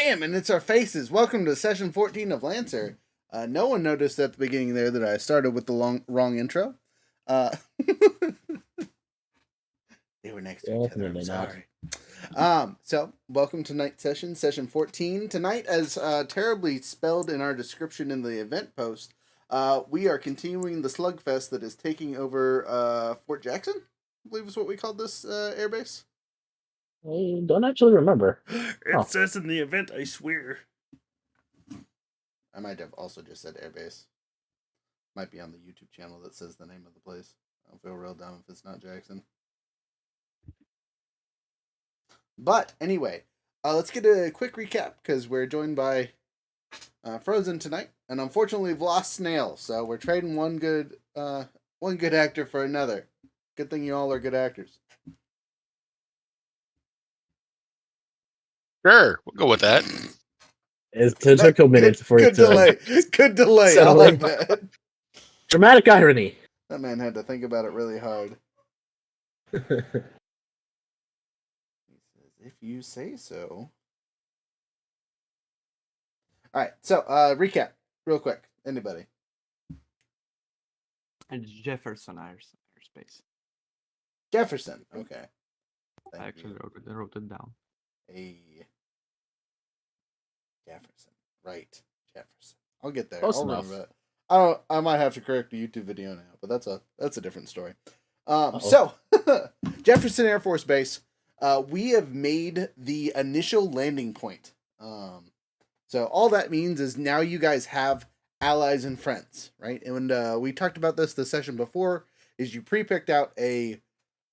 Bam! And it's our faces. Welcome to session 14 of Lancer. No one noticed at the beginning there that I started with the wrong intro. They were next to each other. I'm sorry. So, welcome to night session 14. Tonight, as terribly spelled in our description in the event post, we are continuing the slugfest that is taking over Fort Jackson, I believe is what we called this airbase. I don't actually remember. It says in the event, I swear. I might have also just said airbase. Might be on the YouTube channel that says the name of the place. I'll feel real dumb if it's not Jackson. But anyway, let's get a quick recap because we're joined by Frozen tonight, and unfortunately we've lost Snail, so we're trading one good actor for another. Good thing you all are good actors. Sure, we'll go with that. It took a minute for it to Good delay. I like that. Dramatic irony. That man had to think about it really hard. If you say so. Alright, so recap, real quick. Anybody? And Jefferson Aerospace. Jefferson, okay. I actually wrote it down. Jefferson. Right. Jefferson. I'll get there. Close I'll enough. remember that. I might have to correct the YouTube video now, but that's a different story. So Jefferson Air Force Base, we have made the initial landing point. So all that means is now you guys have allies and friends, right? And we talked about this the session before, is you pre-picked out a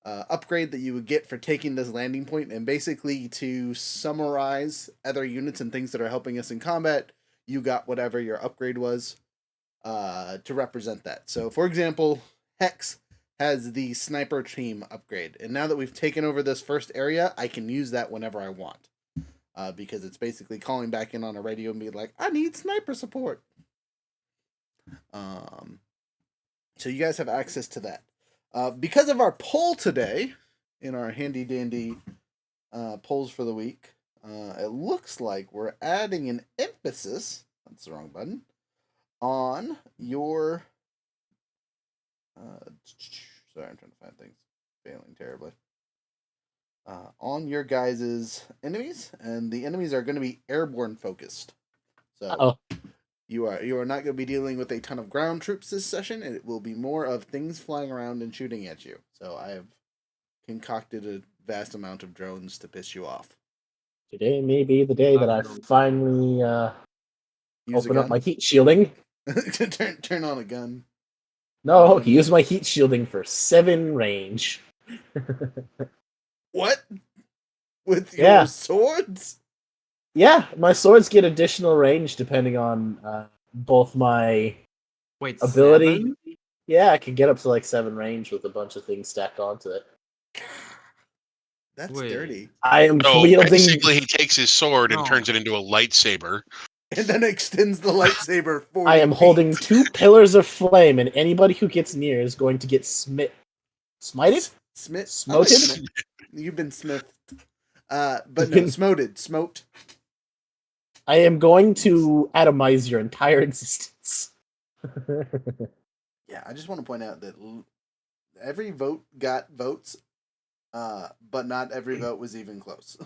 upgrade that you would get for taking this landing point, and basically to summarize other units and things that are helping us in combat, you got whatever your upgrade was to represent that. So for example, Hex has the sniper team upgrade, and now that we've taken over this first area, I can use that whenever I want, because it's basically calling back in on a radio and being like, I need sniper support. So you guys have access to that. Because of our poll today, in our handy dandy polls for the week, it looks like we're adding an emphasis, that's the wrong button, on your, sorry, I'm trying to find things, failing terribly, on your guys' enemies, and the enemies are going to be airborne focused. So You are not going to be dealing with a ton of ground troops this session. It will be more of things flying around and shooting at you. So I have concocted a vast amount of drones to piss you off. Today may be the day that I finally open up my heat shielding. Turn on a gun. No, use my heat shielding for 7 range. What? With your swords? Yeah, my swords get additional range depending on both my ability. 7? Yeah, I can get up to like 7 range with a bunch of things stacked onto it. That's dirty. I am wielding. Basically, he takes his sword and turns it into a lightsaber, and then extends the lightsaber. I am holding 2 pillars of flame, and anybody who gets near is going to get smited. Smoted. You've been smithed. But no, smoted. Smote. I am going to atomize your entire existence. Yeah, I just want to point out that every vote got votes, but not every vote was even close.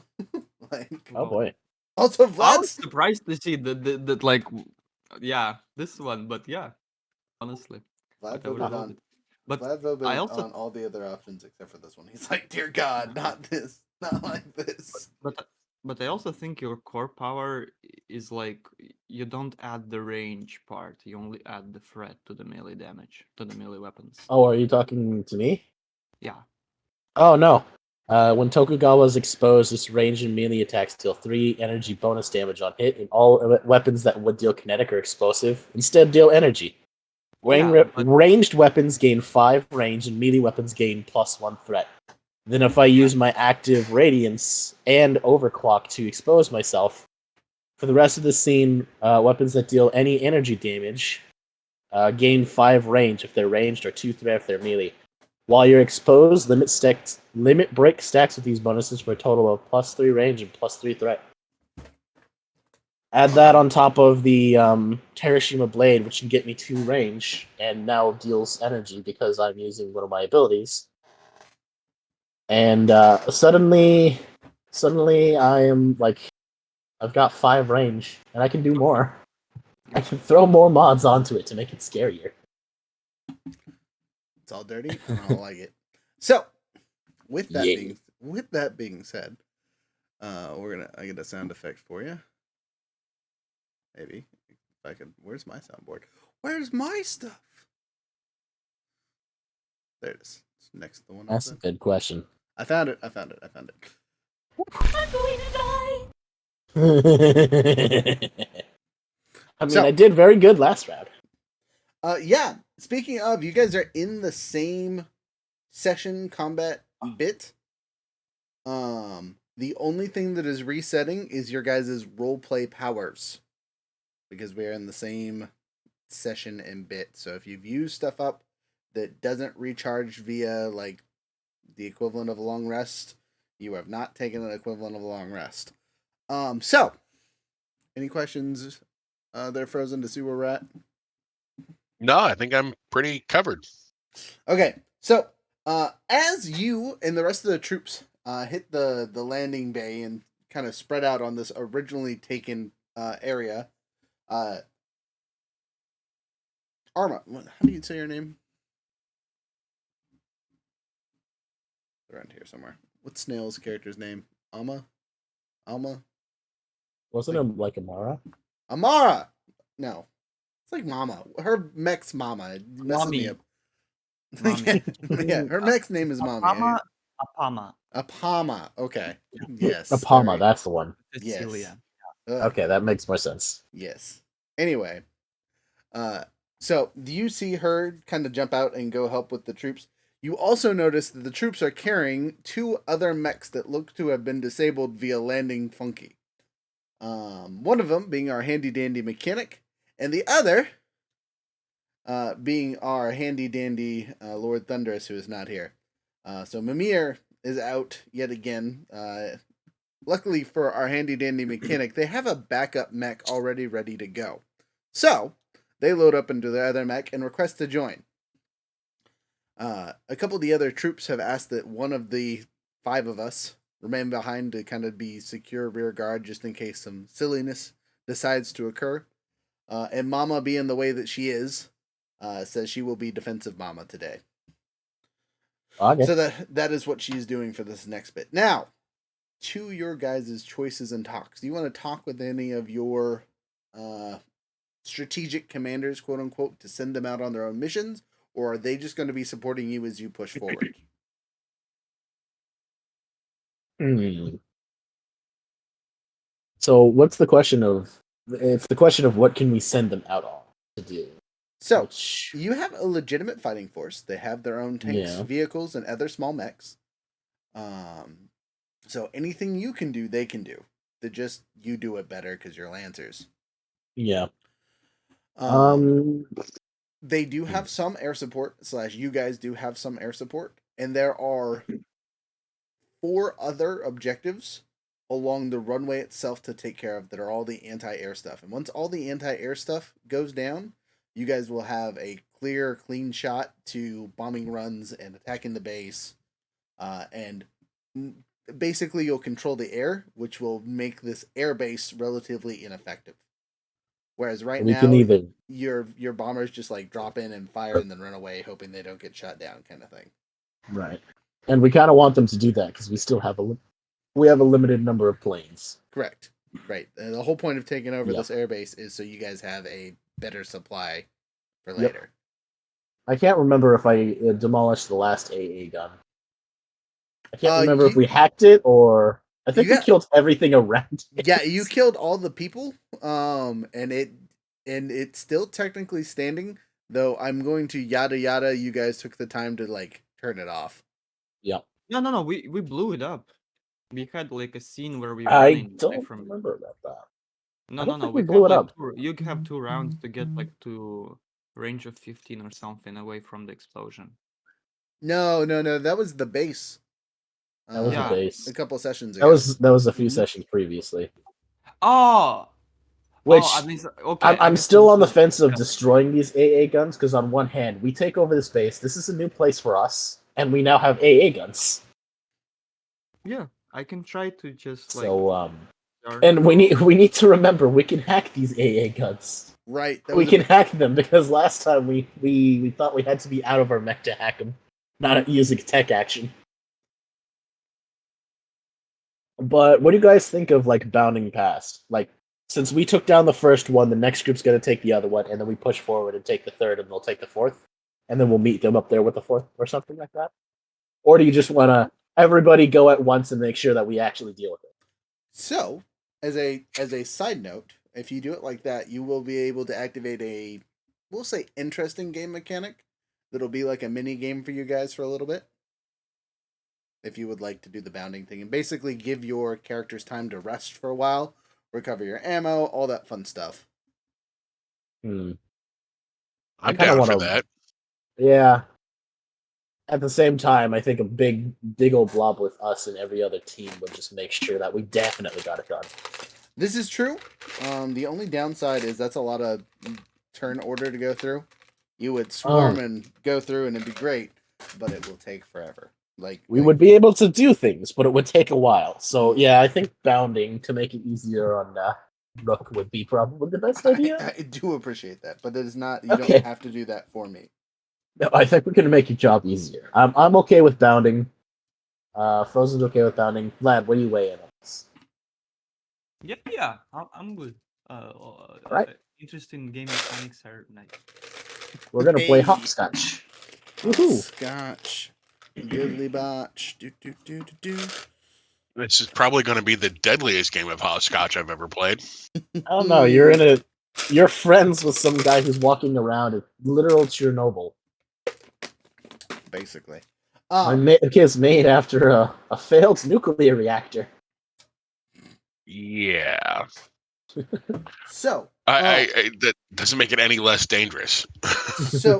Oh boy! Also, I was surprised to see that like, yeah, this one, but yeah, honestly, Vlad voted on. But Vlad voted on all the other options except for this one. He's like, dear God, not this, not like this. But I also think your core power is like, you don't add the range part, you only add the threat to the melee damage, to the melee weapons. Oh, are you talking to me? Yeah. Oh, no. When Tokugawa is exposed, its range and melee attacks deal 3 energy bonus damage on hit, and all weapons that would deal kinetic or explosive instead deal energy. Ranged weapons gain 5 range, and melee weapons gain +1 threat. Then if I use my active Radiance and Overclock to expose myself, for the rest of the scene, weapons that deal any energy damage gain 5 range if they're ranged or 2 threat if they're melee. While you're exposed, limit break stacks with these bonuses for a total of +3 range and +3 threat. Add that on top of the Terashima Blade, which can get me 2 range, and now deals energy because I'm using one of my abilities. And suddenly I am like, I've got 5 range, and I can do more. I can throw more mods onto it to make it scarier. It's all dirty. I don't like it. So, with that Yeah. being said, I get a sound effect for you. Maybe if I could. Where's my soundboard? Where's my stuff? There it is. It's next to the one. That's a good question. I found it. I'm going to die. I mean, So- I did very good last round. Yeah. Speaking of, you guys are in the same session combat bit. The only thing that is resetting is your guys' roleplay powers, because we are in the same session and bit. So if you've used stuff up that doesn't recharge via like the equivalent of a long rest, you have not taken an equivalent of a long rest. So any questions? They're frozen to see where we're at. No, I think I'm pretty covered. Okay, so as you and the rest of the troops hit the landing bay and kind of spread out on this originally taken area, Arma, how do you say your name? Around here somewhere. What's Snail's character's name? Alma? Wasn't it like Amara? Amara! No. It's like Mama. Her mech's Mama. It messes me Mommy. up. Mommy. Yeah, her mech's name is Mommy. Apama. Apama. Okay. Yes. Apama, Sorry. that's the one. Cecilia. Ugh. Okay, that makes more sense. Yes. Anyway, so do you see her kind of jump out and go help with the troops? You also notice that the troops are carrying 2 other mechs that look to have been disabled via landing funky. One of them being our handy dandy mechanic, and the other being our handy dandy Lord Thunderous, who is not here. So Mimir is out yet again. Luckily for our handy dandy mechanic, they have a backup mech already ready to go. So they load up into the other mech and request to join. A couple of the other troops have asked that one of the 5 of us remain behind to kind of be secure rear guard just in case some silliness decides to occur. And Mama, being the way that she is, says she will be defensive Mama today. Okay. So that is what she's doing for this next bit. Now, to your guys' choices and talks. Do you want to talk with any of your strategic commanders, quote unquote, to send them out on their own missions? Or are they just going to be supporting you as you push forward? So what's the question of... It's the question of what can we send them out on to do? So, Which- you have a legitimate fighting force. They have their own tanks, Yeah. vehicles, and other small mechs. So anything you can do, they can do. You do it better because you're Lancers. Yeah. They do have some air support, / you guys do have some air support. And there are 4 other objectives along the runway itself to take care of that are all the anti-air stuff. And once all the anti-air stuff goes down, you guys will have a clean shot to bombing runs and attacking the base. And basically you'll control the air, which will make this air base relatively ineffective. Whereas right we now, can either... your bombers just like drop in and fire and then run away, hoping they don't get shot down, kind of thing. Right. And we kind of want them to do that because we still have we have a limited number of planes. Correct. Right. The whole point of taking over Yeah. this airbase is so you guys have a better supply for Yep. later. I can't remember if I demolished the last AA gun. I can't remember if you- we hacked it or... I think You we got- killed everything around it. Yeah, you killed all the people, and it's still technically standing. Though I'm going to yada yada. You guys took the time to like turn it off. Yeah. No. We blew it up. We had like a scene where we I ran away don't from it. remember about that. No, I don't no. think we had, blew it like, up. You have 2 rounds to get like to range of 15 or something away from the explosion. No. That was the base. That was Yeah. the base. A couple sessions That ago. was a few Mhm. sessions previously. Oh, Which Oh, I mean, okay. I'm still on the fence of destroying these AA guns because on one hand, we take over this base. This is a new place for us, and we now have AA guns. Yeah, I can try to just So start and we them. need to remember we can hack these AA guns. Right. That We was can hack them because last time we thought we had to be out of our mech to hack them, not using tech action. But what do you guys think of like bounding past? Like, since we took down the first one, the next group's gonna take the other one, and then we push forward and take the third, and they'll take the fourth, and then we'll meet them up there with the fourth or something like that. Or do you just want to everybody go at once and make sure that we actually deal with it? So, as a side note, if you do it like that, you will be able to activate a, we'll say, interesting game mechanic that'll be like a mini game for you guys for a little bit. If you would like to do the bounding thing and basically give your characters time to rest for a while, recover your ammo, all that fun stuff. I'm kinda down for wanna- that. Yeah. At the same time, I think a big old blob with us and every other team would just make sure that we definitely got it done. This is true. The only downside is that's a lot of turn order to go through. You would swarm and go through, and it'd be great, but it will take forever. We would be able to do things, but it would take a while. So yeah, I think bounding to make it easier on Rook would be probably the best idea. I do appreciate that, but it is not. You Okay. don't have to do that for me. No, I think we're gonna make your job easier. I'm okay with bounding. Frozen's okay with bounding. Vlad, what do you weigh in on this? Yeah, I'm good. Right. Interesting game mechanics are nice. We're gonna play Hey. hopscotch. Woohoo! Scotch, goodly botch. Do do do do do. This is probably going to be the deadliest game of hopscotch I've ever played. I don't know. You're friends with some guy who's walking around at literal Chernobyl. Basically. My kid's made after a failed nuclear reactor. Yeah. So, That doesn't make it any less dangerous. So,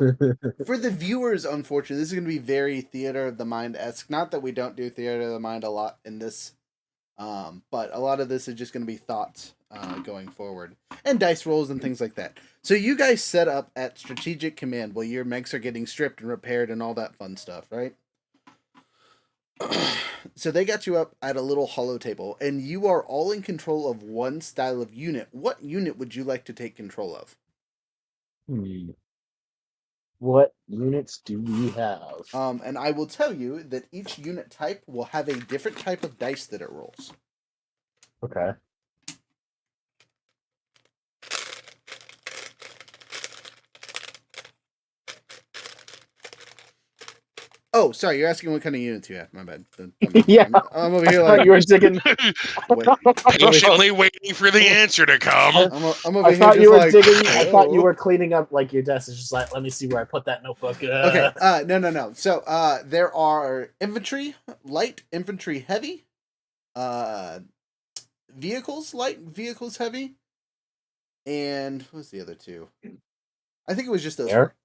for the viewers, unfortunately, this is going to be very theater of the mind-esque. Not that we don't do theater of the mind a lot in this, but a lot of this is just going to be thoughts going forward. And dice rolls and things like that. So you guys set up at Strategic Command while your mechs are getting stripped and repaired and all that fun stuff, right? So they got you up at a little hollow table, and you are all in control of one style of unit. What unit would you like to take control of? What units do we have? And I will tell you that each unit type will have a different type of dice that it rolls. Okay. Oh, sorry, you're asking what kind of units you have. My bad. Yeah. I'm over here like you were digging. wait, Patiently waiting for the answer to come. I'm over I here thought just you were like, digging. I thought you oh. were cleaning up like your desk. It's just like, let me see where I put that notebook. Okay. No. So, there are infantry, light, infantry, heavy, vehicles, light, vehicles, heavy, and what's the other two? I think it was just those Air? four.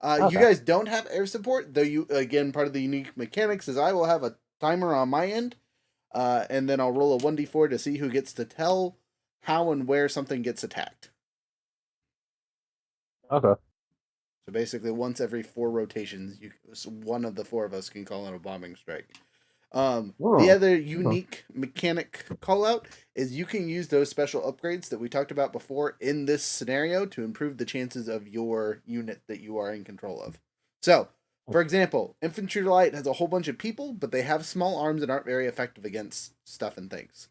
Okay. You guys don't have air support, though. You again, part of the unique mechanics is I will have a timer on my end, and then I'll roll a 1d4 to see who gets to tell how and where something gets attacked. Okay. So basically, once every 4 rotations, one of the 4 of us can call in a bombing strike. The other unique mechanic call out is you can use those special upgrades that we talked about before in this scenario to improve the chances of your unit that you are in control of. So, for example, infantry light has a whole bunch of people, but they have small arms and aren't very effective against stuff and things.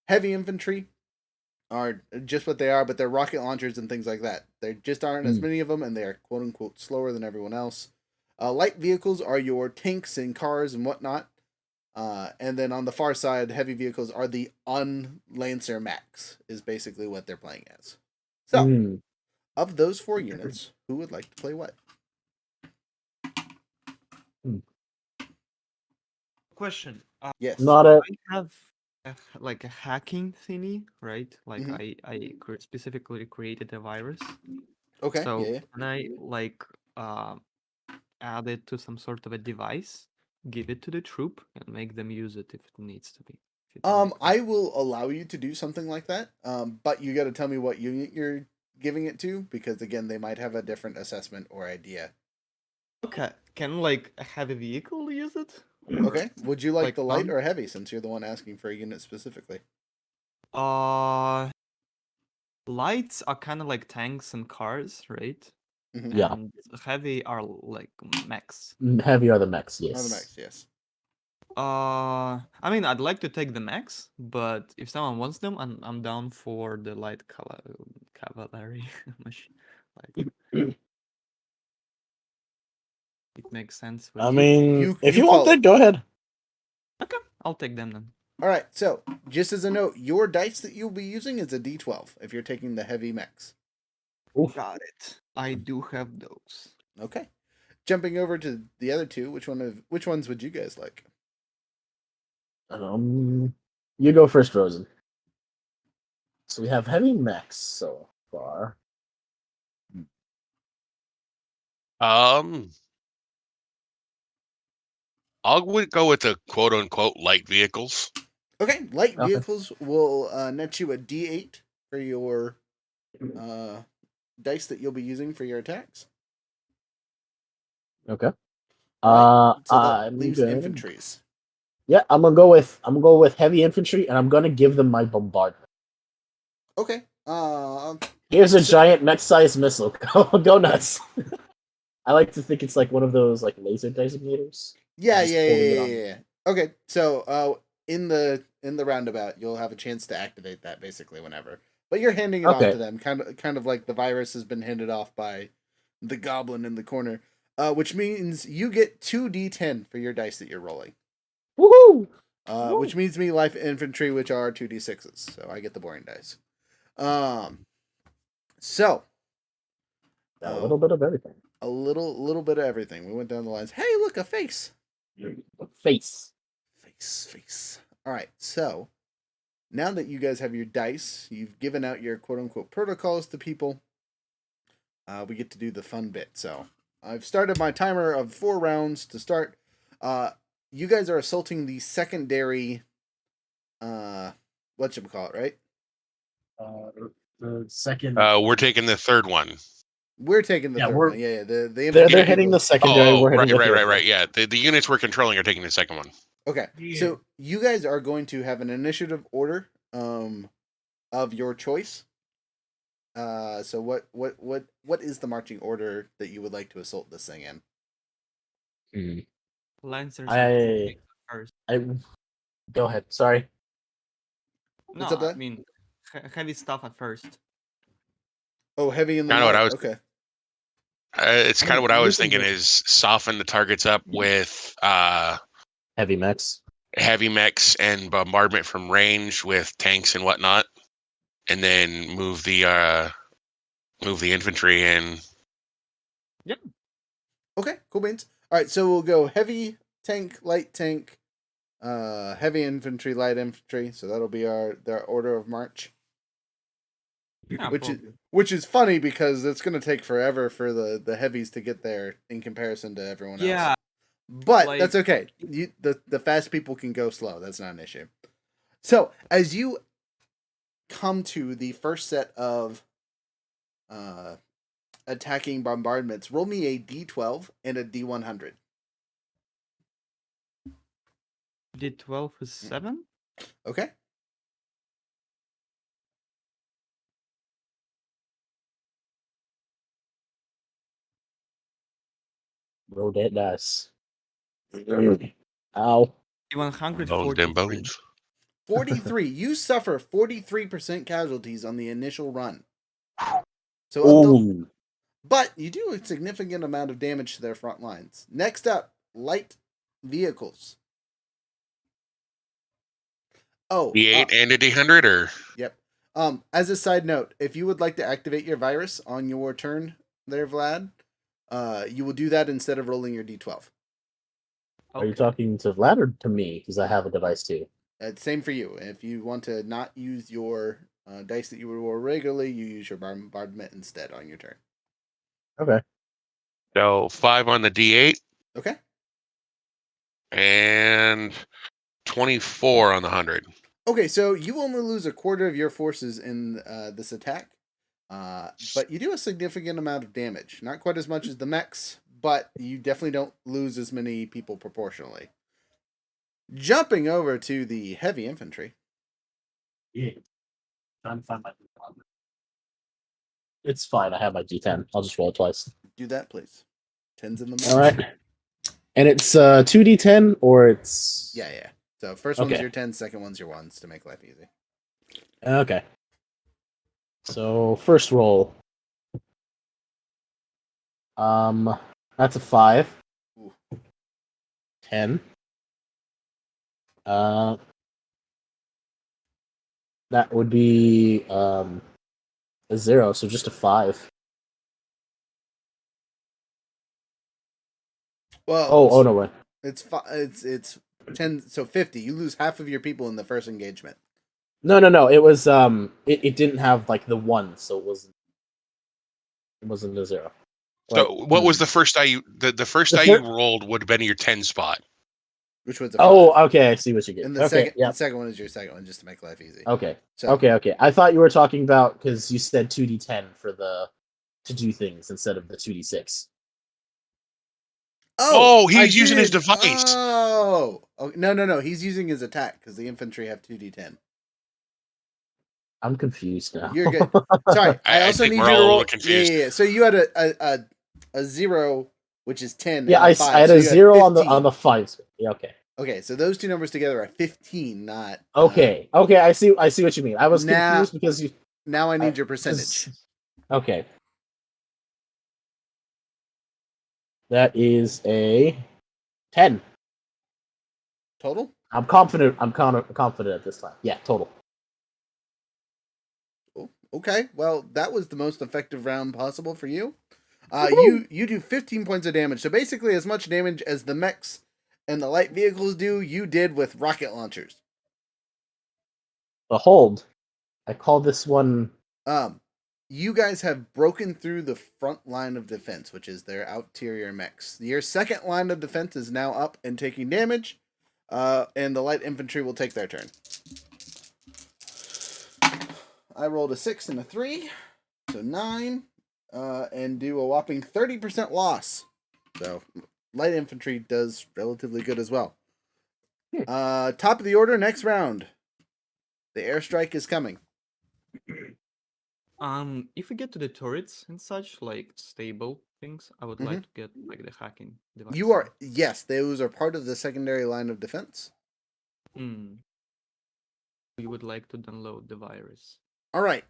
Heavy infantry are just what they are, but they're rocket launchers and things like that. There just aren't as many of them, and they are quote unquote slower than everyone else. Light vehicles are your tanks and cars and whatnot. And then on the far side, heavy vehicles are the Unlancer Max, is basically what they're playing as. So, of those 4 units, who would like to play what? Question. Yes. Not a. I have like a hacking thingy, right? Like Mhm. I specifically created a virus. Okay. So Yeah. can I like add it to some sort of a device, give it to the troop, and make them use it if it needs to be? I will allow you to do something like that. But you got to tell me what unit you're giving it to, because again, they might have a different assessment or idea. Okay, can like a heavy vehicle use it? Okay. Would you like Like the light tank? or heavy, since you're the one asking for a unit specifically? Lights are kind of like tanks and cars, right? Mm-hmm. Yeah. And heavy are like mechs. Heavy are the mechs, Oh, yes. the max, yes. I mean, I'd like to take the mechs, but if someone wants them, I'm down for the light cavalry machine. Like, it makes sense with I mean, you- if you you want call it. that, go ahead. Okay, I'll take them then. All right. So, just as a note, your dice that you'll be using is a D12 if you're taking the heavy mechs. Oof. Got it. I do have those. Okay. Jumping over to the other two, which ones would you guys like? You go first, Rosen. So we have heavy mechs so far. Would go with the quote unquote light vehicles. Okay, light Okay. vehicles will net you a D8 for your dice that you'll be using for your attacks. Okay. Right, so that I'm leaves good. infantries. Yeah, I'm gonna go with heavy infantry, and I'm gonna give them my bombardment. Okay. Here's a So- giant mech-sized missile. Go nuts! I like to think it's like one of those like laser designators. Yeah, Just yeah, yeah, holding it yeah, on. yeah. Okay, so in the roundabout, you'll have a chance to activate that basically whenever. But you're handing it off Okay. to them, kind of like the virus has been handed off by the goblin in the corner. Which means you get 2d10 for your dice that you're rolling. Woohoo! Which means me life infantry, which are 2d6s. So I get the boring dice. So A little bit of everything. a little bit of everything. We went down the lines. Hey, look, a face. Face. Face. All right. So now that you guys have your dice, you've given out your quote unquote protocols to people. We get to do the fun bit. So I've started my timer of 4 rounds to start. You guys are assaulting the secondary. Whatchamacallit, right? The second. We're taking the third one. We're taking the Yeah, third we're- one. Yeah, the they're infantry hitting people- the secondary. We're hitting right, the third one. Yeah, the units we're controlling are taking the second one. Okay, so you guys are going to have an initiative order of your choice. So what is the marching order that you would like to assault this thing in? Lancers I first. go ahead. Sorry. What's No, up, I Dan? mean heavy stuff at first. Oh, heavy in the Kinda what light. I was- Okay. It's kind of what I was We can thinking is soften the targets up with Heavy mechs. heavy mechs and bombardment from range with tanks and whatnot, and then move the infantry in. Okay, cool beans. All right, so we'll go heavy tank, light tank, heavy infantry, light infantry. So that'll be our order of march. Yeah, Which is funny because it's going to take forever for the heavies to get there in comparison to everyone else. yeah. But like- that's okay. The fast people can go slow. That's not an issue. So as you come to the first set of attacking bombardments, roll me a D12 and a D100. D12 is 7. Okay. Roll that dice. Ow. D100 Bones, them 43. bones. 43. You suffer 43% casualties on the initial run. So of the, Ooh. but you do a significant amount of damage to their front lines. Next up, light vehicles. Oh, D8 and a D100, or yep. As a side note, if you would like to activate your virus on your turn there, Vlad, you will do that instead of rolling your D12. Are you talking to Vlad or to me? Because I have a device too. Same for you. If you want to not use your dice that you would roll regularly, you use your bombardment instead on your turn. Okay. so 5 on the D8 Okay. and 24 on the 100. Okay, so you only lose a quarter of your forces in this attack, but you do a significant amount of damage. Not quite as much as the mechs, but you definitely don't lose as many people proportionally. Jumping over to the heavy infantry. Yeah. Trying to find my D10. It's fine. I have my D10. I'll just roll it twice. Do that, please. 10s in the All march. right. And it's 2D10 or it's Yeah. So first one's Okay. your 10s, second one's your 1s to make life easy. Okay. So first roll. That's a 5. Ooh. 10. That would be a 0, so just a 5. Well, Oh no, wait. it's 10, so 50. You lose half of your people in the first engagement. No. It was it didn't have like the 1, so it wasn't a 0. So Wait, what was the first die you the first The die fir- you rolled would have been your 10 spot. Which one's a 5. Oh, okay. I see what you get. And the Okay, second yeah. the second one is your second one, just to make life easy. Okay. So Okay. I thought you were talking about because you said 2D10 for to do things instead of the 2D6. Oh, I he's using his did. device. Oh, no. He's using his attack because the infantry have 2d10. I'm confused now. You're good. Sorry, I I also think need we're you to all a roll. little confused. Yeah. So you had a 0, which is 10. Yeah, and a I 5, had so a you had 0 on 15. the 5. Yeah, okay. Okay, so those two numbers together are 15, not. Okay. I see what you mean. I was Now- confused because you. Now I need your percentage. Okay. That is a 10. Total? I'm confident. I'm confident at this time. Yeah, total. Oh, okay. Well, that was the most effective round possible for you. Woohoo! You do 15 points of damage. So basically, as much damage as the mechs and the light vehicles do, you did with rocket launchers. Behold, I call this one. You guys have broken through the front line of defense, which is their outerior mechs. Your second line of defense is now up and taking damage, and the light infantry will take their turn. I rolled a 6 and a 3, so 9, and do a whopping 30% loss. So light infantry does relatively good as well. Top of the order, next round. The airstrike is coming. If we get to the turrets and such, like stable things, I would like to get like the hacking device. You are, yes, those are part of the secondary line of defense. We would like to download the virus. All right.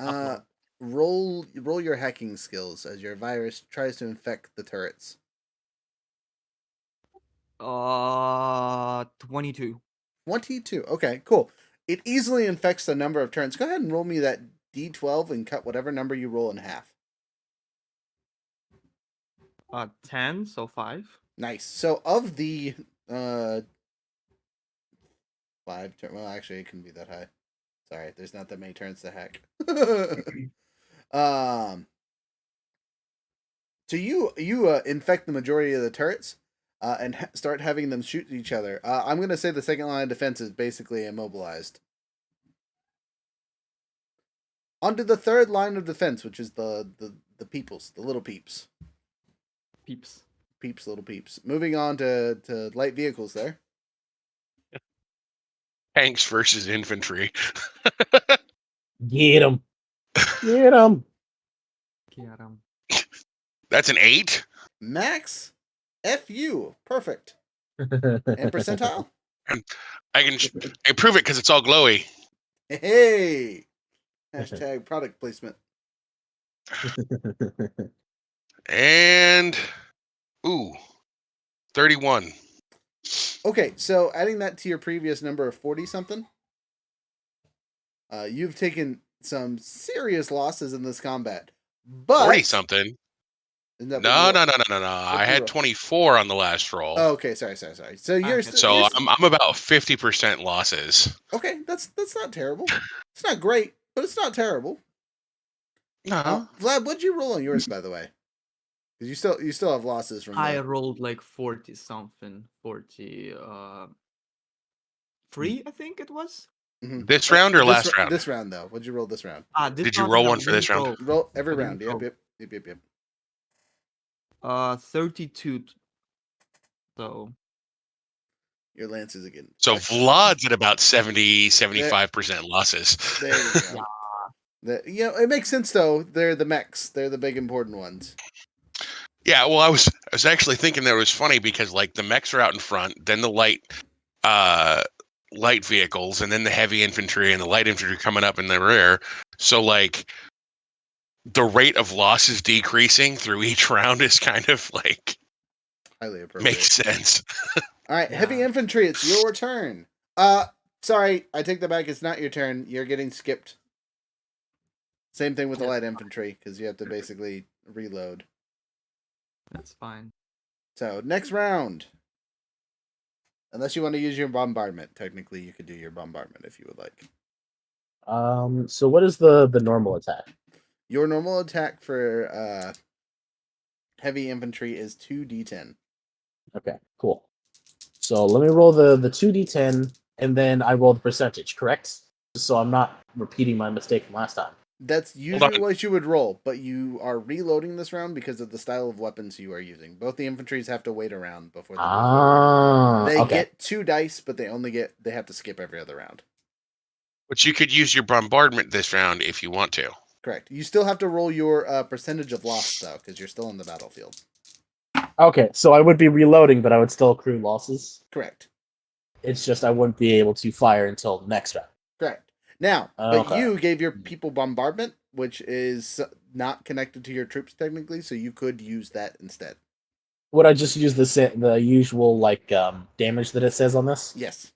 Upload. Roll your hacking skills as your virus tries to infect the turrets. 22. 22. Okay, cool. It easily infects a number of turns. Go ahead and roll me that D12 and cut whatever number you roll in half. 10, so 5. Nice. So of the 5 turn, well, actually, it couldn't be that high. Sorry, there's not that many turns to hack. So you infect the majority of the turrets, and start having them shoot each other. I'm gonna say the second line of defense is basically immobilized. Onto the third line of defense, which is the peoples, the little peeps. Peeps. Peeps, little peeps. Moving on to light vehicles there. Tanks versus infantry. Get him. Get him. Kiaram. That's an 8. Max, FU, perfect. And percentile. I can prove it because it's all glowy. Hey, hashtag product placement. And 31. Okay, so adding that to your previous number of 40 something, you've taken some serious losses in this combat. But 40 something. Isn't that No. what I you had roll? 24 on the last roll. Oh, okay, sorry. So you're Okay. So I'm about 50% losses. okay. That's not terrible. It's not great, but it's not terrible. No. Vlad, what'd you roll on yours, by the way? Because you still have losses from. I rolled like 40 something. 40. 3, I think it was. This round or last round? This round, though. What'd you roll this round? This Did you round roll I one for this didn't round? roll. Roll every I round. didn't Yep. 32. So Your lances again. So Vlad's at about 75% losses. There you go. It makes sense though. They're the mechs. They're the big important ones. Yeah, well, I was actually thinking that it was funny because like the mechs are out in front, then the light vehicles, and then the heavy infantry and the light infantry coming up in the rear. So like the rate of loss is decreasing through each round is kind of like Highly appropriate. makes sense. All right, heavy infantry, it's your turn. Sorry, I take that back. It's not your turn. You're getting skipped. Same thing with the light infantry because you have to basically reload. that's fine. So next round, unless you want to use your bombardment, technically you could do your bombardment if you would like. So what is the normal attack? Your normal attack for heavy infantry is 2d10. Okay, cool. So let me roll the 2d10, and then I roll the percentage, correct? So I'm not repeating my mistake from last time. That's usually what you would roll, but you are reloading this round because of the style of weapons you are using. Both the infantries have to wait around before they move. They get 2 dice, but they have to skip every other round. But you could use your bombardment this round if you want to. Correct. You still have to roll your percentage of loss though, because you're still in the battlefield. Okay, so I would be reloading, but I would still accrue losses. Correct. It's just I wouldn't be able to fire until next round. Correct. Now, but you gave your people bombardment, which is not connected to your troops technically, so you could use that instead. Would I just use the usual damage that it says on this? Yes.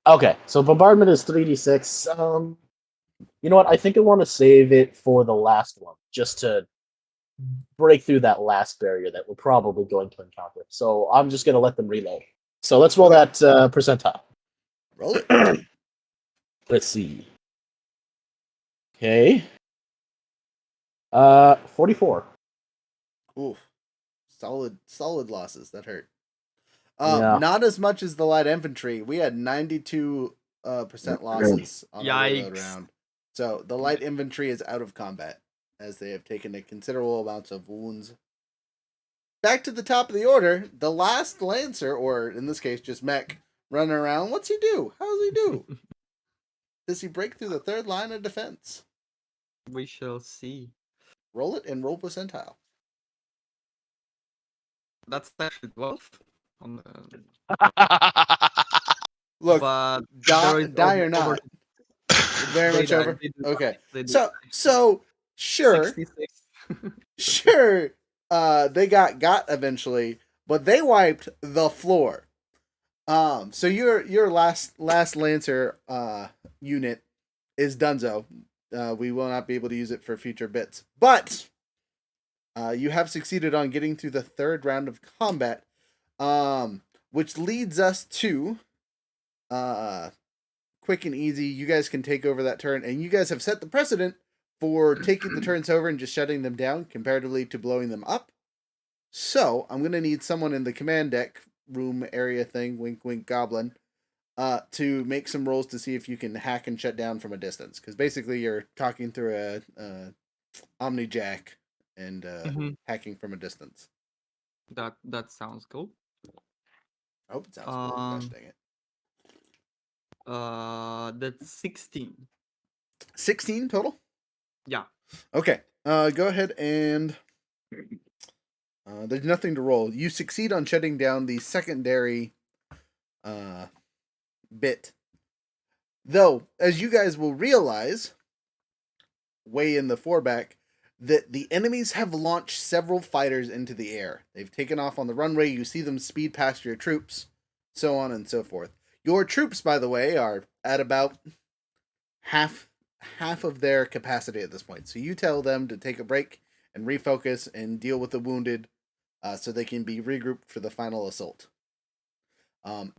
Okay, so bombardment is 3d6. You know what? I think I want to save it for the last one, just to break through that last barrier that we're probably going to encounter. So I'm just going to let them reload. So let's roll that percentile. Roll it. Let's see. Okay. 44. Ooh. Solid losses. That hurt. Yeah. Not as much as the light infantry. We had 92% losses on our reload round. So the light infantry is out of combat as they have taken a considerable amounts of wounds. Back to the top of the order, the last lancer, or in this case just mech, running around. What's he do? How does he do? Does he break through the third line of defense? We shall see. Roll it and roll percentile. That's actually 12 on the... Look, but die or not. Very much over. Okay. So sure. 66. Sure. They got eventually, but they wiped the floor. So your last Lancer unit is Dunzo. We will not be able to use it for future bits, but you have succeeded on getting through the third round of combat, which leads us to quick and easy. You guys can take over that turn, and you guys have set the precedent for taking the turns over and just shutting them down comparatively to blowing them up. So I'm gonna need someone in the command deck room area thing, wink wink goblin, to make some rolls to see if you can hack and shut down from a distance. Because basically you're talking through a Omni Jack and hacking from a distance. That sounds cool. I hope it sounds cool. Gosh dang it. That's 16. 16 total? Yeah. Okay. Go ahead and there's nothing to roll. You succeed on shutting down the secondary bit. Though, as you guys will realize, way in the foreback, that the enemies have launched several fighters into the air. They've taken off on the runway. You see them speed past your troops, so on and so forth. Your troops, by the way, are at about half of their capacity at this point. So you tell them to take a break and refocus and deal with the wounded so they can be regrouped for the final assault.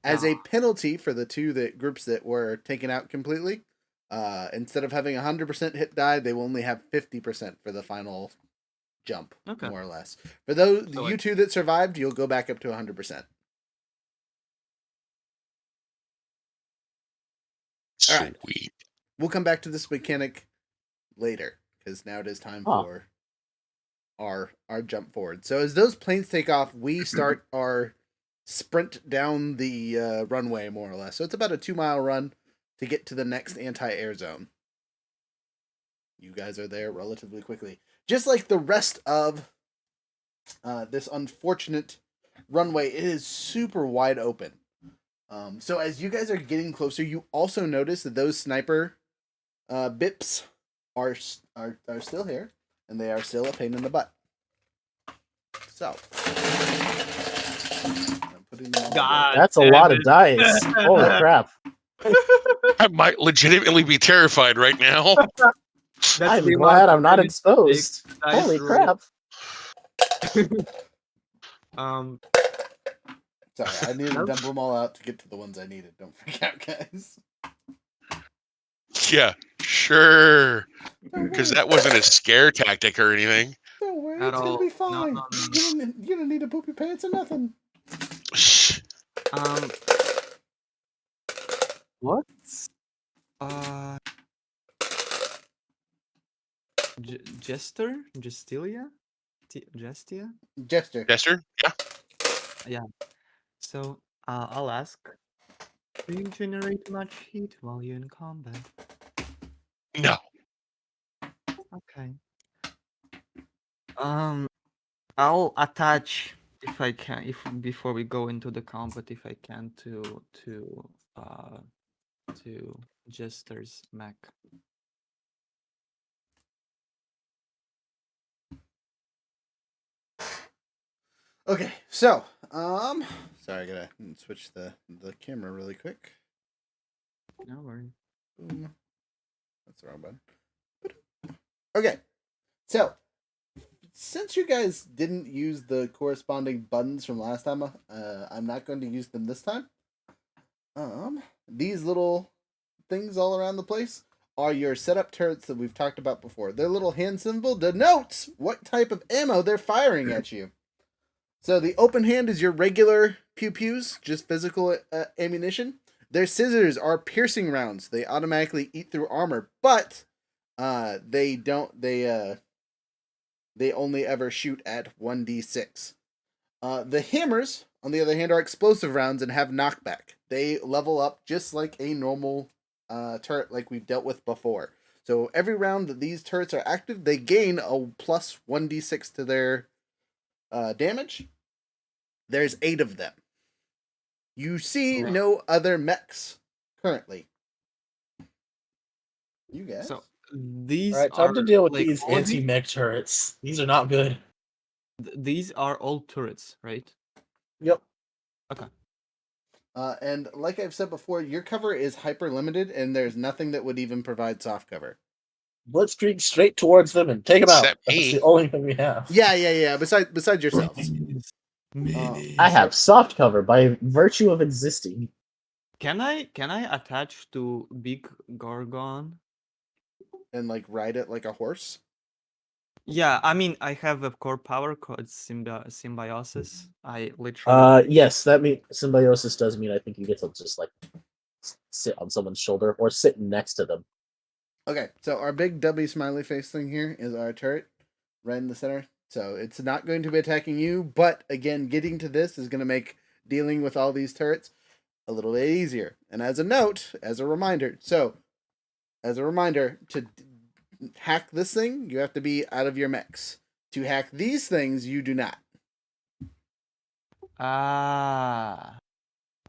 As a penalty for the groups that were taken out completely, instead of having 100% hit die, they will only have 50% for the final jump, more or less. For those you two that survived, you'll go back up to 100%. All right. Sweet. We'll come back to this mechanic later because now it is time Huh. for our jump forward. So as those planes take off, we start our sprint down the runway more or less. So it's about a 2-mile run to get to the next anti-air zone. You guys are there relatively quickly, just like the rest of this unfortunate runway. It is super wide open. So as you guys are getting closer, you also notice that those sniper bips are still here, and they are still a pain in the butt. So, I'm putting them all God. That's a damn lot of it. dice. Holy crap! I might legitimately be terrified right now. That's I'm the glad amount I'm of not damage exposed. dice Holy roll. crap! Sorry, I needed to Nope. dump them all out to get to the ones I needed. Don't freak out, guys. Yeah, sure. Don't Because worry. that wasn't a scare tactic or anything. Don't worry, At it's gonna all. be No, fine. no, no. You don't need to poop your pants or nothing. Shh. What? Jester? Gestilia? Gestia? Jester. Jester? Yeah. Yeah. So, I'll ask. Do you generate much heat while you're in combat? No. Okay. I'll attach if I can, if before we go into the combat, if I can, to Jester's mech. Okay, so sorry, I gotta switch the camera really quick. No worries. Boom. That's the wrong button. Okay, so since you guys didn't use the corresponding buttons from last time, I'm not going to use them this time. These little things all around the place are your setup turrets that we've talked about before. Their little hand symbol denotes what type of ammo they're firing at you. So the open hand is your regular pew-pews, just physical ammunition. Their scissors are piercing rounds. They automatically eat through armor, but they don't. They only ever shoot at 1d6. The hammers, on the other hand, are explosive rounds and have knockback. They level up just like a normal turret like we've dealt with before. So every round that these turrets are active, they gain a plus 1d6 to their damage. There's 8 of them. You see no other mechs currently. You guys? So these All right, are time to deal with like these all anti-mech turrets. These are not good. these are all turrets, right? Yep. Okay. And like I've said before, your cover is hyper limited, and there's nothing that would even provide soft cover. Blitzkrieg straight towards them and take them out. Except That's me. the only thing we have. Yeah. Besides yourselves. I have soft cover by virtue of existing. Can I attach to Big Gorgon? And like ride it like a horse. Yeah, I mean I have a core power called symbiosis. I literally Yes, that means symbiosis does mean I think you get to just like sit on someone's shoulder or sit next to them. Okay, so our big W smiley face thing here is our turret right in the center. So it's not going to be attacking you, but again, getting to this is going to make dealing with all these turrets a little bit easier. And as a note, as a reminder, to hack this thing, you have to be out of your mechs. To hack these things, you do not.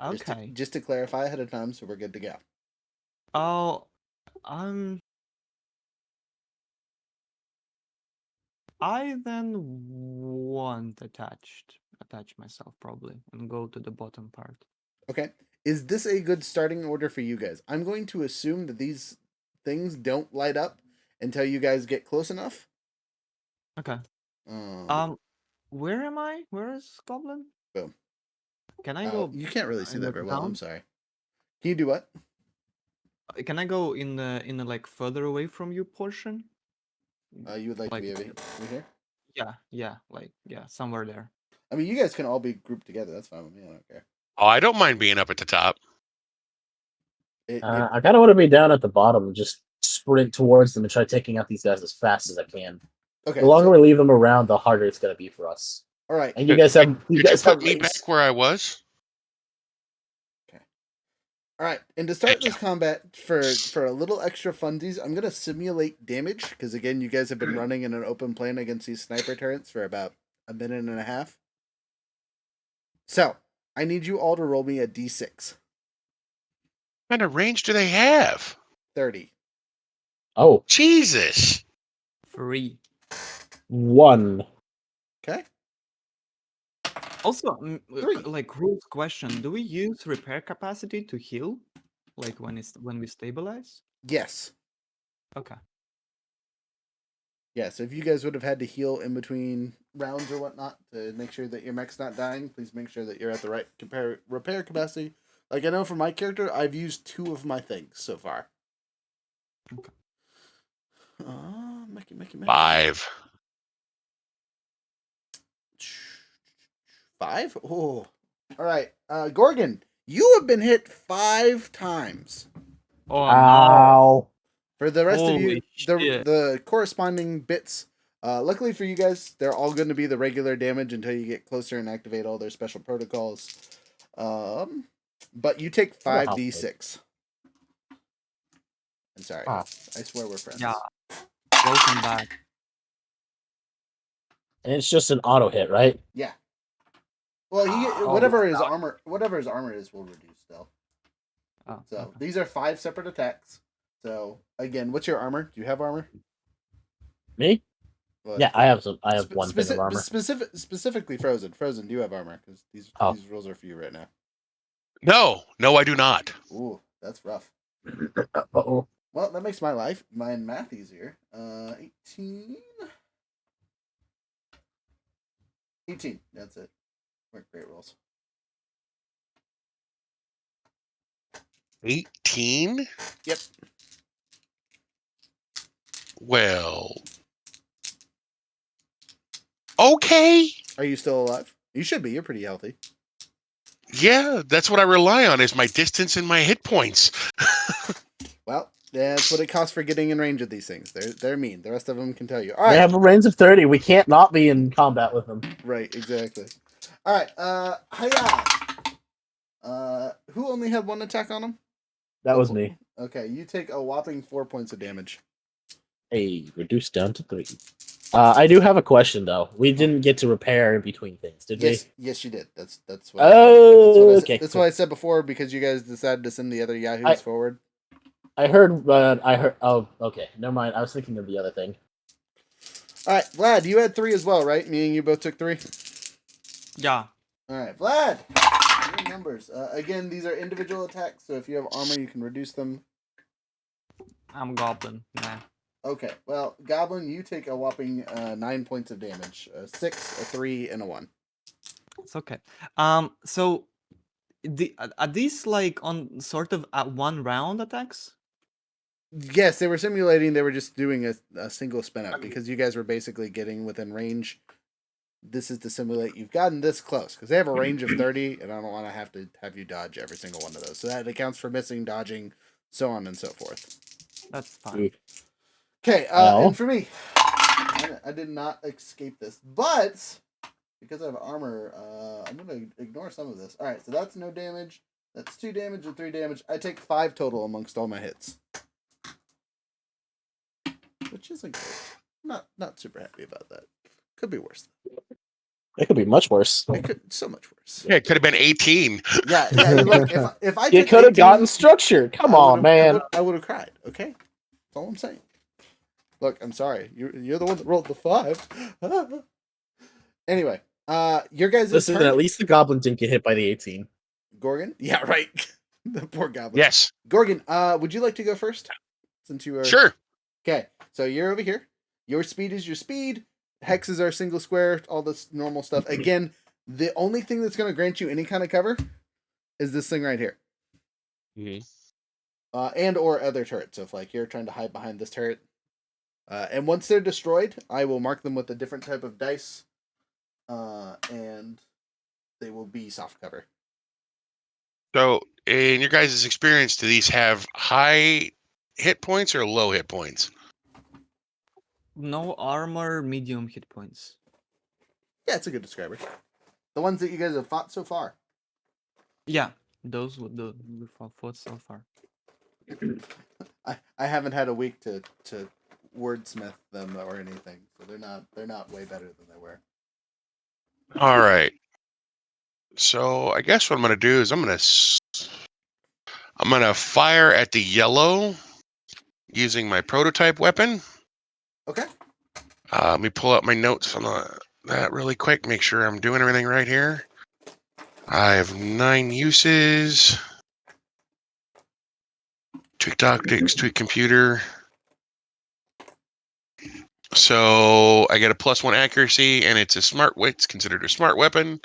okay. Just to clarify ahead of time, so we're good to go. Oh, I then won't attach myself probably and go to the bottom part. Okay. Is this a good starting order for you guys? I'm going to assume that these things don't light up until you guys get close enough. Okay. Where am I? Where is Goblin? Boom. Can I go? You can't really see in that the very well. I'm ground? sorry. Can you do what? Can I go in the like further away from you portion? You would like Like- to be over here? Yeah, somewhere there. I mean, you guys can all be grouped together. That's fine with me. I don't care. Oh, I don't mind being up at the top. I kind of want to be down at the bottom and just sprint towards them and try taking out these guys as fast as I can. Okay. The longer So, we leave them around, the harder it's going to be for us. all right. And you guys have Could you put me back where I was? All right, and to start this combat, for a little extra funsies, I'm gonna simulate damage because again, you guys have been running in an open plane against these sniper turrets for about a minute and a half. So I need you all to roll me a d6. What kind of range do they have? 30. Oh, Jesus. 3. 1. Okay. Also, 3. like rules question: do we use repair capacity to heal, like when we stabilize? Yes. Okay. Yeah. So if you guys would have had to heal in between rounds or whatnot to make sure that your mech's not dying, please make sure that you're at the right repair capacity. Like I know for my character, I've used 2 of my things so far. Okay. Mechie. 5. 5? Oh. All right. Gorgon, you have been hit 5 times. Oh no! Ow. For the rest of you, Holy shit. the corresponding bits, luckily for you guys, they're all going to be the regular damage until you get closer and activate all their special protocols. But you take 5d6. I'm sorry. Ah. I swear we're friends. Yeah. Welcome back. And it's just an auto hit, right? Yeah. Well, Oh, whatever his armor is will reduce still. Oh, So okay. these are 5 separate attacks. So again, what's your armor? Do you have armor? Me? What? Yeah, I have some. I have one thing of armor. Specifically Frozen. Frozen, do you have armor? Because these rules are for you right now. No, I do not. Ooh, that's rough. Uh-oh. Well, that makes my math easier. 18. 18. That's it. Great rolls. 18? Yep. Well. Okay. Are you still alive? You should be. You're pretty healthy. Yeah, that's what I rely on is my distance and my hit points. Well, that's what it costs for getting in range of these things. They're mean. The rest of them can tell you. All They right. have a range of 30. We can't not be in combat with them. Right. Exactly. All right. Hiya. Who only had 1 attack on him? That was me. Okay, you take a whopping 4 points of damage. Hey, reduced down to 3. I do have a question though. We didn't get to repair in between things, did we? Yes, you did. That's what. Okay. That's what I said before because you guys decided to send the other Yahoos forward. I heard. Oh, okay. Never mind. I was thinking of the other thing. All right, Vlad, you had 3 as well, right? Me and you both took 3. Yeah. All right, Vlad. Your numbers. Again, these are individual attacks, so if you have armor, you can reduce them. I'm goblin. Nah. Okay, well, Goblin, you take a whopping 9 points of damage. 6, a 3, and a 1. It's okay. So are these like on sort of at 1 round attacks? Yes, they were simulating. They were just doing a single spin up because you guys were basically getting within range. This is to simulate you've gotten this close because they have a range of 30, and I don't want to have you dodge every single one of those. So that accounts for missing, dodging, so on and so forth. That's fine. Okay, Well. and for me, I did not escape this, but because I have armor, I'm gonna ignore some of this. All right, so that's no damage. That's 2 damage and 3 damage. I take 5 total amongst all my hits, which isn't great. Not super happy about that. Could be worse. It could be much worse. It could so much worse. Yeah, it could have been 18. Yeah. Look, if I You took could have 18, gotten structured. Come on, man. I would have cried. Okay, that's all I'm saying. Look, I'm sorry. You're the one that rolled the 5. Anyway, your guys' Listen, turn. at least the goblin didn't get hit by the 18. Gorgon? Yeah, right. The poor goblin. Yes. Gorgon, would you like to go first? Since you are Sure. Okay, so you're over here. Your speed is your speed. Hexes are single square, all this normal stuff. Again, the only thing that's going to grant you any kind of cover is this thing right here. Mm-hmm. And or other turrets. So if like you're trying to hide behind this turret. And once they're destroyed, I will mark them with a different type of dice. And they will be soft cover. So, in your guys' experience, do these have high hit points or low hit points? No armor, medium hit points. Yeah, it's a good describer. The ones that you guys have fought so far. Yeah, those would the we fought so far. I haven't had a week to wordsmith them or anything, so they're not way better than they were. All right. So, I guess what I'm going to do is I'm going to fire at the yellow using my prototype weapon. Okay. Let me pull up my notes on that really quick. Make sure I'm doing everything right here. I have 9 uses. Tweaked optics, tweaked computer. So I get a +1 accuracy, and it's it's considered a smart weapon.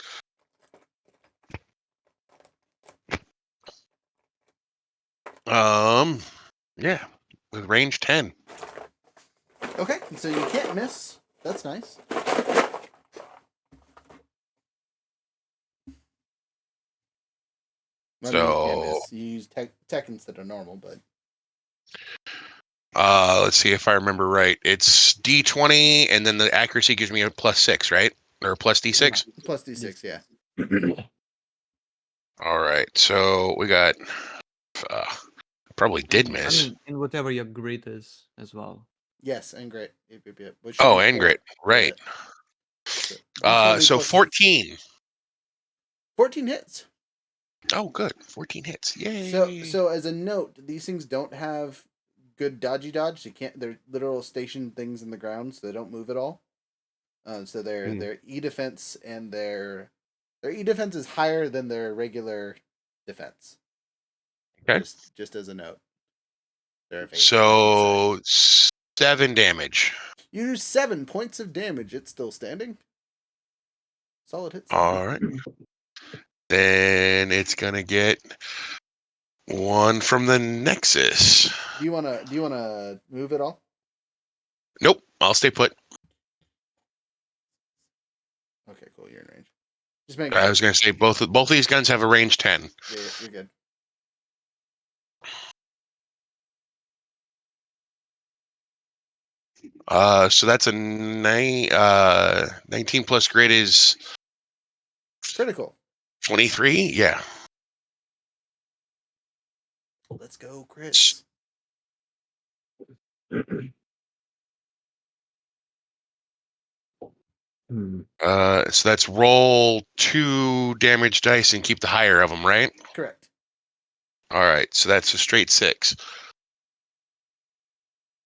Yeah, with range 10. Okay, so you can't miss. That's nice. I mean, you can't So miss. You use tech instead of normal, but let's see if I remember right. It's D20, and then the accuracy gives me a +6, right? Or a plus D6. plus D6, yeah. All right, so we got. Probably did I miss. mean, in whatever your grit is as well. Yes, and great. Yep. Which should Oh, be and 4. grit, right? So D20 So plus 14. 14 hits. Oh, good. 14 hits. Yay. So as a note, these things don't have good dodge. They can't. They're literal station things in the ground, so they don't move at all. So their E defense and their E defense is higher than their regular defense. Okay. Just as a note. Their evade, I should So say. 7 damage. You do 7 points of damage. It's still standing. Solid hit. All right. Then it's gonna get 1 from the Nexus. Do you wanna move it all? Nope. I'll stay put. Okay, cool. You're in range. Just make. I was gonna say both of these guns have a range 10. Yeah, you're good. So that's a 19 plus grit is Critical. 23. Yeah. Let's go, crits. So that's roll 2 damage dice and keep the higher of them, right? Correct. All right. So that's a straight 6.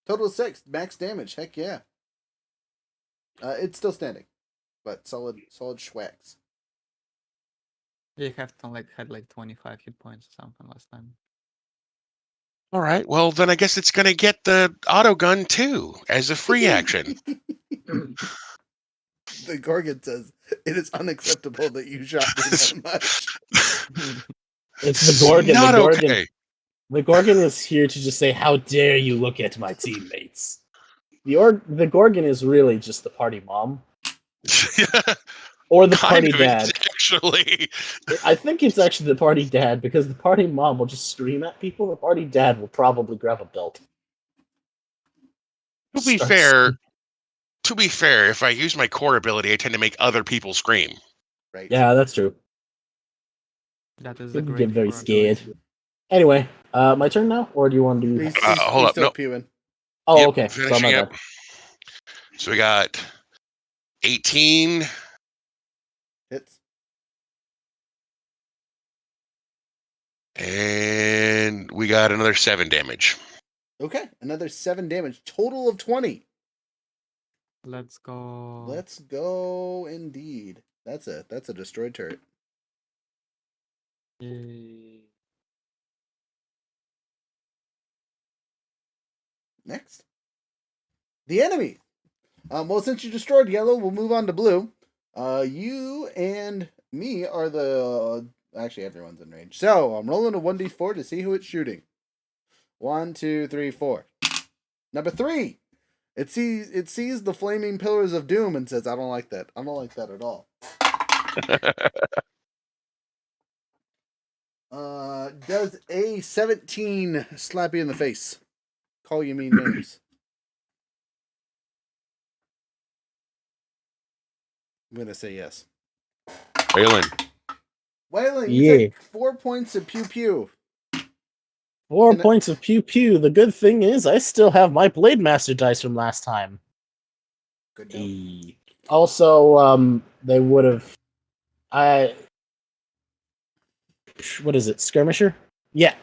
Total 6, max damage. Heck yeah. It's still standing, but solid schwacks. You have to had 25 hit points or something last time. All right. Well, then I guess it's going to get the auto gun too as a free action. The Gorgon says it is unacceptable that you shot me that much. It's the Gorgon. Not the Gorgon. okay. The Gorgon is here to just say, "How dare you look at my teammates?" The Gorgon is really just the party mom. Or the party dad. Actually. I think it's actually the party dad, because the party mom will just scream at people. The party dad will probably grab a belt. To be fair, if I use my core ability, I tend to make other people scream. Right. Yeah, that's true. That is People a get great very core scared. ability. Anyway, my turn now, or do you want to do? He's Hold up, still nope. pewing. Oh, Yep, okay. So finishing my up. bad. So we got 18. Hits. And we got another 7 damage. Okay, another 7 damage. Total of 20. Let's go. Let's go, indeed. That's a destroyed turret. Yay. Next, the enemy. Well, since you destroyed yellow, we'll move on to blue. You and me are the. Actually, everyone's in range. So I'm rolling a 1d4 to see who it's shooting. 1, 2, 3, 4. Number 3. It sees the flaming pillars of doom and says, "I don't like that. I don't like that at all." Does a 17 slap you in the face? Call you mean names. I'm gonna say yes. Waylon. Waylon, you Yeah. take 4 points of pew pew. 4 And- points of pew pew. The good thing is, I still have my Blade Master dice from last time. Good job. Also, they would have. What is it? Skirmisher? Yeah.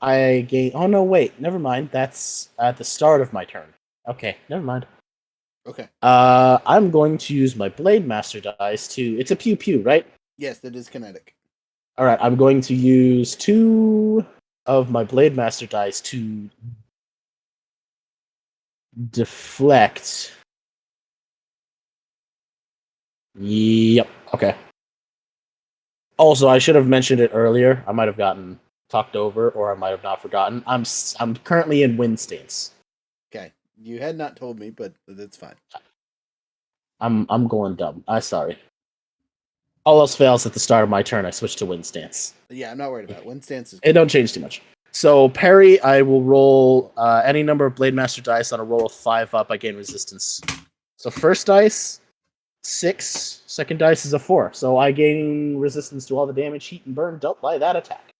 I gain. Oh no, wait. Never mind. That's at the start of my turn. Okay, never mind. Okay. I'm going to use my Blade Master dice to. It's a pew pew, right? Yes, that is kinetic. All right. I'm going to use 2 of my Blade Master dice to deflect. Yep. Okay. Also, I should have mentioned it earlier. I might have gotten talked over, or I might have not forgotten. I'm currently in wind stance. Okay. You had not told me, but that's fine. I'm going dumb. I'm sorry. All else fails at the start of my turn. I switch to wind stance. Yeah, I'm not worried about it. Wind stance is It don't change too much. So parry, I will roll any number of Blade Master dice on a roll of 5 up. I gain resistance. So first dice, 6. Second dice is a 4. So I gain resistance to all the damage, heat, and burn dealt by that attack.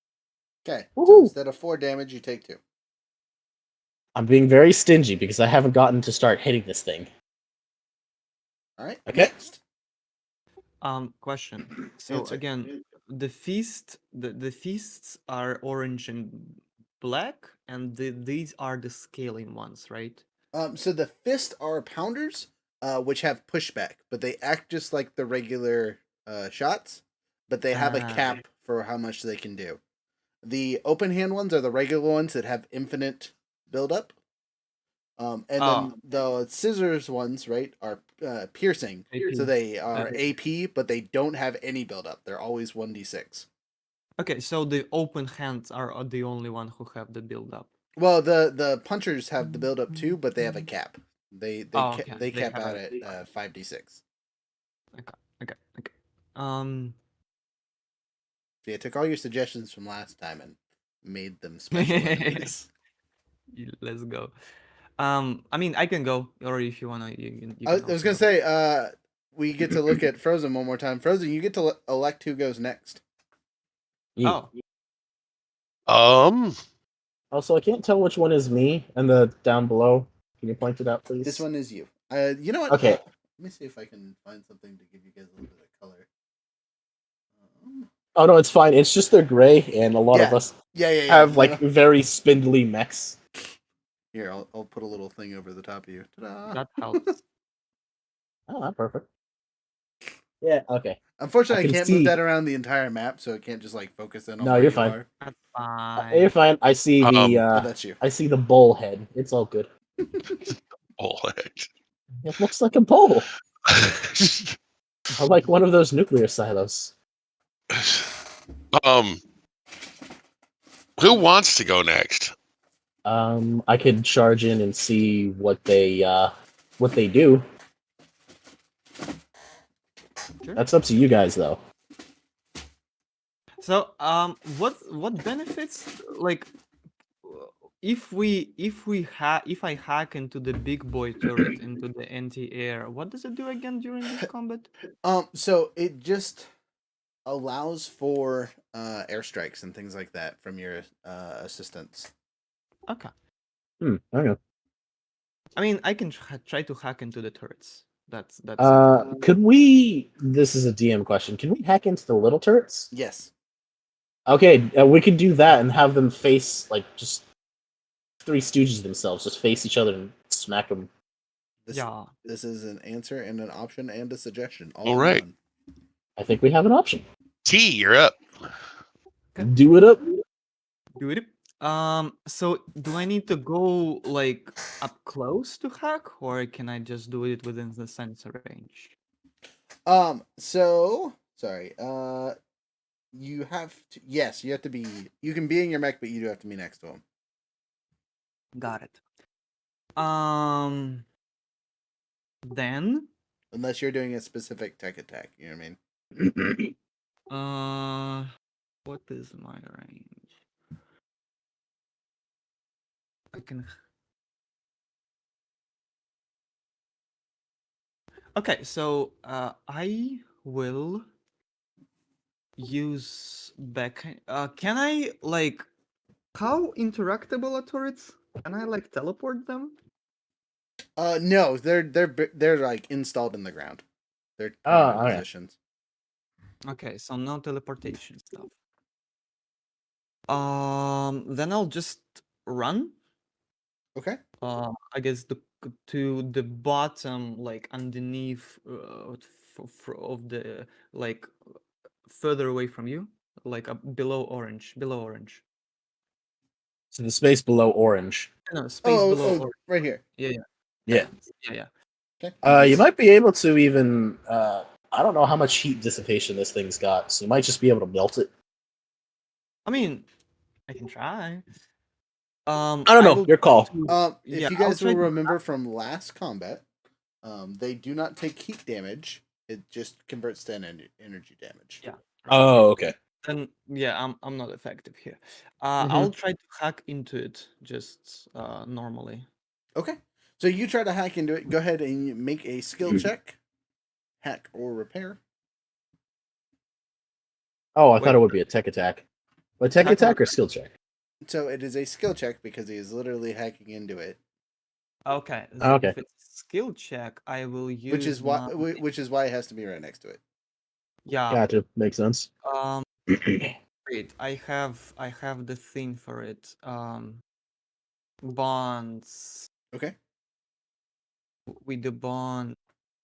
Okay. So Woohoo! instead of 4 damage, you take 2. I'm being very stingy because I haven't gotten to start hitting this thing. All right. Okay. Next. Question. So Answer. again, the feasts are orange and black, and these are the scaling ones, right? So the fist are pounders, which have pushback, but they act just like the regular shots, but they have a Ah. cap for how much they can do. The open hand ones are the regular ones that have infinite buildup. And then the scissors ones, right, are piercing. AP. So they are Okay. AP, but they don't have any buildup. They're always 1d6. Okay, so the open hands are the only one who have the build up. Well, the punchers have the buildup too, but they have a cap. They Okay. they cap have out a- at 5d6. Okay. Um. So yeah, I took all your suggestions from last time and made them special enemies. Let's go. I mean, I can go, or if you wanna, you I can. was Also gonna go. say, we get to look at Frozen one more time. Frozen, you get to elect who goes next. Yeah. Oh, Also, I can't tell which one is me and the down below. Can you point it out, please? This one is you. You know what? Okay. Let me see if I can find something to give you guys a little bit of color. Oh no, it's fine. It's just they're gray, and a lot of Yeah. us Yeah. have No, like no. very spindly mechs. Here, I'll put a little thing over the top of you. Ta-da! that helps. Oh, not perfect. Yeah. Okay. Unfortunately, I can can't move see- that around the entire map, so it can't just like focus in on No, where you're you fine. are. That's You're fine. fine. I see the. Oh, that's you. I see the bull head. It's all good. Bullhead. It looks like a bull. I like one of those nuclear silos. Who wants to go next? I could charge in and see what they do. Sure. That's up to you guys, though. So, what benefits like if I hack into the big boy turret into the anti-air, what does it do again during this combat? So it just allows for airstrikes and things like that from your assistants. Okay. Okay. I mean, I can try to hack into the turrets. That's Could we? This is a DM question. Can we hack into the little turrets? Yes. Okay, we could do that and have them face like just Three Stooges themselves, just face each other and smack them. yeah. This is an answer and an option and a suggestion. All in right. one. I think we have an option. T, you're up. Okay. Do it up. Do it. So do I need to go like up close to hack, or can I just do it within the sensor range? So sorry. You have to. Yes, you have to be. You can be in your mech, but you do have to be next to him. Got it. Then Unless you're doing a specific tech attack. You know what I mean? What is my range? I can. Okay, so I will use back. Can I like how interactable are turrets? Can I like teleport them? No, they're like installed in the ground. They're Oh, permanent okay. positions. Okay, so no teleportation stuff. Then I'll just run. Okay. I guess to the bottom, like underneath of the like further away from you, like below orange, So the space below orange. No, space below Oh, orange. right here. Yeah, Yeah. yeah. Okay. You might be able to even. I don't know how much heat dissipation this thing's got, so you might just be able to melt it. I mean, I can try. I don't know. will Your try call. If you I'll guys try will to- remember from last combat, they do not take heat damage. It just converts to energy damage. Yeah. Oh, okay. Then I'm not effective here. Mhm. I'll try to hack into it just normally. Okay. So you try to hack into it. Go ahead and make a skill check. Hack or repair. Oh, I Wait. thought it would be a tech attack. A tech Hack or attack or skill check? So it is a skill check because he is literally hacking into it. Okay. Okay. If it's skill check, I will use Which is why my- which is why it has to be right next to it. yeah. Gotcha. Makes sense. Wait, I have the thing for it. Bonds. Okay. With the bond,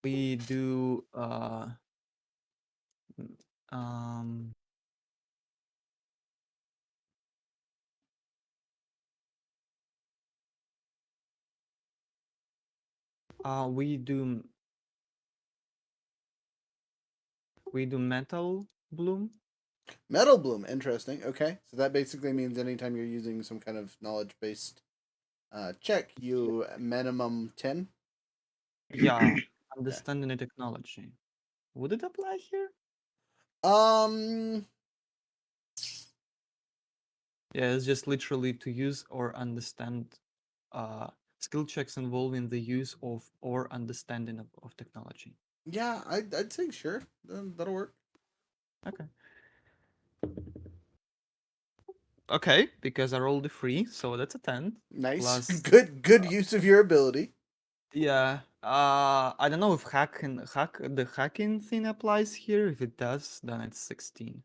we do um we do metal bloom. Metal bloom, interesting. Okay. So that basically means anytime you're using some kind of knowledge based check, you minimum 10. Yeah, understanding the technology. Would it apply here? Um Yeah, it's just literally to use or understand skill checks involving the use of or understanding of technology. yeah, I'd say sure. That'll work. Okay. Okay, because I rolled a 3, so that's a 10. Nice. Plus Good use of your ability. Yeah. I don't know if the hacking thing applies here. If it does, then it's 16.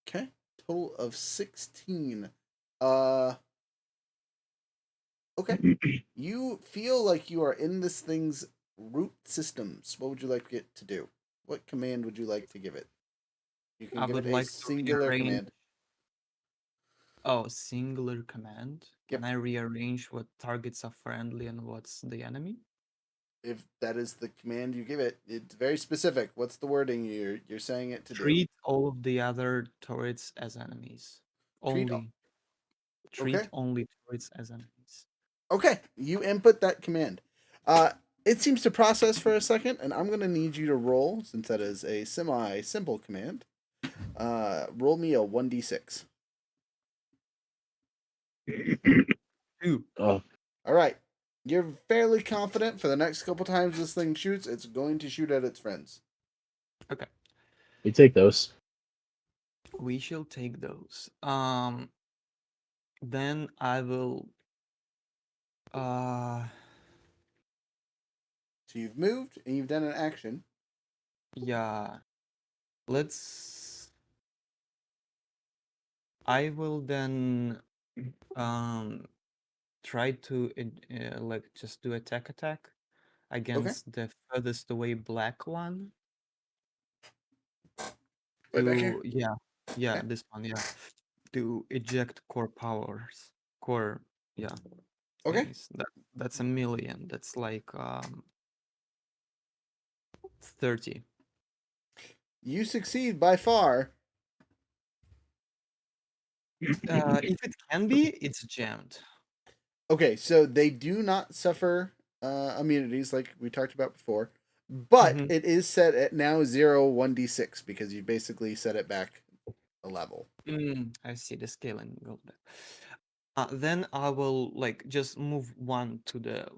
Okay. Total of 16. Uh okay. You feel like you are in this thing's root systems. What would you like it to do? What command would you like to give it? You can I give would it a like to singular rearrange. command. Oh, singular command. Yep. Can I rearrange what targets are friendly and what's the enemy? If that is the command you give it, it's very specific. What's the wording you're saying it to Treat all of the other turrets as enemies. Treat- Only. do? Treat Okay. only turrets as enemies. Okay. You input that command. It seems to process for a second, and I'm gonna need you to roll, since that is a semi-simple command. Roll me a 1d6. 2. Oh, All right. You're fairly confident for the next couple times this thing shoots, it's going to shoot at its friends. Okay. we take those. We shall take those. Then I will So you've moved and you've done an action. yeah. Let's I will then try to like just do a tech attack against the furthest away black one. Right back here. Yeah, Okay. this one, yeah. To eject core powers. Core, yeah. Okay. Things. That's a million. That's like 30. You succeed by far. If it can be, it's jammed. Okay, so they do not suffer immunities like we talked about before, but Mhm. it is set at now 0 1d6 because you basically set it back level. I see the scaling goes back. Then I will like just move one to the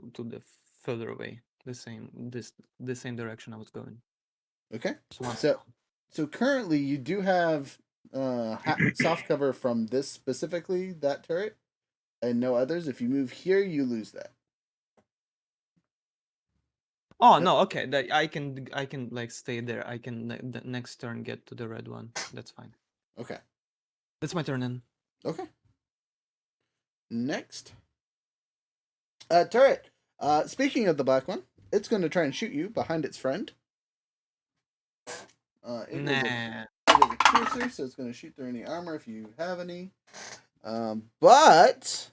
further away, the same direction I was going. Okay. Just one. So currently you do have soft cover from this specifically, that turret, and no others. If you move here, you lose that. Oh no, okay. That I can like stay there. I can the next turn get to the red one. That's fine. Okay. That's my turn then. Okay. Next. Turret. Speaking of the black one, it's going to try and shoot you behind its friend. It is a piercer, so it's going to shoot through any armor if you have any. But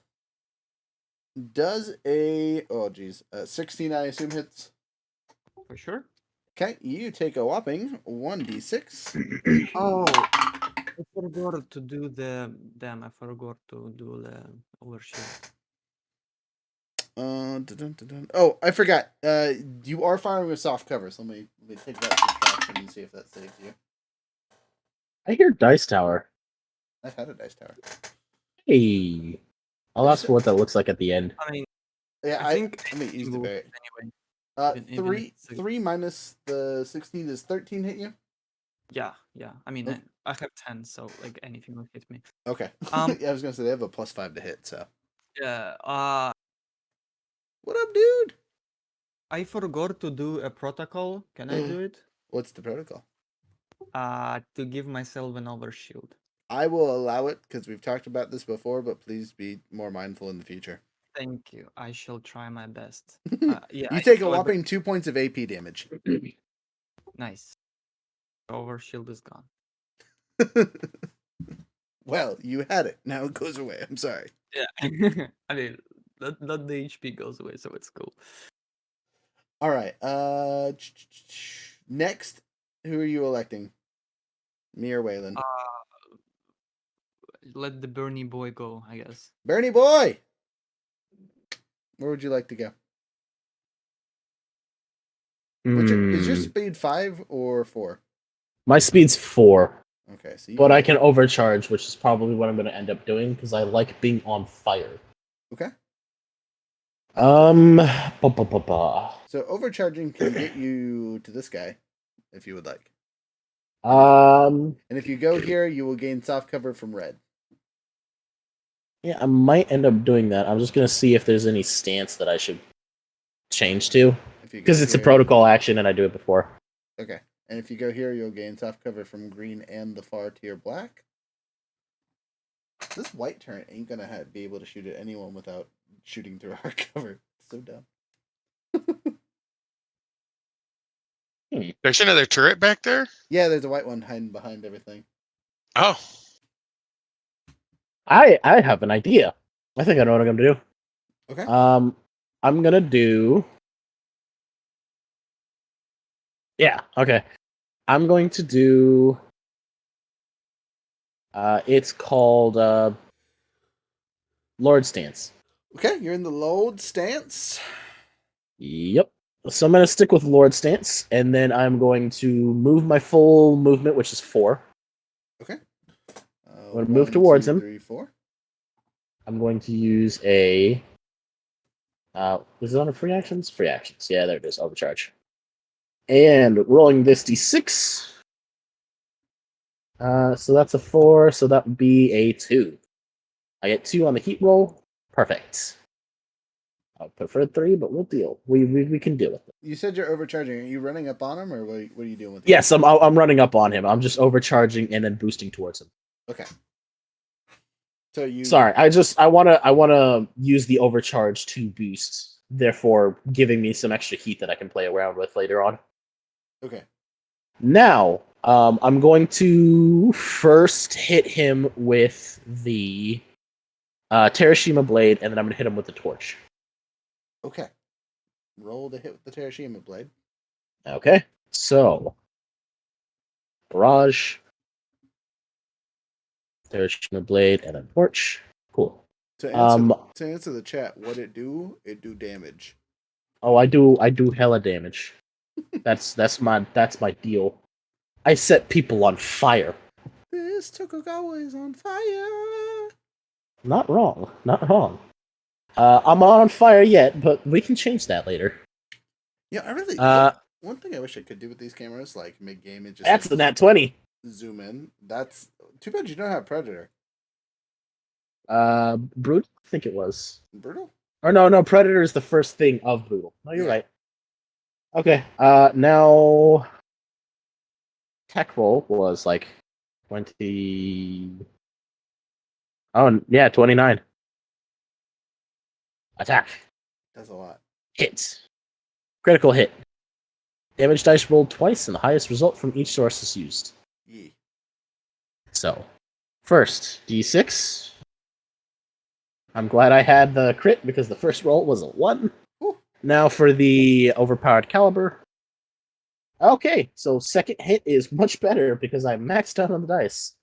does a 16 I assume hits. For sure. Okay, you take a whopping 1d6. Oh, I forgot to do the I forgot to do the overshield. Oh, I forgot. You are firing with soft cover, so let me take that subtraction and see if that saves you. I hear Dice Tower. I've had a dice tower. Hey. I'll ask for what that looks like at the end. I mean, Yeah, I think I mean, use the very. anyway. Three minus the 16 is 13 hit you? Yeah. I mean, Okay. I have 10, so like anything will hit me. Okay. Um, yeah, I was gonna say they have a +5 to hit, so. Yeah. What up, dude? I forgot to do a protocol. Can I do it? What's the protocol? To give myself an overshield. I will allow it because we've talked about this before, but please be more mindful in the future. Thank you. I shall try my best. You I take a saw whopping 2 points of AP damage. Nice. Overshield is gone. Well, you had it. Now it goes away. I'm sorry. Yeah. I mean, not the HP goes away, so it's cool. All right. Next, who are you electing? Me or Waylon? Let the Bernie boy go, I guess. Bernie boy! Where would you like to go? Is your speed 5 or 4? My speed's 4. Okay, so But I can overcharge, which is probably what I'm going to end up doing because I like being on fire. Okay. So overcharging can get you to this guy, if you would like. And if you go here, you will gain soft cover from red. Yeah, I might end up doing that. I'm just going to see if there's any stance that I should change to. Because it's a protocol action and I do it before. Okay. And if you go here, you'll gain soft cover from green and the far tier black. This white turret ain't going to be able to shoot at anyone without shooting through our cover. It's so dumb. There's another turret back there? Yeah, there's a white one hiding behind everything. Oh. I have an idea. I think I know what I'm going to do. Okay. I'm going to do... Yeah, okay. I'm going to do... it's called Lord Stance. Okay, you're in the Lord Stance. Yep. So I'm going to stick with Lord Stance, and then I'm going to move my full movement, which is 4. Okay. I'm going to move towards him. 3, 4. I'm going to use a... was it on a free actions? Free actions. Yeah, there it is. Overcharge. And rolling this d6. So that's a 4, so that would be a 2. I get 2 on the heat roll. Perfect. I prefer 3, but we'll deal. We can deal with it. You said you're overcharging. Are you running up on him, or what are you doing with him? Yes, I'm running up on him. I'm just overcharging and then boosting towards him. Okay. So you. Sorry, I wanna use the overcharge to boost, therefore giving me some extra heat that I can play around with later on. Okay. Now, I'm going to first hit him with the Terashima Blade, and then I'm going to hit him with the torch. Okay. Roll to hit with the Terashima Blade. Okay, so barrage, Terashima Blade, and then torch. Cool. To answer the chat, what it do damage. Oh, I do hella damage. That's my deal. I set people on fire. this Tokugawa is on fire. Not wrong. Not wrong. I'm not on fire yet, but we can change that later. Yeah, I really. One thing I wish I could do with these cameras, like mid game, and just That's like, the nat 20. zoom in. That's too bad you don't have Predator. Brutal? I think it was. Brutal? Or no, Predator is the first thing of Brutal. No, you're Yeah. right. Okay, now... Tech roll was like 20... Oh, yeah, 29. Attack. That's a lot. Hit. Critical hit. Damage dice rolled twice, and the highest result from each source is used. Yeah. So, first, d6. I'm glad I had the crit because the first roll was a 1. Ooh. Now for the overpowered caliber. Okay, so second hit is much better because I maxed out on the dice.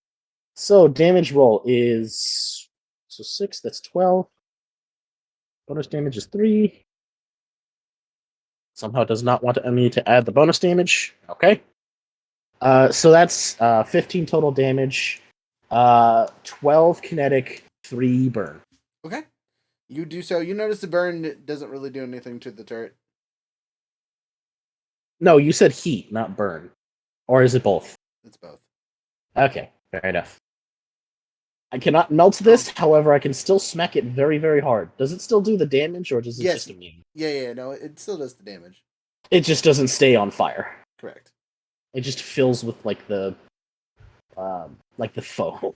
So damage roll is 6, that's 12. Bonus damage is 3. Somehow does not want me to add the bonus damage. Okay. So that's 15 total damage, 12 kinetic, 3 burn. Okay. You do so. You notice the burn doesn't really do anything to the turret. No, you said heat, not burn. Or is it both? It's both. Okay, fair enough. I cannot melt this, however, I can still smack it very, very hard. Does it still do the damage, or does it Yes. just immune? Yeah, no, it still does the damage. It just doesn't stay on fire. Correct. It just fills with like the foam.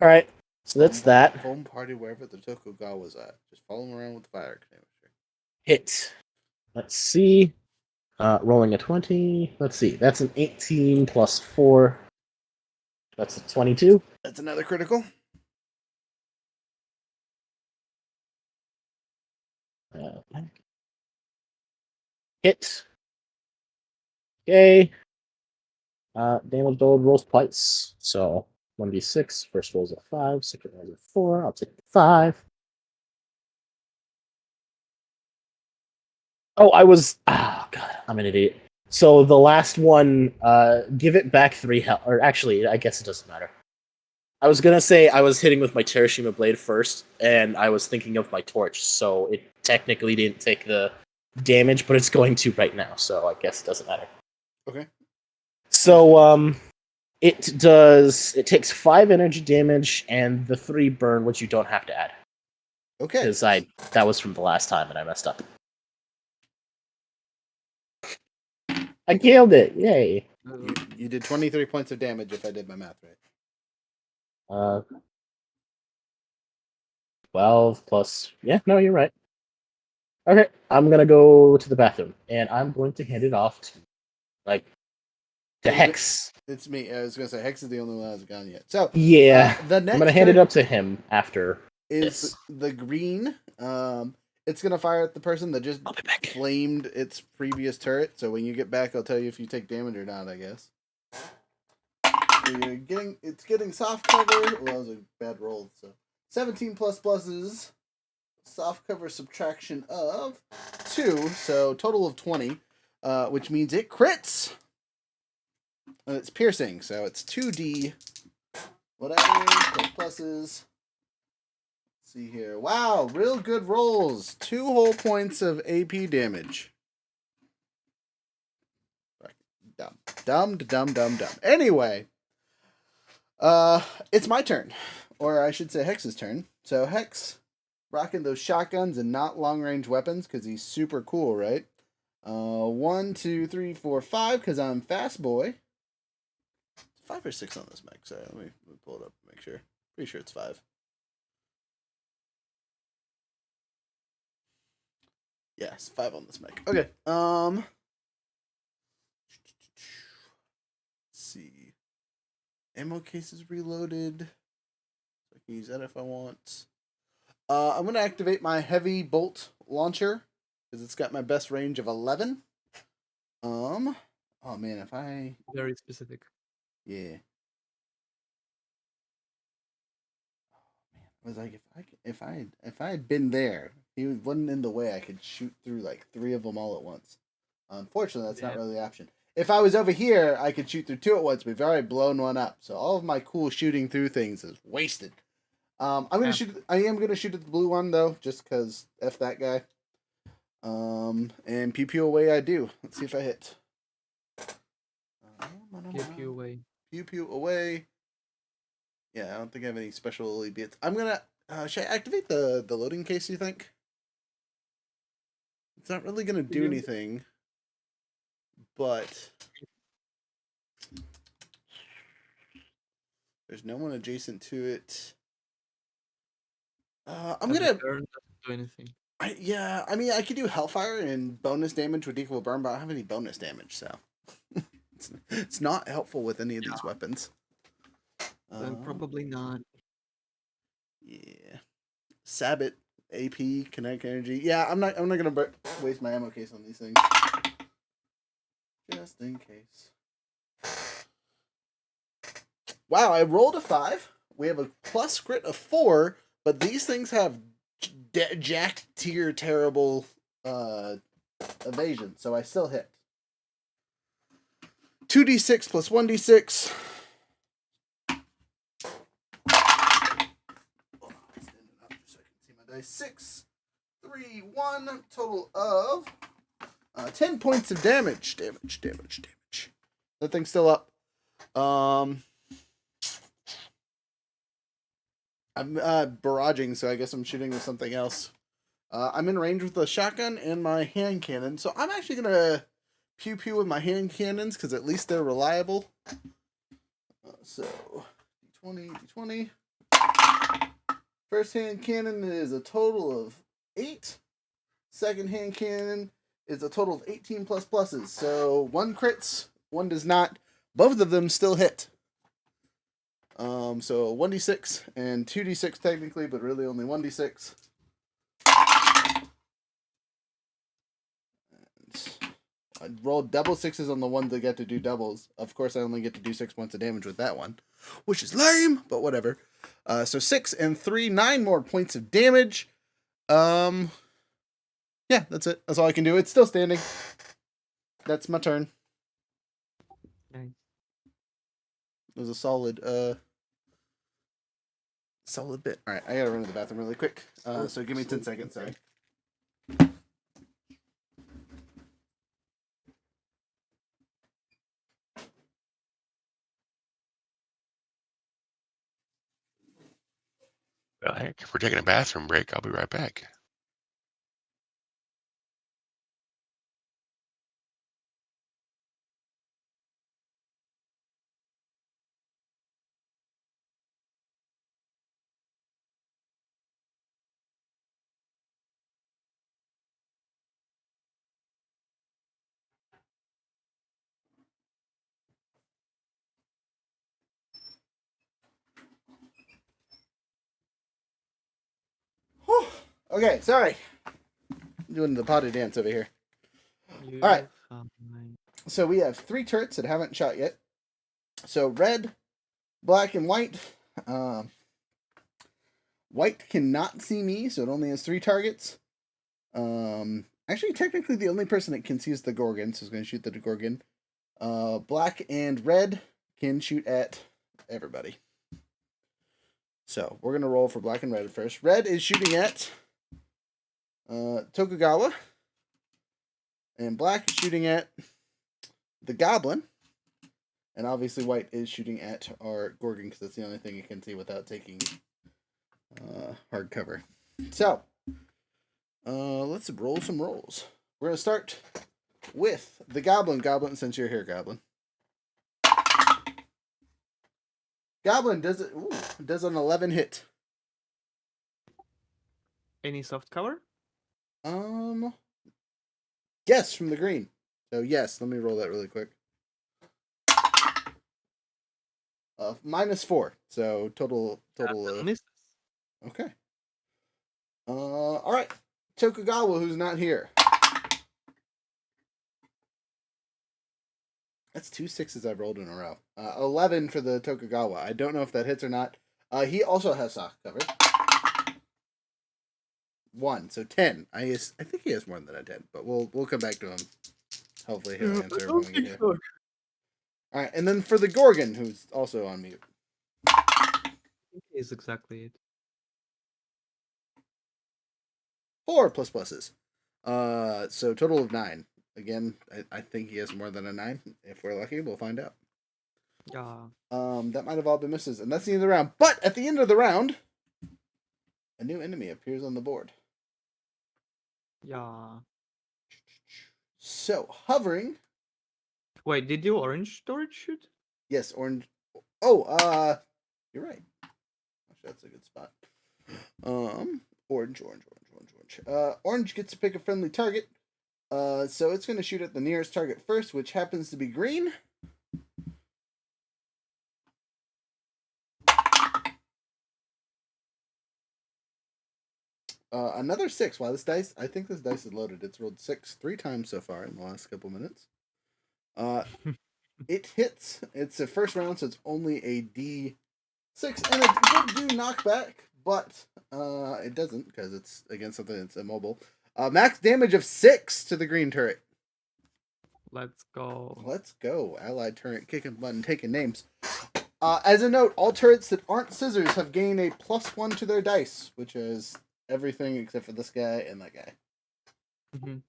Alright, so that's that. Foam party wherever the Tokugawa's at. Just follow him around with the fire extinguisher. Hit. Let's see. Rolling a 20. Let's see. That's an 18 plus 4. That's a 22. That's another critical. Hit. Okay. Damage rolled rolls twice. So 1d6. First roll's a 5. Second roll's a 4. I'll take the 5. Oh, God, I'm an idiot. So the last one, give it back 3 health. Or actually, I guess it doesn't matter. I was gonna say I was hitting with my Terashima blade first, and I was thinking of my torch, so it technically didn't take the damage, but it's going to right now, so I guess it doesn't matter. Okay. So, it takes 5 energy damage and the 3 burn, which you don't have to add. Okay. Because that was from the last time, and I messed up. I killed it! Yay! You did 23 points of damage if I did my math right. 12 plus... Yeah, no, you're right. Okay, I'm gonna go to the bathroom, and I'm going to hand it off to Hex. It's me. I was going to say, Hex is the only one that hasn't gone yet. So, Yeah, the next I'm gonna hand it up to him after is this. the green. It's going to fire at the person that just I'll be back. flamed its previous turret. So when you get back, I'll tell you if you take damage or not, I guess. So it's getting soft cover. Well, that was a bad roll. So 17 plus pluses. Soft cover subtraction of 2. So total of 20, which means it crits. And it's piercing. So it's 2d. Whatever. Plus pluses. See here. Wow, real good rolls. 2 whole points of AP damage. Dumb. Anyway, it's my turn, or I should say Hex's turn. So Hex, rocking those shotguns and not long range weapons because he's super cool, right? 1, 2, 3, 4, 5 because I'm fast boy. 5 or 6 on this mech. So let me pull it up and make sure. Pretty sure it's 5. Yes, 5 on this mech. Okay. Let's see. Ammo cases reloaded. I can use that if I want. I'm gonna activate my heavy bolt launcher because it's got my best range of 11. Oh man, if I Very specific. yeah. I was like, if I had been there, he wasn't in the way. I could shoot through like 3 of them all at once. Unfortunately, that's not really the option. if I was over here, I could shoot through 2 at once. We've already blown one up, so all of my cool shooting through things is wasted. I'm gonna Yeah. shoot. I am gonna shoot at the blue one though, just because f that guy. And pew pew away I do. Let's see if I hit. Pew away. Pew pew away. Yeah, I don't think I have any special elite bits. I'm gonna. Should I activate the loading case? You think? It's not really gonna do You- anything, but there's no one adjacent to it. I'm The gonna. burn doesn't do anything. I mean, I could do Hellfire and bonus damage with equal burn, but I don't have any bonus damage, so it's not helpful with any of these weapons. Then probably not. Yeah, Sabbat, AP, kinetic energy. Yeah, I'm not gonna waste my ammo case on these things, just in case. Wow, I rolled a 5. We have a plus crit of 4, but these things have jacked tier terrible evasion, so I still hit. 2d6 plus 1d6. Hold on, I'll stand it up just so I can see my dice. 6, 3, 1, total of 10 points of damage. Damage. That thing's still up. I'm barraging, so I guess I'm shooting with something else. I'm in range with the shotgun and my hand cannon, so I'm actually gonna pew pew with my hand cannons because at least they're reliable. So d20. First hand cannon is a total of 8. Second hand cannon is a total of 18 plus pluses. So 1 crits, 1 does not. Both of them still hit. So 1d6 and 2d6 technically, but really only 1d6. I rolled double 6s on the ones that get to do doubles. Of course, I only get to do 6 points of damage with that one, which is lame, but whatever. So 6 and 3, 9 more points of damage. Yeah, that's it. That's all I can do. It's still standing. That's my turn. Nice. It was a solid bit. All right, I gotta run to the bathroom really quick. So give me 10 seconds. Sorry. Well, heck, if we're taking a bathroom break, I'll be right back. Whew. Okay, sorry. I'm doing the potty dance over here. You All right. fine. So we have 3 turrets that haven't shot yet. So red, black, and white. White cannot see me, so it only has 3 targets. Actually, technically, the only person that can see is the Gorgon, so it's going to shoot the Gorgon. Black and red can shoot at everybody. So we're going to roll for black and red first. Red is shooting at Tokugawa. And black is shooting at the Goblin. And obviously white is shooting at our Gorgon because that's the only thing it can see without taking hard cover. So, let's roll some rolls. We're going to start with the Goblin. Goblin, since you're here, Goblin. Goblin does it. Ooh, does an 11 hit. Any soft cover? Yes, from the green. So yes, let me roll that really quick. -4. So total. Misses. Okay. All right. Tokugawa, who's not here. That's 2 6s I've rolled in a row. 11 for the Tokugawa. I don't know if that hits or not. He also has soft cover. 1, so 10. I think he has more than a 10, but we'll come back to him. Hopefully he'll I answer when don't we get think here. so. All right, and then for the Gorgon, who's also on mute. Is exactly it. 4 plus pluses. So total of 9. Again, I think he has more than a 9. If we're lucky, we'll find out. Yeah. That might have all been misses, and that's the end of the round. But at the end of the round, a new enemy appears on the board. Yeah. So hovering, Wait, did you orange storage shoot? yes, orange. Oh, you're right. Actually, that's a good spot. Orange. Orange gets to pick a friendly target. So it's going to shoot at the nearest target first, which happens to be green. Another 6. Wow, this dice, I think this dice is loaded. It's rolled 6 3 times so far in the last couple minutes. It hits. It's a first round, so it's only a D6, and it would do knockback, but it doesn't because it's against something that's immobile. Max damage of 6 to the green turret. Let's go. Let's go. Allied turret kicking button, taking names. As a note, all turrets that aren't scissors have gained a +1 to their dice, which is everything except for this guy and that guy. Mhm.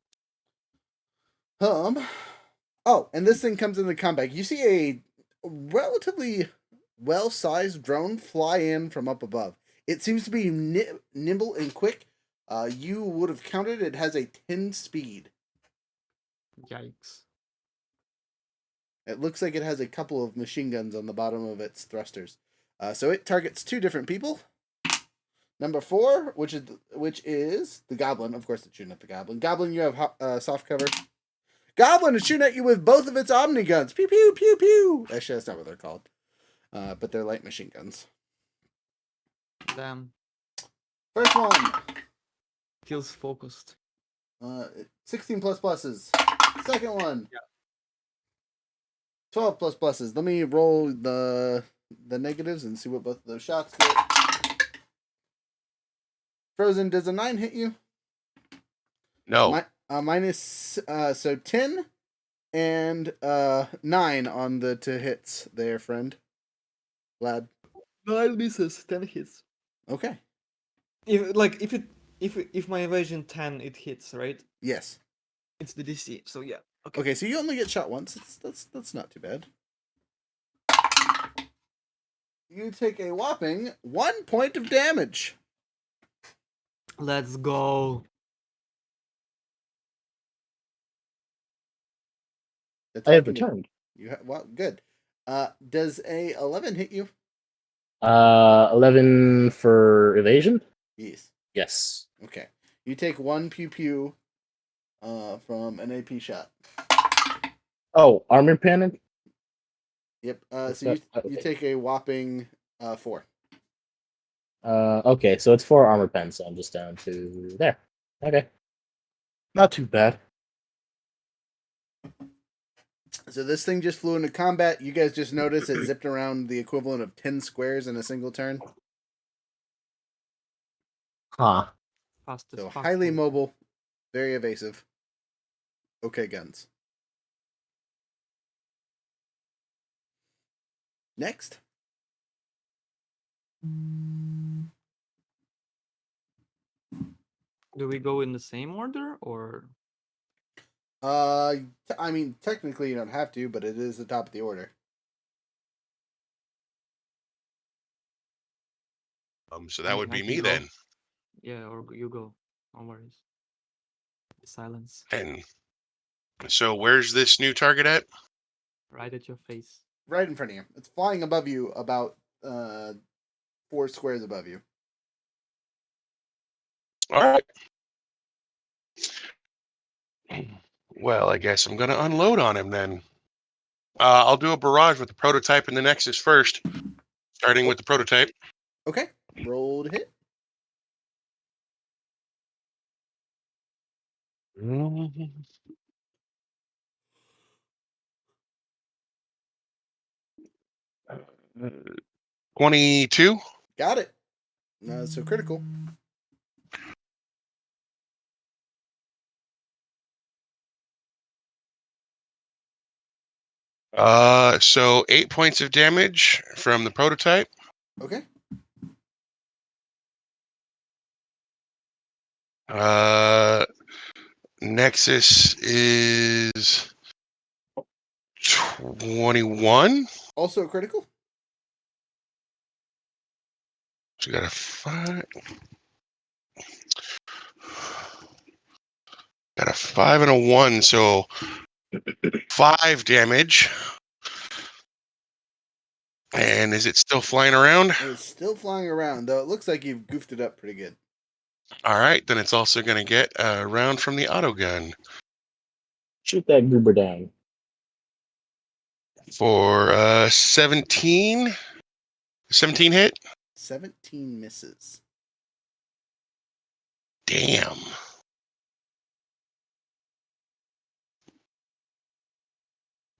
Oh, and this thing comes into combat. You see a relatively well-sized drone fly in from up above. It seems to be nimble and quick. You would have counted it has a 10 speed. Yikes. It looks like it has a couple of machine guns on the bottom of its thrusters. So it targets 2 different people. Number 4, which is the Goblin. Of course, it's shooting at the Goblin. Goblin, you have soft cover. Goblin is shooting at you with both of its Omni guns. Pew, pew, pew, pew. Actually, that's not what they're called. But they're light machine guns. Damn. First one. Feels focused. 16 plus pluses. Second one. Yeah. 12 plus pluses. Let me roll the negatives and see what both of those shots get. Frozen, does a 9 hit you? No. Minus, so 10 and 9 on the 2 hits there, friend. Lad. 9 misses, 10 hits. Okay. If my evasion 10 it hits, right? Yes. It's the DC. So yeah. Okay. Okay, so you only get shot once. That's not too bad. You take a whopping 1 point of damage. Let's go. I have returned. Well, good. Does a 11 hit you? 11 for evasion? Yes. Yes. Okay. You take 1 pew pew from an AP shot. Oh, armor pen? Yep. What's So you that? Okay. take a whopping 4. Okay, so it's 4 armor pens, so I'm just down to there. Okay. Not too bad. So this thing just flew into combat. You guys just noticed it zipped around the equivalent of 10 squares in a single turn. Huh. Fast as So fuck, highly dude. mobile, very evasive. Okay, guns. Next. Do we go in the same order or? I mean, technically you don't have to, but it is the top of the order. So that would I be can me go. then. Yeah, or you go. No worries. Silence. And so where's this new target at? Right at your face. Right in front of you. It's flying above you, about 4 squares above you. All right. Well, I guess I'm going to unload on him then. I'll do a barrage with the prototype and the Nexus first, starting with the prototype. Okay. Roll to hit. Uh, 22. Got it. So critical. So 8 points of damage from the prototype. Okay. Nexus is 21. Also critical. So we got a 5. Got a 5 and a 1, so 5 damage. And is it still flying around? It's still flying around, though. It looks like you've goofed it up pretty good. All right, then it's also going to get a round from the auto gun Shoot that goober down. for 17. 17 hit. 17 misses. Damn.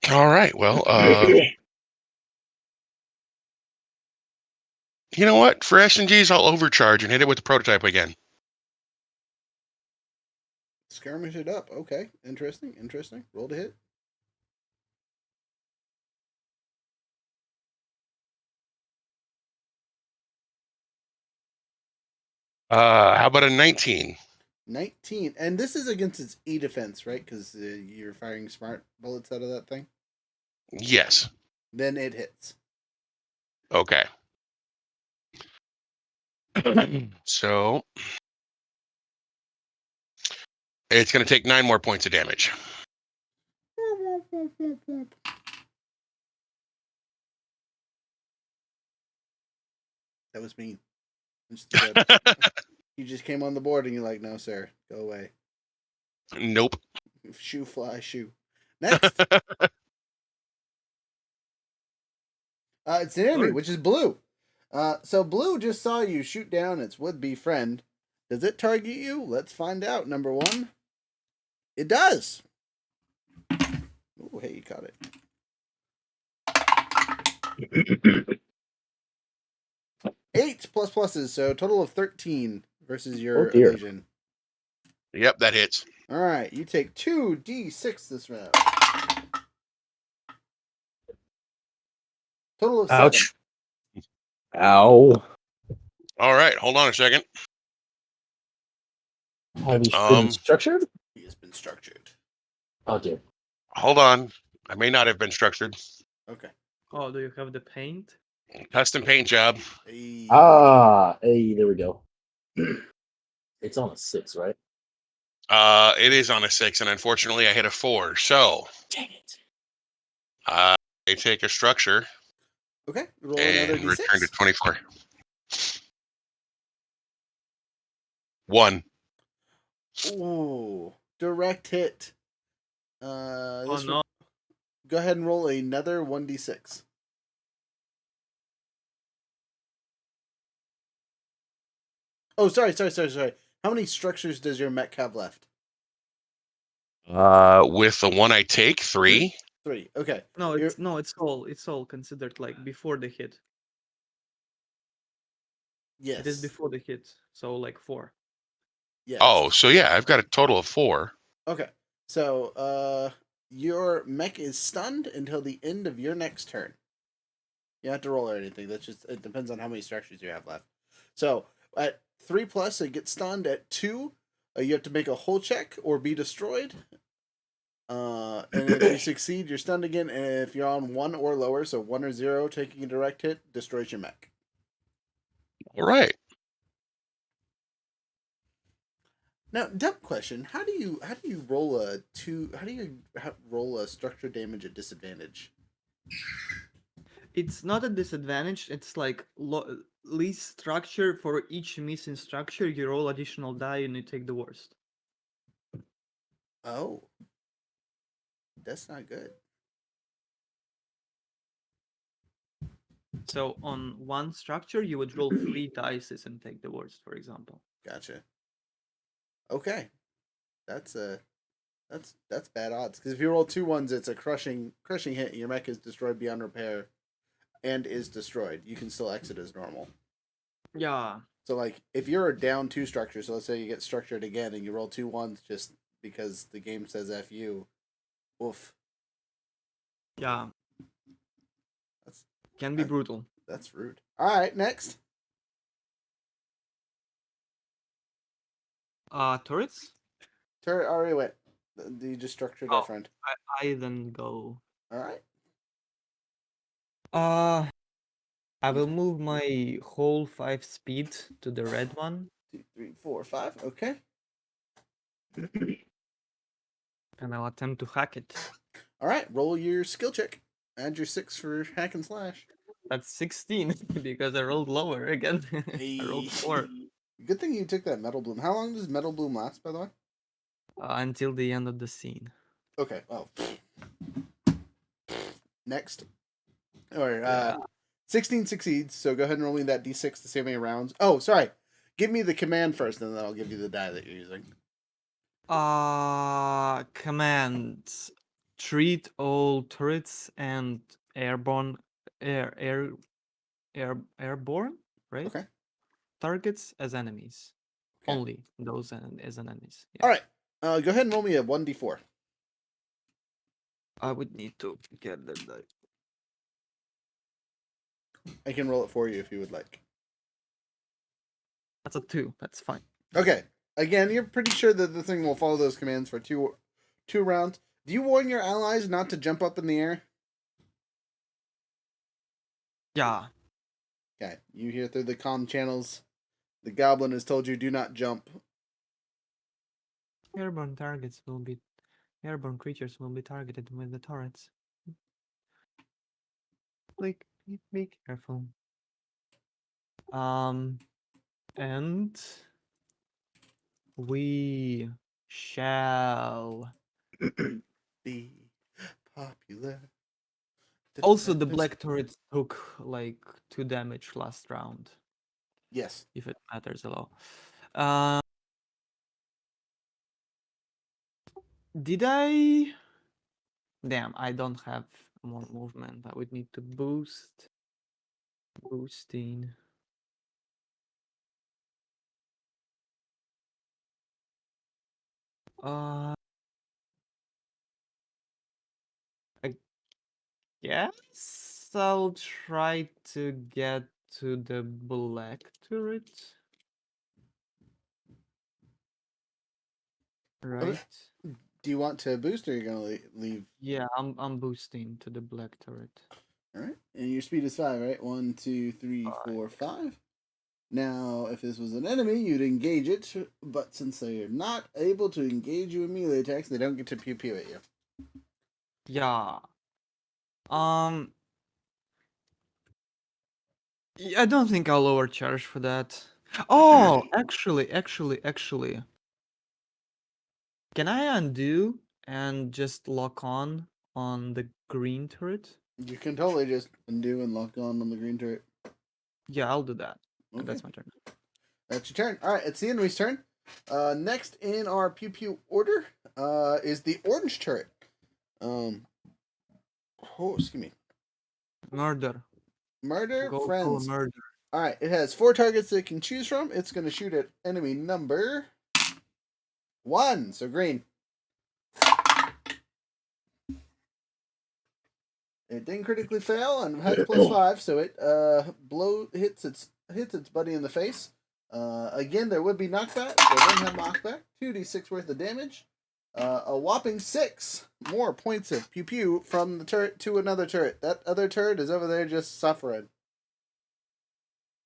All right. Well, you know what? For S&Gs, I'll overcharge and hit it with the prototype again. Skirmish it up. Okay. Interesting. Interesting. Roll to hit. How about a 19? 19. And this is against its E defense, right? Because you're firing smart bullets out of that thing. Yes. Then it hits. Okay. So it's going to take 9 more points of damage. That was mean. You just came on the board and you're like, no, sir, go away. Nope. Shoe fly, shoe. Next. It's an enemy, which is Blue. So Blue just saw you shoot down its would-be friend. Does it target you? Let's find out. Number 1. It does. Oh, hey, you caught it. 8 plus pluses, so a total of 13 versus your evasion. Yep, that hits. All right, you take 2d6 this round. Total of 7. Ouch. Ow. All right, hold on a second. Have you been structured? He has been structured. Oh, dear. Hold on. I may not have been structured. Okay. Oh, do you have the paint? Custom paint job. Hey. Hey, there we go. It's on a 6, right? It is on a 6, and unfortunately I hit a 4. So Dang it. I take a structure Okay, roll another and d6. return to 24. 1. Ooh, direct hit. Oh no. Go ahead and roll another 1d6. Oh, sorry. How many structures does your mech have left? With the one I take, 3. 3. Okay. No, it's all considered like before the hit. Yes. It is before the hit, so like 4. Yes. Oh, so yeah, I've got a total of 4. Okay. So, your mech is stunned until the end of your next turn. You don't have to roll or anything. It depends on how many structures you have left. So, at 3 plus, it gets stunned. At 2, you have to make a hull check or be destroyed. And if you succeed, you're stunned again. And if you're on 1 or lower, so 1 or 0, taking a direct hit destroys your mech. All right. Now, dumb question: How do you roll a 2? How do you roll a structure damage at disadvantage? It's not a disadvantage. It's like least structure for each missing structure. You roll additional die and you take the worst. Oh, that's not good. So on one structure, you would roll 3 dice and take the worst, for example. Gotcha. Okay, that's bad odds. Because if you roll 2 ones, it's a crushing hit. And your mech is destroyed beyond repair, and is destroyed. You can still exit as normal. Yeah. So like, if you're down 2 structures, so let's say you get structured again, and you roll 2 ones just because the game says F you, oof. Yeah. Can be brutal. That's rude. All right, next. Turrets? Turret already went. You just structured our Oh. friend. I then go. All right. I will move my whole 5 speed to the red one, 2, 3, 4, 5. Okay. and I'll attempt to hack it. All right. Roll your skill check. Add your 6 for hack and slash. That's 16 because I rolled lower again. I rolled 4 Good thing you took that metal bloom. How long does metal bloom last, by the way? until the end of the scene. Okay. Oh. Next. All right. Yeah. 16 succeeds. So go ahead and roll me that d6 to save me rounds. Oh, sorry. Give me the command first, and then I'll give you the die that you're using. Command: treat all turrets and airborne airborne, right? Okay. Targets as enemies. Okay. Only those as enemies. Yeah. All right. Go ahead and roll me a 1d4. I would need to get the die. I can roll it for you if you would like. That's a 2. That's fine. Okay. Again, you're pretty sure that the thing will follow those commands for two rounds. Do you warn your allies not to jump up in the air? Yeah. Okay. You hear through the comm channels. The goblin has told you do not jump. Airborne creatures will be targeted with the turrets. Like, be careful. And we shall. Be popular. Also, the black turrets took like 2 damage last round, Yes. if it matters at all. Did I? Damn, I don't have more movement. I would need to boost. Boosting. I guess I'll try to get to the black turret. Right? Do you want to boost or are you going to leave? Yeah, I'm boosting to the black turret. All right. And your speed is 5, right? 1, 2, 3, 4, 5. Now, if this was an enemy, you'd engage it, but since they are not able to engage you in melee attacks, they don't get to pew pew at you. Yeah. I don't think I'll overcharge for that. Oh, actually. Can I undo and just lock on the green turret? You can totally just undo and lock on the green turret. Yeah, I'll do that. Okay. That's my turn. That's your turn. All right, it's the enemy's turn. Next in our pew pew order is the orange turret. Excuse me. Murder. Murder Go friends. murder. All right, it has 4 targets that it can choose from. It's going to shoot at enemy number 1, so green. It didn't critically fail and has +5, so it hits its buddy in the face. Again, there would be knockback. They don't have knockback. 2d6 worth of damage. A whopping 6 more points of pew pew from the turret to another turret. That other turret is over there just suffering.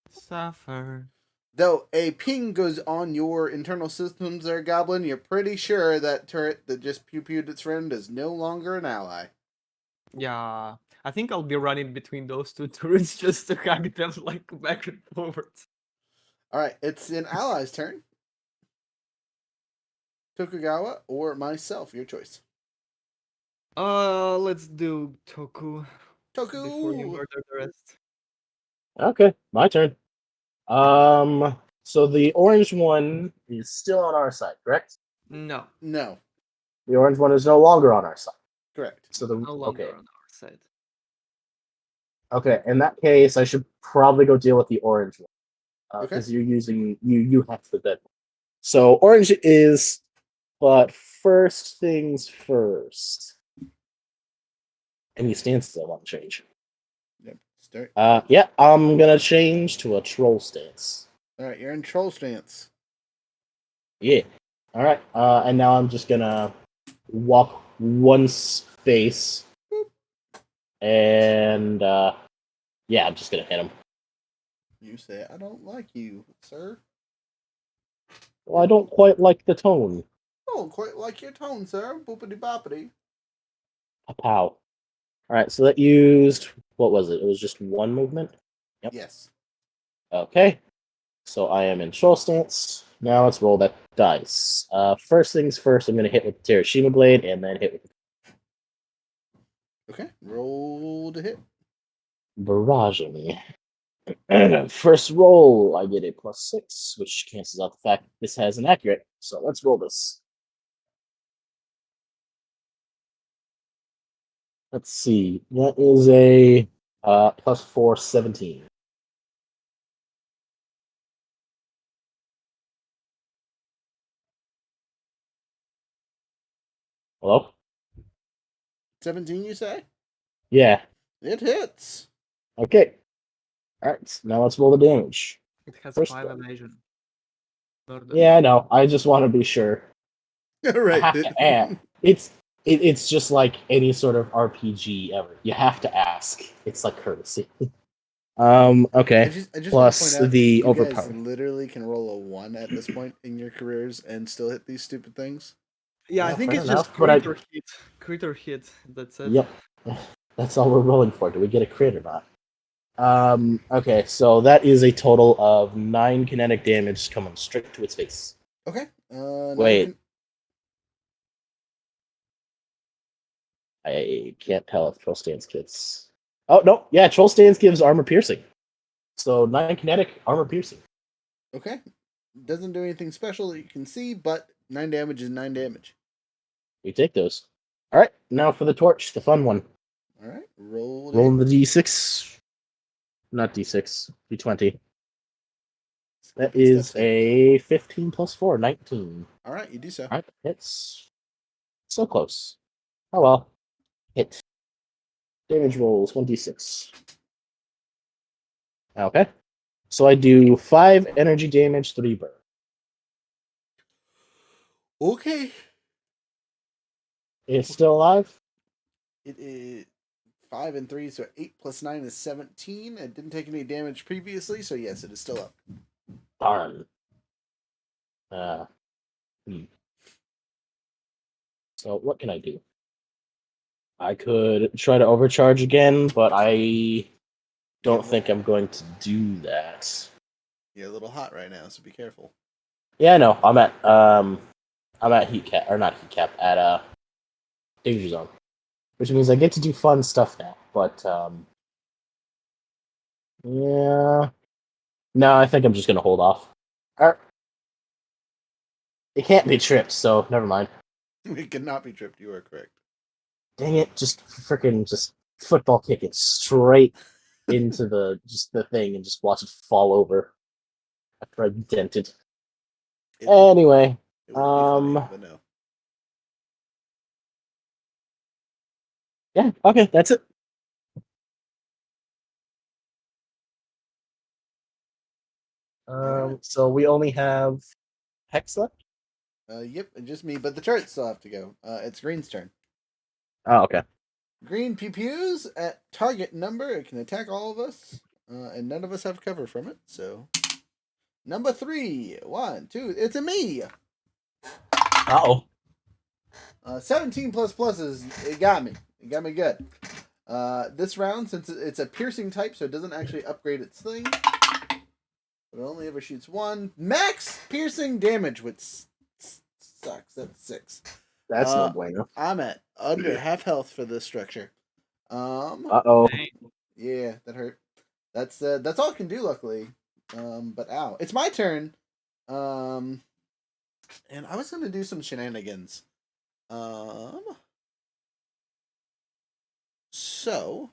Suffer. Though a ping goes on your internal systems there, Goblin, you're pretty sure that turret that just pew pewed its friend is no longer an ally. Yeah. I think I'll be running between those 2 turrets just to hack them like back and forward. Alright, it's an ally's turn. Tokugawa or myself, your choice. Let's do Toku. Toku! Before you murder the rest. Okay, my turn. So the orange one is still on our side, correct? No. No. The orange one is no longer on our side. Correct. So the No longer okay. on our side. Okay, in that case, I should probably go deal with the orange one because Okay. you're using you have the dead one. So orange is, but first things first. Any stances I want to change. Yep. Start. Yeah, I'm gonna change to a troll stance. All right, you're in troll stance. Yeah. All right. And now I'm just gonna walk one space, and yeah, I'm just gonna hit him. You say, I don't like you, sir. Well, I don't quite like the tone. I don't quite like your tone, sir. Boopity boppity. Pow. All right. So that used what was it? It was just one movement. Yep. Yes. Okay. So I am in troll stance. Now let's roll that dice. First things first, I'm gonna hit with the Terashima blade, and then hit with Okay. Roll to hit. barraging. First roll, I get a +6, which cancels out the fact that this has an accurate. So let's roll this. Let's see. That is a +4, 17. Hello? 17, you say? Yeah. It hits. Okay. Alright, now let's roll the damage. It has First 5 one. evasion. Yeah, I know. I just want to be sure. I Right. have to ask. It's just like any sort of RPG ever. You have to ask. It's like courtesy. Okay. I just want to Plus point out, the you guys overpower. literally can roll a 1 at this point in your careers and still hit these stupid things. Yeah, I Well, think fair it's just enough, but I- critter hit. Critter hit. That's it. Yep. That's all we're rolling for. Do we get a crit or not? Okay, so that is a total of 9 kinetic damage coming straight to its face. Okay. Wait. I can't tell if Troll Stance gets. Oh, no. Yeah, Troll Stance gives armor piercing. So 9 kinetic, armor piercing. Okay. Doesn't do anything special that you can see, but 9 damage is 9 damage. We take those. Alright, now for the torch, the fun one. Alright. Roll to Rolling hit. the d6. Not d6, d20. That Fucking is step a 15 plus 4, 19. Alright, you do so. Alright, hits. So close. Oh well. Hit. Damage rolls 1d6. Okay. So I do 5 energy damage, 3 burn. Okay. It's still alive? It is 5 and 3, so 8 plus 9 is 17. It didn't take any damage previously, so yes, it is still up. Darn. So what can I do? I could try to overcharge again, but I don't think I'm going to do that. You're a little hot right now, so be careful. Yeah, no, I'm at heat cap, or not heat cap, at danger zone, which means I get to do fun stuff now. But yeah, no, I think I'm just gonna hold off. It can't be tripped, so never mind. It cannot be tripped. You are correct. Dang it! Just freaking just football kick it straight into the thing and just watch it fall over after I dent it. Anyway, It would be funny, but no. yeah, okay, that's it. Alright. So we only have Hex left. Yep, and just me, but the turrets still have to go. It's Green's turn. Oh, okay. Green pew-pews at target number. It can attack all of us, and none of us have cover from it. So, number 3, 1, 2. It's a me. Uh-oh. 17 plus pluses. It got me. It got me good. This round, since it's a piercing type, so it doesn't actually upgrade its thing, but it only ever shoots 1 max piercing damage, which sucks. That's 6. That's no bueno. I'm at under half health for this structure. Uh-oh. Yeah, that hurt. That's all I can do, luckily. But ow. It's my turn. And I was gonna do some shenanigans. So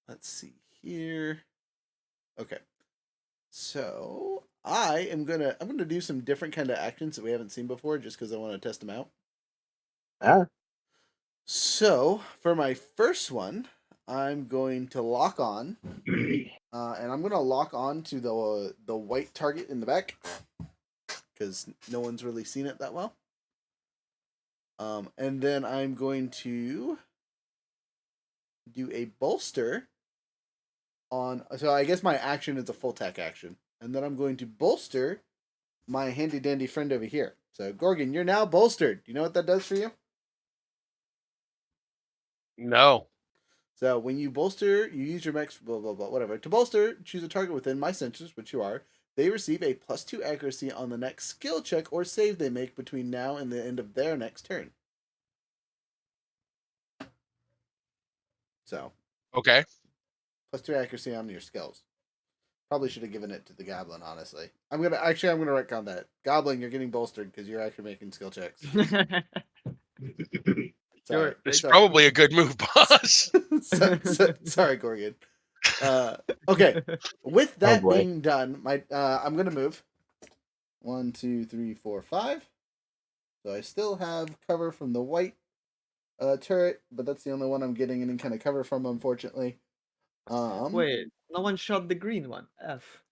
let's see here. Okay. So I'm gonna do some different kind of actions that we haven't seen before, just because I want to test them out. Ah. So for my first one, I'm going to lock on, and I'm going to lock on to the white target in the back because no one's really seen it that well. And then I'm going to do a bolster on. So I guess my action is a full attack action, and then I'm going to bolster my handy dandy friend over here. So Gorgon, you're now bolstered. Do you know what that does for you? No. So when you bolster, you use your max blah blah blah whatever. To bolster, choose a target within my sensors, which you are. They receive a +2 accuracy on the next skill check or save they make between now and the end of their next turn. So Okay. +2 accuracy on your skills. Probably should have given it to the goblin, honestly. I'm gonna retcon that. Goblin, you're getting bolstered because you're actually making skill checks. Sorry. Sure, It's Sorry. probably a good move, boss. Sorry, Gorgon. Okay. With Oh, that boy. being done, I'm gonna move 1, 2, 3, 4, 5. So I still have cover from the white turret, but that's the only one I'm getting any kind of cover from, unfortunately. Wait, no one shot the green one. F.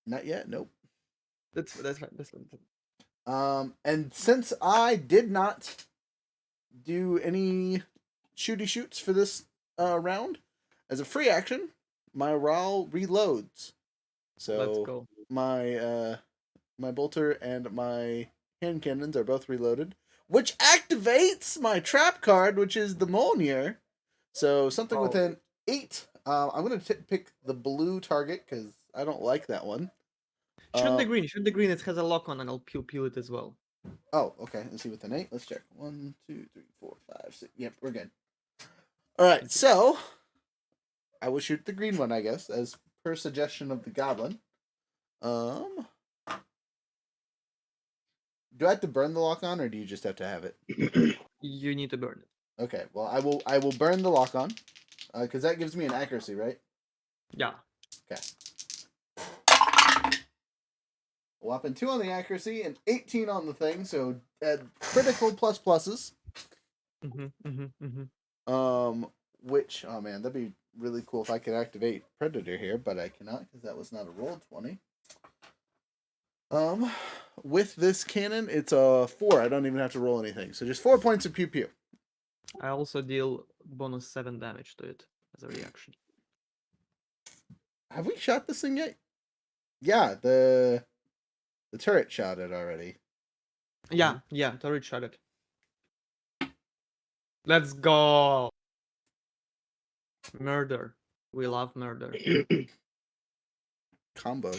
Not yet. Nope. That's fine. That's fine. And since I did not do any shoots for this round, as a free action, my RAL reloads. So Let's go. my bolter and my hand cannons are both reloaded, which activates my trap card, which is the Mjolnir. So something Oh. within 8. I'm gonna pick the blue target because I don't like that one. Shoot the green. Shoot the green. It has a lock on, and I'll peel it as well. Oh, okay. Let's see within 8. Let's check. 1, 2, 3, 4, 5, 6. Yep, we're good. All right, so I will shoot the green one, I guess, as per suggestion of the goblin. Do I have to burn the lock on, or do you just have to have it? You need to burn it. Okay, well, I will burn the lock on, because that gives me an accuracy, right? Yeah. Okay. A whopping 2 on the accuracy and 18 on the thing, so critical plus pluses. Which, oh man, that'd be really cool if I could activate Predator here, but I cannot because that was not a roll 20. With this cannon, it's a 4. I don't even have to roll anything, so just 4 points of pew pew. I also deal bonus 7 damage to it as a reaction. Have we shot this thing yet? Yeah, the turret shot it already. Yeah, turret shot it. Let's go. Murder. We love murder. Combo.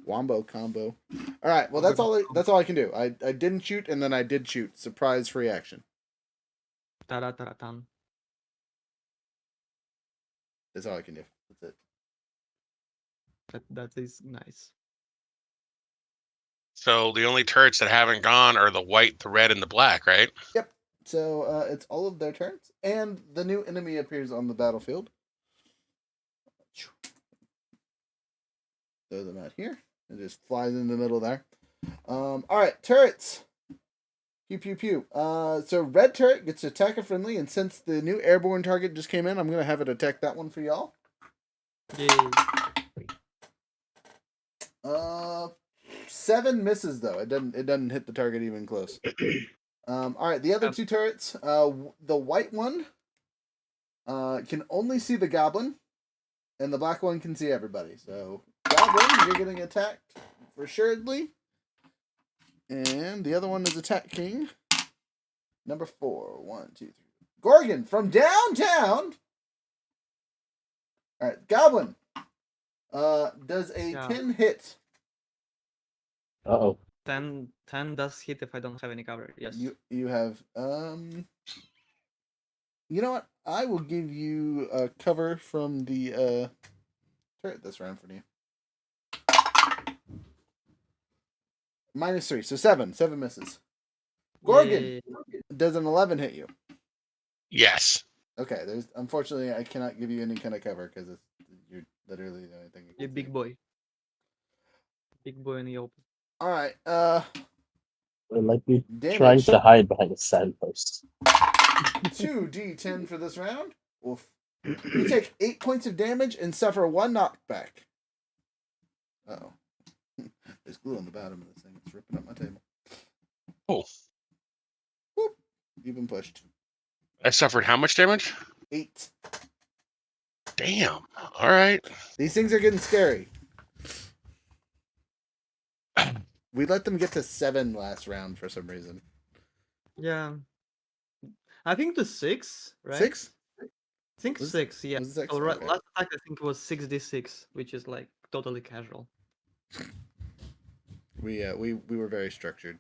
Wombo combo. All right, well that's all I can do. I didn't shoot and then I did shoot. Surprise free action. Tara-tara-tan. That's all I can do. That's it. That is nice. So the only turrets that haven't gone are the white, the red, and the black, right? Yep. So it's all of their turns, and the new enemy appears on the battlefield. Throw them out here. It just flies in the middle there. All right, turrets. Pew pew pew. So red turret gets attacker friendly, and since the new airborne target just came in, I'm gonna have it attack that one for y'all. Yay. 7 misses though. It doesn't hit the target even close. All right, the other 2 turrets. The white one can only see the goblin, and the black one can see everybody. So goblin, you're getting attacked for assuredly. And the other one is attack king. Number 4. 1, 2, 3. Gorgon from downtown. All right, goblin. Does a 10 hit? Uh-oh. 10 does hit if I don't have any cover. Yes. You have you know what? I will give you a cover from the turret that's right in front of you. -3, so 7. 7 misses. Gorgon, Yay. does an 11 hit you? Yes. Okay, there's unfortunately I cannot give you any kind of cover because you're literally the only thing. You big boy. Big boy in the open. All right. They're likely trying Damage. to hide behind a signpost. 2d10 for this round. Oof. You take 8 points of damage and suffer 1 knockback. Uh-oh. There's glue on the bottom of this thing. It's ripping up my table. Oh. Whoop. You've been pushed. I suffered how much damage? 8. Damn. All right. These things are getting scary. We let them get to 7 last round for some reason. Yeah. I think the 6, right? 6? I think Was- 6, yeah. was 6? So Okay. last attack I think was 6d6, which is like totally casual. We were very structured.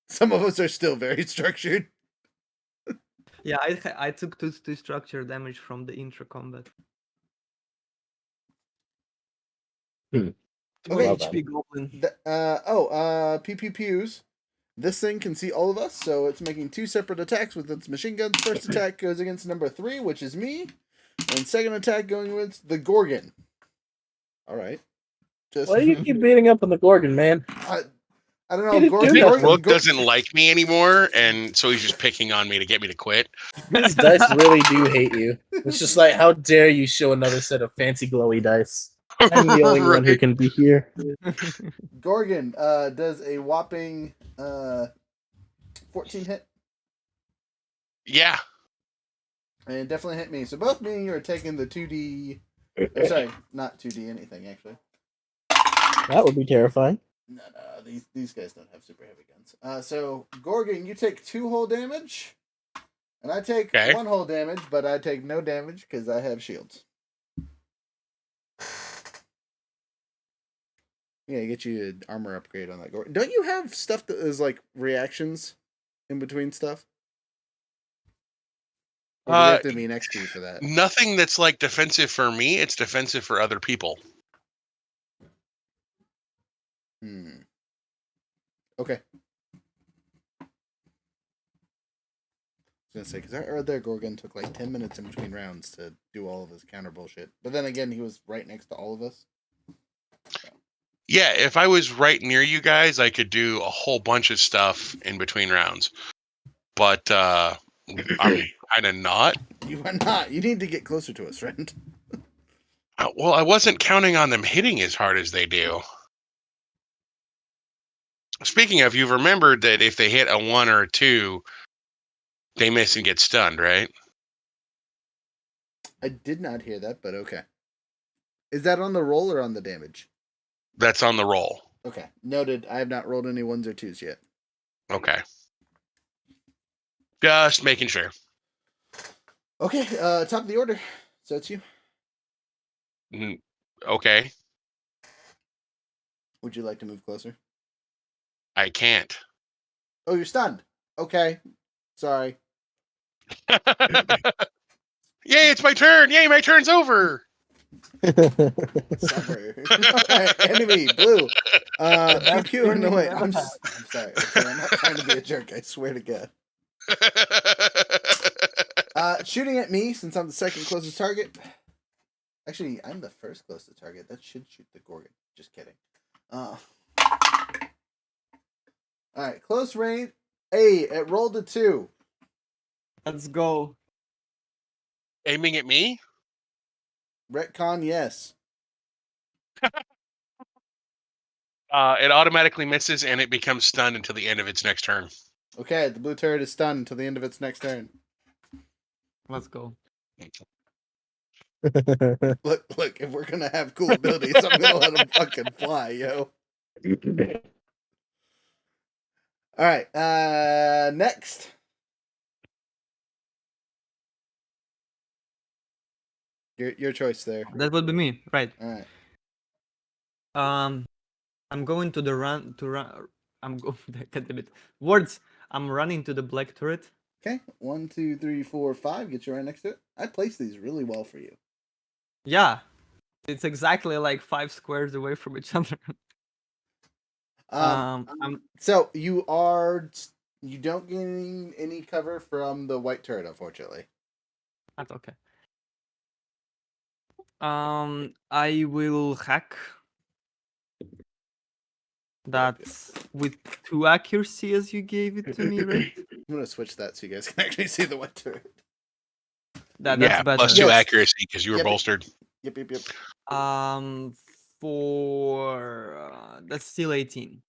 Some of us are still very structured. Yeah, I took two structure damage from the intra combat. Hmm. 2 Okay. HP goblin. Pew pew pews. This thing can see all of us, so it's making 2 separate attacks with its machine guns. First attack goes against number 3, which is me, and second attack going with the Gorgon. All right. Just Why do you keep beating up on the Gorgon, man? I don't He know. didn't I do think nothing. Rook doesn't like me anymore, and so he's just picking on me to get me to quit. These dice really do hate you. It's just like, how dare you show another set of fancy glowy dice? I'm the only one who Right. can be here. Gorgon does a whopping 14 hit, Yeah. and definitely hit me. So both me and you are taking the 2d. Or sorry, not 2d anything actually. That would be terrifying. No, these guys don't have super heavy guns. So Gorgon, you take 2 whole damage, and I take Okay. 1 whole damage, but I take no damage because I have shields. Yeah, get you an armor upgrade on that Gorgon. Don't you have stuff that is like reactions in between stuff? Or do we have to be next to you for that? Nothing that's like defensive for me. It's defensive for other people. Okay. I was gonna say, because our other Gorgon took like 10 minutes in between rounds to do all of his counter bullshit. But then again, he was right next to all of us. Yeah, if I was right near you guys, I could do a whole bunch of stuff in between rounds. But I'm kind of not. You are not. You need to get closer to us, friend. Well, I wasn't counting on them hitting as hard as they do. Speaking of, you've remembered that if they hit a 1 or a 2, they miss and get stunned, right? I did not hear that, but okay. Is that on the roll or on the damage? That's on the roll. Okay. Noted. I have not rolled any 1s or 2s yet. Okay. Just making sure. Okay, top of the order. So it's you. Okay. Would you like to move closer? I can't. Oh, you're stunned. Okay. Sorry. Yay, it's my turn. Yay, my turn's over. Suffer. Enemy, blue. Pew pew. No, wait. I'm sorry. Okay, I'm not trying to be a jerk. I swear to God. Shooting at me, since I'm the second closest target. Actually, I'm the first closest target. That should shoot the Gorgon. Just kidding. Alright, close range. Hey, it rolled a 2. Let's go. Aiming at me? Retcon, yes. It automatically misses and it becomes stunned until the end of its next turn. Okay, the blue turret is stunned until the end of its next turn. Let's go. Look, if we're gonna have cool abilities, I'm gonna let them fucking fly, yo. Alright, next. Your choice there. That would be me, right? Alright. I'm going to the run. I'm going. Damn it. Words. I'm running to the black turret. Okay, 1, 2, 3, 4, 5. Get you right next to it. I placed these really well for you. Yeah, it's exactly like 5 squares away from each other. So you don't gain any cover from the white turret, unfortunately. That's okay. I will hack. That's with 2 accuracy as you gave it to me, right? I'm gonna switch that so you guys can actually see the white turret. That's Yeah, better. plus 2 Yes. accuracy because you were Yep. bolstered. Yep. For that's still 18.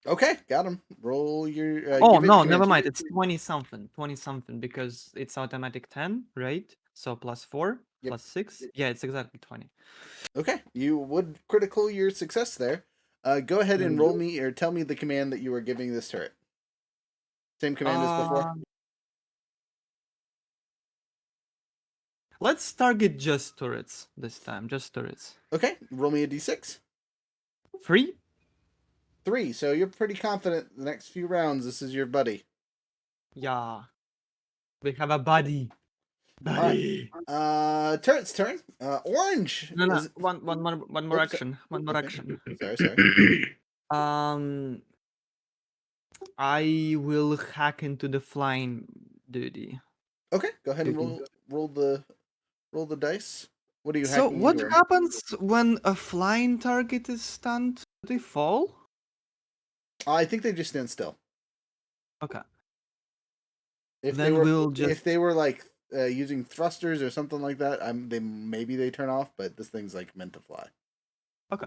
Okay, got him. Roll your. Oh give it no, command never check. mind. It's 20 something because it's automatic 10, right? So plus 4, Yep. plus 6. Yeah, it's exactly 20. Okay, you would critical your success there. Go ahead and roll me or tell me the command that you were giving this turret. Same command as before. Let's target just turrets this time. Just turrets. Okay, roll me a d6. 3? 3. So you're pretty confident the next few rounds this is your buddy. Yeah. We have a buddy. Buddy. Turret's turn. Orange. No, no. is- One more Oops, action. One more okay. action. Sorry. I will hack into the flying duty. Okay, go ahead and roll the dice. What are you So hacking what into? happens when a flying target is stunned? Do they fall? I think they just stand still. Okay. If Then we'll just if they were like using thrusters or something like that, maybe they turn off, but this thing's like meant to fly. Okay.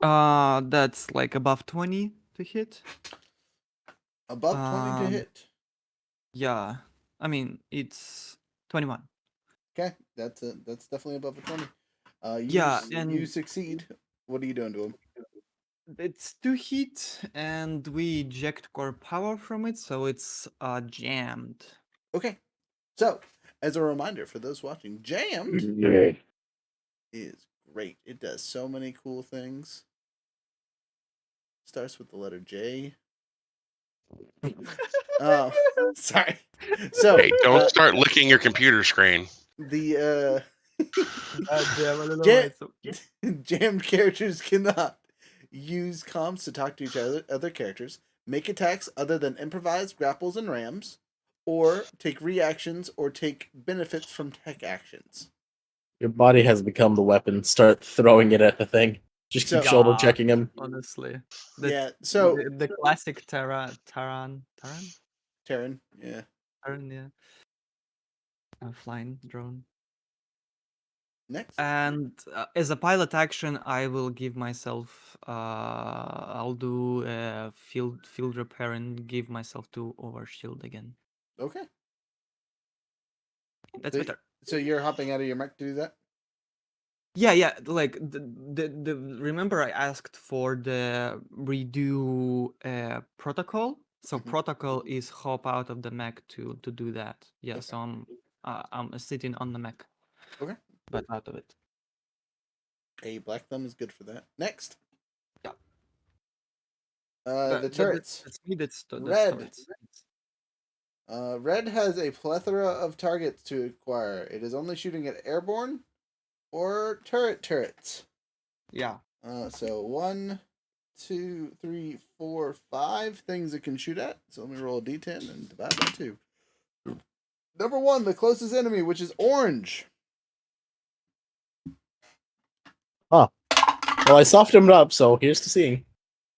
That's like above 20 to hit. Above 20 to hit. Yeah. I mean, it's 21. Okay, that's definitely above a 20. You succeed. What are you doing to him? It's 2 hit, and we eject core power from it, so it's jammed. Okay. So, as a reminder for those watching, jammed is great. It does so many cool things. Starts with the letter J. Sorry. So, Hey, don't start licking your computer screen. The Jam- jammed characters cannot use comms to talk to each other characters, make attacks other than improvised grapples and rams, or take reactions or take benefits from tech actions. Your body has become the weapon. Start throwing it at the thing. Just keep shoulder checking him. Honestly. So the classic Terran, yeah. A flying drone. Next. And as a pilot action, I will give myself. I'll do field repair and give myself to overshield again. Okay. That's better. So you're hopping out of your mech to do that? Yeah. Like the remember I asked for the redo protocol. So protocol is hop out of the mech to do that. Yeah. Okay. So I'm sitting on the mech. Okay. But out of it. A black thumb is good for that. Next. Yeah. The turrets. That's Red. turrets. Red has a plethora of targets to acquire. It is only shooting at airborne or turrets. Yeah. So 1, 2, 3, 4, 5 things it can shoot at. So let me roll a d10 and divide by 2. Number 1, the closest enemy, which is orange. Huh. Well, I softened him up, so here's to seeing.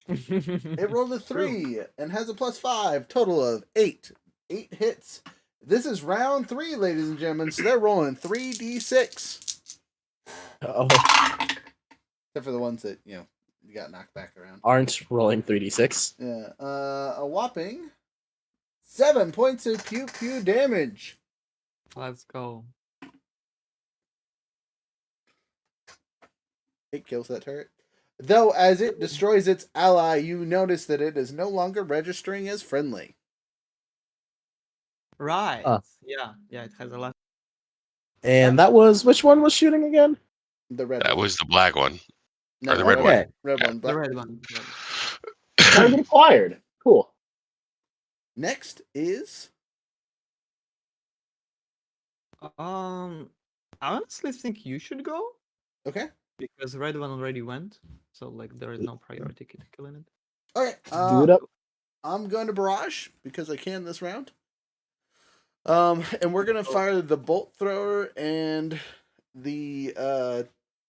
It rolled a 3 and has a +5, total of 8. 8 hits. This is round 3, ladies and gentlemen. So they're rolling 3d6. Oh. Except for the ones that, you got knocked back around. Aren't rolling 3d6. Yeah. A whopping 7 points of pew damage. Let's go. It kills that turret. Though, as it destroys its ally, you notice that it is no longer registering as friendly. Right. Yeah, it has a lot. And that was, which one was shooting again? The red That one. was the black one. No, Or the red one. Red Yeah. one. The red one. Target acquired. Cool. Next is... I honestly think you should go. Okay. Because red one already went. So, like, there is no priority to killing it. Okay. Do it up. I'm going to barrage because I can this round. And we're gonna fire the bolt thrower and the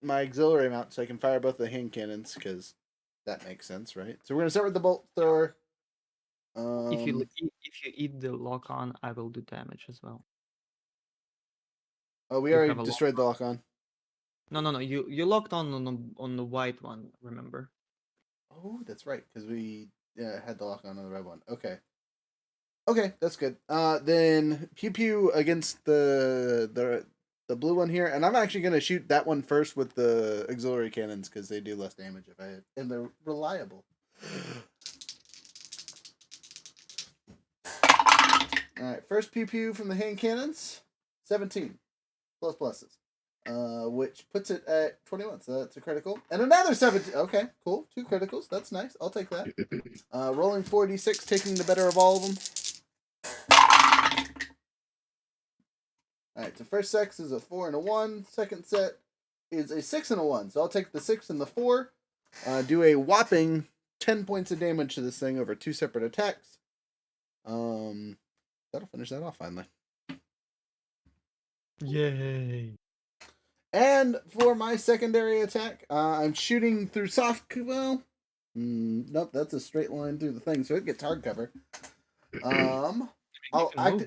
my auxiliary mount, so I can fire both the hand cannons because That makes sense, right? So we're gonna start with the bolt thrower. If you eat the lock on, I will do damage as well. Oh, we you already have a lock destroyed the lock on. No. You locked on the white one. Remember? Oh, that's right, because we had the lock on the red one. Okay. Okay, that's good. Then pew pew against the blue one here, and I'm actually gonna shoot that one first with the auxiliary cannons because they do less damage if I hit, and they're reliable. All right, first pew pew from the hand cannons, 17 plus pluses, which puts it at 21. So that's a critical, and another 17. Okay, cool, 2 criticals. That's nice. I'll take that. Rolling 4d6, taking the better of all of them. All right, so first sex is a 4 and a 1. Second set is a 6 and a 1. So I'll take the 6 and the 4. Do a whopping 10 points of damage to this thing over 2 separate attacks. That'll finish that off finally. Yay! And for my secondary attack, I'm shooting through soft. Well, nope, that's a straight line through the thing, so it gets hard cover. I'll act.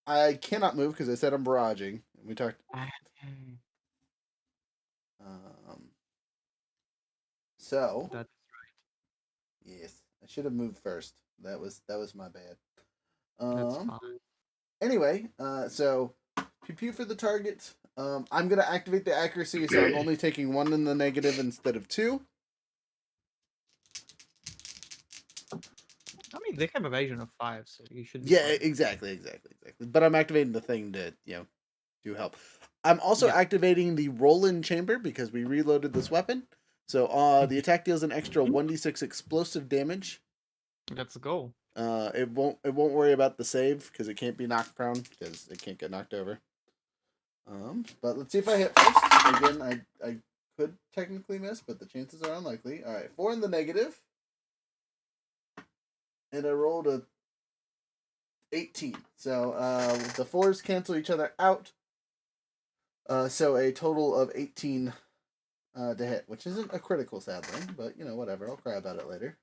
I cannot move because I said I'm barraging. We talked. So That's yes, I should have moved first. That was my bad. That's fine. Anyway, so pew pew for the target. I'm gonna activate the accuracy, so I'm only taking 1 in the negative instead of 2. I mean, they have evasion of 5, so you should. Yeah, exactly. But I'm activating the thing to do help. I'm also activating the roll-in chamber because we reloaded this weapon. So the attack deals an extra 1d6 explosive damage. Let's go. It won't worry about the save because it can't be knocked prone because it can't get knocked over. But let's see if I hit first. Again, I could technically miss, but the chances are unlikely. All right, 4 in the negative, and I rolled a 18. So the 4s cancel each other out. So a total of 18 to hit, which isn't a critical, sadly, but whatever. I'll cry about it later.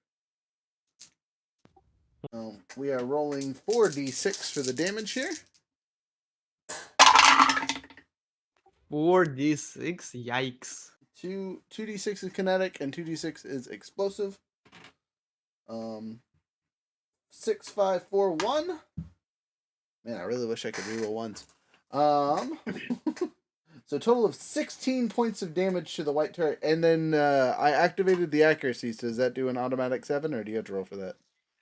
We are rolling 4d6 for the damage here. 4d6, yikes. 2d6 is kinetic and 2d6 is explosive. 6, 5, 4, 1. Man, I really wish I could reroll ones. So a total of 16 points of damage to the white turret, and then I activated the accuracy. So does that do an automatic 7, or do you have to roll for that?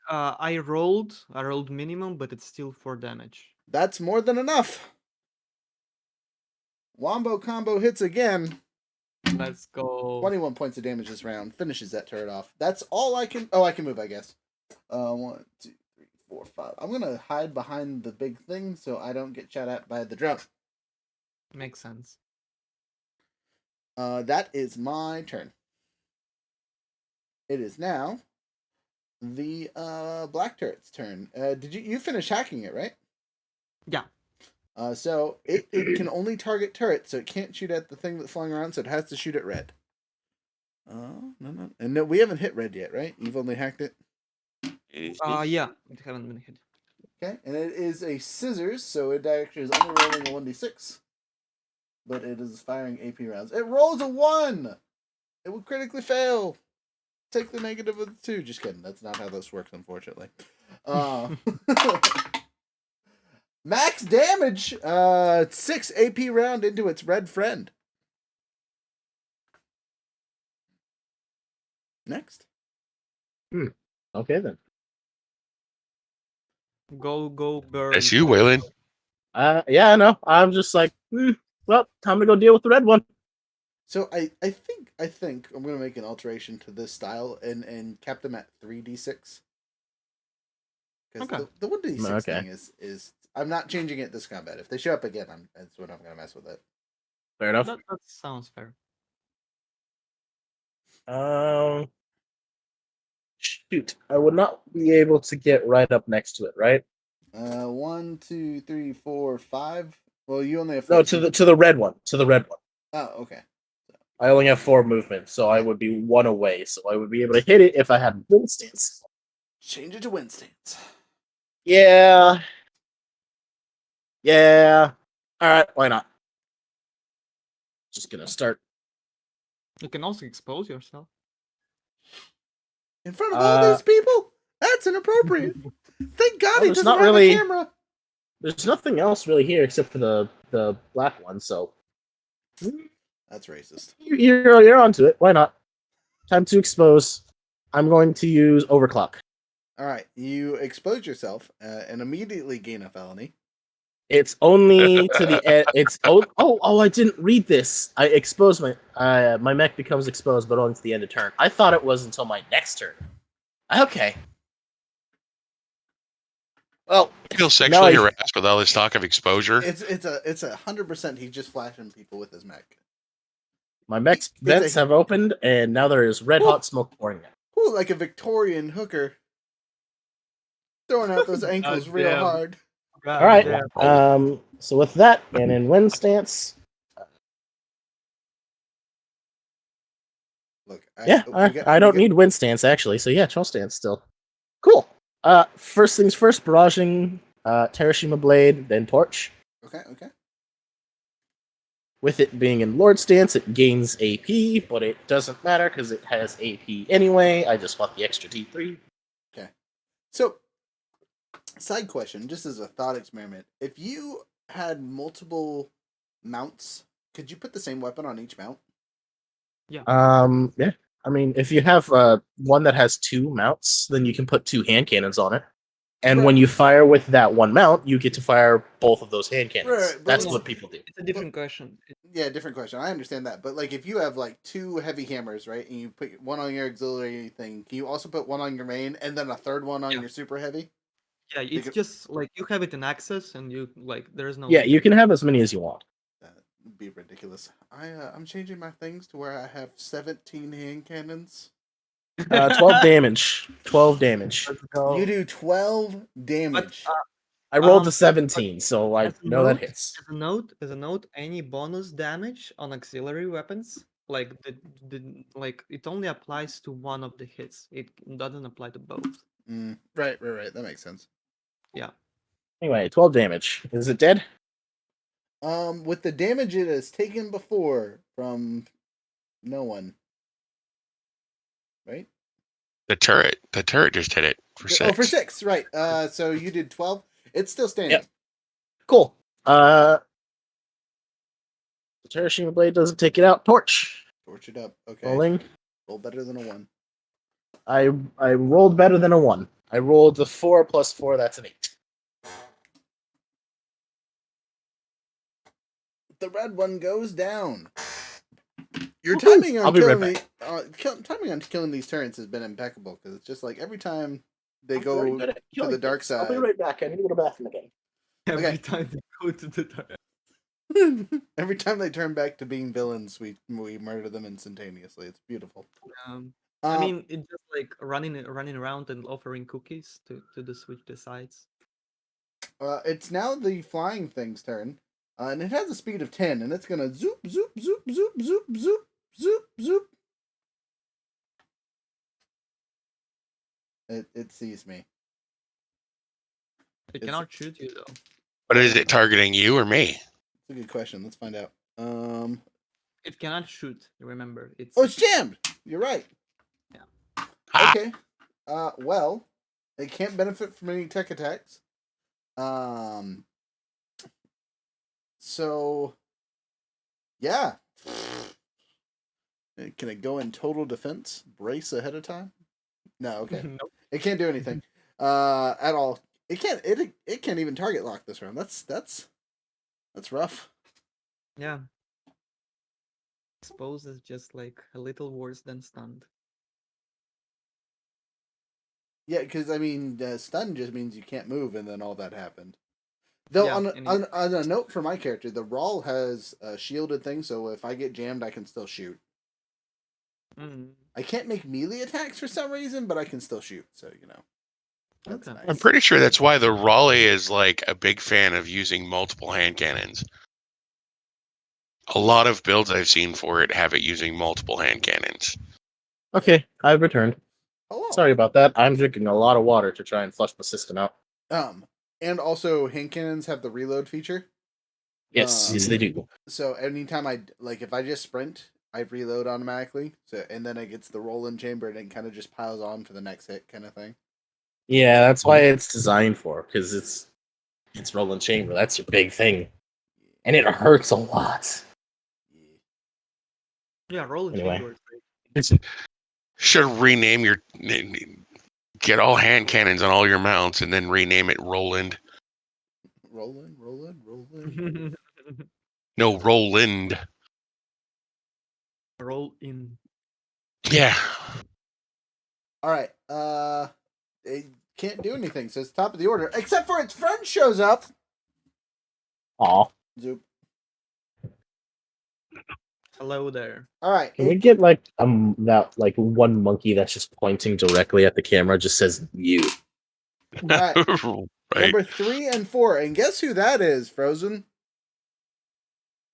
I rolled minimum, but it's still 4 damage. That's more than enough. Wombo combo hits again. Let's go. 21 points of damage this round. Finishes that turret off. That's all I can... Oh, I can move, I guess. 1, 2, 3, 4, 5. I'm going to hide behind the big thing so I don't get shot at by the drone. Makes sense. That is my turn. It is now the black turret's turn. Did you finish hacking it, right? Yeah. So it can only target turrets, so it can't shoot at the thing that's flying around, so it has to shoot at red. No. And no, we haven't hit red yet, right? You've only hacked it? Yeah, it haven't been hit. Okay, and it is a scissors, so it actually is only rolling a 1d6. But it is firing AP rounds. It rolls a 1! It will critically fail. Take the negative of the 2. Just kidding. That's not how this works, unfortunately. Max damage! 6 AP round into its red friend. Next. Okay, then. Go, burn. That's you, Waylon. Yeah, I know. I'm just like, well, time to go deal with the red one. So I think I'm gonna make an alteration to this style and cap them at 3d6. Because the 1d6 thing is I'm not changing it this combat. If they show up again, that's when I'm gonna mess with it. Fair enough. That sounds fair. Shoot, I would not be able to get right up next to it, right? 1, 2, 3, 4, 5. Well, you only have 4. No, to the red one. To the red one. Oh, okay. I only have 4 movement, so I would be 1 away. So I would be able to hit it if I had wind stance. Change it to wind stance. Yeah. Yeah. All right. Why not? Just gonna start. You can also expose yourself. In front of all these people? That's inappropriate. Thank God he there's doesn't not have really- a camera. There's nothing else really here except for the black one. So That's racist. you're onto it. Why not? Time to expose. I'm going to use overclock. All right, you expose yourself and immediately gain a felony. It's only to the end. It's I didn't read this. I expose my mech becomes exposed, but only to the end of turn. I thought it was until my next turn. Okay. Well, I feel now sexually harassed with all this talk of exposure. It's a 100%. He's just flashing people with his mech. my mech's vents have opened, and now there is red hot smoke pouring out. Ooh, like a Victorian hooker, throwing out those ankles real damn. hard. All right. Yeah. So with that, and in wind stance, Look, I don't need wind stance actually. So yeah, chill stance still. Cool. First things first, barraging Terashima Blade, then Torch. Okay. With it being in Lord stance, it gains AP, but it doesn't matter because it has AP anyway. I just want the extra D3. So, side question, just as a thought experiment: if you had multiple mounts, could you put the same weapon on each mount? Yeah. I mean, if you have one that has 2 mounts, then you can put 2 hand cannons on it. And when you fire with that one mount, you get to fire both of those hand cannons. Right, but That's like- what people do. It's a different question. Yeah, different question. I understand that, but like if you have like 2 heavy hammers, right, and you put one on your auxiliary thing, can you also put one on your main and then a third one on Yeah. your super heavy? Yeah, it's could- just like you have it in access, and you like there's no. Yeah, you can have as many as you want. That would be ridiculous. I'm changing my things to where I have 17 hand cannons. 12 damage. 12 damage. Let's go. You do 12 damage. I rolled a Um, 17, so I as a know that note- hits. As a note, any bonus damage on auxiliary weapons, like the like it only applies to one of the hits. It doesn't apply to both. Right. That makes sense. Anyway, 12 damage. Is it dead? With the damage it has taken before from no one. Right? The turret just hit it for 6. Oh, for 6, right. So you did 12. It's still standing. Yep. Cool. The Terashima Blade doesn't take it out. Torch. Torch it up. Okay. Rolling. Roll better than a 1. I rolled better than a 1. I rolled the 4 plus 4, that's an 8. The red one goes down. Your timing I'll on be right killing timing on killing these turrets has been impeccable because it's just like every time they I'm very go good at to the killing dark things. I'll be side. right back. I need to go to the bathroom again. Every Okay. time they go to the dark. Every time they turn back to being villains, we murder them instantaneously. It's beautiful. I mean, it's just like running around and offering cookies to the switch the sides. It's now the flying thing's turn, and it has a speed of 10, and it's gonna zoop, zoop, zoop, zoop, zoop, zoop, zoop, zoop. It sees me. It cannot shoot you though. But is it targeting you or me? It's a good question. Let's find out. It cannot shoot. Remember, it's Oh, it's jammed. You're right. Ah, Okay. Well, it can't benefit from any tech attacks. So, yeah. Can it go in total defense? Brace ahead of time? No, okay. Nope. It can't do anything. At all. It can't. It can't even target lock this round. That's rough. Yeah. Exposed is just like a little worse than stunned. Yeah, because I mean, stun just means you can't move, and then all that happened. Though Yeah, on and a note for my character, the Rawl has a shielded thing, so if I get jammed, I can still shoot. Mm. I can't make melee attacks for some reason, but I can still shoot. So that's Okay. nice. I'm pretty sure that's why the Raleigh is like a big fan of using multiple hand cannons. A lot of builds I've seen for it have it using multiple hand cannons. Okay, I've returned. Hello. Sorry about that. I'm drinking a lot of water to try and flush the system out. And also hand cannons have the reload feature. Yes, they do. So anytime if I just sprint, I reload automatically. So and then it gets the roll-in chamber and it kind of just piles on for the next hit, kind of thing. Yeah, that's why it's designed for, because it's rolling chamber. That's your big thing, and it hurts a lot. Yeah, rolling Anyway. chamber. Should rename your get all hand cannons on all your mounts and then rename it Roland. Roland. No, Roland. Roll in. Yeah. All right. It can't do anything, so it's top of the order, except for its friend shows up. Aw. Zoop. Hello there. All right. Can we get that one monkey that's just pointing directly at the camera just says you? Right. Right. Number 3 and 4, and guess who that is? Frozen.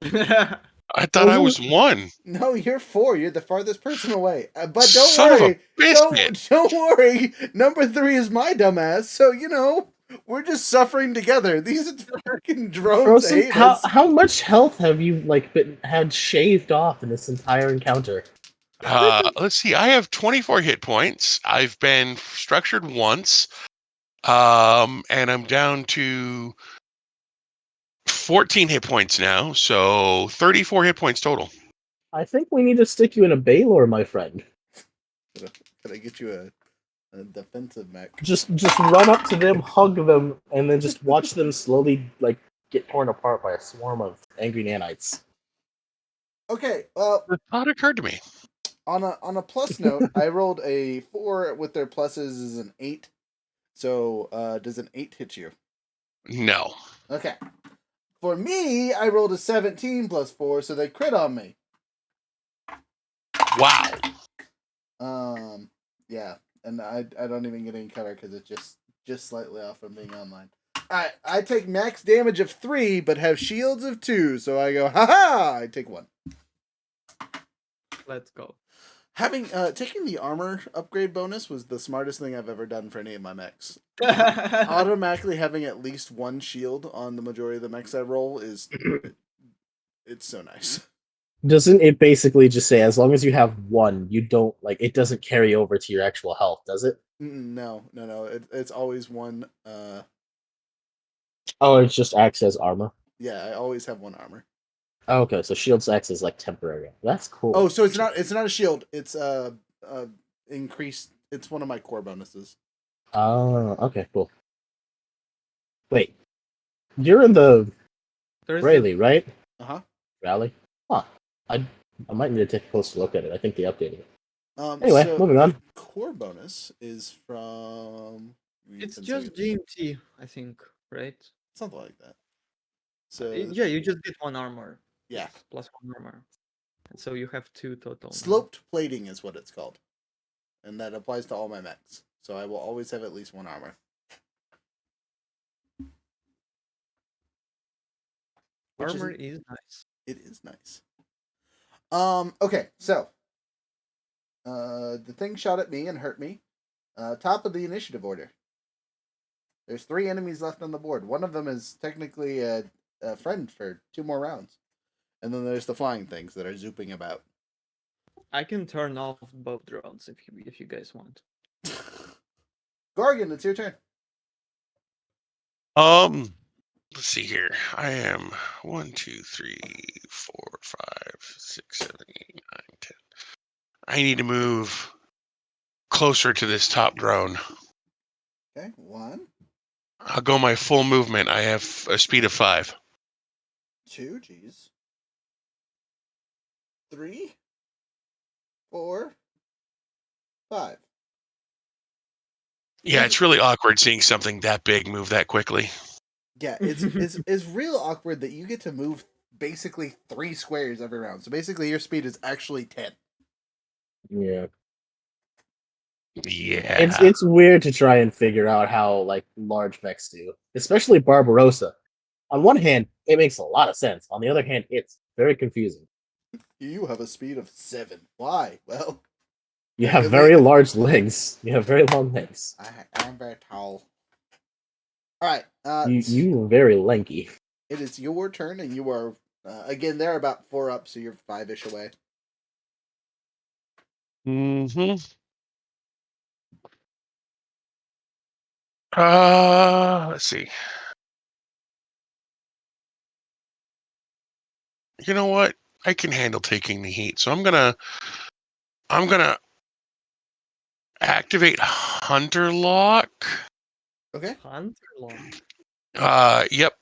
I thought I was 1. No, you're 4. You're the farthest person away. But don't Son of a worry. biscuit. Don't worry. Number 3 is my dumbass. So we're just suffering together. These fucking drones Frozen, hate us. how much health have you had shaved off in this entire encounter? Let's see. I have 24 hit points. I've been structured once. And I'm down to 14 hit points now, so 34 hit points total. I think we need to stick you in a Baylor, my friend. Could I get you a defensive mech? Just run up to them, hug them, and then just watch them slowly get torn apart by a swarm of angry nanites. Okay, The thought occurred to me. on a plus note, I rolled a 4 with their pluses is an 8. So, does an 8 hit you? No. Okay. For me, I rolled a 17 plus 4, so they crit on me. Wow. Yeah, and I don't even get any cover because it's just slightly off from being online. I take max damage of 3, but have shields of 2, so I go, haha! I take 1. Let's go. Taking the armor upgrade bonus was the smartest thing I've ever done for any of my mechs. Automatically having at least 1 shield on the majority of the mechs I roll it's so nice. Doesn't it basically just say as long as you have 1, you don't it doesn't carry over to your actual health, does it? No. It's always 1. Oh, it just acts as armor. Yeah, I always have 1 armor. Oh, okay, so shields acts as temporary. That's cool. Oh, so it's not a shield. It's increased. It's one of my core bonuses. Oh, okay, cool. Wait, you're in the Rayleigh, right? Uh-huh. Rally? Huh. I might need to take a closer look at it. I think they updated it. Anyway, moving on. Core bonus is from. It's just GMT, I think, right? Something like that. So yeah, you just get 1 armor. Yeah. Plus 1 armor. And so you have 2 total. Sloped plating is what it's called, and that applies to all my mechs. So I will always have at least 1 armor. Armor is nice. It is nice. Okay, so the thing shot at me and hurt me. Top of the initiative order. There's 3 enemies left on the board. One of them is technically a friend for 2 more rounds. And then there's the flying things that are zooping about. I can turn off both drones if you guys want. Gorgon, it's your turn. Let's see here. I am 1, 2, 3, 4, 5, 6, 7, 8, 9, 10. I need to move closer to this top drone. Okay, 1. I'll go my full movement. I have a speed of 5. 2, geez. 3, 4, 5. Yeah, it's really awkward seeing something that big move that quickly. Yeah, it's real awkward that you get to move basically 3 squares every round. So basically your speed is actually 10. Yeah. Yeah. It's weird to try and figure out how large mechs do, especially Barbarossa. On one hand, it makes a lot of sense. On the other hand, it's very confusing. You have a speed of 7. Why? Well, You that have could very be- large legs. You have very long legs. I'm very tall. All right. You are very lanky. It is your turn, and you are again. They're about 4 up, so you're 5-ish away. Mm-hmm. Let's see. You know what? I can handle taking the heat, so I'm gonna activate Hunter Lock. Okay. Hunter Lock. Yep.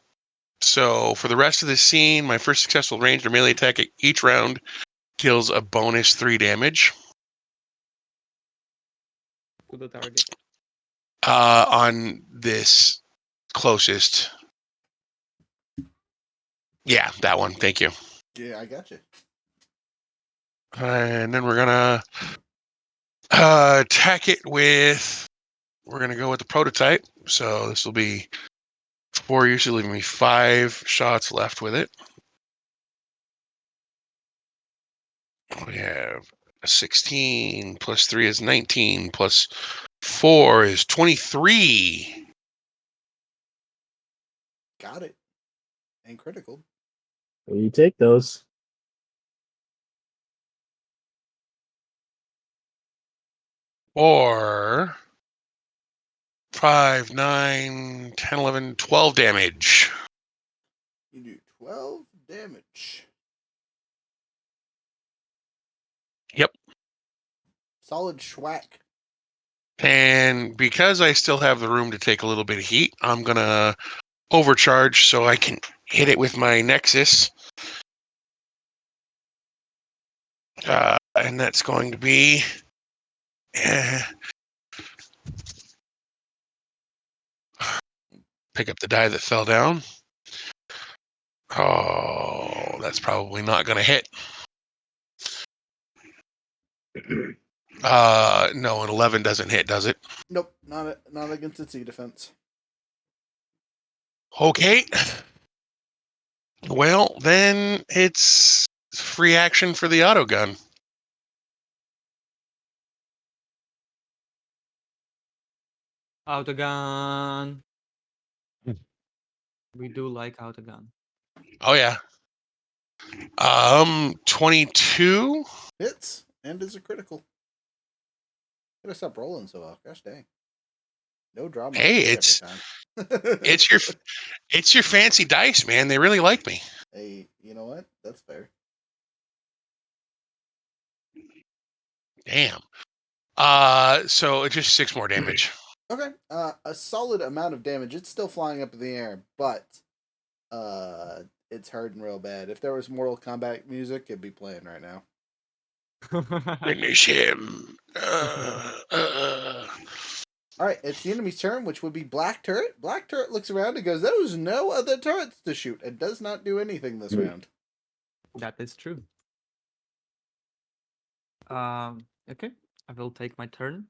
So for the rest of the scene, my first successful ranged or melee attack each round deals a bonus 3 damage. To the target. On this closest. Yeah, that one. Thank you. Yeah, I got you. And then we're gonna attack it with. We're gonna go with the prototype. So this will be 4 use, leaving me 5 shots left with it. We have a 16 plus 3 is 19 plus 4 is 23. Got it. And critical. Will you take those? Or 5, 9, 10, 11, 12 damage. You do 12 damage. Yep. Solid schwack. And because I still have the room to take a little bit of heat, I'm going to overcharge so I can hit it with my Nexus. And that's going to be... pick up the die that fell down. Oh, that's probably not going to hit. No, an 11 doesn't hit, does it? Nope, not against its E-defense. Okay. Well, then it's free action for the auto gun. Autogun. Hmm. We do like autogun. Oh yeah. 22. Hits and is a critical. Gotta stop rolling so well. Gosh dang. No drama. Hey, Every it's time. it's your fancy dice, man. They really like me. Hey, you know what? That's fair. Damn. So it's just 6 more damage. Okay. A solid amount of damage. It's still flying up in the air, but it's hurting real bad. If there was Mortal Kombat music, it'd be playing right now. Finish him. All right, it's the enemy's turn, which would be Black Turret. Black Turret looks around and goes, "There's no other turrets to shoot," and does not do anything this round. That is true. Okay. I will take my turn.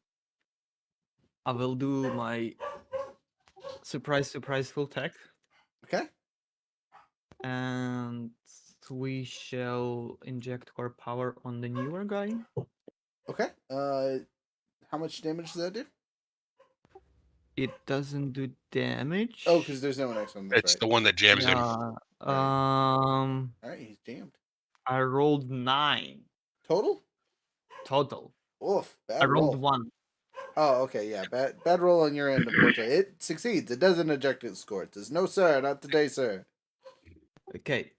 I will do my surprise full tech, Okay. and we shall inject core power on the newer guy. Okay. How much damage does that do? It doesn't do damage. Oh, because there's no one next one. That's It's right. the one that jams him. Yeah. All right, he's jammed. I rolled 9 Total? total. Oof. Bad I rolled roll. 1. Oh, okay, yeah. Bad roll on your end, unfortunately. It succeeds. It doesn't eject its score. It says, "No, sir, not today, sir." Okay.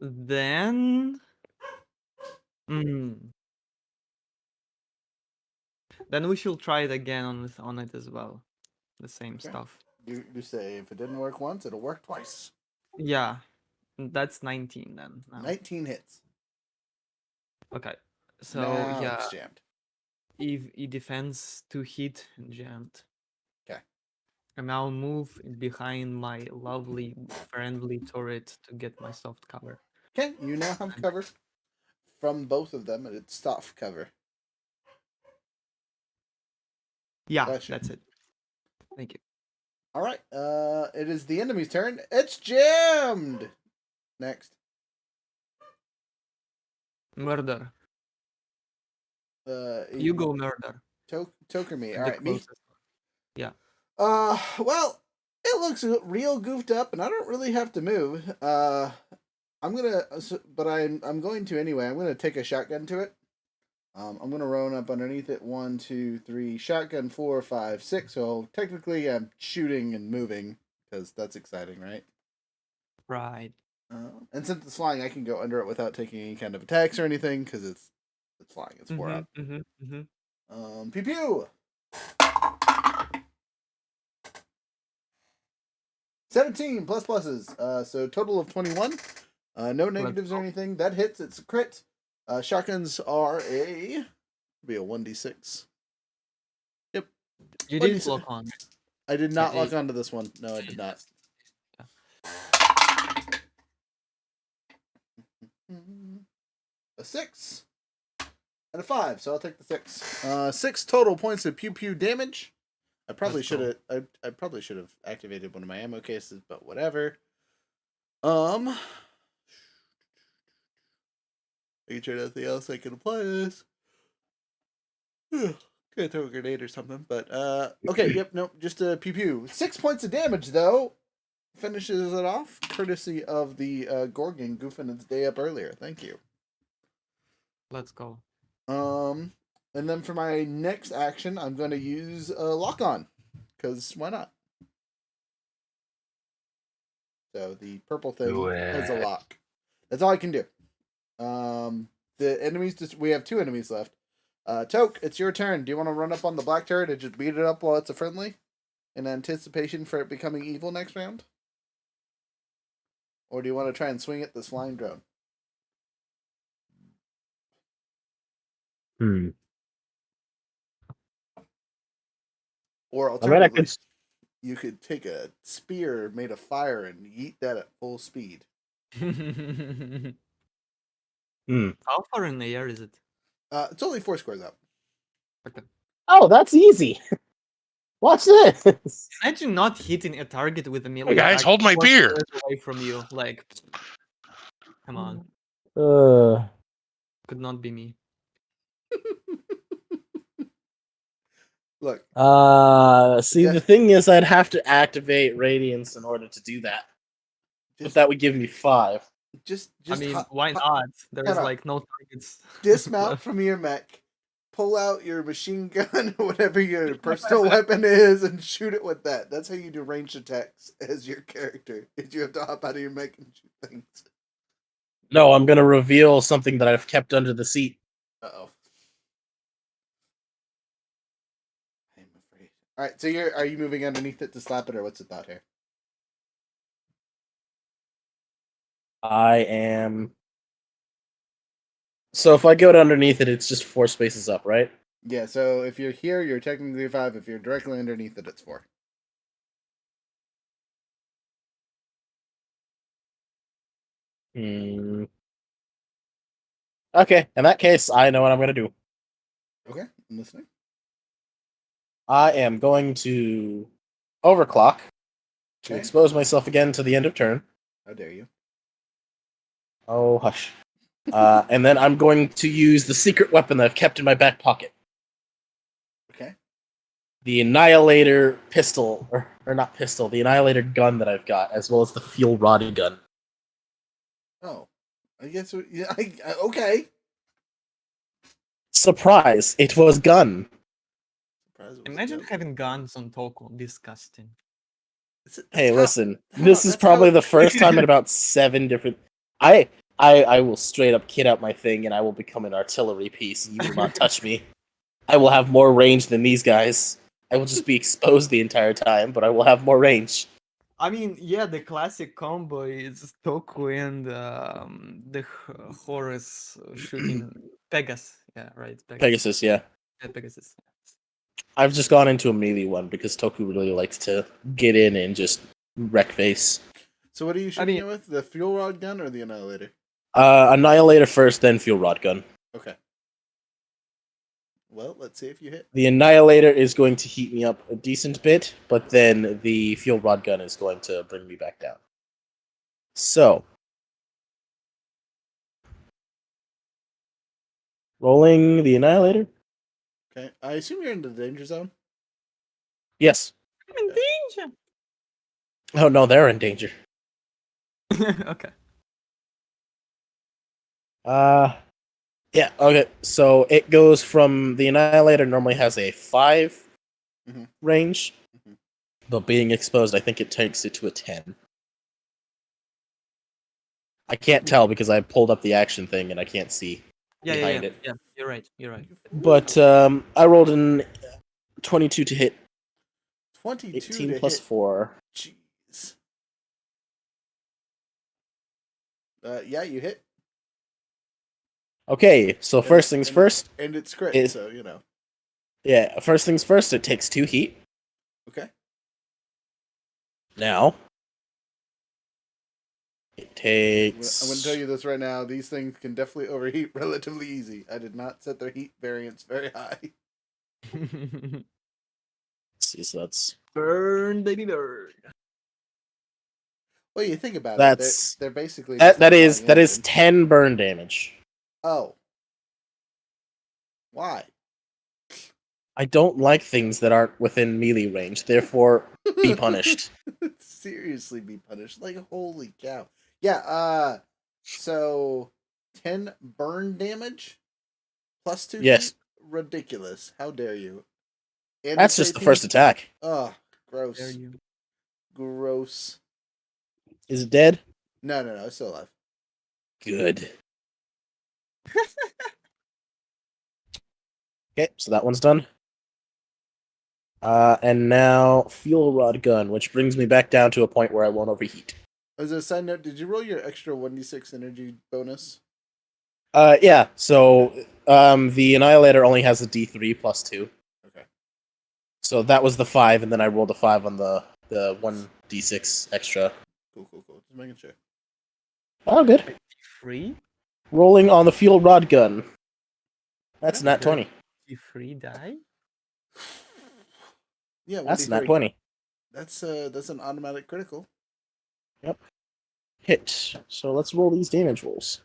Then. Then we should try it again on it as well. The same Okay. stuff. You say if it didn't work once, it'll work twice. Yeah. That's 19 then. Now. 19 hits. Okay. So Now yeah, it's jammed. if it defends 2 hit jammed. Okay. And I'll move behind my lovely friendly turret to get my soft cover. Okay, you now have cover from both of them, and it's soft cover. Yeah, Gotcha. that's it. Thank you. All right. It is the enemy's turn. It's jammed. Next. Murder. You go murder. Toker me. The All right, me. closest. Yeah. Well, it looks real goofed up, and I don't really have to move. I'm going to anyway. I'm gonna take a shotgun to it. I'm gonna run up underneath it. 1, 2, 3. Shotgun 4, 5, 6. So technically, I'm shooting and moving because that's exciting, right? Right. And since it's flying, I can go under it without taking any kind of attacks or anything because it's flying. It's 4 up. Pew pew. 17 plus pluses. So total of 21. No negatives or anything. That hits. It's a crit. Shotguns are be a 1d6. Yep. You didn't lock on. I did not lock onto this one. No, I did not. A 6 and a 5, so I'll take the 6. 6 total points of pew pew damage. I probably should have. I probably should have activated one of my ammo cases, but whatever. Making sure nothing else I can apply this. Could throw a grenade or something, but okay. Yep. Nope. Just a pew pew. 6 points of damage though. Finishes it off, courtesy of the Gorgon goofing its day up earlier. Thank you. Let's go. And then for my next action, I'm going to use lock on, because why not? So the purple thing has a lock. That's all I can do. The enemies we have 2 enemies left. Toke, it's your turn. Do you want to run up on the black turret and just beat it up while it's a friendly, in anticipation for it becoming evil next round? Or do you want to try and swing at this flying drone? Or alternatively, you could take a spear made of fire and yeet that at full speed. How far in the air is it? It's only 4 squares up. Okay. Oh, that's easy. Watch this. Imagine not hitting a target with a melee. Hey guys, attack hold my 4 beer. squares away from you, like, come on, could not be me. Look. See, the thing is, I'd have to activate Radiance in order to do that. But that would give me 5. Just I mean, why not? There's like no targets. Dismount from your mech, pull out your machine gun or whatever your personal weapon is, and shoot it with that. That's how you do ranged attacks as your character. Is you have to hop out of your mech and shoot things. No, I'm gonna reveal something that I've kept under the seat. Uh-oh. I'm afraid. Alright, so are you moving underneath it to slap it, or what's the thought here? I am. So if I go to underneath it, it's just 4 spaces up, right? Yeah, so if you're here, you're technically 5. If you're directly underneath it, it's 4. Okay, in that case, I know what I'm gonna do. Okay, I'm listening. I am going to overclock to expose myself again to the end of turn. How dare you? Oh, hush. And then I'm going to use the secret weapon that I've kept in my back pocket. Okay. The Annihilator pistol, or not pistol, the Annihilator gun that I've got, as well as the Fuel Rod gun. Oh. I guess, okay. Surprise! It was gun. Imagine having guns on Toku. Disgusting. Hey, listen. This is probably the first time in about 7 different... I will straight up kit out my thing, and I will become an artillery piece, and you will not touch me. I will have more range than these guys. I will just be exposed the entire time, but I will have more range. I mean, yeah, the classic combo is Toku and the Horus shooting Pegasus. Yeah, right. Pegasus, yeah. Pegasus. I've just gone into a melee one because Toku really likes to get in and just wreck face. So what are you shooting it with? The Fuel Rod gun or the Annihilator? Annihilator first, then Fuel Rod gun. Okay. Well, let's see if you hit. The Annihilator is going to heat me up a decent bit, but then the Field Rod Gun is going to bring me back down. So, rolling the Annihilator. Okay. I assume you're in the danger zone. Yes. I'm in danger. Oh no, they're in danger. Okay. Yeah, okay. So it goes from the Annihilator normally has a 5 Mhm. range, Mhm. but being exposed, I think it takes it to a 10. I can't tell because I pulled up the action thing and I can't see Yeah, yeah, behind yeah. it. Yeah, you're right. You're right. But I rolled an 22 to hit, 22 18 to plus hit. 4. Jeez. Yeah, you hit. Okay, so And first things first. And it's crit, Is- so you know. Yeah, first things first. It takes 2 heat. Okay. Now it I'm takes. gonna tell you this right now. These things can definitely overheat relatively easy. I did not set their heat variance very high. Let's see, so that's Burn, baby, burn. Well, you think about That's- it. They're basically that. just a That is flying that is engine. 10 burn damage. Oh. Why? I don't like things that aren't within melee range. Therefore, be punished. Seriously, be punished. Like, holy cow. Yeah, so 10 burn damage plus 2 Yes. heat? Ridiculous. How dare you? And That's it's just the 18? first attack. Ugh, Dare gross. you? Gross. Is it dead? No, it's still alive. Good. Okay, so that one's done. And now fuel rod gun, which brings me back down to a point where I won't overheat. As a side note, did you roll your extra 1d6 energy bonus? Yeah. So, the Annihilator only has a D3 plus 2. Okay. So that was the 5, and then I rolled a 5 on the 1d6 extra. Cool. Just making sure. Oh, good. Free? Rolling on the fuel rod gun. That's Yeah, nat 20. You free die? Yeah, That's 1d3. nat 20. That's an automatic critical. Hit. So let's roll these damage rolls.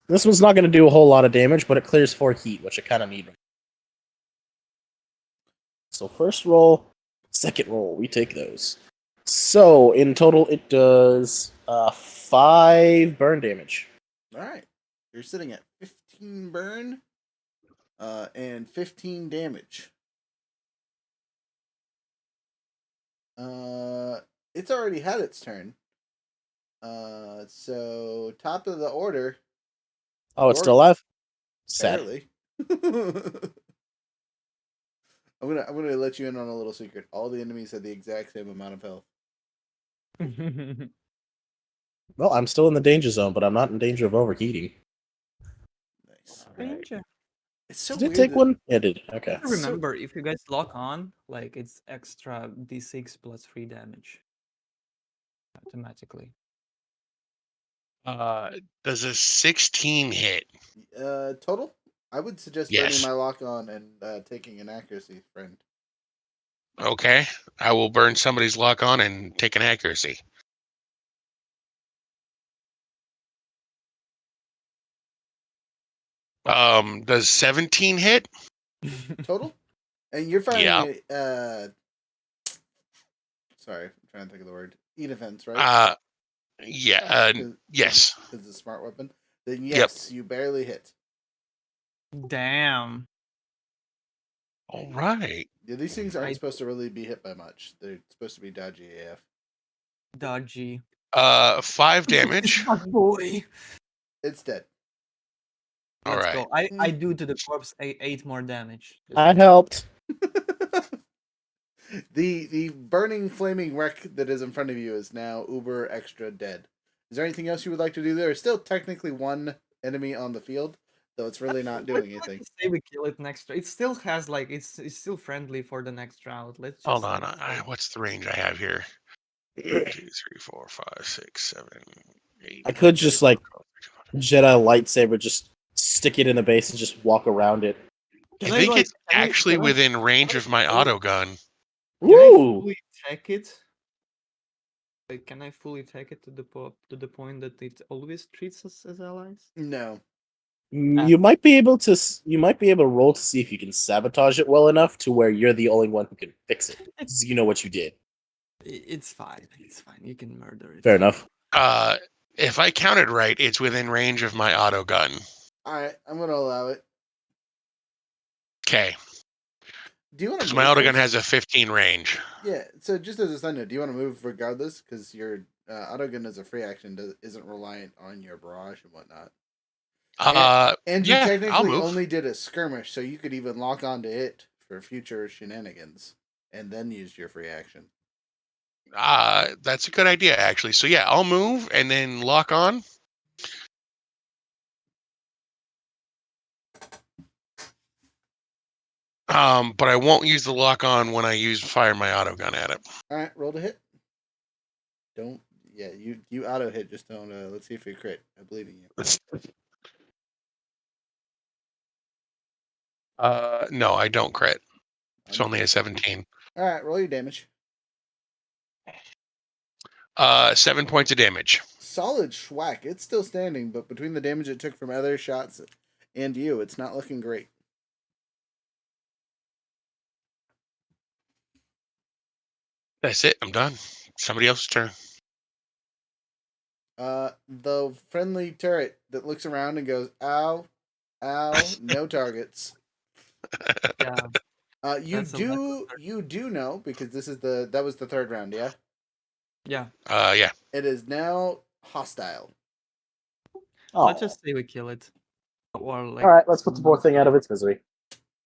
This one's not going to do a whole lot of damage, but it clears 4 heat, which I kind of need. So first roll, second roll, we take those. So in total, it does 5 burn damage. All right. You're sitting at 15 burn and 15 damage. It's already had its turn. So top of the order. Oh, it's still alive? Sad. Barely. I'm gonna let you in on a little secret. All the enemies had the exact same amount of health. Well, I'm still in the danger zone, but I'm not in danger of overheating. Nice. Danger. It's so Did it weird. take that- one? Yeah, it did. Okay. Remember, if you guys lock on, like it's extra d6 plus 3 damage automatically. Does a 16 hit? Total. I would suggest Yes. burning my lock on and taking an accuracy, friend. Okay, I will burn somebody's lock on and take an accuracy. Does 17 hit? Total. And you're firing Yeah. sorry, I'm trying to think of the word. E-defense, right? Yeah. Yes. Because it's a smart weapon. Then Yep. yes, you barely hit. Damn. All right. Yeah, these things aren't I- supposed to really be hit by much. They're supposed to be dodgy AF. Dodgy. 5 damage. Oh, boy. It's dead. All Let's right. go. I do to the corpse 8 more damage. I helped. The burning flaming wreck that is in front of you is now uber extra dead. Is there anything else you would like to do? There is still technically one enemy on the field, though it's really not doing anything. Say we kill it next round. It still has like it's still friendly for the next round. Let's just Hold on. like, What's the range I have here? 1, 2, 3, 4, 5, 6, 7, 8. I could just, like, Jedi lightsaber, just stick it in the base and just walk around it. I think it's actually can I- within range of my auto gun. Can I Ooh! fully tech it? Like, can I fully tech it to the point that it always treats us as allies? No. You might be able to. You might be able to roll to see if you can sabotage it well enough to where you're the only one who can fix it. 'Cause you know what you did. It's fine. It's fine. You can murder it. Fair enough. If I counted right, it's within range of my auto gun. All right, I'm gonna allow it. Okay, Do you want to because move? my auto gun first? has a 15 range. Yeah. So just as a side note, do you want to move regardless? Because your auto gun as a free action isn't reliant on your barrage and whatnot. And you Yeah, I'll technically move. only did a skirmish, so you could even lock onto it for future shenanigans, and then use your free action. That's a good idea, actually. So yeah, I'll move and then lock on. But I won't use the lock on when I fire my auto gun at it. All right, roll to hit. Don't. Yeah, you auto hit. Just don't. Let's see if you crit. I believe in you. No, I don't crit. It's I'm only a 17. All right, roll your damage. 7 points of damage. Solid schwack. It's still standing, but between the damage it took from other shots and you, it's not looking great. That's it. I'm done. Somebody else's turn. The friendly turret that looks around and goes, "Ow, ow, no targets." Yeah. You do know, because that was the third round, yeah? Yeah. Yeah. It is now hostile. Oh. Let's just say we kill it. Or like. All right, let's put the poor thing out of its misery.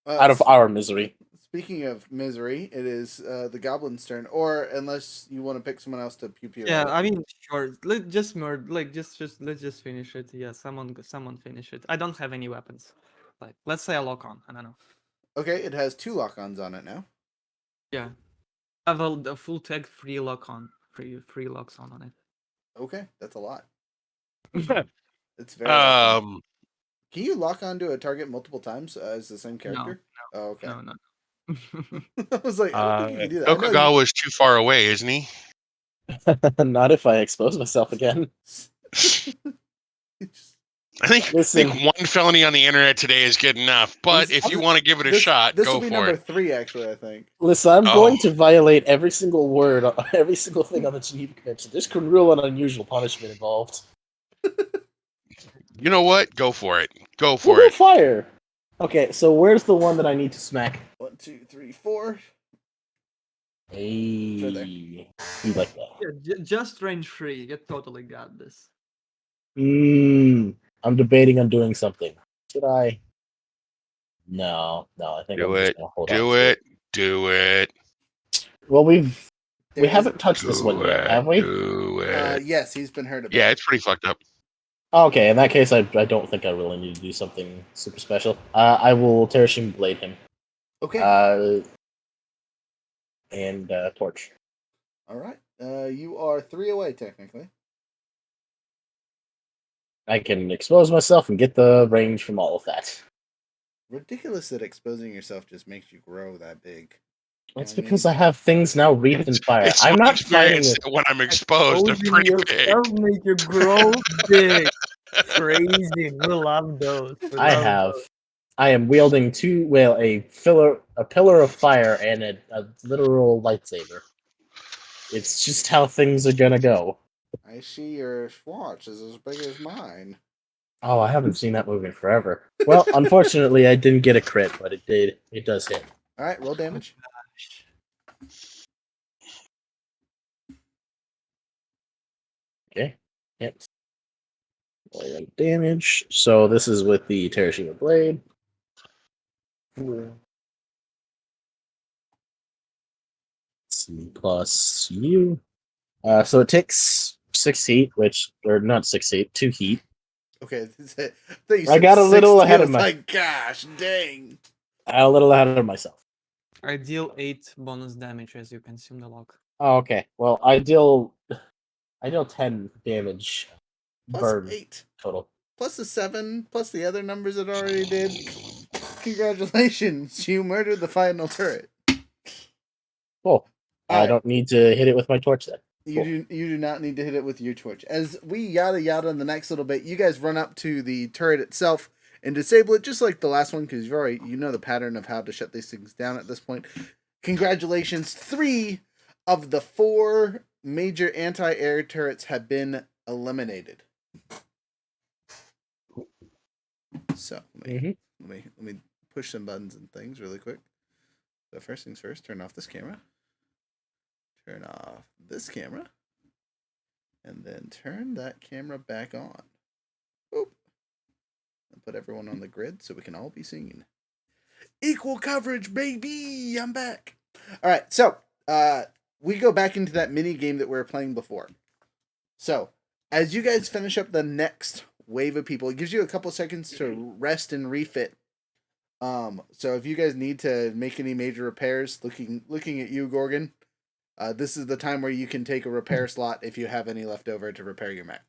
Out of our misery. Speaking of misery, it is the goblin's turn. Or unless you want to pick someone else to pew pew. Yeah, at. I mean, sure. Let's just murder. Like, just let's just finish it. Yeah, someone finish it. I don't have any weapons. Like, let's say a lock on. I don't know. Okay, it has 2 lock-ons on it now. Yeah, I have a full tag free lock on, free locks on it. Okay, that's a lot. It's very. Can Um. you lock onto a target multiple times as the same character? No, Oh, okay. no. I was like, I don't think you can do that. I know you- Tokugawa is too far away, isn't he? Not if I expose myself again. I think Listen. one felony on the internet today is good enough. But if you want to give it a shot, this go will be for number it. 3, actually. I think. Listen, I'm Oh. going to violate every single word, every single thing on the Geneva Convention. There's cruel and unusual punishment involved. You know what? Go for it. Go We'll for go it. fire. Okay, so where's the one that I need to smack? 1, 2, 3, 4. Hey, Right there. you like that? Yeah, just range 3. You totally got this. I'm debating on doing something. Should I? No, I think Do I'm just it. gonna hold on Do to it. Do it. Well, we There haven't touched this one yet, have we? Do it. Yes, he's been hurt a bit. Yeah, it's pretty fucked up. Okay, in that case, I don't think I really need to do something super special. I will Terashima Blade him. Okay. And Torch. All right. You are 3 away, technically. I can expose myself and get the range from all of that. Ridiculous that exposing yourself just makes you grow that big. That's I mean- because I have things now wreathed in fire. It's I'm my not fighting experience with. that when I'm exposed, I'm pretty big. Make you grow big. Crazy. We love those. I am wielding a pillar of fire and a literal lightsaber. It's just how things are gonna go. I see your swatch is as big as mine. Oh, I haven't seen that movie in forever. Well, unfortunately, I didn't get a crit, but it did. It does hit. All right, roll damage. Okay. Hit. Roll damage. So this is with the Terashima Blade. Plus you. So it takes 6 heat, or not 6 heat, 2 heat. Okay, I got a little ahead of like, gosh, dang. I got a little ahead of myself. I deal 8 bonus damage as you consume the lock. Oh, okay. Well, I deal 10 damage Plus burn 8. total. Plus the 7, plus the other numbers it already did. Congratulations, you murdered the final turret. Cool. I Alright. don't need to hit it with my torch then. You do not need to hit it with your torch. As we yada yada in the next little bit, you guys run up to the turret itself and disable it just like the last one because you know the pattern of how to shut these things down at this point. Congratulations, 3 of the 4 major anti-air turrets have been eliminated. So let me push some buttons and things really quick. So first things first, turn off this camera. Turn off this camera. And then turn that camera back on. Boop. And put everyone on the grid so we can all be seen. Equal coverage, baby! I'm back. Alright, so we go back into that mini game that we were playing before. So, as you guys finish up the next wave of people, it gives you a couple seconds to rest and refit. So if you guys need to make any major repairs, looking at you, Gorgon, this is the time where you can take a repair slot if you have any left over to repair your mech.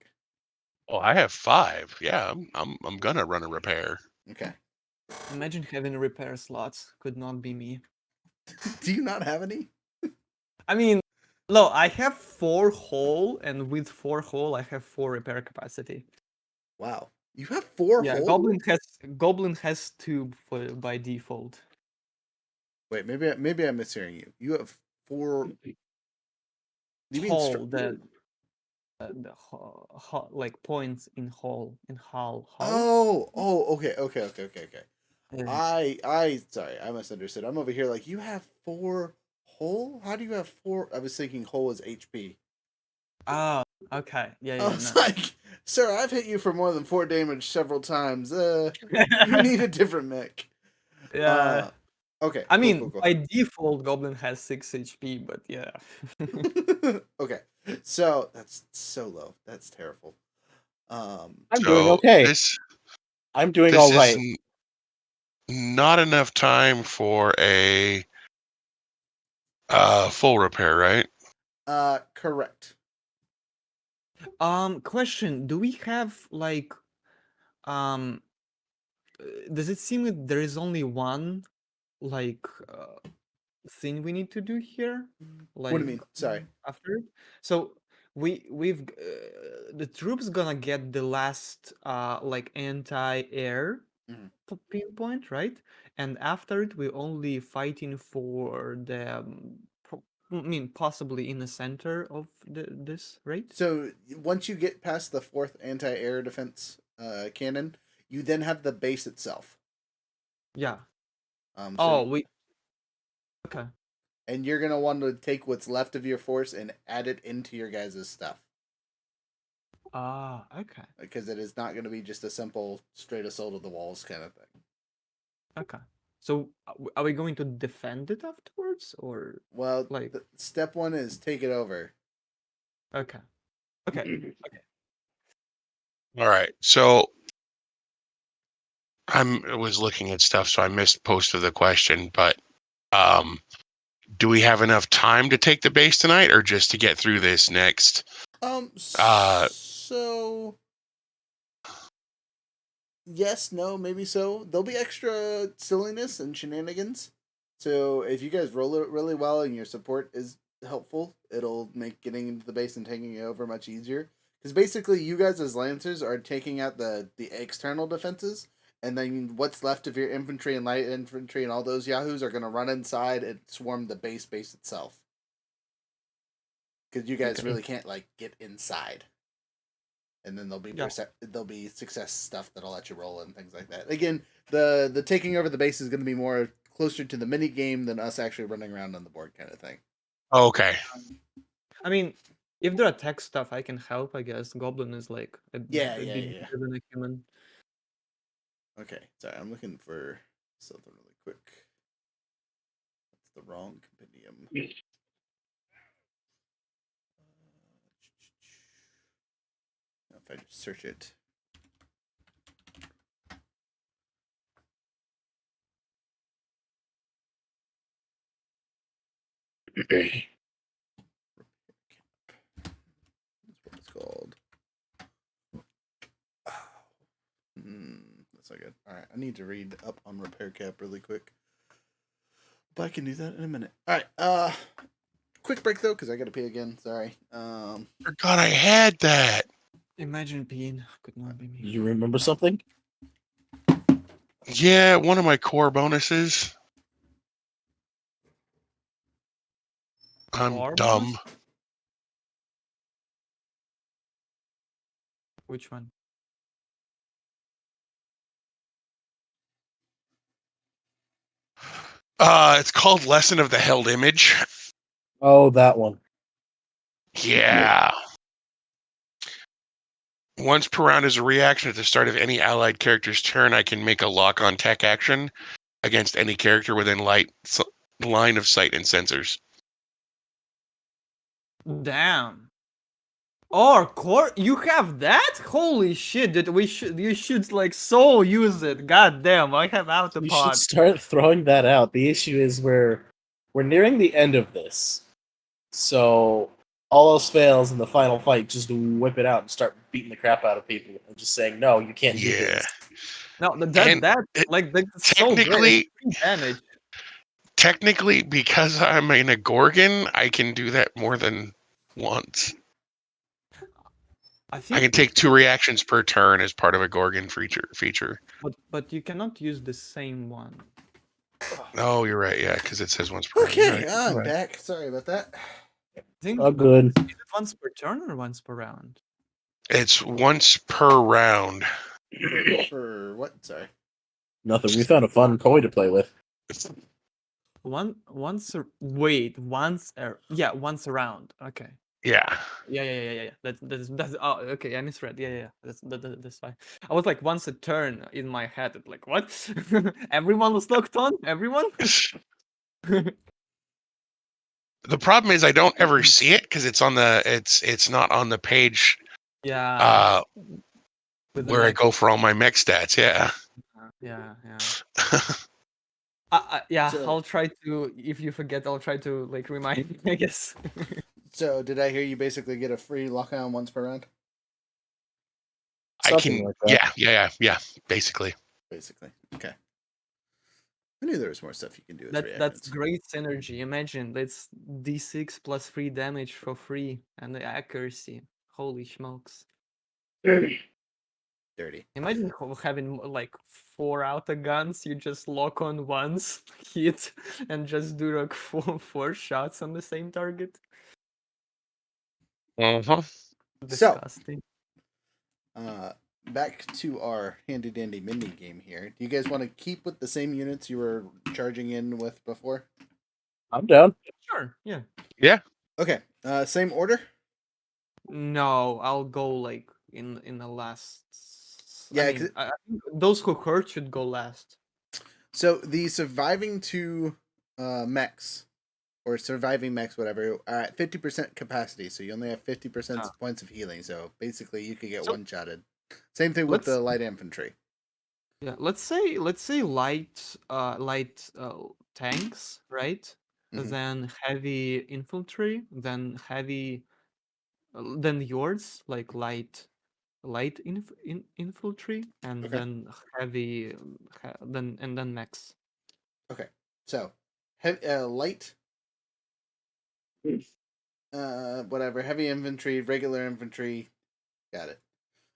Oh, I have 5. Yeah, I'm gonna run a repair. Okay. Imagine having repair slots. Could not be me. Do you not have any? I mean, no, I have 4 hull, and with 4 hull, I have 4 repair capacity. Wow. You have 4 Yeah, holes? Goblin has 2 by default. Wait, maybe I'm mishearing you. You have 4. You mean Hull, the like points in hull hull. Okay. Yeah. I sorry, I misunderstood. I'm over here like you have 4 whole? How do you have 4? I was thinking whole is HP. Ah, okay. I Yeah. was No. like, sir, I've hit you for more than 4 damage several times. You need a different mech. Yeah. Okay. I cool, mean, cool, cool. by default, Goblin has 6 HP, but yeah. Okay. So that's so low. That's terrible. I'm So doing okay. I'm doing all This right. is not enough time for a full repair, right? Correct. Question: do we have like, does it seem that there is only one like thing we need to do here? What do you Like mean? Sorry. after it? So the troops gonna get the last like anti-air Mhm. pinpoint, right? And after it, we're only fighting for the I mean, possibly in the center of this, right? So once you get past the 4th anti-air defense cannon, you then have the base itself. Yeah. So, Okay. and you're gonna want to take what's left of your force and add it into your guys' stuff Okay. because it is not going to be just a simple straight assault of the walls kind of thing. Okay. So are we going to defend it afterwards, or Well, like? step 1 is take it over. Okay. Okay. All right. So I was looking at stuff, so I missed most of the question. But do we have enough time to take the base tonight, or just to get through this next? So yes, no, maybe so. There'll be extra silliness and shenanigans. So if you guys roll it really well and your support is helpful, it'll make getting into the base and taking it over much easier. Because basically, you guys as lancers are taking out the external defenses, and then what's left of your infantry and light infantry and all those yahoos are gonna run inside and swarm the base itself. Because you guys Okay. really can't like get inside. And then there'll be success stuff that'll let you roll and things like that. Again, the taking over the base is going to be more closer to the mini game than us actually running around on the board kind of thing. Okay. I mean, if there are tech stuff, I can help. I guess Goblin is like a bit Yeah. better than a human. Okay, sorry, I'm looking for something really quick. That's the wrong compendium. If I just search it. That's what it's called. Let's that's not good. All right, I need to read up on repair cap really quick. But I can do that in a minute. All right, quick break though, because I got to pee again. Sorry. Forgot I had that. Imagine peeing. Could not be me. You remember something? Yeah, one of my core bonuses. I'm Core dumb. bonus? Which one? It's called Lesson of the Held Image. Oh, that one. Yeah. Once per round as a reaction at the start of any allied character's turn, I can make a lock-on tech action against any character within line of sight and sensors. Damn. Oh, core, you have that? Holy shit! That you should like so use it. God damn, I have You should Autopod. start throwing that out. The issue is we're nearing the end of this, so all else fails in the final fight. Just whip it out and start beating the crap out of people and just saying, "No, you can't do Yeah. this." No, And that's so great. technically, It's damage. technically, because I'm in a Gorgon, I can do that more than once. I I think, can take 2 reactions per turn as part of a Gorgon feature. but you cannot use the same one. Oh, you're right. Yeah, because it says once per round. Okay, Right. I'm Right. back. Sorry about that. I think Oh, good. is it once per turn or once per round? It's once per round. For what? Sorry. Nothing. We found a fun toy to play with. Once around. Okay. Yeah. Yeah. That's oh okay. I misread. Yeah. That's fine. I was like once a turn in my head. Like what? Everyone was locked on. Everyone. The problem is I don't ever see it because it's not on the page Yeah. With the where I mech. go for all my mech stats. Yeah. Yeah. Yeah. So- I'll try to. If you forget, I'll try to like remind you, I guess. So, did I hear you basically get a free lock-on once per round? I Something can. like that. Yeah. Basically. Basically. Okay. I knew there was more stuff you can do with That's reactions. great synergy. Imagine that's d6 plus 3 damage for free and the accuracy. Holy smokes! Dirty. Imagine having like 4 auto guns. You just lock on once, hit, and just do like four shots on the same target. Uh-huh. Disgusting. Back to our handy dandy mini game here. Do you guys want to keep with the same units you were charging in with before? I'm down. Sure. Yeah. Okay. Same order. No, I'll go like in the last. Yeah, I mean, I think those who hurt should go last. So the surviving 2 mechs, or surviving mechs, whatever, are at 50% capacity. So you only have 50% Ah. points of healing. So basically, you could get So- one-shotted. Same thing with Let's- the light infantry. Yeah, let's say light tanks, right? Mhm. Then heavy infantry, then heavy, then yours like light infantry, and Okay. then heavy, then mechs. Okay. So, light. Whatever. Heavy infantry, regular infantry. Got it.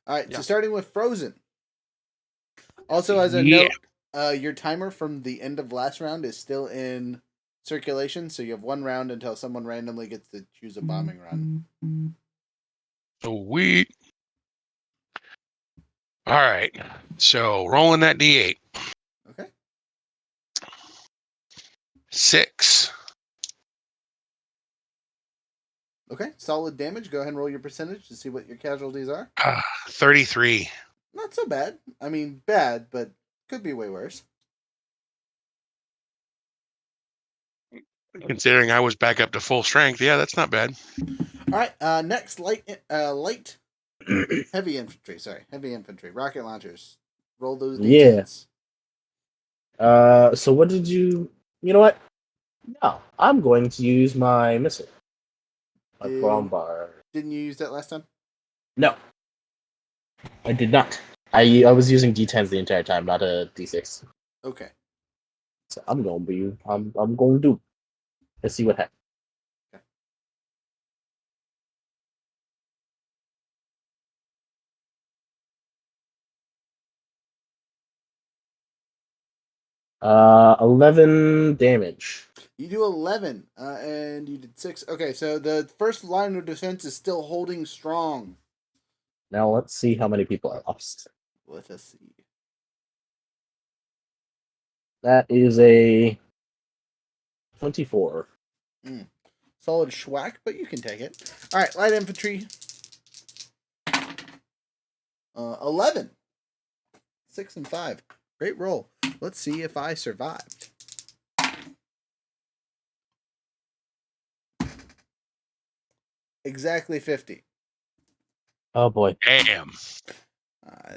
All right. Yeah. So starting with Frozen. Also, as a Yeah. note, your timer from the end of last round is still in circulation, so you have 1 round until someone randomly gets to choose a bombing run. Sweet. All right. So rolling that D8. Okay. 6. Okay. Solid damage. Go ahead and roll your percentage to see what your casualties are. 33. Not so bad. I mean, bad, but could be way worse. Considering I was back up to full strength, yeah, that's not bad. All right. Next, light, heavy infantry. Sorry, heavy infantry. Rocket launchers. Roll those Yeah. d10s. So what did you? You know what? No, I'm going to use my missile. My Did- bomb bar. Didn't you use that last time? No, I did not. I was using D10s the entire time, not a D6. Okay. So I'm going to do. Let's see what happens. Okay. 11 damage. You do 11, and you did 6. Okay, so the first line of defense is still holding strong. Now let's see how many people are lost. Let us see. That is a 24. Solid schwack, but you can take it. All right, light infantry. 11. 6 and 5. Great roll. Let's see if I survived. Exactly 50. Oh boy. Damn.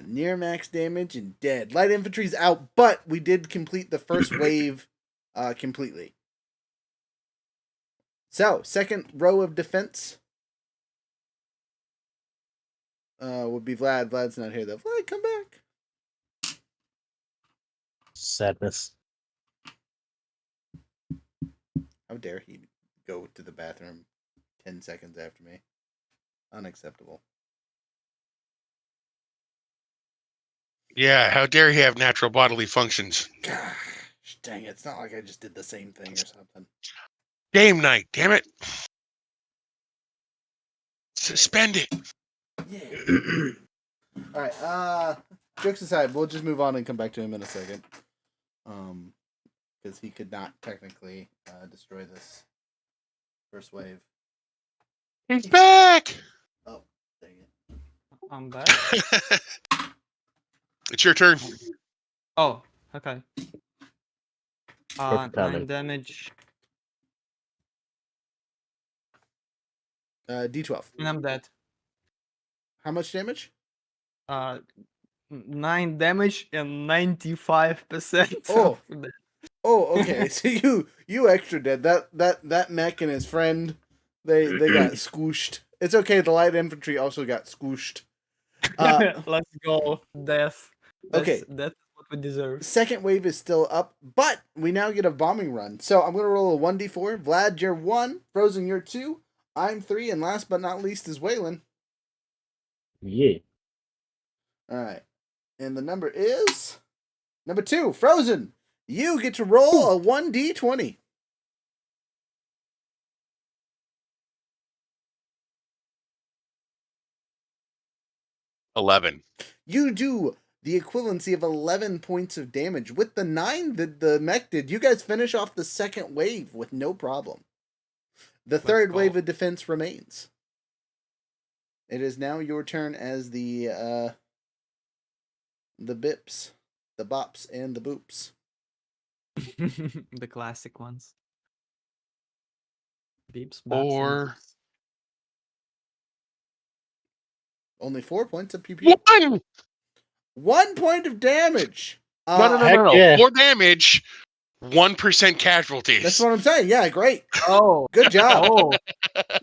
Near max damage and dead. Light infantry's out, but we did complete the first wave completely. So, second row of defense would be Vlad. Vlad's not here though. Vlad, come back. Sadness. How dare he go to the bathroom 10 seconds after me? Unacceptable. Yeah, how dare he have natural bodily functions? Gosh, dang it. It's not like I just did the same thing or something. Game night, damn it. Suspend it. Yeah. Alright, jokes aside, we'll just move on and come back to him in a second. Because he could not technically destroy this first wave. He's back! Oh, dang it. I'm back. It's your turn. Oh, okay. Perfect 9 timing. damage, D12. and I'm dead. How much damage? 9 damage and 95% Oh. of that. Oh, okay. So you extra dead. That mech and his friend, they got squooshed. It's okay. The light infantry also got squooshed. Let's go, death. Okay. That's what we deserve. Second wave is still up, but we now get a bombing run. So I'm gonna roll a 1d4. Vlad, you're 1. Frozen, you're 2. I'm 3, and last but not least is Waylon. Yeah. All right, and the number is number 2. Frozen, you get to roll a 1d20. $11. You do the equivalency of 11 points of damage. With the 9 that the mech did, you guys finish off the second wave with no problem. The third go. wave of defense remains. It is now your turn as the bips, the bops, and the boops. The classic ones. Beeps, bops, and Or boops. Only 4 points of PP. 1! 1 point of damage. No. Heck yeah. 4 damage, 1% casualties. That's what I'm saying. Yeah, great. Oh, Good job. oh,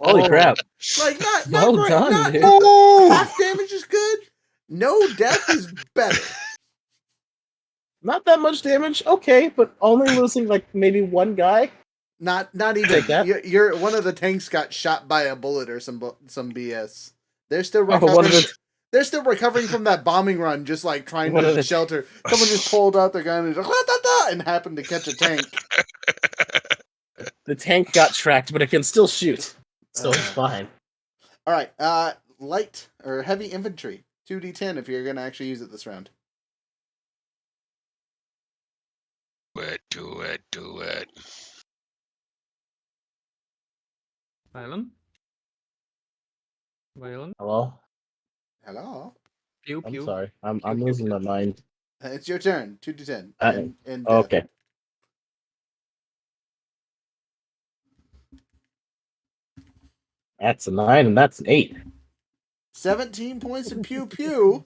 Holy Oh. crap. Like not Well great. done, not dude. half damage is good. No death is better. Not that much damage. Okay, but only losing like maybe one guy. Not even. Take that. You're one of the tanks got shot by a bullet or some BS. They're still Oh, recovering. one of the They're still recovering from that bombing run, just like trying One to of the- shelter. Someone just pulled out their gun and just, and happened to catch a tank. the tank got tracked, but it can still shoot, so it's fine. All right, light or heavy infantry, 2d10 if you're gonna actually use it this round. Do it. Waylon? Waylon? Hello. Hello, Pew, I'm pew. sorry. I'm Pew, pew, losing pew. my mind. it's your turn. 2d10 and death. Okay. That's a 9 and that's an 8. 17 points of pew pew.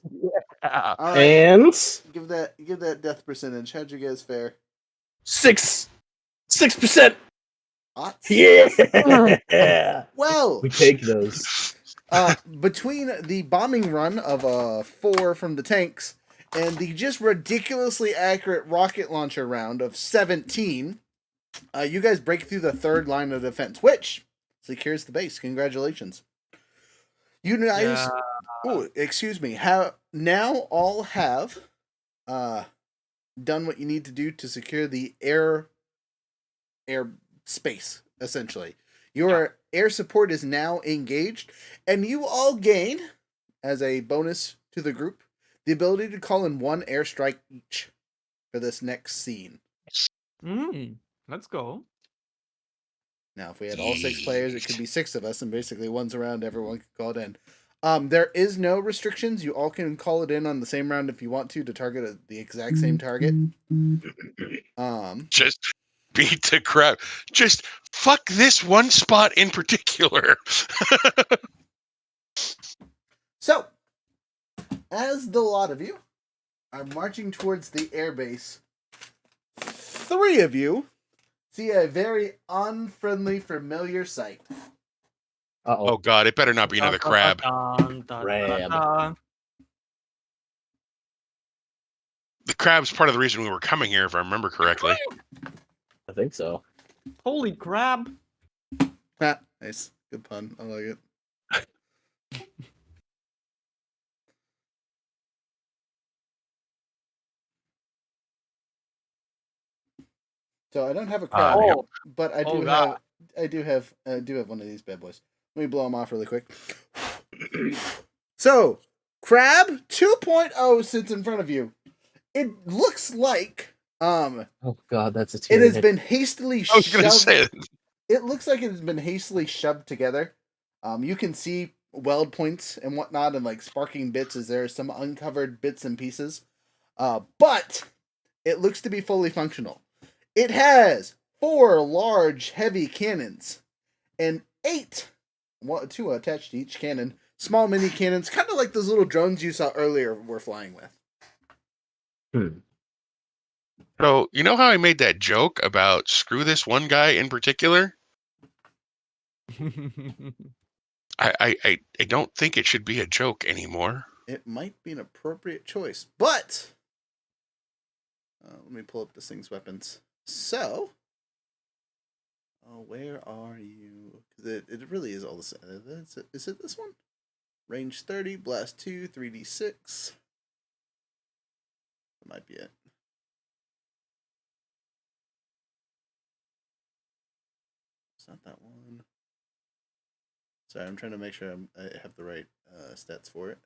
Ah, All right, And give that death percentage. How'd you guys fare? 6%. Odds? Yeah. Well, We take those. Between the bombing run of 4 from the tanks and the just ridiculously accurate rocket launcher round of 17, you guys break through the third line of defense, which secures the base. Congratulations. You guys, Yeah. oh, excuse me, have now all have done what you need to do to secure the air space, essentially. Your air support is now engaged, and you all gain, as a bonus to the group, the ability to call in 1 airstrike each for this next scene. Let's go. Now, if we had all 6 players, it could be 6 of us, and basically once around, everyone could call it in. There is no restrictions. You all can call it in on the same round if you want to target the exact same target. Just beat the crap. Just fuck this one spot in particular. So, as the lot of you are marching towards the airbase, 3 of you see a very unfriendly, familiar sight. Uh-oh. Oh god, it better not be another crab. Crab. The crab's part of the reason we were coming here, if I remember correctly. I think so. Holy crab! Ah, nice. Good pun. I like it. So I don't have a crab, Yep. but I do God. I do have one of these bad boys. Let me blow them off really quick. So, crab 2.0 sits in front of you. It looks like Oh god, that's a it has tyrannid. been hastily I was gonna shoved. say it. It looks like it has been hastily shoved together. You can see weld points and whatnot, and like sparking bits as there are some uncovered bits and pieces. But it looks to be fully functional. It has 4 large, heavy cannons and 2 attached to each cannon, small mini cannons, kind of like those little drones you saw earlier we're flying with. So, you know how I made that joke about screw this one guy in particular? I don't think it should be a joke anymore. It might be an appropriate choice, but let me pull up this thing's weapons. So, where are you? Because it really is all the same. Is it this one? Range 30, blast 2, 3d6. That might be it. It's not that one. Sorry, I'm trying to make sure I have the right stats for it.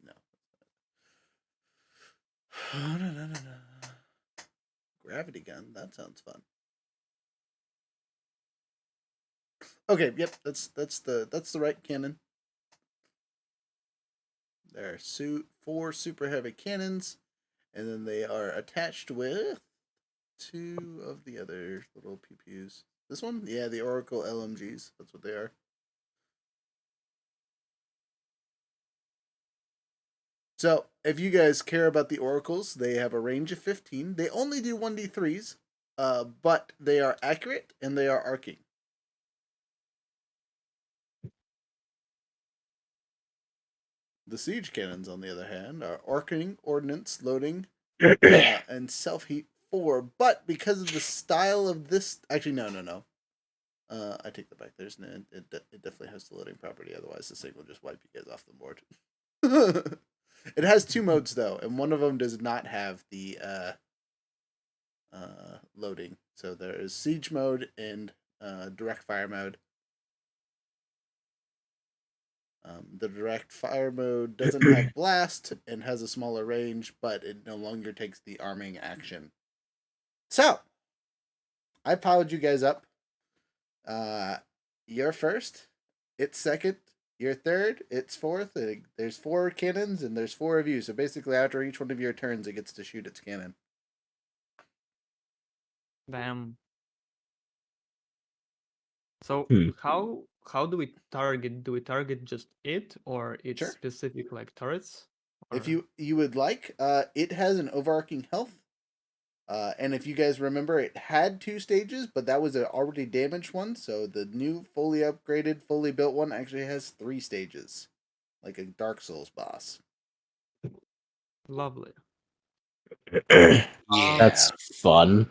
No. Gravity gun. That sounds fun. Okay, yep, that's the right cannon. There are 4 super heavy cannons, and then they are attached with 2 of the other little pew-pews. This one? Yeah, the Oracle LMGs. That's what they are. So, if you guys care about the Oracles, they have a range of 15. They only do 1d3s, but they are accurate and they are arcing. The siege cannons, on the other hand, are arcing, ordnance, loading, and self-heat 4. But because of the style of this... Actually, no. I take that back. There's no... It definitely has the loading property. Otherwise, this thing will just wipe you guys off the board. It has 2 modes, though, and one of them does not have the loading. So there is siege mode and direct fire mode. The direct fire mode doesn't have blast and has a smaller range, but it no longer takes the arming action. So, I powered you guys up. You're first. It's second. You're third. It's fourth. There's 4 cannons, and there's 4 of you. So basically, after each one of your turns, it gets to shoot its cannon. Damn. So how how do we target? Do we target just it, or it's Sure. specific like turrets? If Or- you would like, it has an overarching health. And if you guys remember, it had 2 stages, but that was an already damaged one. So the new, fully upgraded, fully built one actually has 3 stages, like a Dark Souls boss. Lovely. Yeah. That's fun.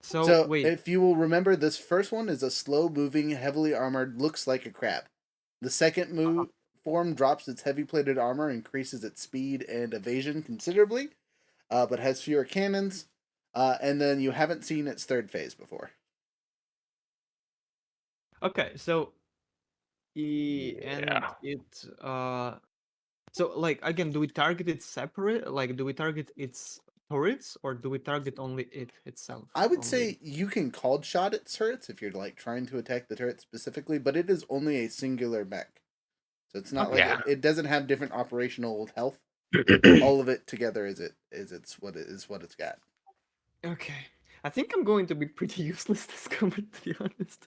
So, wait. if you will remember, this first one is a slow-moving, heavily armored, looks like a crab. The second form drops its heavy-plated armor, increases its speed and evasion considerably, but has fewer cannons. And then you haven't seen its third phase before. Okay, so and Yeah. it so like again, do we target it separate? Like, do we target its turrets, or do we target only it itself? I would only? say you can cold shot its turrets if you're like trying to attack the turret specifically, but it is only a singular mech. So it's not Okay. like it doesn't have different operational health. All of it together is what it's got. Okay. I think I'm going to be pretty useless this combat, to be honest.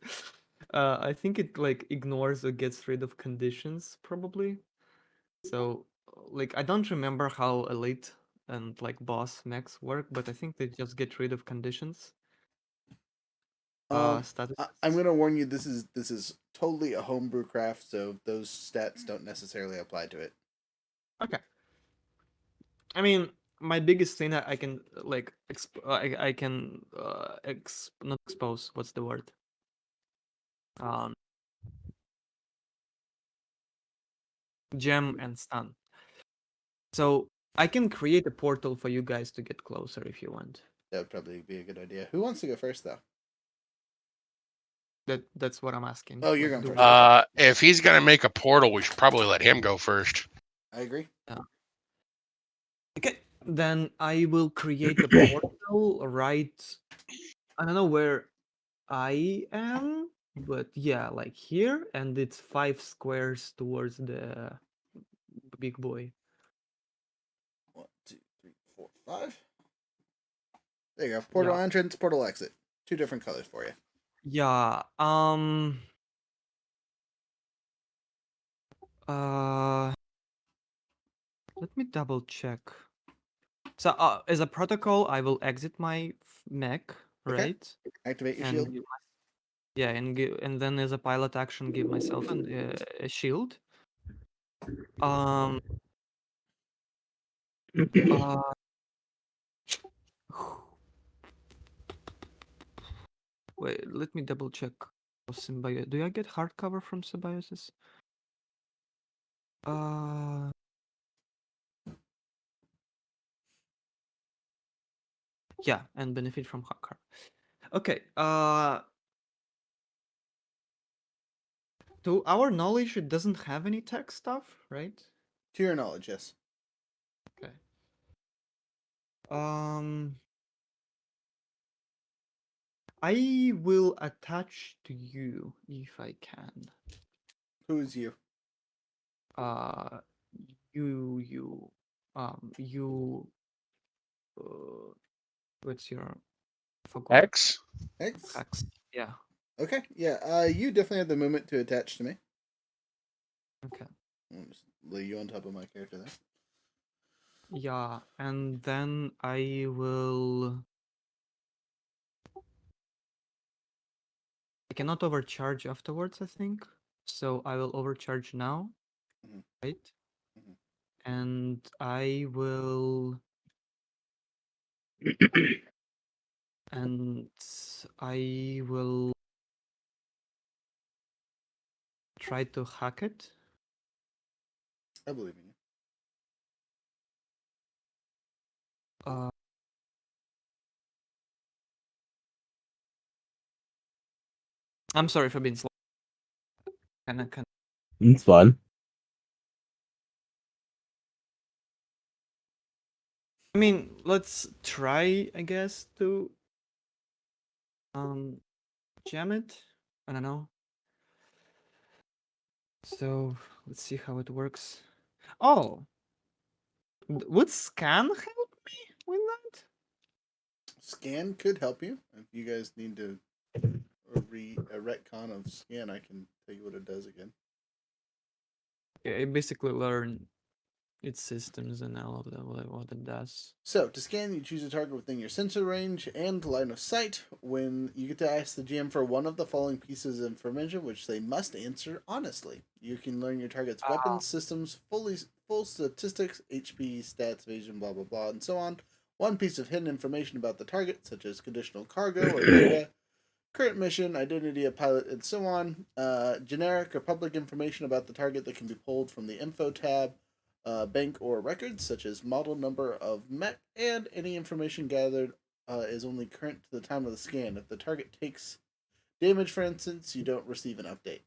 I think it like ignores or gets rid of conditions probably. So like I don't remember how elite and like boss mechs work, but I think they just get rid of conditions. Status. I'm gonna warn you. This is totally a homebrew craft, so those stats don't necessarily apply to it. Okay. I mean, my biggest thing that I can like I can not expose. What's the word? Um, gem and stun. So I can create a portal for you guys to get closer if you want. That would probably be a good idea. Who wants to go first, though? That's what I'm asking. Oh, you're Like, going do first. Okay. If he's gonna make a portal, we should probably let him go first. I agree. Okay, then I will create a portal right. I don't know where I am, but yeah, like here, and it's 5 squares towards the big boy. 1, 2, 3, 4, 5. There you go. Portal Yeah. entrance, portal exit. 2 different colors for you. Yeah. Uh. Let me double check. So, as a protocol, I will exit my mech, Okay. right? Activate your And shield. yeah, and then as a pilot action, give myself a shield. Um. Uh. Wait, let me double check. Symbiosis. Do I get hardcover from Symbiosis? Uh. Yeah, and benefit from hardcover. Okay. To our knowledge, it doesn't have any tech stuff, right? To your knowledge, yes. Okay. I will attach to you if I can. Who is you? Uh, you, you. What's your forgot X. X? X? Yeah. Okay, yeah. You definitely have the movement to attach to me. Okay. I'll just lay you on top of my character there. Yeah, and then I will. I cannot overcharge afterwards, I think. So I will overcharge now, Mhm. right? Mhm. And I will. And I will try to hack it. I believe in you. Uh, I'm sorry for being slow. Can It's fun. I mean, let's try, I guess, to jam it. I don't know. So let's see how it works. Oh, would scan help me with that? Scan could help you if you guys need to a retcon of scan, I can tell you what it does again. Yeah, it basically learn its systems and all of that, what it does. So, to scan, you choose a target within your sensor range and line of sight. When you get to ask the GM for one of the following pieces of information, which they must answer honestly. You can learn your target's weapons, systems, full statistics, HP, stats, vision, blah blah blah, and so on. One piece of hidden information about the target, such as conditional cargo or data, current mission, identity of pilot, and so on. Generic or public information about the target that can be pulled from the info tab. Bank or records, such as model number of mech, and any information gathered is only current to the time of the scan. If the target takes damage, for instance, you don't receive an update.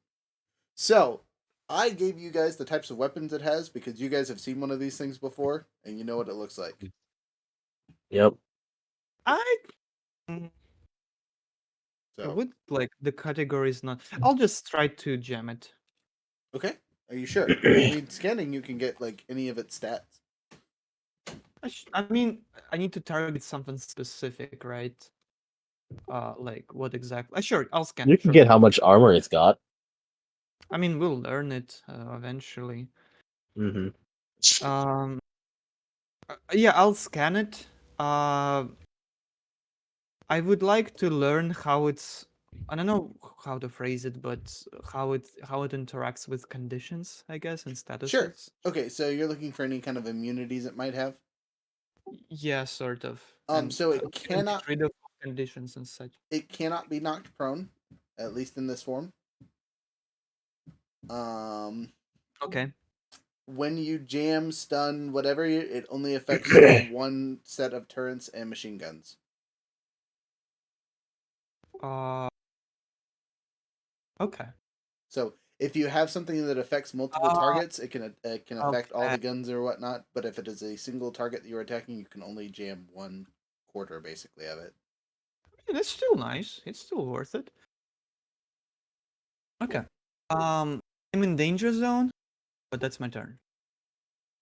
So, I gave you guys the types of weapons it has because you guys have seen one of these things before, and you know what it looks like. Yep. I So, would like the category is not. I'll just try to jam it. okay, are you sure? I mean, scanning, you can get like any of its stats. I mean, I need to target something specific, right? Like what exactly? Sure, I'll scan. You can Sure. get how much armor it's got. I mean, we'll learn it eventually. Mm-hmm. Yeah, I'll scan it. I would like to learn how it's. I don't know how to phrase it, but how it interacts with conditions, I guess, and statuses. Sure. Okay, so you're looking for any kind of immunities it might have? Yeah, sort of. So it how to get cannot rid of conditions and such. it cannot be knocked prone, at least in this form. Okay. When you jam, stun, whatever, it only affects one set of turrets and machine guns. Okay. So if you have something that affects multiple targets, it can affect all the guns or whatnot. But if it is a single target that you're attacking, you can only jam 1/4 basically of it. Yeah, that's still nice. It's still worth it. Okay. I'm in danger zone, but that's my turn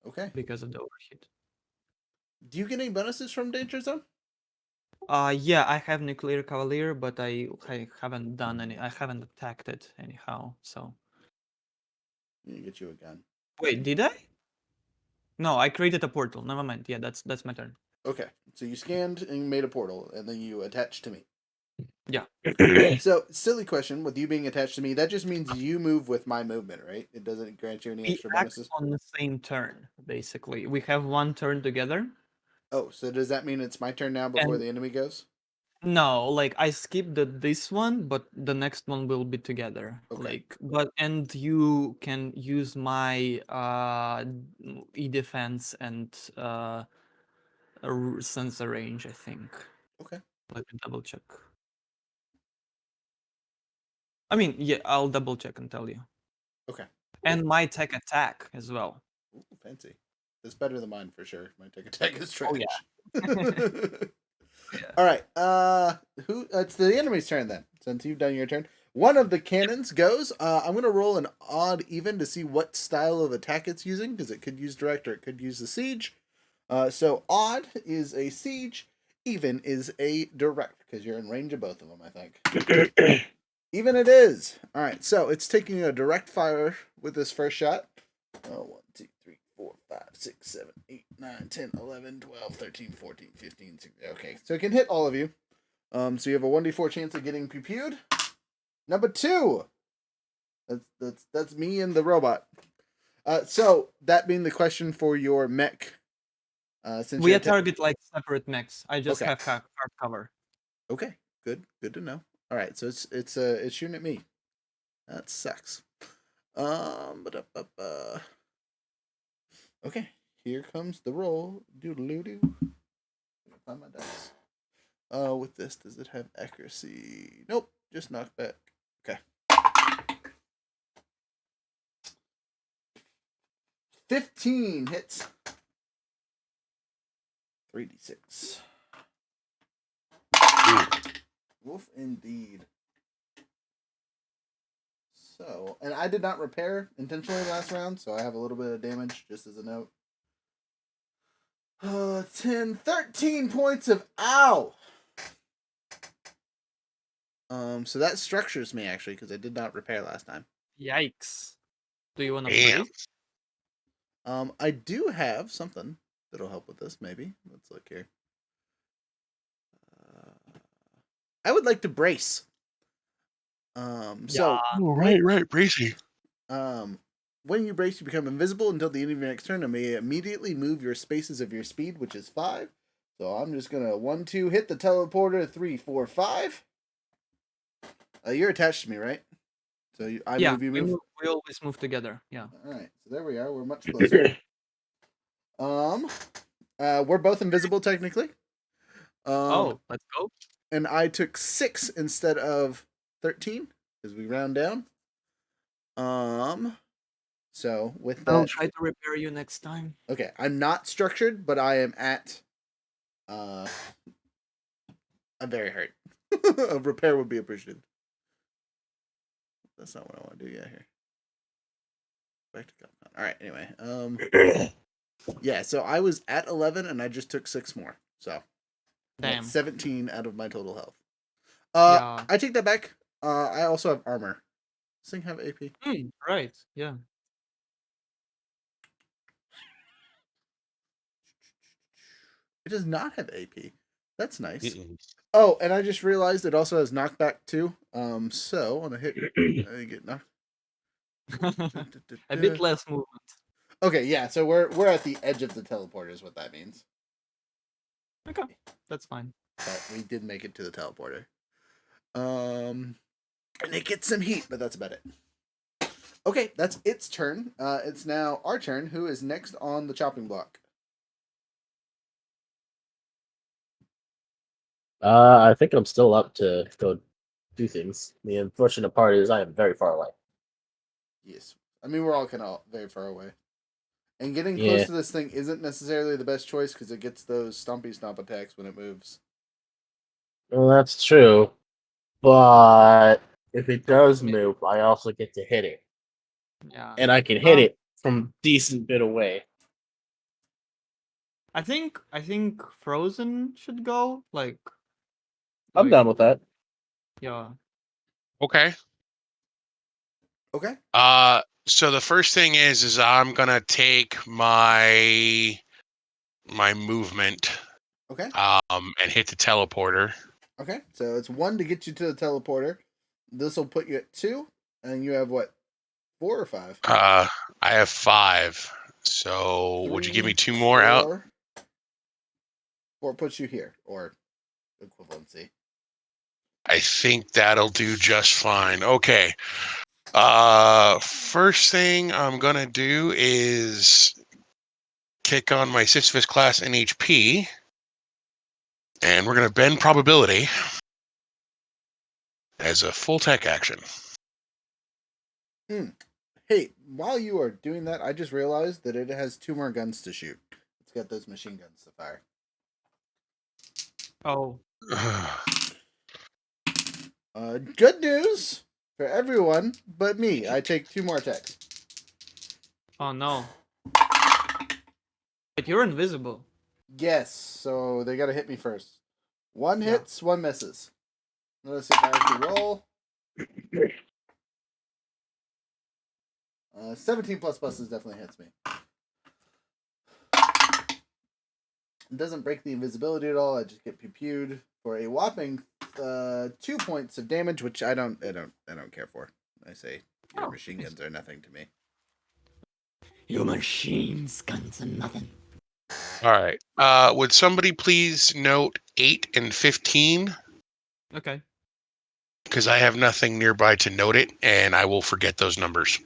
Okay. because of the overheat. Do you get any bonuses from Danger Zone? Yeah, I have Nuclear Cavalier, but I haven't done any. I haven't attacked it anyhow. So You get you a gun. wait, did I? No, I created a portal. Never mind. Yeah, that's my turn. Okay, so you scanned and made a portal, and then you attached to me. Yeah. So, silly question, with you being attached to me, that just means you move with my movement, right? It doesn't grant you any We extra act bonuses? on the same turn, basically. We have one turn together. Oh, so does that mean it's my turn now before And the enemy goes? no, like I skipped this one, but the next one will be together. Okay. And you can use my e defense and sensor range, I think. Okay. Let me double check. I mean, yeah, I'll double check and tell you. Okay. And my tech attack as well. Ooh, fancy. It's better than mine for sure. My tech attack is trash. Oh, yeah. Yeah. All right. It's the enemy's turn then. Since you've done your turn, one of the cannons goes. I'm gonna roll an odd even to see what style of attack it's using because it could use direct or it could use the siege. So odd is a siege, even is a direct because you're in range of both of them. I think. Even it is. All right. So it's taking a direct fire with this first shot. 1, 2, 3, 4, 5, 6, 7, 8, 9, 10, 11, 12, 13, 14, 15, 16. Okay, so it can hit all of you. So you have a 1d4 chance of getting pew-pewed. Number 2. That's me and the robot. So that being the question for your mech. Since We target like separate mechs. I just Okay. have hard cover. Okay, good to know. All right, so it's shooting at me. That sucks. Okay, here comes the roll. Doodle-doo. Find my dice. With this, does it have accuracy? Nope, just knockback. Okay. 15 hits. 3d6. Wolf indeed. So, and I did not repair intentionally last round, so I have a little bit of damage, just as a note. 13 points of ow! So that structures me actually because I did not repair last time. Yikes. Do you want to Damn. brace? I do have something that'll help with this. Maybe let's look here. I would like to brace. So Oh, right, Bracy. when you brace, you become invisible until the end of your next turn and may immediately move your spaces of your speed, which is 5. So I'm just gonna 1, 2, hit the teleporter, 3, 4, 5. You're attached to me, right? So I Yeah, move, you move. we always move together. Yeah. All right, so there we are. We're much closer. We're both invisible technically. Oh, let's go. And I took 6 instead of 13 because we round down. So with I'll that, try to repair you next time. okay, I'm not structured, but I am at. I'm very hurt. A repair would be appreciated. That's not what I want to do yet here. Back to Capcom. All right. Anyway, yeah. So I was at 11, and I just took 6 more. So Damn. that's 17 out of my total health. Yeah. I take that back. I also have armor. Does this thing have AP? Right. Yeah. It does not have AP. That's nice. Mm-mm. Oh, and I just realized it also has knockback too. So on a hit, I get knocked. A bit less movement. Okay, yeah. So we're at the edge of the teleporter, is what that means. Okay, that's fine. But we did make it to the teleporter. And it gets some heat, but that's about it. Okay, that's its turn. It's now our turn. Who is next on the chopping block? I think I'm still up to go do things. The unfortunate part is I am very far away. Yes. I mean, we're all kind of very far away. And getting Yeah. close to this thing isn't necessarily the best choice because it gets those stompy stomp attacks when it moves. Well, that's true. But if it does move, I also get to hit it. Yeah. And I can hit it from a decent bit away. I think Frozen should go. I'm done with that. Yeah. Okay. Okay. So the first thing is I'm gonna take my movement, Okay. and hit the teleporter. Okay. So it's 1 to get you to the teleporter. This will put you at 2, and you have what, 4 or 5? I have 5. So would you give me 2 more out? 4. 4 puts you here, or equivalency. I think that'll do just fine. Okay. First thing I'm gonna do is kick on my Sisyphus class in HP, and we're gonna bend probability as a full tech action. Hey, while you are doing that, I just realized that it has 2 more guns to shoot. It's got those machine guns to fire. Oh. Good news for everyone but me. I take 2 more attacks. Oh no. But you're invisible. Yes, so they gotta hit me first. 1 Yeah. hits, 1 misses. Let's see if I have to roll. 17 plus buses definitely hits me. It doesn't break the invisibility at all. I just get pew-pewed for a whopping 2 points of damage, which I don't care for. I say your machine guns are nothing to me. Your machine guns are nothing. All right. Would somebody please note 8 and 15? Okay. Because I have nothing nearby to note it, and I will forget those numbers.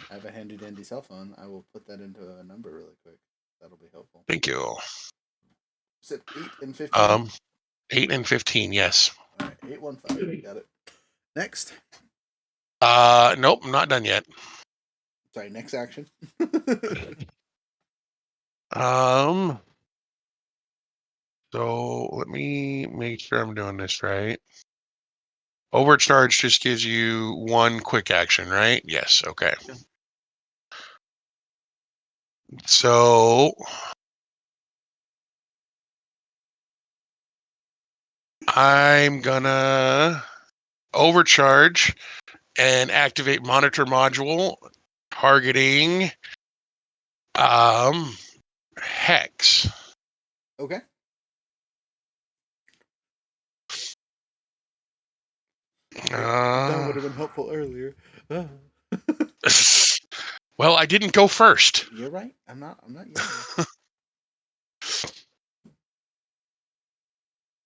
I have a handy dandy cell phone. I will put that into a number really quick. That'll be helpful. Thank you. Is it 8 and 15? 8 and 15, yes. All right, 815. Got it. Next. Nope, I'm not done yet. Sorry, next action. So let me make sure I'm doing this right. Overcharge just gives you 1 quick action, right? Yes, okay. Yeah. So I'm gonna overcharge and activate monitor module targeting Hex. Okay. That would have been helpful earlier. Well, I didn't go first. You're right. I'm not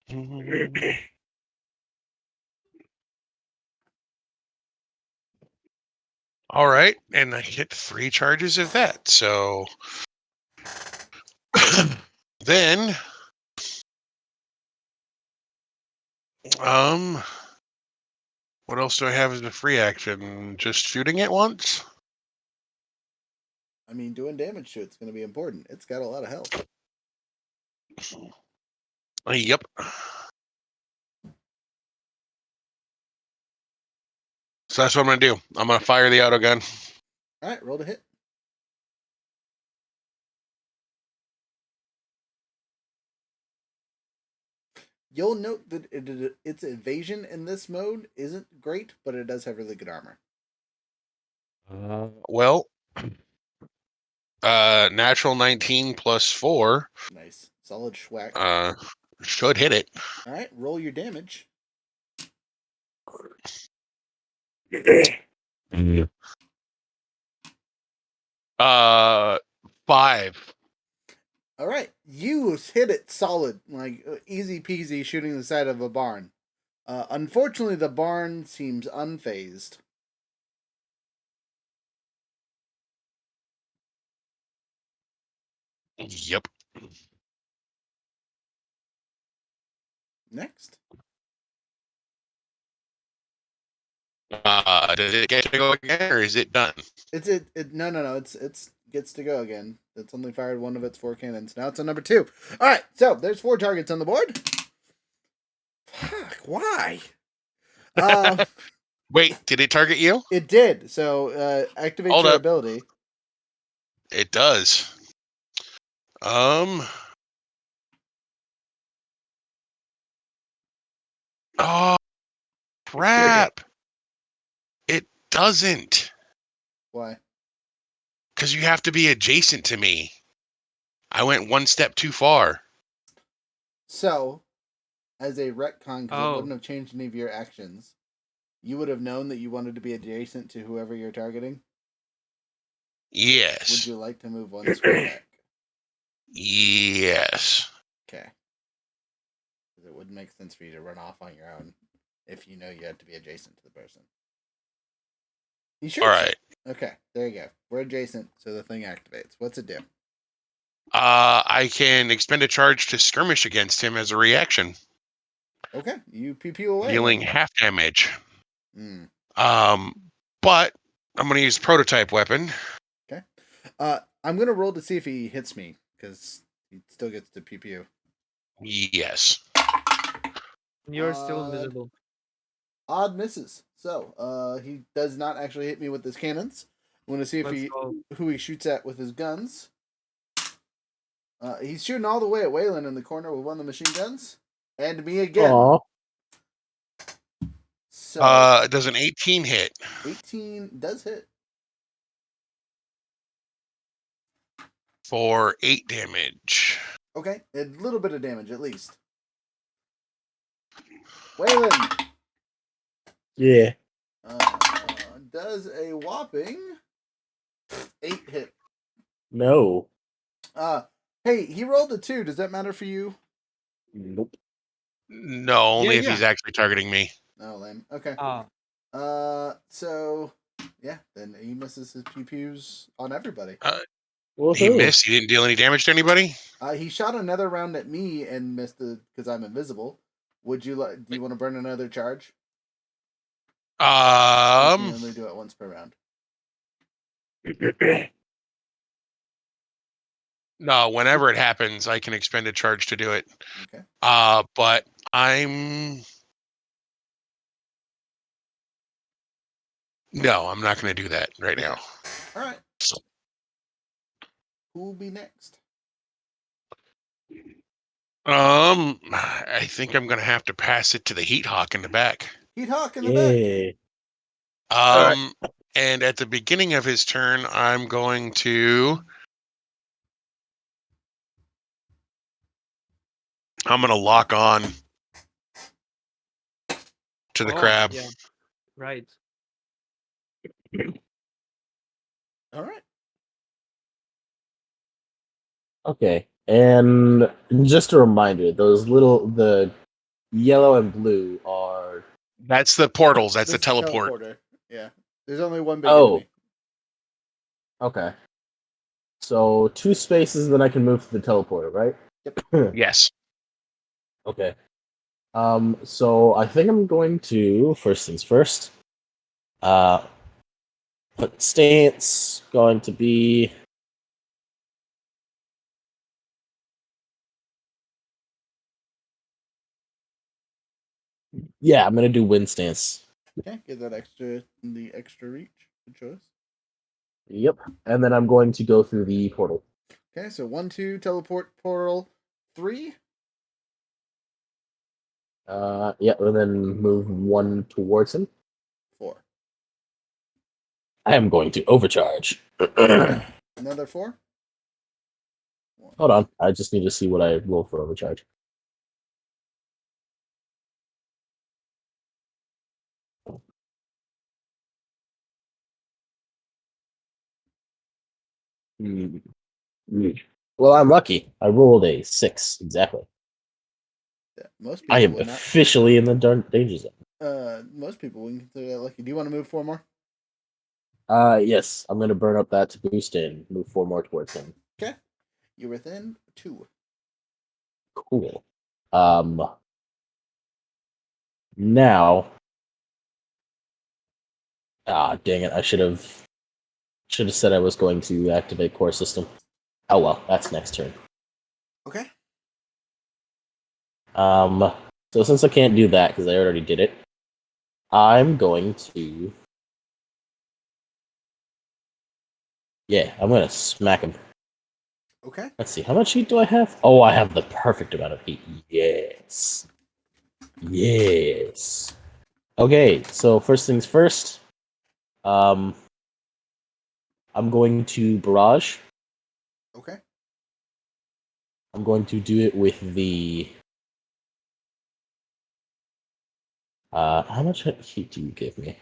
yelling. All right, and I hit 3 charges of that. So then, what else do I have as a free action? Just shooting it once? I mean, doing damage to it's going to be important. It's got a lot of health. Yep. So that's what I'm going to do. I'm going to fire the auto gun. All right, roll to hit. You'll note that its evasion in this mode isn't great, but it does have really good armor. Well, natural 19 plus 4 Nice. Solid schwack. should hit it. All right, roll your damage. 5. All right, you hit it solid, like easy peasy shooting the side of a barn. Unfortunately, the barn seems unfazed. Yep. Next. Does it get to go again, or is it done? No. It's gets to go again. It's only fired one of its 4 cannons. Now it's on number 2. All right, so there's 4 targets on the board. Fuck, why? Wait, did it target you? It did. So activate Hold your up. ability. It does. Oh crap! It doesn't. Why? Because you have to be adjacent to me. I went one step too far. So, as a retcon, because it Oh. wouldn't have changed any of your actions, you would have known that you wanted to be adjacent to whoever you're targeting. Yes. Would you like to move 1 square back? Yes. Okay. Because it wouldn't make sense for you to run off on your own if you know you had to be adjacent to the person. You sure? All right. Okay, there you go. We're adjacent, so the thing activates. What's it do? I can expend a charge to skirmish against him as a reaction, Okay, you pew away. dealing then. half damage. Mm. But I'm going to use prototype weapon. Okay. I'm gonna roll to see if he hits me because he still gets to pew. Yes. You're still visible. Odd misses. So he does not actually hit me with his cannons. I'm gonna see if who he shoots at with his guns. He's shooting all the way at Waylon in the corner with one of the machine guns, and me again. Aww. So Does an 18 hit? 18 does hit. For 8 damage. Okay, a little bit of damage at least. Waylon. Yeah. Does a whopping 8 hit. No. Hey, he rolled a 2. Does that matter for you? Nope. No, only if yeah. he's actually targeting me. Oh, lame. Okay. Ah. So yeah, then he misses his pews on everybody. He Woohoo. missed. He didn't deal any damage to anybody. He shot another round at me and missed because I'm invisible. Would you like? Do you want to burn another charge? You can only do it once per round. No, whenever it happens, I can expend a charge to do it. Okay. But I'm I'm not going to do that right now. All right. So, who'll be next? I think I'm going to have to pass it to the Heat Hawk in the back. Heat Hawk in the back. Yeah. And at the beginning of his turn, I'm going to lock on to the crab. Yeah. Right. All right. Okay. And just a reminder, the yellow and blue are. That's the portals. That's the This is teleport. teleporter. Yeah. There's only one big Oh. enemy. Okay. So 2 spaces, then I can move to the teleporter, right? Yes. Okay. So I think I'm going to, first things first, put stance, going to be... Yeah, I'm going to do wind stance. Okay, get that extra reach. Good choice. Yep. And then I'm going to go through the portal. Okay, so 1, 2, teleport portal 3. Yeah, and then move 1 towards him. 4. I am going to overcharge. Another 4. 1. Hold on, I just need to see what I roll for overcharge. Well, I'm lucky. I rolled a 6, exactly. Yeah, most people I am would not. officially in the danger zone. Most people wouldn't consider that lucky. Do you want to move 4 more? Yes, I'm going to burn up that to boost and move 4 more towards him. Okay. You're within 2. Cool. Now. Dang it! I should have said I was going to activate core system. Oh well, that's next turn. Okay. So since I can't do that because I already did it, I'm going to. Yeah, I'm gonna smack him. Okay. Let's see, how much heat do I have? Oh, I have the perfect amount of heat. Yes. Yes. Okay, so first things first. I'm going to barrage. Okay. I'm going to do it with the. How much heat do you give me?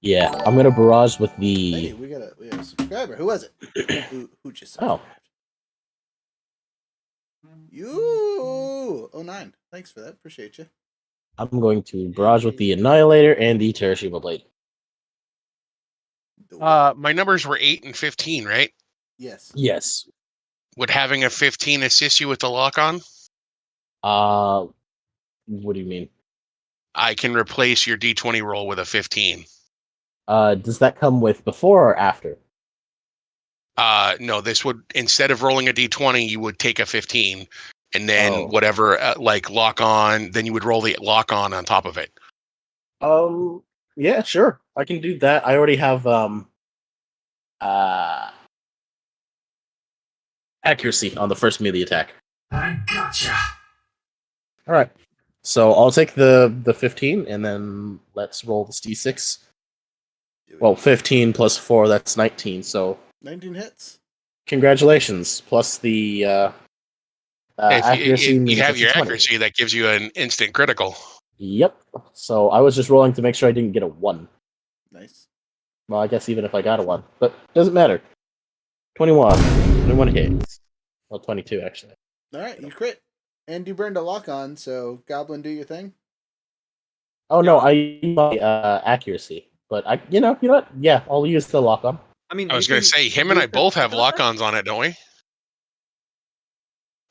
Yeah, I'm gonna barrage with the. Hey, we got a subscriber. Who was it? who just subscribed? You 09. Thanks for that. Appreciate you. I'm going to barrage with the Annihilator and the Terashima Blade. My numbers were 8 and 15, right? Yes. Yes. Would having a 15 assist you with the lock on? What do you mean? I can replace your D20 roll with a 15. Does that come with before or after? No, this would, instead of rolling a D20, you would take a 15, and then whatever, like lock on, then you would roll the lock on top of it. Yeah, sure. I can do that. I already have, accuracy on the first melee attack. I gotcha. Alright. So I'll take the 15, and then let's roll this D6. Well, 15 plus 4, that's 19, so... 19 hits. Congratulations. Plus the, accuracy. If you have your 20. accuracy, that gives you an instant critical. Yep. So I was just rolling to make sure I didn't get a 1. Nice. Well, I guess even if I got a 1. But doesn't matter. 21. 21 hits. Well, 22, actually. Alright, you crit. And you burned a lock on, so Goblin, do your thing. Oh, no, I used my accuracy. But I, you know what? Yeah, I'll use the lock on. I mean, I was going to say, him and I both have lock-ons on it, don't we?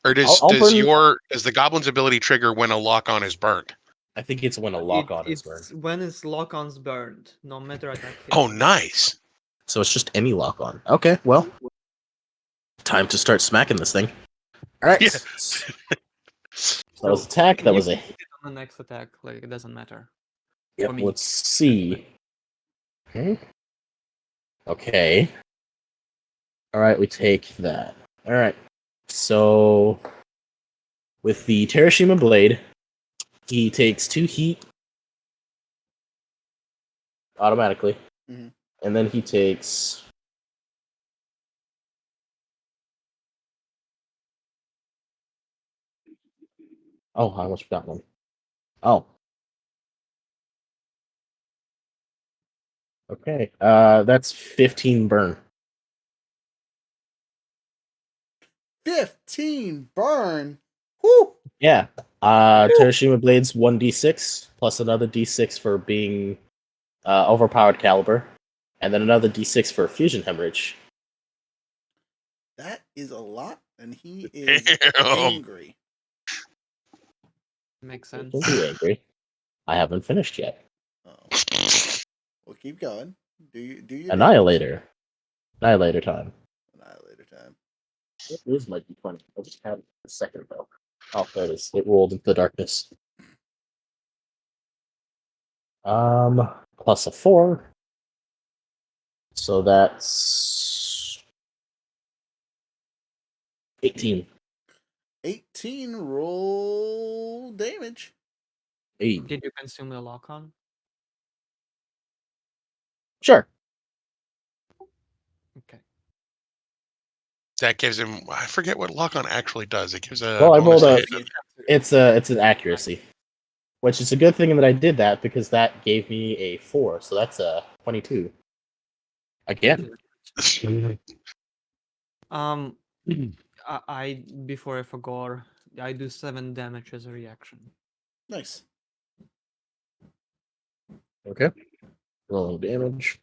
Or does the Goblin's ability trigger when a lock-on is burnt? I think it's when a lock-on is burned. It's when it's lock-on's burned, no matter attack. Oh, nice. So it's just any lock-on. Okay, well. Time to start smacking this thing. Alright. Yeah. So that was attack, that was a hit. On the next attack, like, it doesn't matter. Yep, let's see. Okay. Okay. All right, we take that. All right. So with the Terashima Blade, he takes 2 heat automatically, Mhm. and then he takes. Oh, I almost forgot one. Oh. Okay. That's 15 burn. 15 burn. Whoo! Yeah. Terashima Blade's 1d6 plus another d6 for being overpowered caliber, and then another d6 for fusion hemorrhage. That is a lot, and he is Damn. angry. Makes You sense. can be angry. I haven't finished yet. Oh. Well, keep going. Do you damage. Annihilator. Annihilator time. Annihilator time. It is my d20. I just had it a second ago. Oh, there it is. It rolled into the darkness. Plus a 4. So that's 18. 18 roll damage. 8. Did you consume the lock on? Sure. Okay. That gives him. I forget what lock on actually does. It gives a Well, I bonus rolled to a. hit. It's an accuracy, which is a good thing that I did that because that gave me a 4. So that's a 22. Again. Um, I before I forgot, I do 7 damage as a reaction. Nice. Okay. Roll damage.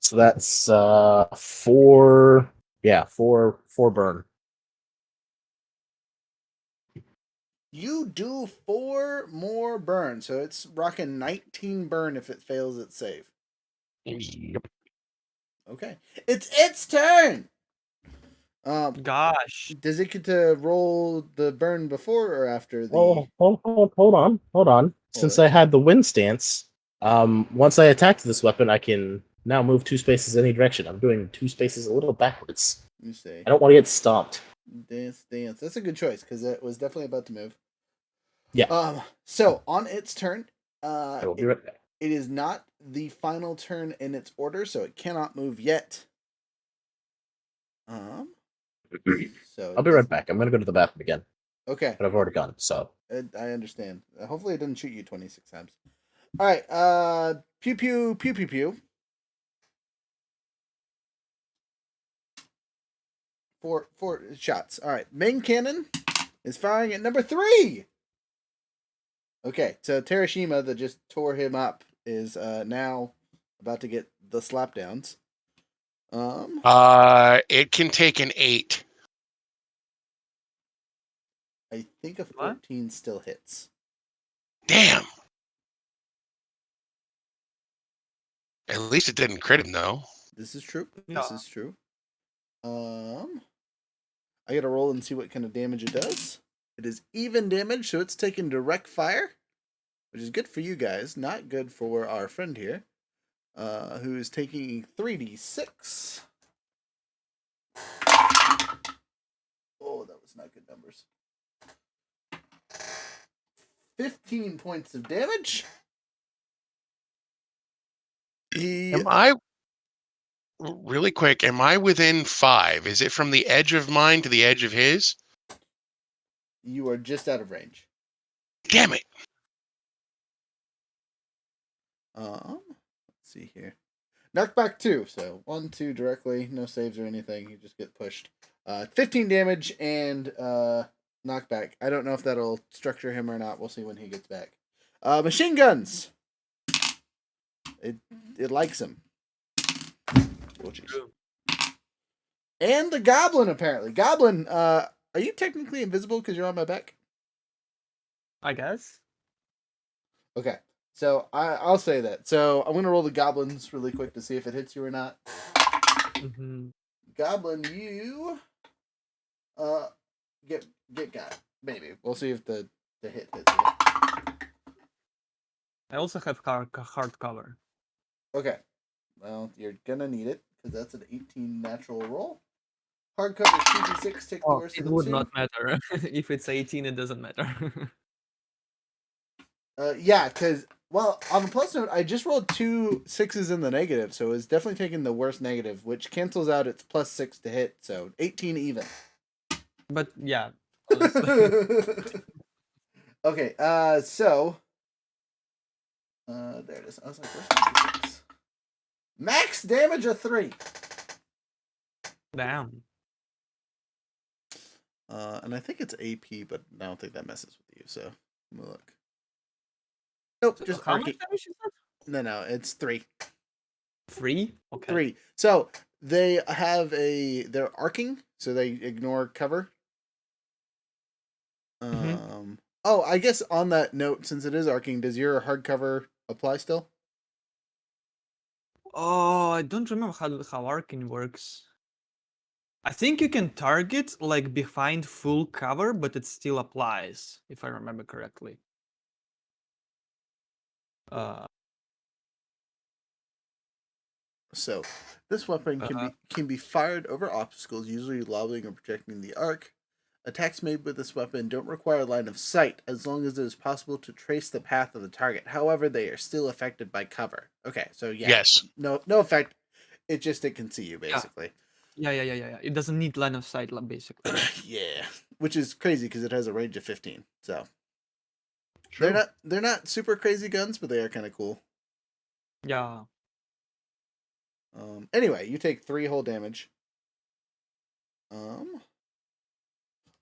So that's 4. Yeah, 4 burn. You do 4 more burn, so it's rocking 19 burn if it fails its save. Yep. Okay. It's its turn! Gosh. Does it get to roll the burn before or after the... Oh, hold on. Since it. I had the wind stance, once I attacked this weapon, I can now move 2 spaces any direction. I'm doing 2 spaces a little backwards. Let me see. I don't want to get stomped. Dance. That's a good choice, because it was definitely about to move. Yeah. So, on its turn, I will be right back. it is not the final turn in its order, so it cannot move yet. So I'll be right back. I'm gonna go to the bathroom again, Okay, but I've already gone. So I understand. Hopefully, it doesn't shoot you 26 times. All right. Pew pew pew pew pew. 4 shots. All right. Main cannon is firing at number 3. Okay, so Terashima that just tore him up is now about to get the slapdowns. It can take an 8. I think a What? 14 still hits. Damn. At least it didn't crit him though. This is true. Yeah. This is true. I gotta roll and see what kind of damage it does. It is even damage, so it's taking direct fire, which is good for you guys, not good for our friend here, who is taking 3d6. Oh, that was not good numbers. 15 points of damage. Am I really quick? Am I within 5? Is it from the edge of mine to the edge of his? You are just out of range. Damn it! Let's see here. Knockback 2, so 1, 2 directly, no saves or anything. You just get pushed. 15 damage and knockback. I don't know if that'll structure him or not. We'll see when he gets back. Machine guns. It likes him. Oh, jeez. And the goblin apparently. Goblin, are you technically invisible because you're on my back? I guess. Okay. So I'll say that. So I'm gonna roll the goblins really quick to see if it hits you or not. Mm-hmm. Goblin, you get got. Maybe. We'll see if the hit hits you. I also have hard cover. Okay. Well, you're gonna need it because that's an 18 natural roll. Hardcover 2d6. Take the Oh, worst it of the would two. not matter. If it's 18, it doesn't matter. Yeah, because well, on the plus note, I just rolled 2 6s in the negative, so it's definitely taking the worst negative, which cancels out its +6 to hit, so 18 even. But yeah, honestly. Okay, so there it is. I was like, where's my d6? Max damage of 3. Damn. And I think it's AP, but I don't think that messes with you. So let me look. Nope, So just how much arcing. damage is that? No, it's 3. 3? Okay. 3. So they have they're arcing, so they ignore cover. Oh, I guess on that note, since it is arcing, does your hardcover apply still? Oh, I don't remember how Arcane works. I think you can target like behind full cover, but it still applies, if I remember correctly. So this weapon can be fired over obstacles, usually lobbing or projecting the arc. Attacks made with this weapon don't require line of sight, as long as it is possible to trace the path of the target. However, they are still affected by cover. Okay, so yeah, Yes. no effect. It can see you basically. Yeah. It doesn't need line of sight, basically. Yeah, which is crazy because it has a range of 15. So True. they're not super crazy guns, but they are kind of cool. Yeah. Anyway, you take 3 whole damage.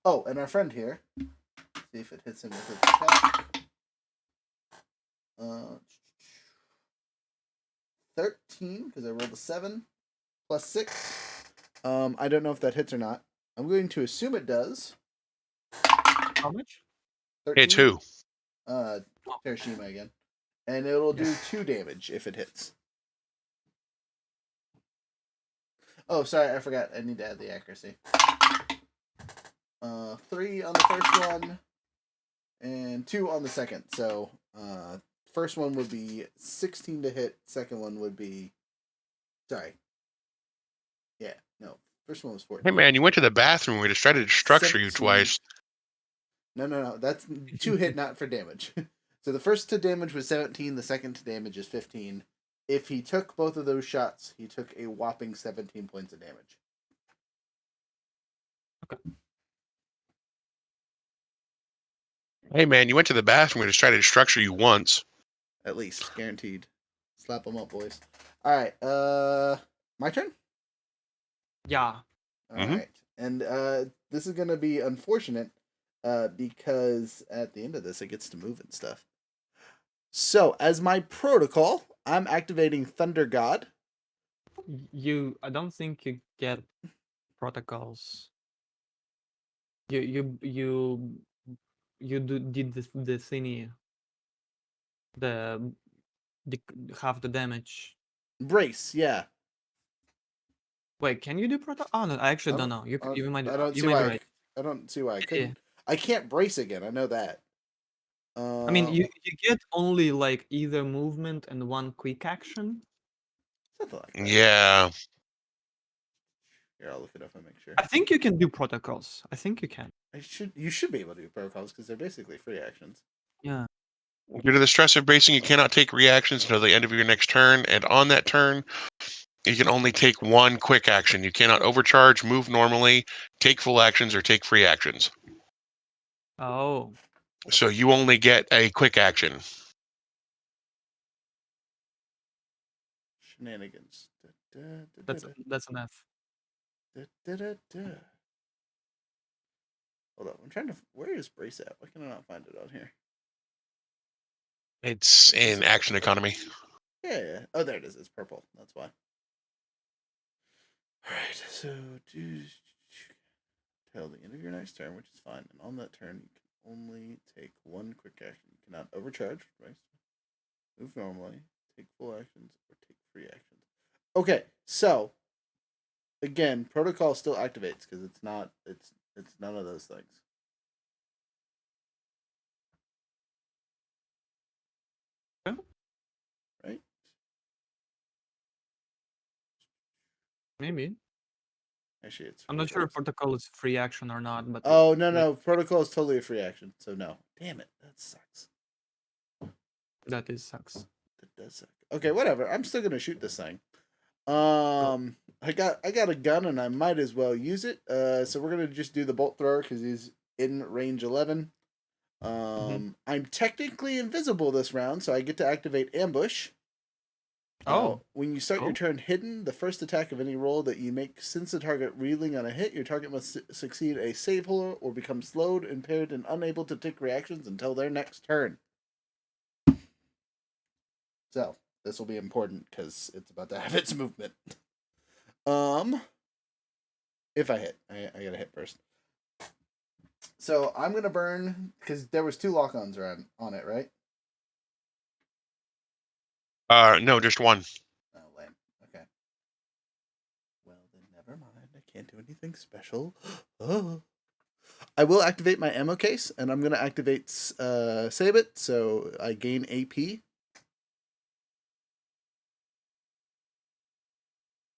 Oh, and our friend here. See if it hits him with his attack. 13 because I rolled a 7 plus 6. I don't know if that hits or not. I'm going to assume it does. How much? 13. It's who? Hiroshima again, and it'll do 2 damage if it hits. Oh, sorry, I forgot. I need to add the accuracy. 3 on the first one, and 2 on the second. So, first one would be 16 to hit. Second one would be, sorry. Yeah, no. First one was 14. Hey man, you went to the bathroom. We just tried to structure you 17. twice. No. That's 2 hit, not for damage. So the first to damage was 17. The second to damage is 15. If he took both of those shots, he took a whopping 17 points of damage. Okay. Hey man, you went to the bathroom. We just tried to structure you once. At least, guaranteed. Slap them up, boys. All right. My turn. Yeah. All right. And this is gonna be unfortunate, because at the end of this, it gets to move and stuff. So, as my protocol, I'm activating Thunder God. I don't think you get protocols. You did the thingy. The half the damage. Brace, yeah. Wait, can you do protocol? Oh no, I actually don't know. You might I don't you see might be why. right. I don't see why I Yeah. couldn't. I can't brace again. I know that. I mean, you get only like either movement and 1 quick action. Something like that. Yeah. Here, I'll look it up and make sure. I think you can do protocols. I think you can. You should be able to do protocols because they're basically free actions. Yeah. Due to the stress of bracing, you cannot take reactions until the end of your next turn, and on that turn, you can only take 1 quick action. You cannot overcharge, move normally, take full actions, or take free actions. Oh. So you only get a quick action. Shenanigans. That's enough. Hold up, I'm trying to. Where is brace at? Why can I not find it on here? It's in action economy. Yeah. Oh, there it is. It's purple. That's why. All right. So do till the end of your next turn, which is fine. And on that turn, you can only take 1 quick action. You cannot overcharge, right? Move normally, take full actions, or take free actions. Okay, so again, protocol still activates because it's not. It's none of those things. Okay. Right. Maybe. Actually, it's. I'm not sure if protocol is free action or not, but Oh no! Protocol is totally a free action, so no. Damn it, that sucks. that is sucks. That does suck. Okay, whatever. I'm still gonna shoot this thing. I got a gun and I might as well use it. So we're gonna just do the bolt thrower because he's in range 11. I'm technically invisible this round, so I get to activate ambush. When you start your turn hidden, the first attack of any roll that you make since the target reeling on a hit, your target must succeed a save roll or become slowed, impaired, and unable to take reactions until their next turn. So this will be important because it's about to have its movement. If I hit, I gotta hit first. So I'm gonna burn because there was 2 lock-ons on it, right? No, just one. Oh, lame. Okay. Well, then never mind. I can't do anything special. Oh. I will activate my ammo case, and I'm gonna activate Save It, so I gain AP.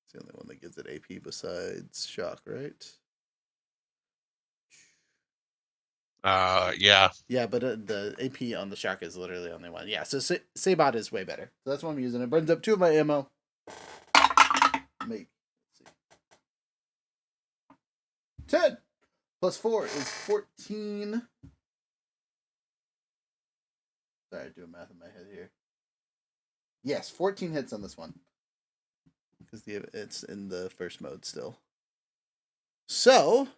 It's the only one that gives it AP besides Shock, right? Yeah. Yeah, but the AP on the Shock is literally the only one. Yeah, so Sabot is way better. So that's what I'm using. It burns up 2 of my ammo. Maybe. Let's see. 10 plus 4 is 14. Sorry, I'm doing math in my head here. Yes, 14 hits on this one. Because it's in the first mode still. So,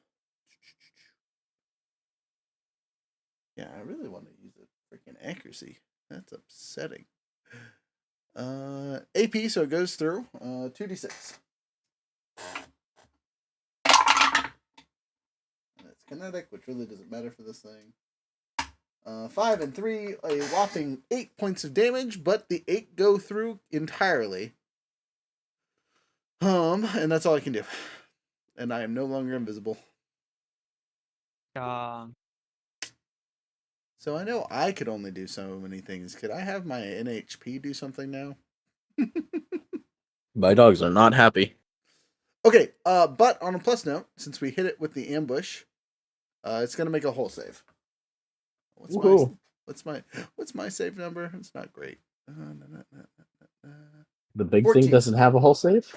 yeah, I really want to use a freaking accuracy. That's upsetting. AP, so it goes through. 2d6. And it's kinetic, which really doesn't matter for this thing. 5 and 3, a whopping 8 points of damage, but the 8 go through entirely. And that's all I can do. And I am no longer invisible. So I know I could only do so many things. Could I have my NHP do something now? My dogs are not happy. Okay, but on a plus note, since we hit it with the ambush, it's gonna make a whole save. What's my save number? It's not great. The big 14. thing doesn't have a whole save?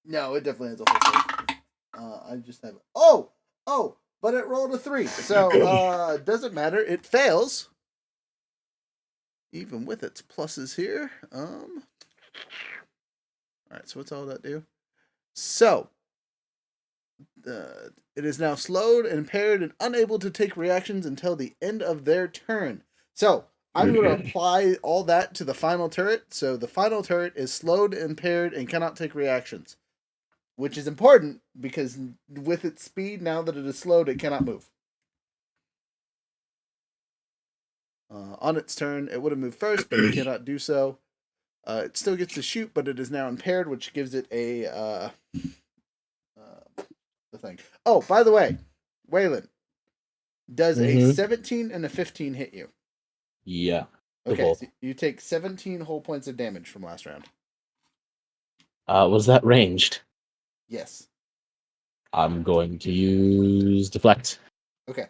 No, it definitely has a whole save. I just have oh, but it rolled a 3, so doesn't matter. It fails, even with its pluses here. All right, so what's all that do? So, it is now slowed, impaired, and unable to take reactions until the end of their turn. So, I'm going to apply all that to the final turret. So, the final turret is slowed, impaired, and cannot take reactions. Which is important, because with its speed, now that it is slowed, it cannot move. On its turn, it would have moved first, but it cannot do so. It still gets to shoot, but it is now impaired, which gives it a... the thing. Oh, by the way, Waylon, does a 17 and a 15 hit you? Yeah. Okay, so you take 17 whole points of damage from last round. Was that ranged? Yes. I'm going to use deflect. Okay.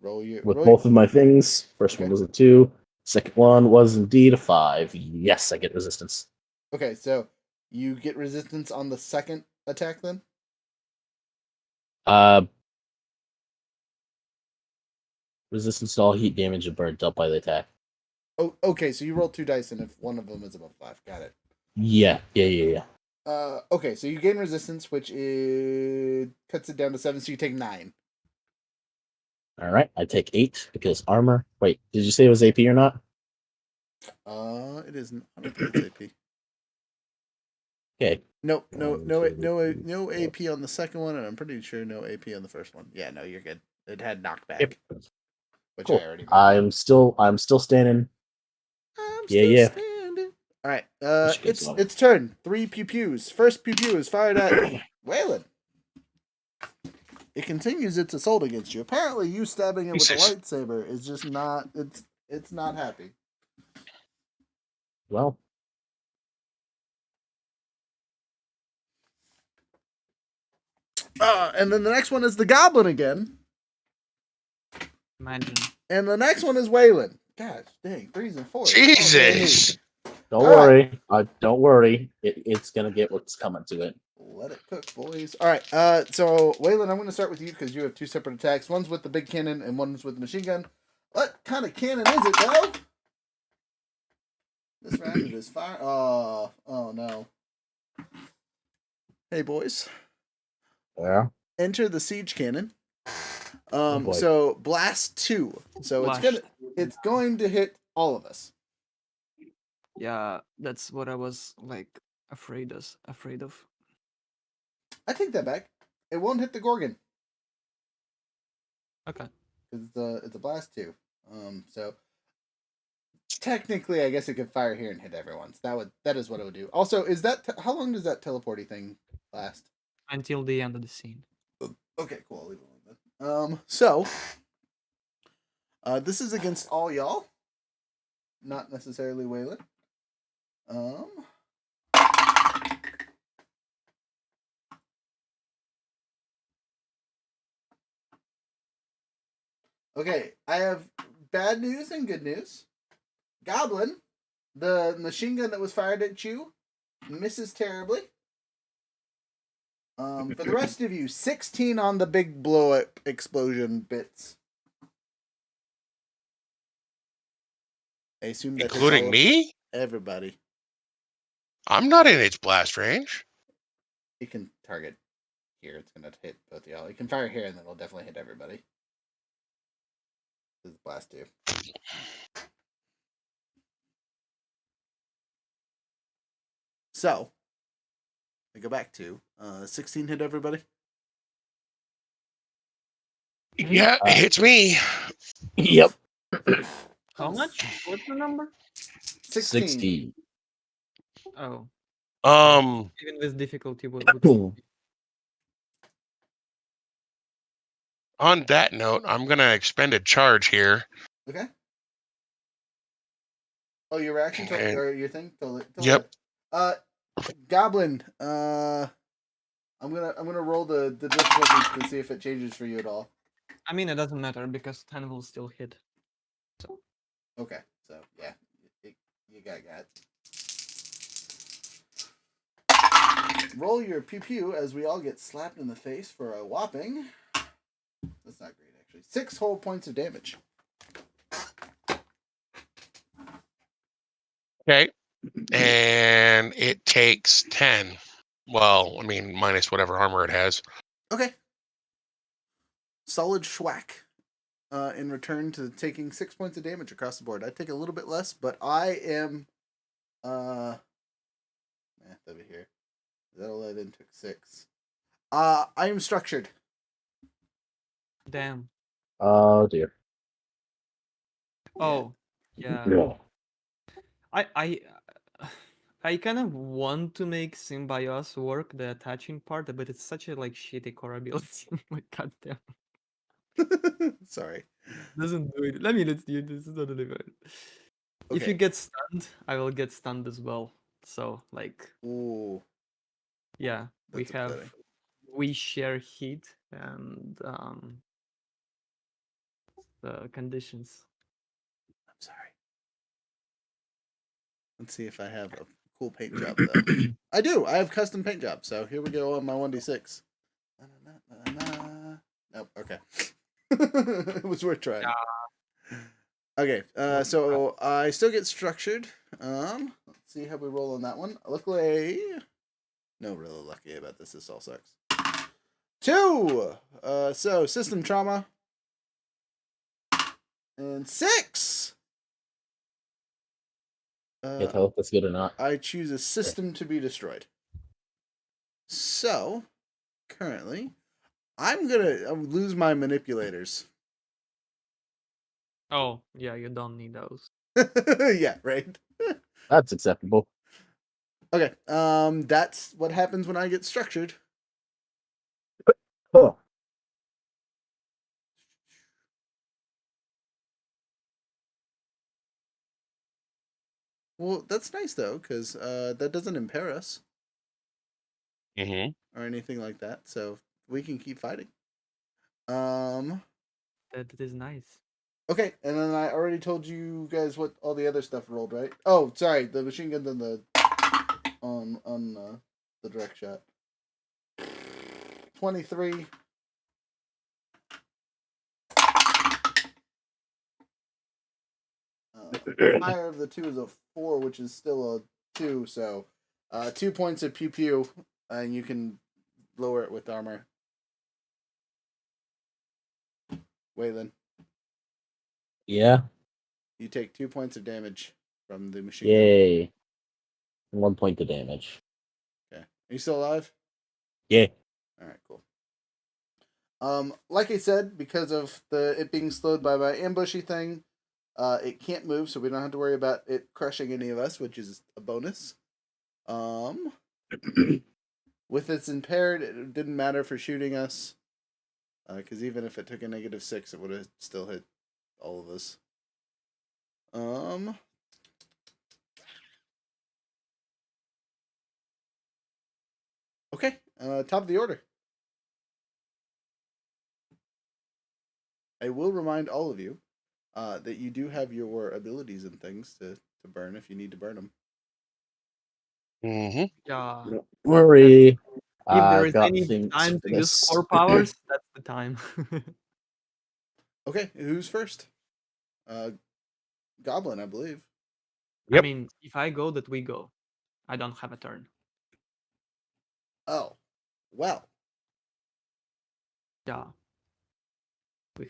Roll both of my things. First one was a 2. Second one was indeed a 5. Yes, I get resistance. Okay, so you get resistance on the second attack then? Resistance to all heat damage and burnt up by the attack. Oh, okay, so you roll 2 dice, and if one of them is above 5, got it. Yeah. Okay, so you gain resistance, which cuts it down to 7, so you take 9. All right, I take 8 because armor. Wait, did you say it was AP or not? It isn't. I don't think it's AP. Okay. No AP on the second one, and I'm pretty sure no AP on the first one. Yeah, no, you're good. It had knockback, Yep. which Cool. I already made. I'm still standing. I'm still standing. All right, it's turn. 3 pew-pews. First pew-pew is fired at Waylon. It continues its assault against you. Apparently, you stabbing it with a lightsaber is just not. It's not happy. Well, And then the next one is the Goblin again. Imagine. And the next one is Waylon. Gosh dang, 3s and 4s. Jesus. Don't All worry. Don't worry. It's gonna get what's coming to it. Let it cook, boys. All right. So Waylon, I'm going to start with you because you have 2 separate attacks. One's with the big cannon and one's with the machine gun. What kind of cannon is it, though? This round it is fire. Oh no. Hey, boys. Yeah. Enter the siege cannon. boy. So blast 2. So Blast. it's going to hit all of us. Yeah, that's what I was like afraid of. I take that back. It won't hit the Gorgon. Okay. It's a blast 2. So technically, I guess it could fire here and hit everyone. So that is what it would do. Also, is that how long does that teleporty thing last? Until the end of the scene. Okay, cool. I'll leave it alone then. So this is against all y'all, not necessarily Waylon. Okay, I have bad news and good news. Goblin, the machine gun that was fired at you, misses terribly. For the rest of you, 16 on the big blow up explosion bits. I assume that hits Including all of me? everybody. I'm not in its blast range. You can target here. It's gonna hit both of y'all. You can fire here, and then it'll definitely hit everybody. This is blast 2. So, I go back to 16 hit everybody. Yeah, it hits me. Yep. How much? What's the number? 16. 60. Oh, Um, even with difficulty, would on that note, I'm gonna expend a charge here. Okay. Oh, your reaction Okay. or your thing? Totally. Yep. Goblin. I'm gonna roll the difficulties to see if it changes for you at all. I mean, it doesn't matter because 10 will still hit. So Okay. So yeah, you got it. Roll your pew pew as we all get slapped in the face for a whopping. That's not great, actually. 6 whole points of damage. Okay. And it takes 10. Well, I mean, minus whatever armor it has. Okay. Solid schwack. In return to taking 6 points of damage across the board. I take a little bit less, but I am math over here. That 11 took 6. I am structured. damn. Oh dear. Oh, yeah. I kind of want to make Symbiosis work, the attaching part, but it's such a like shitty core ability. Like goddamn, Sorry. doesn't do it. Let me let's do this. Is not really good. If you Okay. get stunned, I will get stunned as well. So like, Ooh, yeah, that's upsetting. we share heat and the conditions. I'm sorry. Let's see if I have a cool paint job though. I do. I have custom paint job. So here we go on my 1d6. Nope. Okay. It was worth trying. Okay. So I still get structured. Let's see how we roll on that one. Luckily, no, really lucky about this. This all sucks. 2. So system trauma. And 6. Can't tell if that's good or not. I choose a system to be destroyed. So, currently, I'm gonna lose my manipulators. Oh yeah, you don't need those. Yeah, right. That's acceptable. Okay. That's what happens when I get structured. Oh. Well, that's nice though, because that doesn't impair us Mm-hmm. or anything like that. So we can keep fighting. That is nice. Okay, and then I already told you guys what all the other stuff rolled, right? Oh, sorry, the machine guns and the on the direct shot. 23. Higher of the two is a 4, which is still a 2. So, 2 points of pew pew, and you can lower it with armor. Waylon, Yeah. you take 2 points of damage from the machine gun. Yay. 1 point to damage. Okay, are you still alive? Yeah. All right, cool. Like I said, because of it being slowed by my ambushy thing, it can't move, so we don't have to worry about it crushing any of us, which is a bonus. With its impaired, it didn't matter for shooting us, because even if it took a -6, it would have still hit all of us. Okay, top of the order. I will remind all of you that you do have your abilities and things to burn if you need to burn them. Mm-hmm. Yeah. Don't worry. If there I've is got any things time for to use this. core powers, that's the time. Okay, who's first? Goblin, I believe. I Yep. mean, if I go, that we go. I don't have a turn. Oh, well. Yeah. We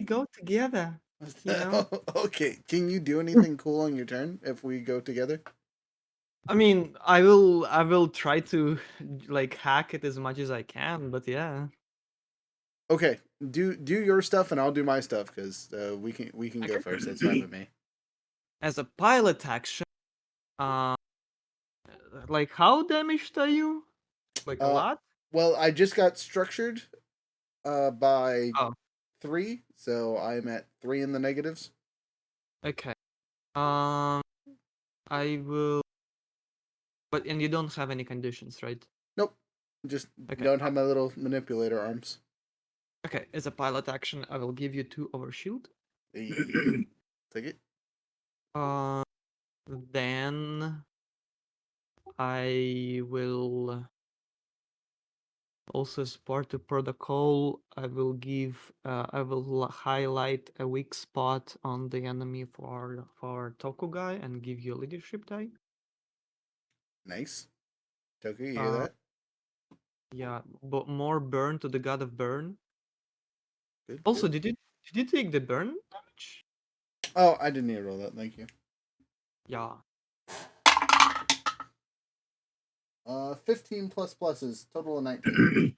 go together. You know? Okay, can you do anything cool on your turn if we go together? I mean, I will try to like hack it as much as I can, but yeah. Okay, do your stuff and I'll do my stuff because we can go Okay. first. That's fine with me. As a pilot action, like how damaged are you? Like a Uh, lot? well, I just got structured by Oh, 3, so I'm at 3 in the negatives. okay. I will. But and you don't have any conditions, right? Nope, just Okay. don't have my little manipulator arms. Okay. As a pilot action, I will give you 2 overshield. Hey, take it. Then I will also as part of protocol, I will highlight a weak spot on the enemy for Toku guy and give you a leadership die. Nice. Toku, you hear Uh, that? yeah, but more burn to the god of burn. Good. Also, good. did you take the burn damage? Oh, I didn't need to roll that. Thank you. Yeah. 15 plus pluses, total of 19.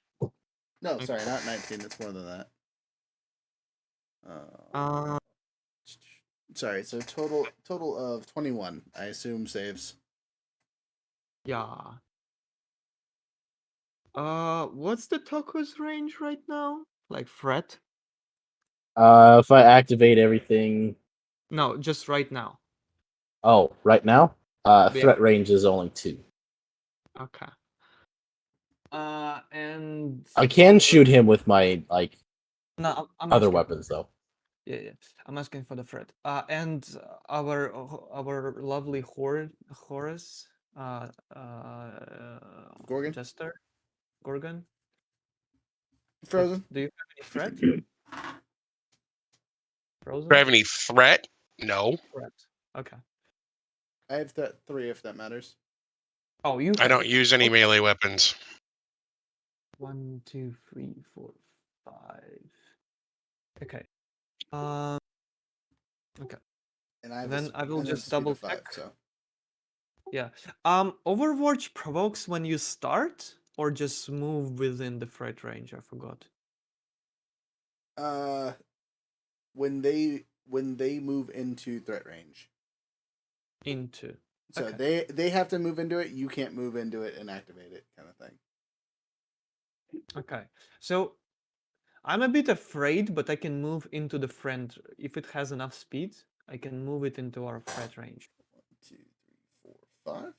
No, Okay. sorry, not 19. It's more than that. Sorry, so total of 21. I assume saves. Yeah. What's the Toku's range right now? Like threat? If I activate everything. No, just right now. Oh, right now? Yeah. Threat range is only 2. Okay. And I can shoot him with my no, I'm other asking. weapons though. Yeah. I'm asking for the threat. And our lovely Horus, Gorgon? Jester, Gorgon. Frozen? Do you have any threat? Do Frozen? I have any threat? No. Threat. Okay. I have that 3 if that matters. Oh, you I have don't use any okay. melee weapons. 1, 2, 3, 4, 5. Okay. Okay. And I have Then I will just speed double of 5, check. so. Yeah. Overwatch provokes when you start or just move within the threat range. I forgot. When they move into threat range. Into. So Okay. they have to move into it, you can't move into it and activate it, kind of thing. Okay. So I'm a bit afraid, but I can move into the friend if it has enough speed. I can move it into our threat range. 1, 2, 3, 4, 5.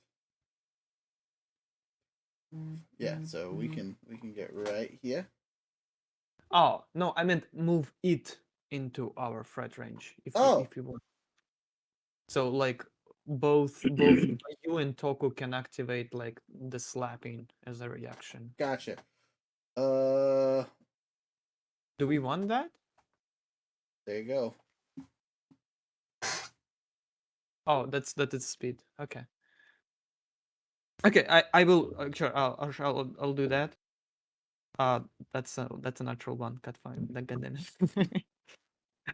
Yeah, so we can get right here. Oh no, I meant move it into our threat range Oh. if you want. So like both you and Toku can activate like the slapping as a reaction. Gotcha. Do we want that? There you go. Oh, that is speed. Okay. Okay, I will sure I'll do that. That's a natural one. Cut fine.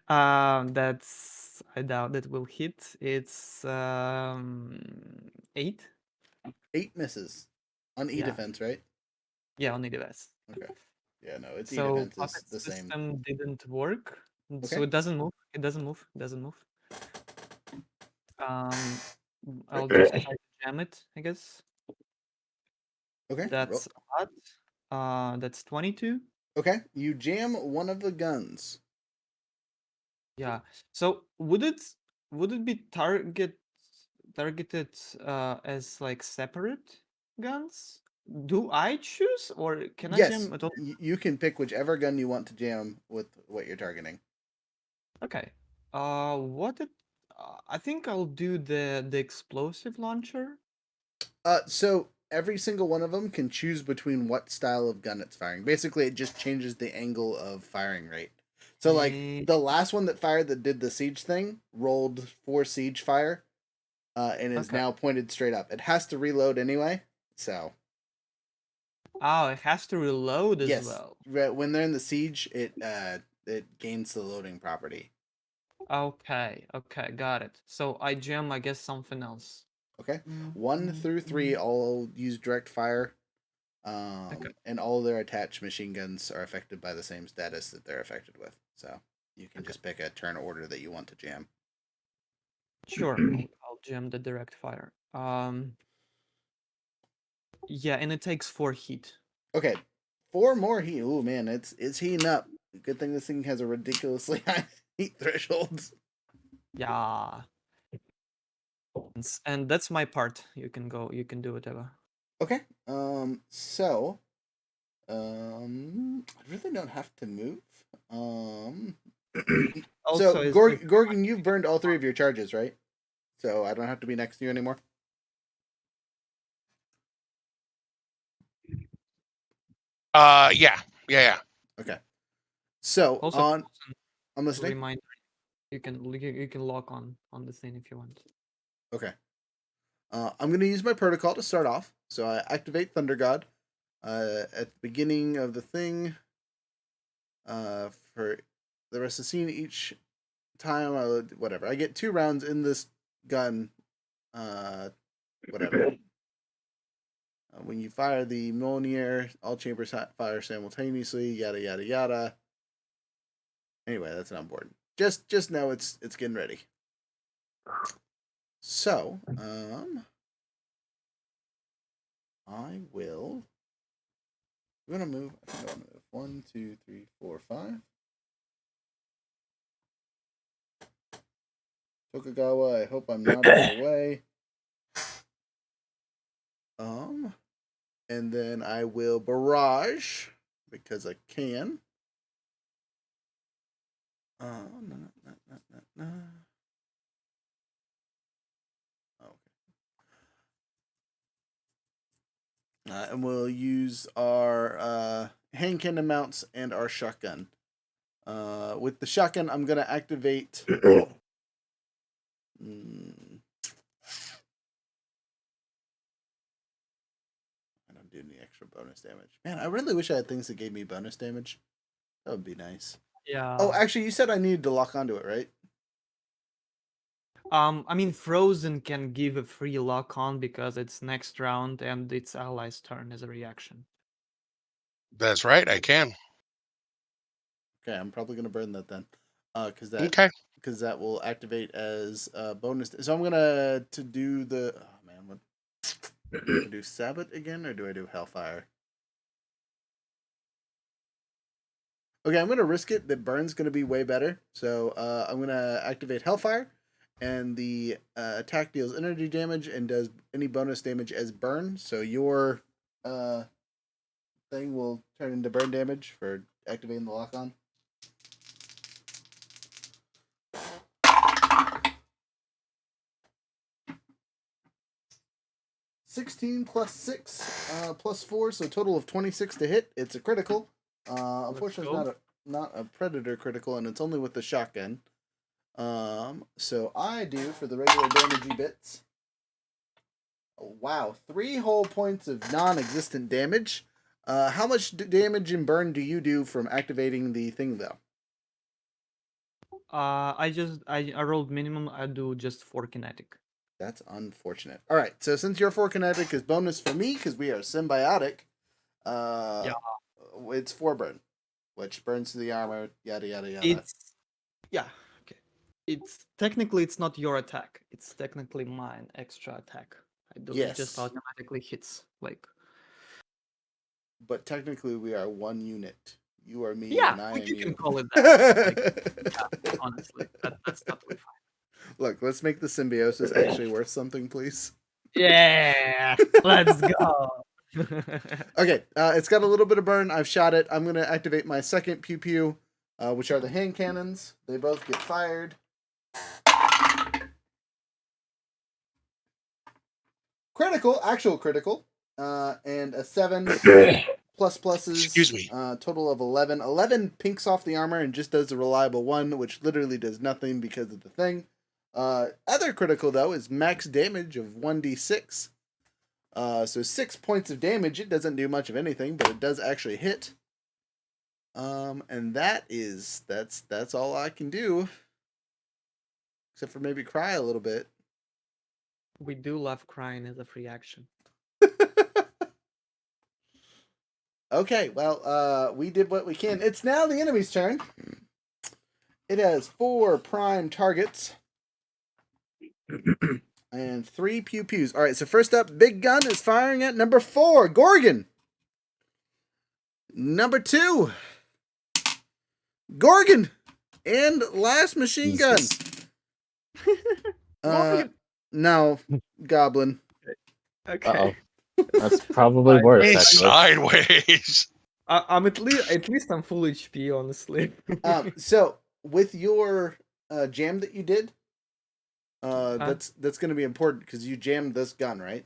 That's I doubt it will hit. It's 8. 8 misses on E Yeah. defense, right? Yeah, only the best. Okay. Yeah, no, its E So defense is puppet the same. system didn't work. So Okay. it doesn't move. It doesn't move. It doesn't move. I'll just try to jam it, I guess. Okay. That's a lot. That's 22. Okay. You jam one of the guns. Yeah. So would it be targeted as like separate guns? Do I choose or can I Yes. jam at all? You can pick whichever gun you want to jam with what you're targeting. Okay. I think I'll do the explosive launcher. So every single one of them can choose between what style of gun it's firing. Basically, it just changes the angle of firing rate. So like the last one that fired that did the siege thing rolled 4 siege fire, and is Okay. now pointed straight up. It has to reload anyway, so Oh, it has to reload as yes, well. when they're in the siege, it gains the loading property. Okay, got it. So I jam, I guess, something else. Okay, 1 through 3 all use direct fire, and all their attached machine guns are affected by the same status that they're affected with. So you can just pick a turn order that you want to jam. Sure, I'll jam the direct fire. Yeah, and it takes 4 heat. Okay, 4 more heat. Oh man, it's heating up. Good thing this thing has a ridiculously high heat threshold. Yeah. And that's my part. You can go. You can do whatever. Okay. So, I really don't have to move. Also, So is Gorgon, you've burned all 3 of your charges, right? So I don't have to be next to you anymore. Yeah. Okay. So also I'm listening. reminder. You can lock on the thing if you want. Okay. I'm gonna use my protocol to start off. So I activate Thunder God. At the beginning of the thing. For the rest of the scene, each time whatever I get 2 rounds in this gun. Whatever. When you fire the Mjolnir, all chambers fire simultaneously. Yada yada yada. Anyway, that's not important. Just know it's getting ready. So, I will. I'm gonna move. I think I'm gonna move 1, 2, 3, 4, 5. Tokugawa, I hope I'm not in the way. And then I will barrage because I can. No. And we'll use our hand cannon mounts and our shotgun. With the shotgun, I'm gonna activate. I don't do any extra bonus damage. Man, I really wish I had things that gave me bonus damage. That would be nice. Yeah. Oh, actually, you said I needed to lock onto it, right? I mean, Frozen can give a free lock on because it's next round and it's ally's turn as a reaction. That's right. I can. Okay, I'm probably gonna burn that then, because that will activate as bonus. So I'm gonna do the. Oh man, what? Do I do Sabbath again, or do I do Hellfire? Okay, I'm gonna risk it. The burn's gonna be way better, so I'm gonna activate Hellfire, and the attack deals energy damage and does any bonus damage as burn. So your thing will turn into burn damage for activating the lock on. $16 plus 6 plus 4, so a total of 26 to hit. It's a critical. Unfortunately, it's not a predator critical, and it's only with the shotgun. So I do for the regular damagey bits. Wow, 3 whole points of non-existent damage. How much damage and burn do you do from activating the thing, though? I rolled minimum. I do just 4 kinetic. That's unfortunate. All right, so since your 4 kinetic is bonus for me because we are symbiotic, it's 4 burn, which burns to the armor. Yada yada yada. Okay. It's technically it's not your attack. It's technically mine extra attack. I do it just Yes. automatically hits like. But technically, we are one unit. You are me, Yeah, and I am you can you. call it that. Honestly, that's totally fine. Look, let's make the symbiosis actually worth something, please. Yeah, let's go. Okay, it's got a little bit of burn. I've shot it. I'm going to activate my second pew pew, which are the hand cannons. They both get fired. Critical, actual critical, and a 7 plus pluses. Excuse me. Total of 11. 11 pinks off the armor and just does a reliable 1, which literally does nothing because of the thing. Other critical, though, is max damage of 1d6. So 6 points of damage. It doesn't do much of anything, but it does actually hit. And that's all I can do. Except for maybe cry a little bit. We do love crying as a free action. Okay, well, we did what we can. It's now the enemy's turn. It has 4 prime targets. And 3 pew pews. All right, so first up, Big Gun is firing at number 4, Gorgon. Number 2, Gorgon. And last machine gun. No, Goblin. Okay. That's probably worse. Hey, Actually. sideways. I'm at least I'm full HP, honestly. So with your jam that you did, that's going to be important because you jammed this gun, right?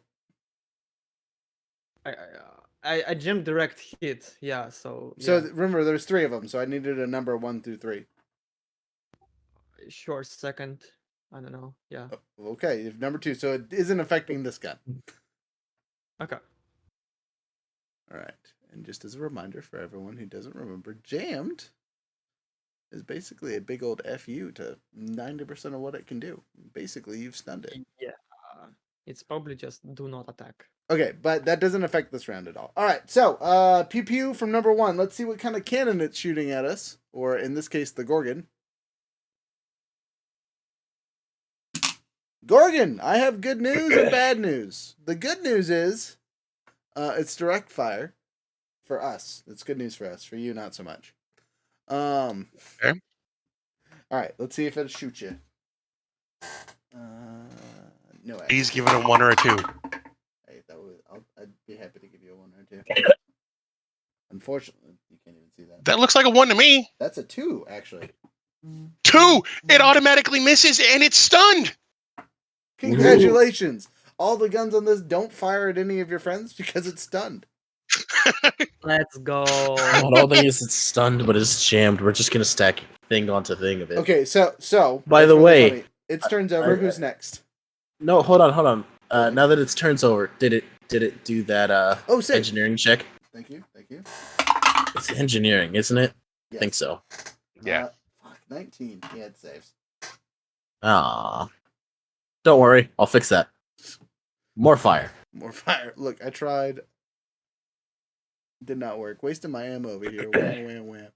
I jammed direct hit, yeah. So remember, there's 3 of them, so I needed a number 1 through 3. Sure, second. I don't know. Yeah. Okay, if number 2, so it isn't affecting this gun. Okay. All right, and just as a reminder for everyone who doesn't remember, jammed is basically a big old FU to 90% of what it can do. Basically, you've stunned it. Yeah. It's probably just do not attack. Okay, but that doesn't affect this round at all. All right, so pew pew from number 1. Let's see what kind of cannon it's shooting at us, or in this case, the Gorgon. Gorgon, I have good news and bad news. The good news is it's direct fire for us. It's good news for us. For you, not so much. Okay. All right, let's see if it'll shoot you. No. He's giving a 1 or a 2. Hey, I'd be happy to give you a 1 or 2. Unfortunately, you can't even see that. That looks like a 1 to me. That's a 2, actually. 2. It automatically misses and it's stunned. Congratulations! All the guns on this don't fire at any of your friends because it's stunned. Let's go. Not all thing is it's stunned, but it's jammed. We're just gonna stack thing onto thing of it. Okay, so By the that's really way, funny. It's turns over. Who's next? No, hold on. Now that it's turns over, did it do that Oh, sick. engineering check? Thank you. It's engineering, isn't it? Yes. I think so. Yeah. 19. Yeah, it saves. Ah, don't worry, I'll fix that. More fire. More fire. Look, I tried. Did not work. Wasting my ammo over here. Wham.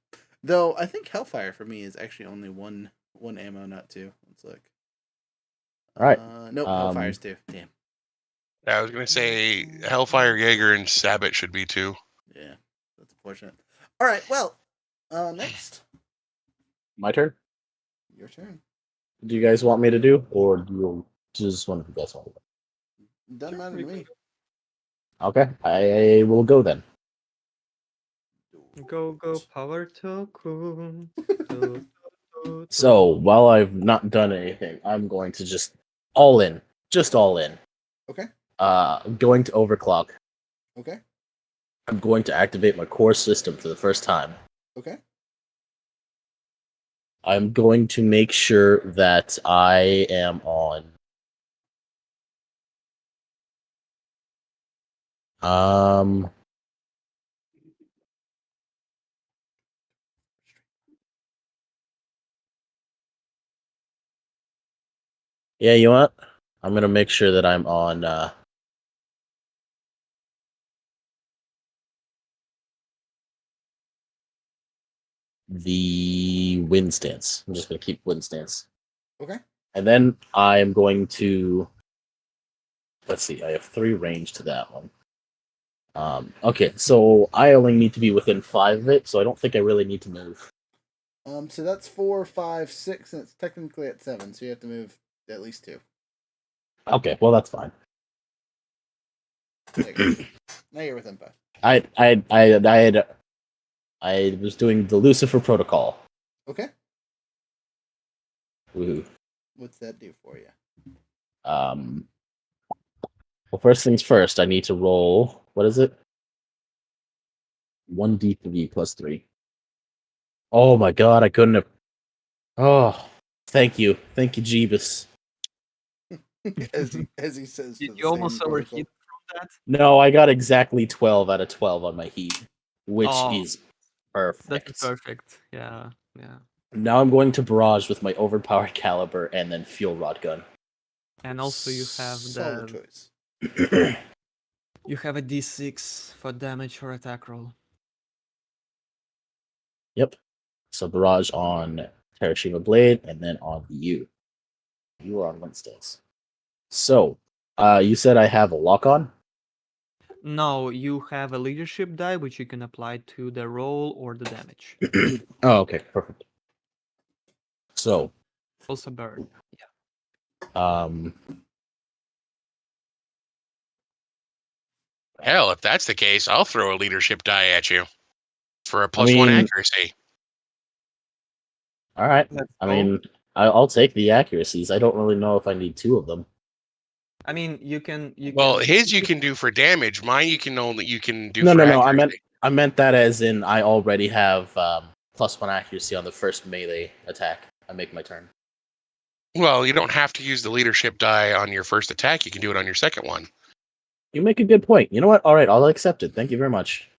Though I think Hellfire for me is actually only one ammo, not 2. Let's look. All right. Nope, Hellfire's 2. Damn. I was going to say Hellfire Jaeger and Sabbat should be 2. Yeah, that's unfortunate. All right, well, next. My turn. Your turn. Do you guys want me to do, or do you just one of you guys want to do? Doesn't matter to me. Okay, I will go then. Go power token. So while I've not done anything, I'm going to just all in. Okay. Going to overclock. Okay. I'm going to activate my core system for the first time. Okay. I'm going to make sure that I am on. Yeah, you know what? I'm gonna make sure that I'm on. The wind stance. I'm just gonna keep wind stance. Okay. And then I'm going to. Let's see. I have 3 range to that one. Okay, so I only need to be within 5 of it, so I don't think I really need to move. So that's 4, 5, 6, and it's technically at 7, so you have to move at least 2. Okay, well that's fine. There you go. Now you're within 5. I was doing the Lucifer Protocol. Okay. Woohoo. What's that do for you? Well, first things first, I need to roll. What is it? 1d3 plus 3. Oh my god, I couldn't have. Oh, thank you, Jeebus. as he says to You the almost same protocol. overheat from that. No, I got exactly 12 out of 12 on my heat, which Oh, is perfect. That's perfect. Yeah. Now I'm going to barrage with my overpowered caliber and then fuel rod gun. And also you have Solid the choice. you have a d6 for damage or attack roll. Yep. So barrage on Terashima Blade and then on you. You are on wind stance. So, you said I have a lock on? No, you have a leadership die which you can apply to the roll or the damage. Oh, okay, perfect. So, Also burn. Hell, if that's the case, I'll throw a leadership die at you for a I +1 mean, accuracy. all right. Let's I go. mean, I'll take the accuracies. I don't really know if I need 2 of them. I mean, you can. Well, his you can do for damage. Mine you can do No, for no, no. accuracy. I meant that as in I already have +1 accuracy on the first melee attack. I make my turn. Well, you don't have to use the leadership die on your first attack. You can do it on your second one. You make a good point. You know what? All right, I'll accept it. Thank you very much.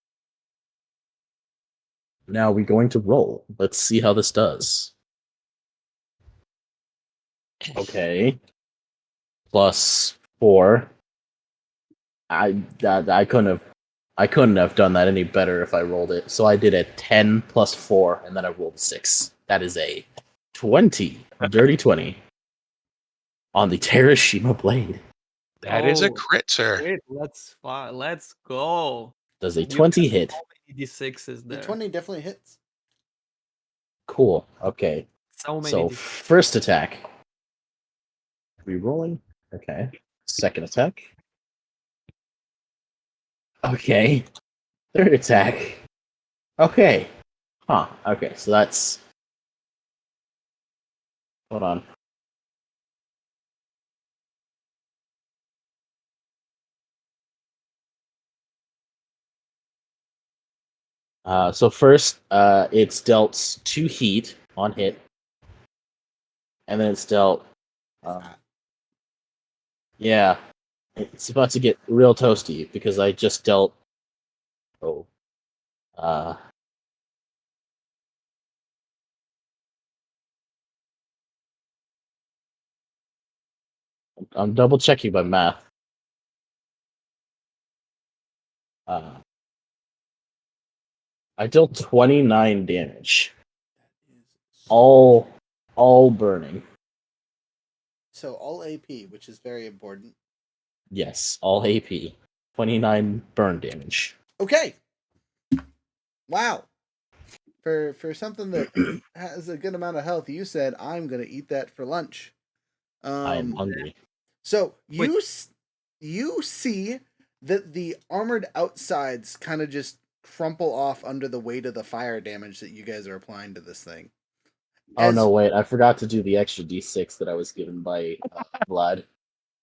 Now we're going to roll. Let's see how this does. Okay. +4. I couldn't have done that any better if I rolled it. So I did a 10 + 4, and then I rolled a 6. That is a 20, dirty 20, on the Terashima Blade. That is a Oh, crit, sir. great. Let's go. Does a You 20 have hit? so many d6s The there. 20 definitely hits. Cool. Okay. So many So d6s. first attack. Rerolling. Okay. Second attack. Okay. Third attack. Okay. Huh. Okay. So that's. Hold on. So first, it's dealt 2 heat on hit, and then it's dealt. Yeah, it's about to get real toasty because I just dealt. Oh. I'm double checking my math. I dealt 29 damage. All burning. So all AP, which is very important. Yes, all AP. 29 burn damage. Okay. Wow. For something that has a good amount of health, you said I'm gonna eat that for lunch. I am hungry. So Wait. you see that the armored outsides kind of just crumple off under the weight of the fire damage that you guys are applying to this thing. Oh no, wait! I forgot to do the extra D6 that I was given by Vlad.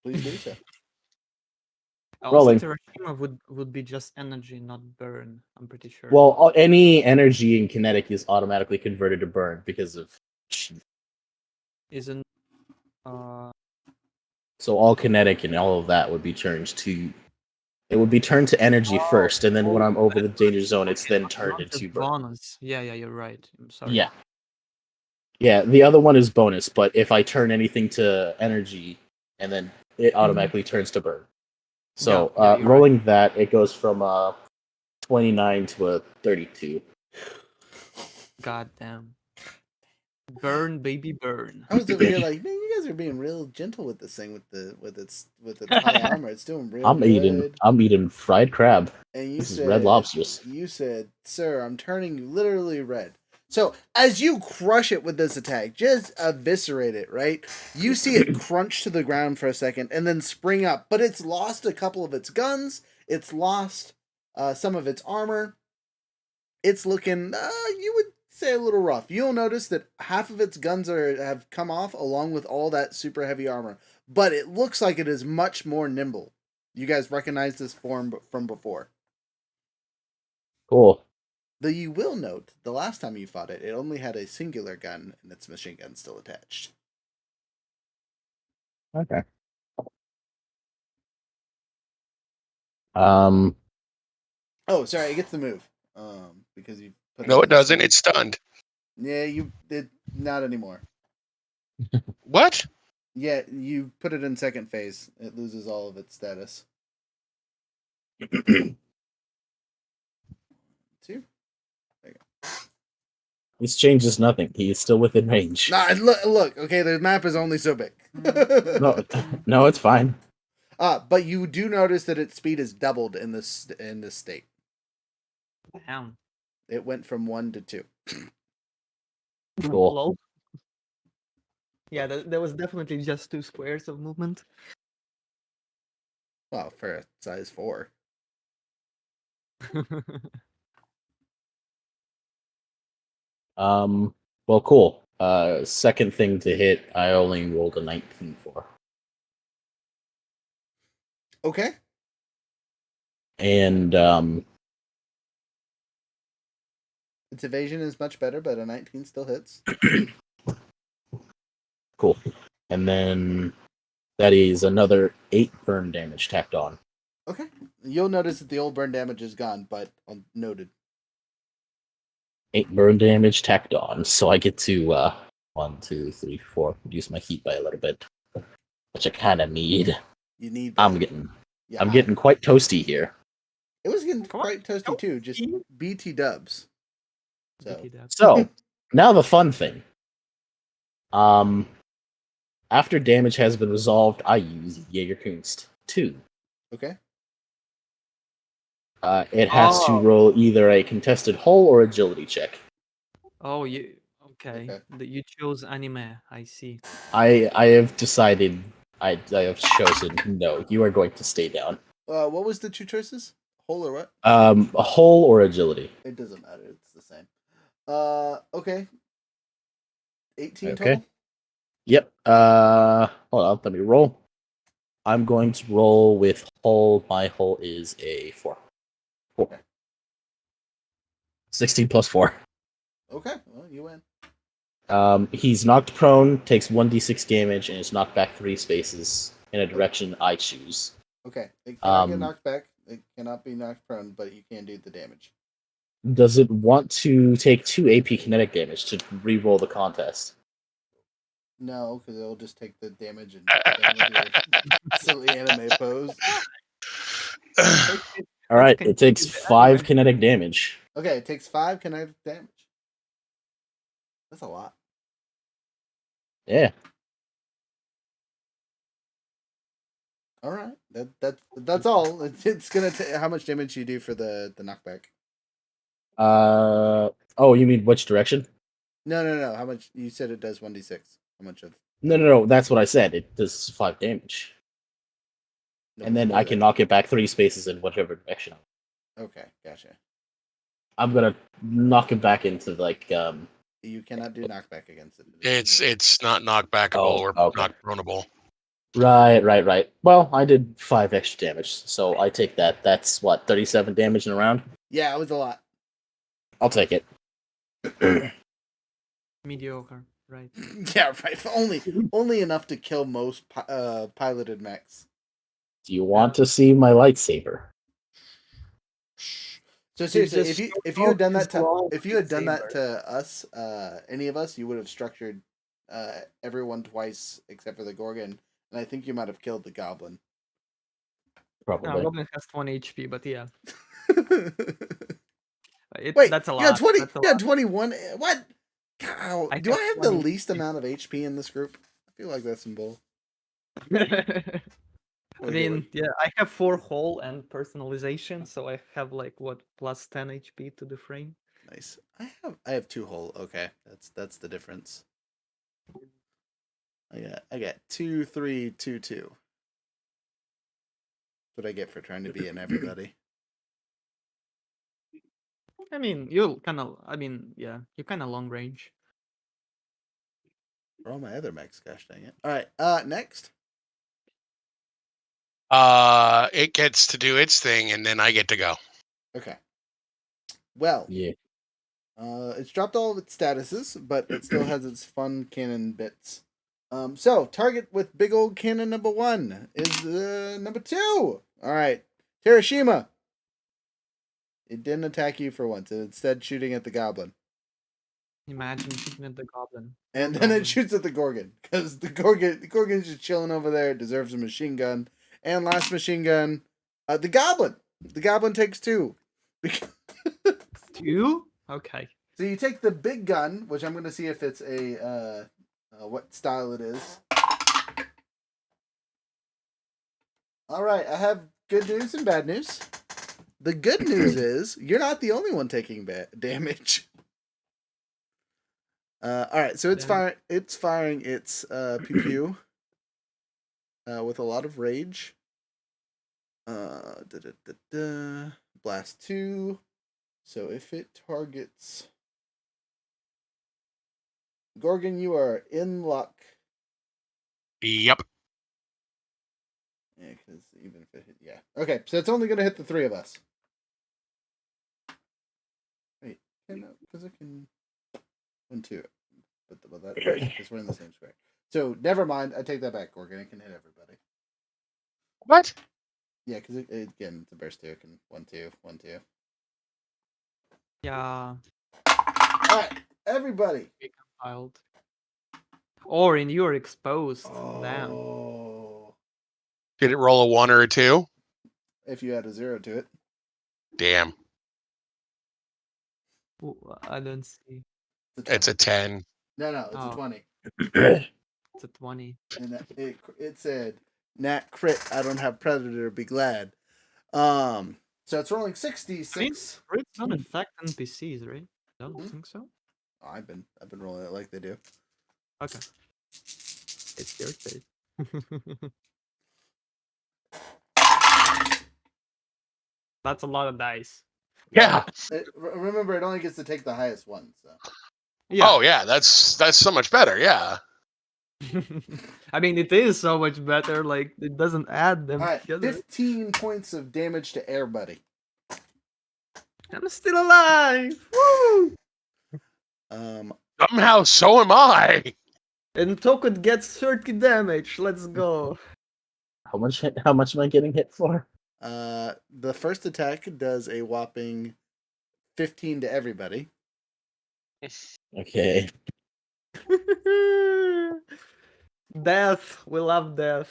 Please do so. Also, Rolling. Terashima would be just energy, not burn. I'm pretty sure. Well, any energy in kinetic is automatically converted to burn because of. Isn't So all kinetic and all of that would be turned to. It would be turned to energy first, and then when I'm over the danger zone, it's then turned not just into burn. bonus? Yeah, you're right. I'm sorry. Yeah. Yeah, the other one is bonus, but if I turn anything to energy, and then it automatically turns to burn. So Yeah, you're rolling that, it goes from 29 to a 32. God damn. Burn, baby, burn. I was over here like, man, you guys are being real gentle with this thing with its high armor. It's doing real good. I'm eating fried crab. And you This is said Red Lobsters. You said, "Sir, I'm turning literally red." So as you crush it with this attack, just eviscerate it, right? You see it crunch to the ground for a second and then spring up, but it's lost a couple of its guns. It's lost some of its armor. It's looking, you would say, a little rough. You'll notice that half of its guns have come off along with all that super heavy armor, but it looks like it is much more nimble. You guys recognize this form from before. Cool. Though you will note, the last time you fought it, it only had a singular gun and its machine gun still attached. Okay. Oh, sorry, it gets the move. Because you put No, in it doesn't. speed. It's stunned. Yeah, you did not anymore. What? Yeah, you put it in second phase. It loses all of its status. Two. There you go. This changes nothing. He is still within range. Nah, look. Okay, the map is only so big. No, it's fine. But you do notice that its speed is doubled in this state. Damn. It went from 1 to 2. Cool. Lol. Yeah, there was definitely just 2 squares of movement. Well, for a size 4. Well, cool. Second thing to hit, I only rolled a 19 for. Okay. And Its evasion is much better, but a 19 still hits. cool. And then that is another 8 burn damage tacked on. Okay. You'll notice that the old burn damage is gone, but noted. 8 burn damage tacked on. So I get to 1, 2, 3, 4 reduce my heat by a little bit, which I kind of need. You need. I'm getting quite toasty here. It was getting Come on, quite toasty too. Just BT dubs. So now the fun thing. After damage has been resolved, I use Jägerkunst 2. Okay. It has to roll either a contested hull or agility check. Oh, okay. You chose anime. I see. I have decided. I have chosen no. You are going to stay down. What was the 2 choices? Hull or what? A hull or agility. It doesn't matter. It's the same. Okay. 18 Okay. total. Yep. Hold on. Let me roll. I'm going to roll with hull. My hull is a 4. 4. Okay. 16 plus 4. Okay. Well, you win. He's knocked prone, takes 1d6 damage, and is knocked back 3 spaces in a direction I choose. Okay. It cannot get knocked back. It cannot be knocked prone, but you can do the damage. Does it want to take 2 AP kinetic damage to re-roll the contest? No, because it'll just take the damage and with your silly anime pose. All right, it takes 5 kinetic damage. Okay, it takes 5 kinetic damage. That's a lot. Yeah. All right, that's all. It's gonna take. How much damage you do for the knockback? Oh, you mean which direction? No. How much? You said it does 1d6. How much of? No. That's what I said. It does 5 damage. No, and then before I can that. knock it back 3 spaces in whichever direction. Okay, gotcha. I'm gonna knock it back into like You cannot do knockback against it. It's not knockbackable Oh, or okay. knock prone-able. Right. Well, I did 5 extra damage, so I take that. That's what, 37 damage in a round. Yeah, it was a lot. I'll take it. Mediocre, right? Yeah, right. Only enough to kill most piloted mechs. Do you want to see my lightsaber? So seriously, just if you had done that his long to lightsaber. us, any of us, you would have structured everyone twice except for the Gorgon, and I think you might have killed the Goblin. Probably. Goblin has 1 HP, but yeah, Wait, that's a you had lot. 20. That's a You had lot. 21. What? How, I do have I have the 20. least amount of HP in this group? I feel like that's some bull. I mean, yeah, I have 4 hull and personalization, so I have like what plus 10 HP to the frame. Nice. I have 2 hull. Okay, that's the difference. I got 2, 3, 2, 2. That's what I get for trying to be in everybody. I mean, you'll kind of. I mean, yeah, you're kind of long range. For all my other mechs, gosh dang it. All right, next. It gets to do its thing, and then I get to go. Okay. Well, Yeah. it's dropped all of its statuses, but it still has its fun cannon bits. So target with big old cannon number 1 is number 2. All right, Terashima. It didn't attack you for once. It instead shooting at the Goblin. Imagine shooting at the goblin. And Poor then it goblin. shoots at the Gorgon. Because the Gorgon's just chilling over there. It deserves a machine gun. And last machine gun, the Goblin. The Goblin takes 2. 2? Okay. So you take the big gun, which I'm going to see if it's a, what style it is. Alright, I have good news and bad news. The good news is, you're not the only one taking damage. Alright, so it's Damn. firing its pew pew with a lot of rage. Blast 2. So if it targets Gorgon, you are in luck. Yep. Yeah, because even if it hit, yeah. Okay, so it's only going to hit the 3 of us. Wait, because I can 1, 2. But that because we're in the same square. So never mind. I take that back, Gorgon. It can hit everybody. What? Yeah, because again, it's a burst 2. It can 1, 2, 1, 2. Yeah. All right, everybody. Compiled. Or in you're exposed. Damn. Oh. Did it roll a 1 or a 2? If you add a 0 to it. Damn. Ooh, I don't see. It's a 10. No, it's Oh. a 20. It's a 20. And it said, Nat crit, I don't have Predator, be glad. So it's rolling 66. Crits don't affect NPCs, right? Don't think so. Oh, I've been rolling it like they do. Okay. It's your turn. That's a lot of dice. Yeah. Remember, it only gets to take the highest one. So. Yeah. Oh yeah, that's so much better. Yeah. I mean, it is so much better. Like it doesn't add them All right, together. 15 points of damage to Air Buddy. I'm still alive. Woo! Somehow, so am I. And Tokut gets 30 damage. Let's go. How much am I getting hit for? The first attack does a whopping 15 to everybody. Okay. Death. We love death.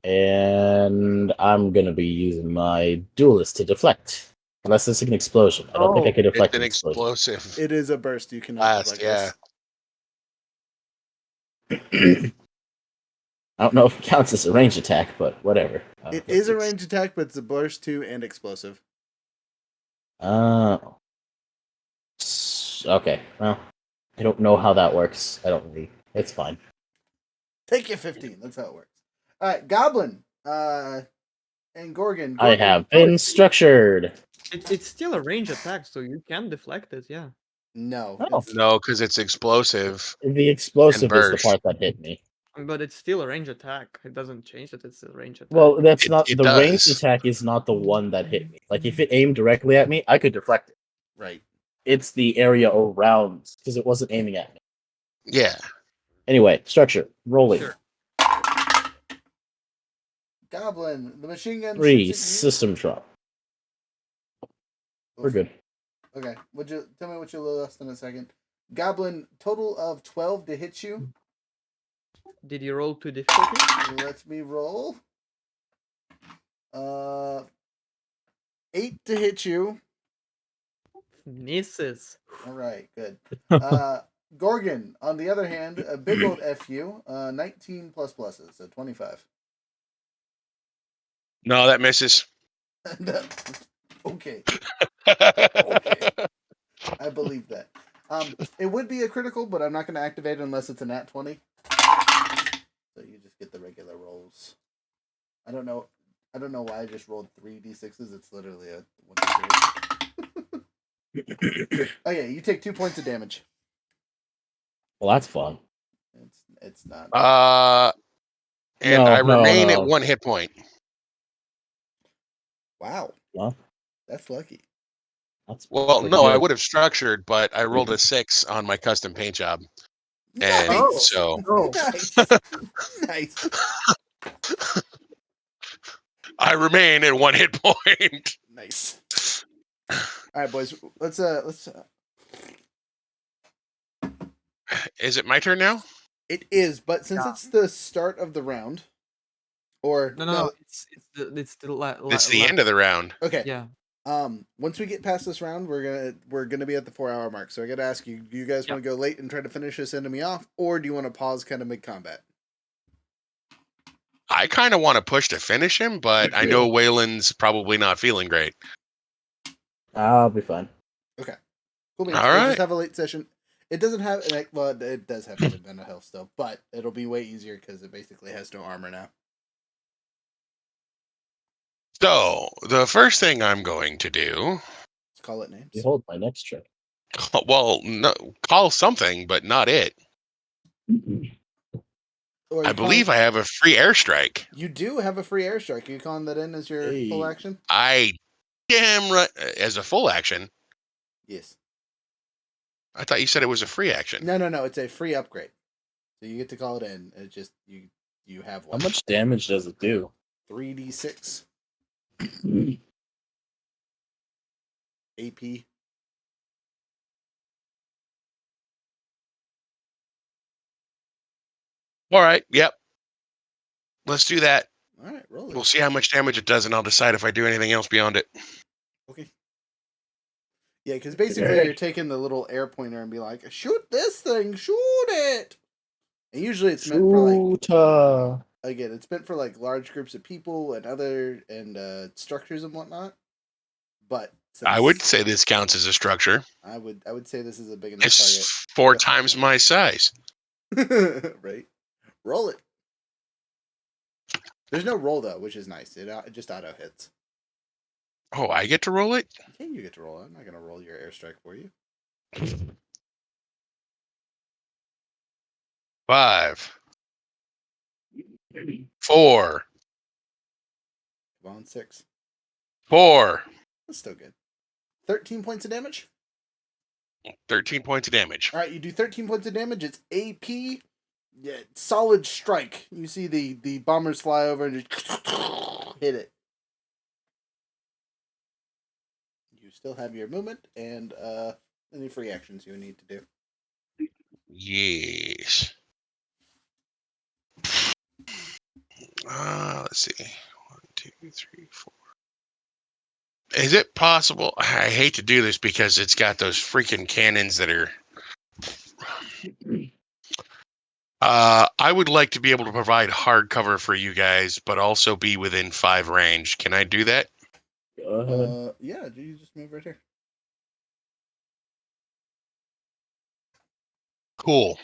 And I'm gonna be using my duelist to deflect. Unless it's an explosion. I don't think I can It's deflect an an explosion. explosive It is a burst. You cannot blast. deflect Yeah. this. I don't know if it counts as a range attack, but whatever. It is a range attack, but it's a burst 2 and explosive. Okay. Well, I don't know how that works. I don't really. It's fine. Take your 15. That's how it works. All right, Goblin. And Gorgon. I have been structured. It's still a range attack, so you can deflect it. Yeah. No. Oh. It's, No, because it's explosive. The explosive is the burst. part that hit me. But it's still a range attack. It doesn't change that it's a range attack. Well, that's It- not it the range does. attack. Is not the one that hit me. Like if it aimed directly at me, I could deflect it. right. It's the area around because it wasn't aiming at me. Yeah. Anyway, structure rolling. Sure. Goblin. The machine gun. 3 shoots at you. system drop. We're good. Okay. Would you tell me what you lost in a second? Goblin. Total of 12 to hit you. Did you roll to difficulty? Let me roll. 8 to hit you. Misses. All right, good. Gorgon, on the other hand, a big old FU, 19 plus pluses, so 25. No, that misses. Okay, okay, I believe that. It would be a critical, but I'm not going to activate it unless it's a nat 20. So you just get the regular rolls. I don't know why I just rolled 3 d6s. It's literally a 1d6. Oh yeah, you take 2 points of damage. Well, that's fun. It's not. And No, I no, remain no. at 1 hit point. Wow, Well, that's lucky. that's Well, pretty no, I good. would have structured, but I rolled a 6 on my custom paint job. And Nice. so Oh. Nice. Nice. I remain at 1 hit point. Nice. All right, boys. Let's. Is it my turn now? It is, but since Yeah. it's the start of the round, or No. It's the It's the end of the round. Okay. Yeah. Once we get past this round, we're gonna be at the 4-hour mark. So I gotta ask you: do you guys want to go late and try to finish this enemy off, or do you want to pause, kind of mid combat? I kind of want to push to finish him, but I know Waylon's probably not feeling great. I'll be fine. Cool beans. All We'll right. just have a late session. It doesn't have well, it does have mental health still, but it'll be way easier because it basically has no armor now. So the first thing I'm going to do, Let's call it names. Behold my next trick. well, no, call something, but not it. Or I you believe calling- I have a free airstrike. you do have a free airstrike. Are you calling that in as your full Hey. action? I damn right as a full action. Yes. I thought you said it was a free action. No. It's a free upgrade. So you get to call it in. It just you have How one. much damage does it do? 3d6 AP. All right. Yep. Let's do that. All right, roll it. We'll see how much damage it does, and I'll decide if I do anything else beyond it. Okay. Yeah, because basically you're taking the little air pointer and be like, shoot this thing, shoot it. And usually it's meant for like Shoota. again, it's meant for like large groups of people and other structures and whatnot. But I would say this counts as a structure. I would say this is a big enough It's 4 times my size. target. Right. Roll it. There's no roll though, which is nice. It just auto hits. Oh, I get to roll it? Okay, you get to roll it. I'm not gonna roll your airstrike for you. 5, 4, Come on, 6. 4, That's still good. 13 points of damage. 13 points of damage. All right, you do 13 points of damage. It's AP. Yeah, solid strike. You see the bombers fly over and just hit it. You still have your movement and any free actions you need to do. Yes. Let's see. 1, 2, 3, 4. Is it possible? I hate to do this because it's got those freaking cannons that are. I would like to be able to provide hard cover for you guys, but also be within 5 range. Can I do that? Go ahead. Yeah, you just move right here. Cool.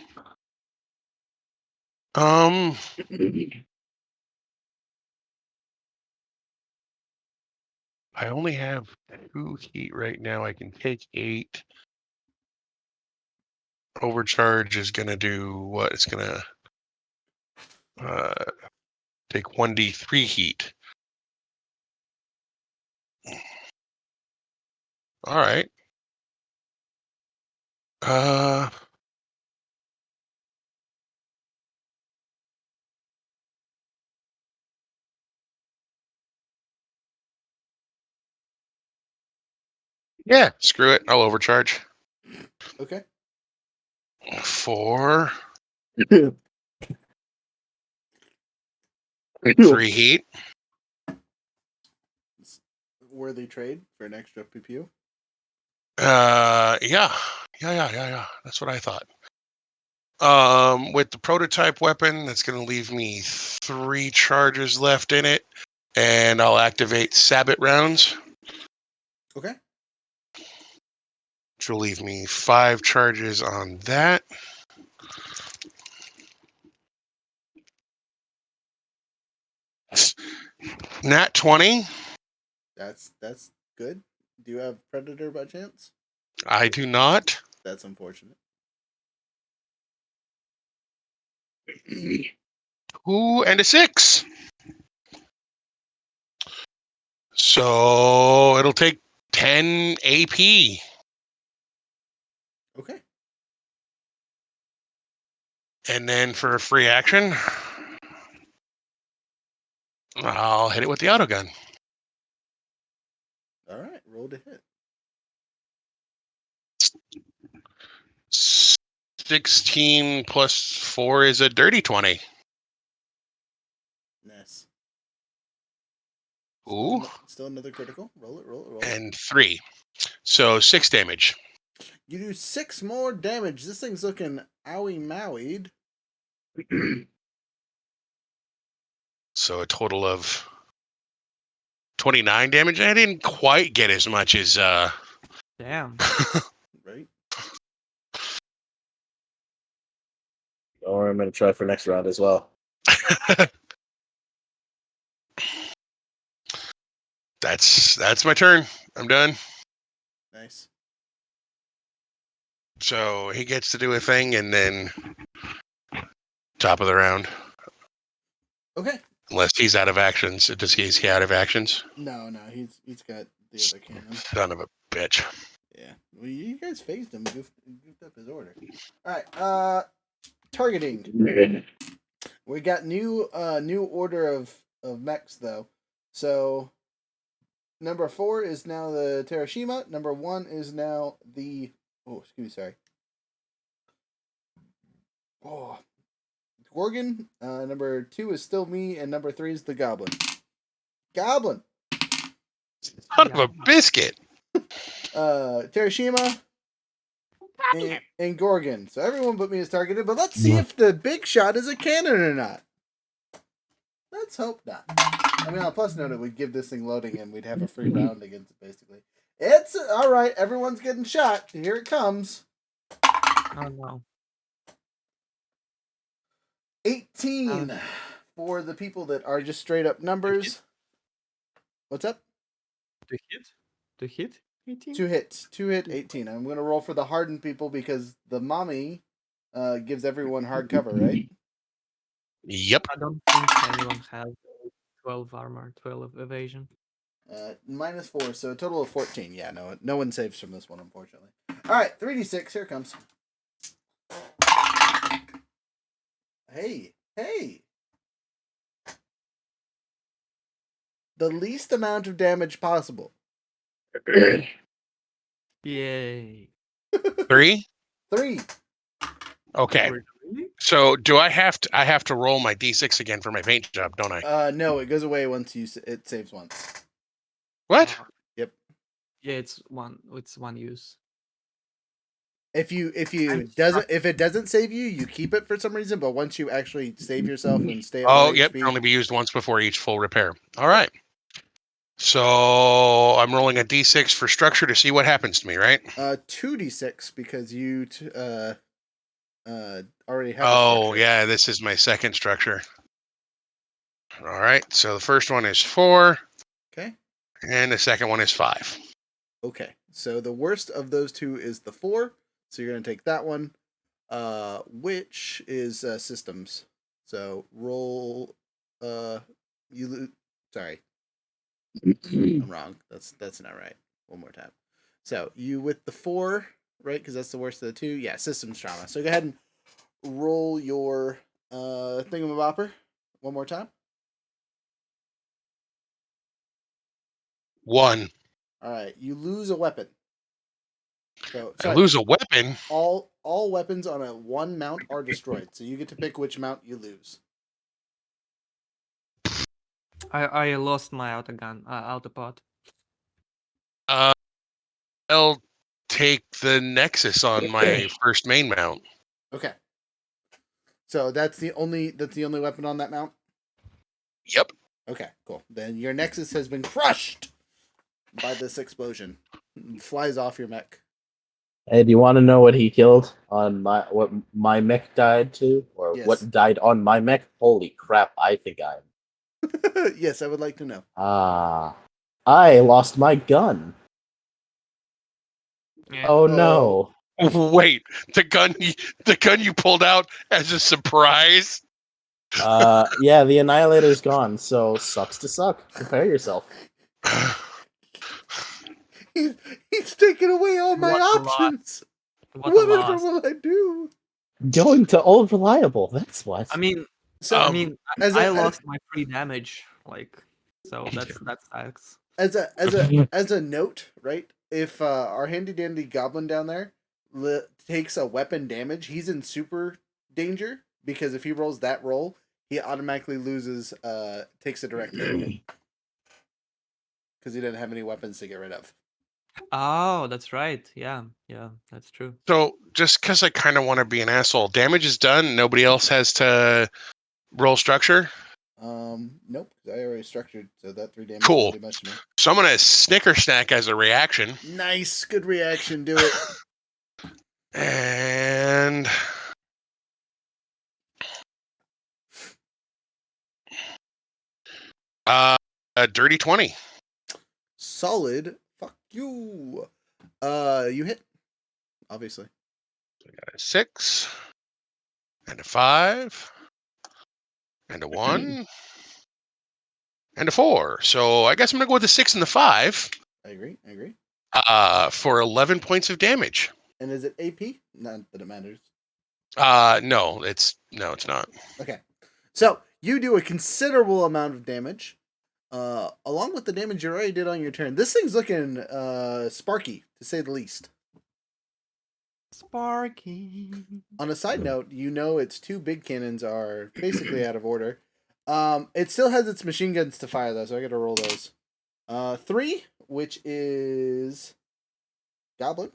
I only have 2 heat right now. I can take 8. Overcharge is gonna do what? It's gonna take 1d3 heat. All right. Yeah, screw it. I'll overcharge. Okay. 4, 3 heat. Worthy trade for an extra PPU. Yeah. That's what I thought. With the prototype weapon, that's going to leave me 3 charges left in it, and I'll activate Sabbat rounds, Okay. which will leave me 5 charges on that. Nat 20. That's good. Do you have Predator by chance? I do not. That's unfortunate. 2 and a 6. So it'll take 10 AP. Okay. And then for a free action, I'll hit it with the autogun. All right. Roll to hit. 16 plus 4 is a dirty 20. Nice. Ooh. Still another critical. Roll it. And 3. So 6 damage. You do 6 more damage. This thing's looking owie mowied. So a total of 29 damage. I didn't quite get as much as Damn. Right. Or I'm gonna try for next round as well. That's my turn. I'm done. Nice. So he gets to do a thing, and then top of the round. Okay. Unless he's out of actions. Is he out of actions? No, he's got the other cannon. Son of a bitch. Yeah. Well, you guys phased him. Goofed up his order. All right. Targeting. We got new order of mechs though. So number 4 is now the Terashima. Number 1 is now the sorry. Oh, Gorgon. Number 2 is still me, and number 3 is the Goblin. Goblin. Son of a biscuit. Terashima. And Gorgon. So everyone but me is targeted, but let's see if the big shot is a cannon or not. Let's hope not. I mean, on a plus note, it would give this thing loading and we'd have a free round against it, basically. It's alright, everyone's getting shot. Here it comes. Oh no. 18 for the people that are just straight up numbers. What's up? To hit? 18? 2 hits. 2 hit 18. I'm going to roll for the hardened people because the mommy gives everyone hard cover, right? Yep. I don't think anyone has 12 armor, 12 evasion. -4, so a total of 14. Yeah, no one saves from this one, unfortunately. Alright, 3d6, here it comes. Hey! The least amount of damage possible. Yay. 3? 3. Okay. Really? So do I have to roll my d6 again for my paint job, don't I? No, it goes away once it saves once. What? Yep. Yeah, it's one use. If it doesn't save you, you keep it for some reason, but once you actually save yourself and stay at low Yep, HP, can only be used once before each full repair. All right. So I'm rolling a d6 for structure to see what happens to me, right? 2d6 because you already have. Oh yeah, this is my second structure. All right, so the first one is 4. Okay. And the second one is 5. Okay, so the worst of those two is the 4. So you're gonna take that one, which is systems. So roll. You lose. Sorry, I'm wrong. That's not right. One more time. So you with the 4, right? Because that's the worst of the 2. Yeah, systems trauma. So go ahead and roll your thingamabopper one more time. 1. All right, you lose a weapon. So I sorry, lose a weapon. all weapons on a 1 mount are destroyed. So you get to pick which mount you lose. I lost my autogun, autopod. Uh, I'll take the Nexus on my first main mount. Okay. So that's the only weapon on that mount. Yep. Okay, cool. Then your Nexus has been crushed by this explosion. It flies off your mech. Hey, do you want to know what he killed on what my mech died to, or Yes. what died on my mech? Holy crap! I think I'm. Yes, I would like to know. I lost my gun. Yeah. Oh Oh. no! Wait, the gun you pulled out as a surprise. Yeah, the Annihilator's gone. So sucks to suck. Prepare yourself. He's taking away all my What a loss. options. What a Whatever loss. will I do? Going to old reliable. That's what. I mean, So as I a- lost my free damage, like, so that sucks. as a note, right? If our handy dandy goblin down there takes a weapon damage, he's in super danger because if he rolls that roll, he automatically loses. Takes a direct hit because he didn't have any weapons to get rid of. Oh, that's right. Yeah, that's true. So just because I kind of want to be an asshole, damage is done. Nobody else has to roll structure. Nope. I already structured, so that 3 damage Cool. didn't do much to me. So I'm gonna snicker snack as a reaction. Nice, good reaction. Do it. And a dirty 20. Solid. Fuck you. You hit. Obviously. So I got a 6 and a 5 and a 1 and a 4. So I guess I'm gonna go with the 6 and the 5. I agree. For 11 points of damage. And is it AP? Not that it matters. No, it's not. Okay. So you do a considerable amount of damage. Along with the damage you already did on your turn. This thing's looking sparky, to say the least. Sparky. On a side note, you know its 2 big cannons are basically out of order. It still has its machine guns to fire though, so I gotta roll those. 3, which is Goblin.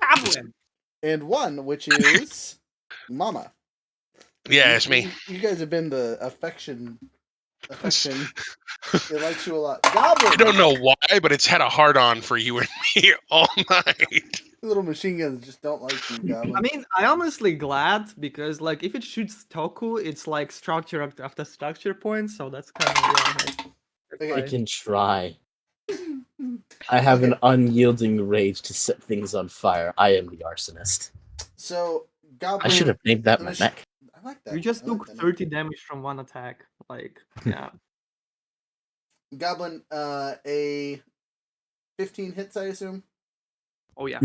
And 1, which is Mama. Yeah, it's me. You guys have been the affection. It likes you a lot. Goblin. I don't know why, but it's had a hard on for you and me all night. Little machine guns just don't like you, Goblin. I mean, I honestly glad because like if it shoots Toku, it's like structure after structure points, so that's kind of Okay. I can try. I have an unyielding rage to set things on fire. I am the arsonist. So Goblin. I should have named that my mech. I like that. You just I like took that. 30 damage from one attack. Like, yeah. Goblin, a 15 hits, I assume. Oh yeah.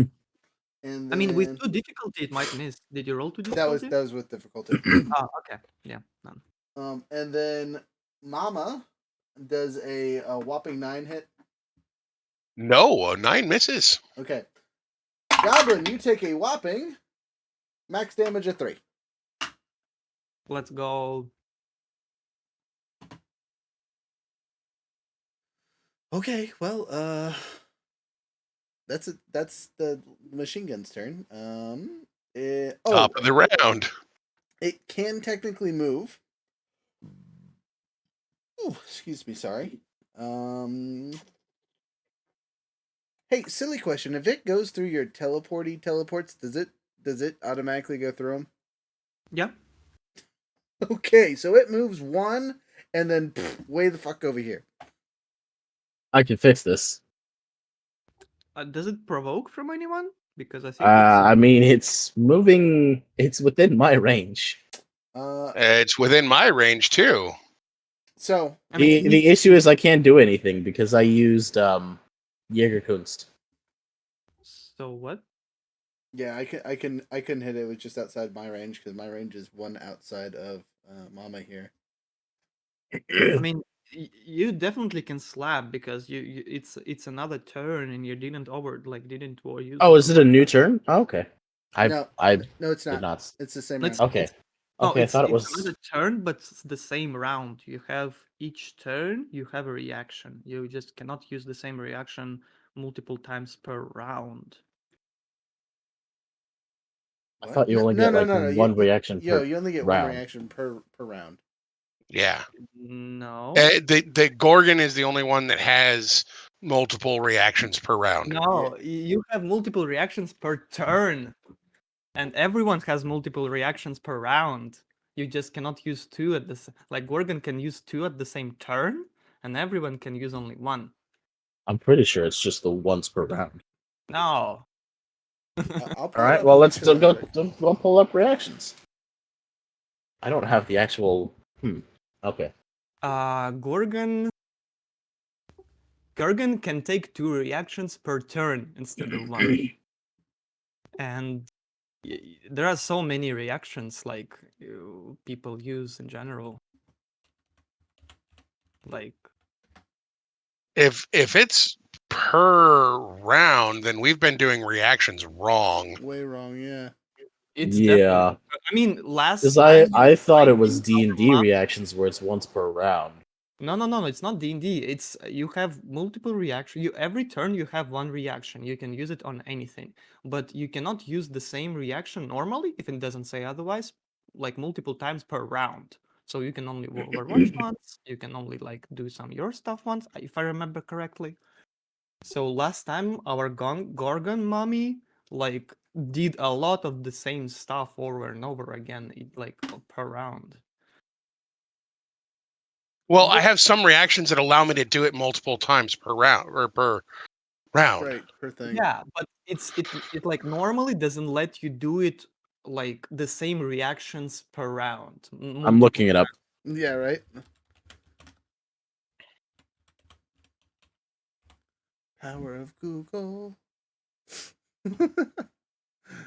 And I mean, with then- 2 difficulty, it might miss. Did you roll 2 that difficulty? was with difficulty. Oh, okay. Yeah. None. And then Mama does a whopping 9 hit. No, a 9 misses. Okay. Goblin, you take a whopping max damage of 3. Let's go. Okay, well, that's the machine gun's turn. Top of the round. It can technically move. Ooh, excuse me, sorry. Hey, silly question. If it goes through your teleports, does it automatically go through them? Yeah. Okay, so it moves 1 and then way the fuck over here. I can fix this. Does it provoke from anyone? Because I think I mean, it's moving. It's within my range. It's within my range too. So I mean, The issue is I can't do anything because I used Jägerkunst. so what? yeah, I can hit it with just outside my range because my range is one outside of Mama here. I mean, you definitely can slap because it's another turn and you didn't use. Oh, is it a new turn? Oh, okay. I No, did no, it's not. not. It's the same Let's- round. Okay. No, Okay, I thought it it's was. another turn, but it's the same round. You have each turn, you have a reaction. You just cannot use the same reaction multiple times per round. I What? thought you only get like one reaction per You only get round. one reaction per round. Yeah. No. The Gorgon is the only one that has multiple reactions per round. No, you have multiple reactions per turn. And everyone has multiple reactions per round. You just cannot use two at this. Like Gorgon can use two at the same turn, and everyone can use only one. I'm pretty sure it's just the once per round. No. I'll pull All it right. up Well, and let's make sure go. that's right. We'll pull up reactions. I don't have the actual. Okay. Gorgon can take two reactions per turn instead of one. And there are so many reactions like people use in general. Like If it's per round, then we've been doing reactions wrong. Way wrong, yeah. it's Yeah. definitely. I mean, last Because time I thought it played was in D&D our map- reactions where it's once per round. No, it's not D&D. It's you have multiple reaction. Every turn you have one reaction. You can use it on anything, but you cannot use the same reaction normally if it doesn't say otherwise, like multiple times per round. So you can only Overwatch once. You can only like do some your stuff once, if I remember correctly. So last time our Gorgon mummy like did a lot of the same stuff over and over again, like per round. Well, I have some reactions that allow me to do it multiple times per round or per round. Right, per thing. Yeah, but it like normally doesn't let you do it like the same reactions per round. I'm looking it up. Yeah, right. Power of Google.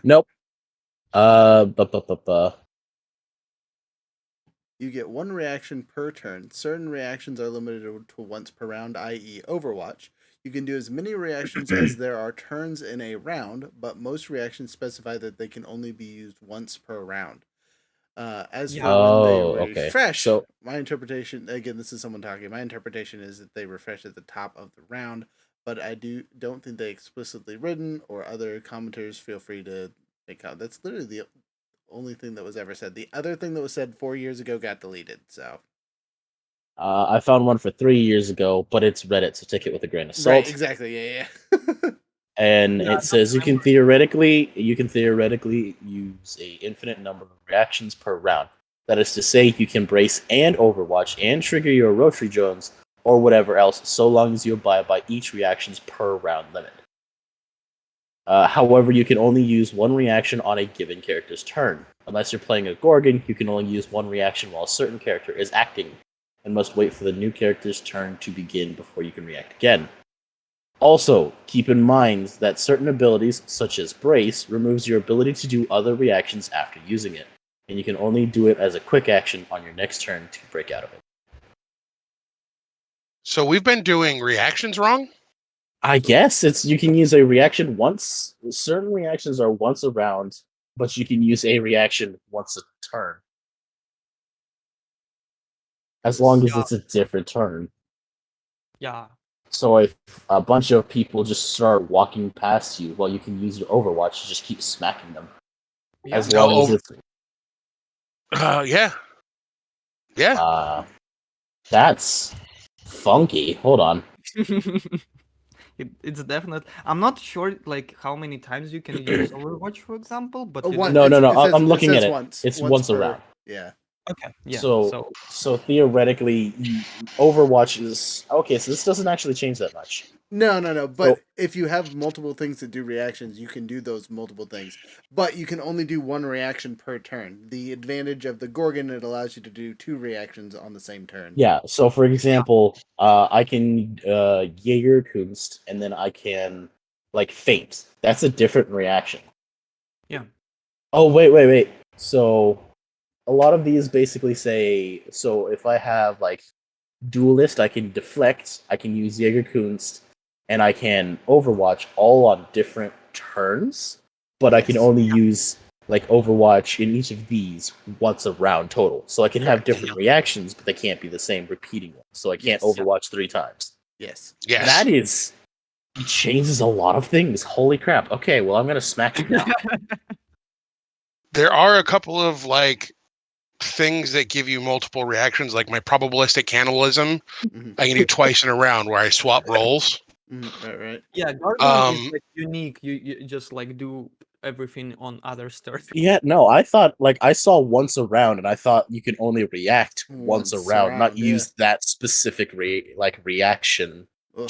Nope. You get one reaction per turn. Certain reactions are limited to once per round, i.e., Overwatch. You can do as many reactions as there are turns in a round, but most reactions specify that they can only be used once per round. As for when they refresh, So my interpretation, again, this is someone talking, my interpretation is that they refresh at the top of the round, but I don't think they explicitly written, or other commenters feel free to make out. That's literally the only thing that was ever said. The other thing that was said 4 years ago got deleted, so. I found one for 3 years ago, but it's Reddit, so take it with a grain of salt. Right, exactly, yeah. And it says you can theoretically use a infinite number of reactions per round. That is to say, you can brace and Overwatch and trigger your Rotary drones or whatever else, so long as you abide by each reactions per round limit. However, you can only use one reaction on a given character's turn. Unless you're playing a Gorgon, you can only use one reaction while a certain character is acting, and must wait for the new character's turn to begin before you can react again. Also, keep in mind that certain abilities, such as Brace, removes your ability to do other reactions after using it, and you can only do it as a quick action on your next turn to break out of it. So we've been doing reactions wrong? I guess you can use a reaction once. Certain reactions are once a round, but you can use a reaction once a turn. As long as it's a different turn. Yeah. So if a bunch of people just start walking past you, well, you can use your Overwatch to just keep smacking them. Yeah. As long as it's... Yeah. Yeah. That's funky. Hold on. It's definite. I'm not sure like how many times you can use Overwatch, for example, but No, I'm looking at it. It's once a round. Yeah. Okay. Yeah. So theoretically, Overwatch is okay. So this doesn't actually change that much. No. But if you have multiple things that do reactions, you can do those multiple things. But you can only do one reaction per turn. The advantage of the Gorgon, it allows you to do 2 reactions on the same turn. Yeah. So for example, I can Jägerkunst, and then I can like faint. That's a different reaction. Yeah. Oh wait. So a lot of these basically say, so if I have like Duelist, I can deflect, I can use Jägerkunst, and I can Overwatch all on different turns, but I can Yes. only use like Overwatch in each of these once a round total. So I can have Correct. different reactions, but they can't be the same repeating ones. So I can't Yes. Overwatch 3 times. Yes. Yes. That is changes a lot of things. Holy crap. Okay, well I'm gonna smack it now. There are a couple of like things that give you multiple reactions, like my probabilistic cannibalism. Mhm. I can do twice in a round where I swap roles. Right. Yeah, Gorgon is Um, like unique. You just like do everything on other stars. Yeah, no, I thought like I saw once a round, and I thought you can only react once a Once round, not around, yeah. use that specific Ugh, reaction. that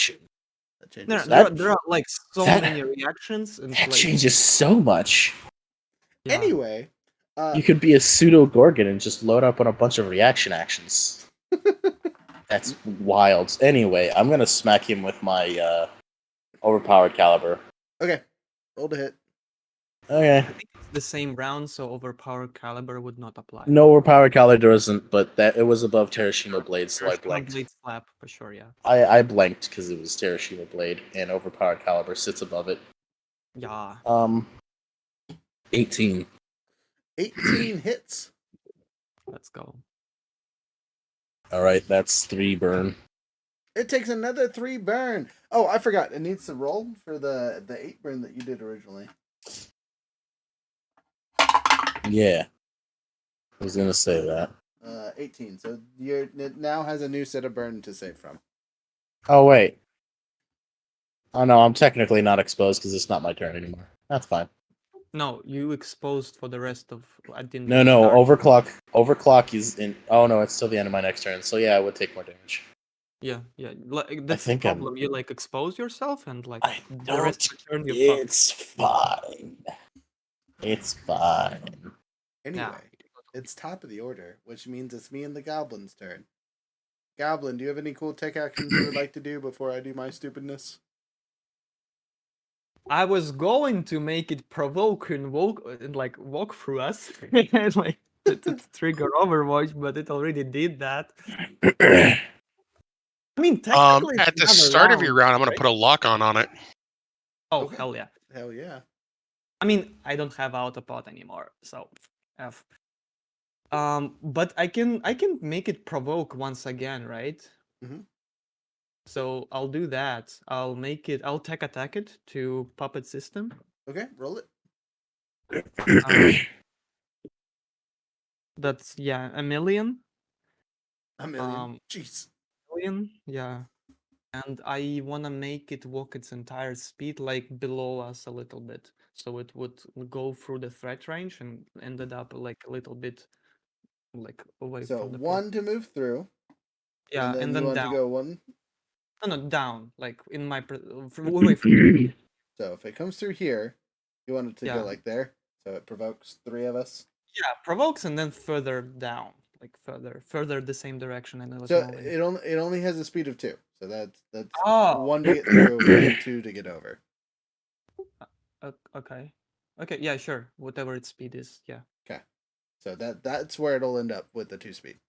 changes No, so there are, much. there are like so that- many reactions and That like changes so much. yeah. Anyway, You could be a pseudo Gorgon and just load up on a bunch of reaction actions. That's wild. Anyway, I'm gonna smack him with my overpowered caliber. okay, roll to hit. Okay. I think it's the same round, so overpowered caliber would not apply. No overpowered caliber doesn't, but that it was above Terashima Blade, so I Hiroshima blanked. Blade slap for sure. Yeah. I blanked because it was Terashima Blade, and overpowered caliber sits above it. Yeah. 18. 18 hits. Let's go. All right, that's 3 burn. It takes another 3 burn. Oh, I forgot. It needs to roll for the 8 burn that you did originally. Yeah, I was gonna say that. 18. So it now has a new set of burn to save from. Oh wait. Oh no, I'm technically not exposed because it's not my turn anymore. That's fine. No, you exposed for the rest of. I didn't. No, start. overclock. Overclock is in. Oh no, it's till the end of my next turn. So yeah, I would take more damage. Yeah. Like, that's the think I'm- problem. You like expose yourself and like I the rest of the turn you fuck. It's fine. It's fine. Anyway, it's top of the order, which means it's me and the Goblin's turn. Goblin, do you have any cool tech actions you would like to do before I do my stupidness? I was going to make it provoke and walk through us, and like to trigger Overwatch, but it already did that. I mean, technically, at it's the another start of your round, I'm going right? to put a lock on it. Oh Okay. hell yeah! Hell yeah. I mean, I don't have autopod anymore, so F. But I can make it provoke once again, right? Mhm. So I'll do that. I'll tech attack it to puppet system. Okay, roll it. That's yeah, a million. A million. Jeez. Million, yeah. And I wanna make it walk its entire speed like below us a little bit, so it would go through the threat range and ended up like a little bit like away So from the 1 to move through. yeah, And then you then want down. to go 1. No, down, like in my away from So if it comes through here, you want it to Yeah. go like there. So it provokes 3 of us. yeah provokes and then further down, like further the same direction, and So it only has a speed of 2. So that's Oh. 1 to get through and 2 to get over. Okay, yeah, sure, whatever its speed is, yeah. So that's where it'll end up with the 2 speed.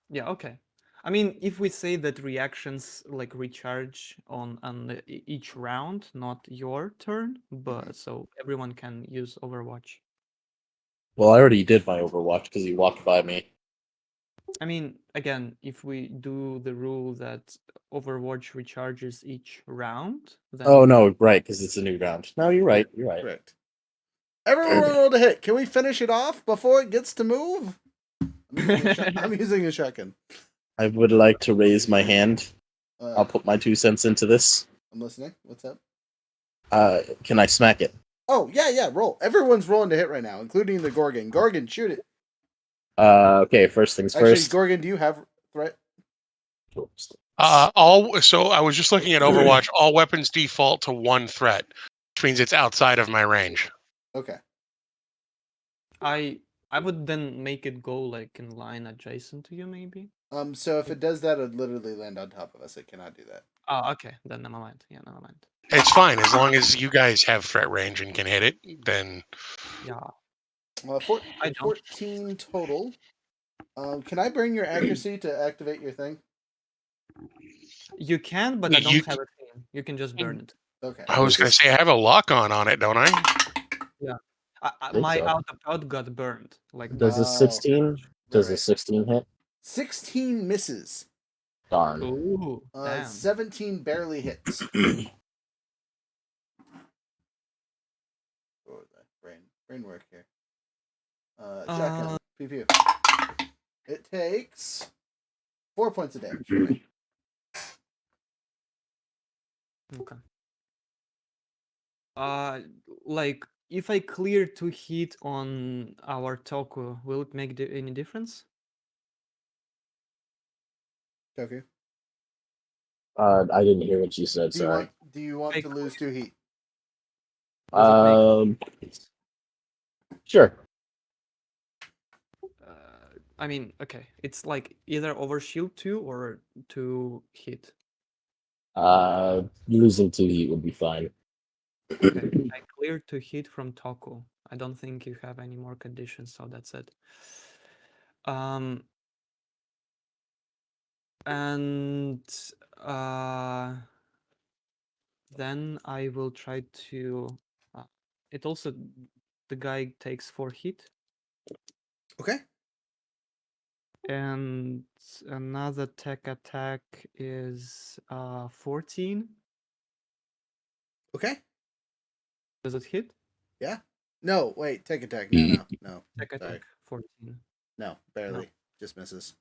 Yeah, okay. I mean, if we say that reactions like recharge on each round, not your turn, but so everyone can use Overwatch. Well, I already did my Overwatch because he walked by me. I mean, again, if we do the rule that Overwatch recharges each round, then Oh no, right, because it's a new round. No, you're right. You're right. Correct. Everyone roll to hit. Can we finish it off before it gets to move? I'm using a shotgun. I would like to raise my hand. I'll put my 2 cents into this. I'm listening. What's up? Can I smack it? Oh, yeah, roll. Everyone's rolling to hit right now, including the Gorgon. Gorgon, shoot it. Okay, first things Actually, first. Gorgon, do you have threat? So I was just looking at Overwatch. All weapons default to 1 threat, which means it's outside of my range. Okay. I would then make it go like in line adjacent to you, maybe. So if it does that, it'd literally land on top of us. It cannot do that. Oh, okay. Then never mind. Yeah, never mind. It's fine as long as you guys have threat range and can hit it. Then Yeah, I 14 don't. total. Can I bring your accuracy to activate your thing? You can, but I don't You have a theme. You can just burn it. Okay. I was going to say I have a lock on it, don't I? Yeah. Think My so. out got burned. Like Does by- a 16? Does a Alright. 16 hit? 16 misses. Darn. Ooh, damn. 17 barely hits. Oh, the brain work here. Shotgun. Pew pew. It takes 4 points of damage. Right? Okay. Like if I clear 2 hit on our Toku, will it make any difference? Okay. I didn't hear what you said. Sorry. Do you want I to lose 2 heat? Does it make Sure. I mean, okay, it's like either overshield 2 or 2 hit. Losing 2 heat would be fine. Okay, I cleared 2 hit from Toku. I don't think you have any more conditions, so that's it. And then I will try to. It also the guy takes 4 hit. Okay. And another tech attack is 14. Okay. Does it hit? Yeah. No, wait. Take attack. No. Tech Sorry. attack 14. No, barely. Just misses.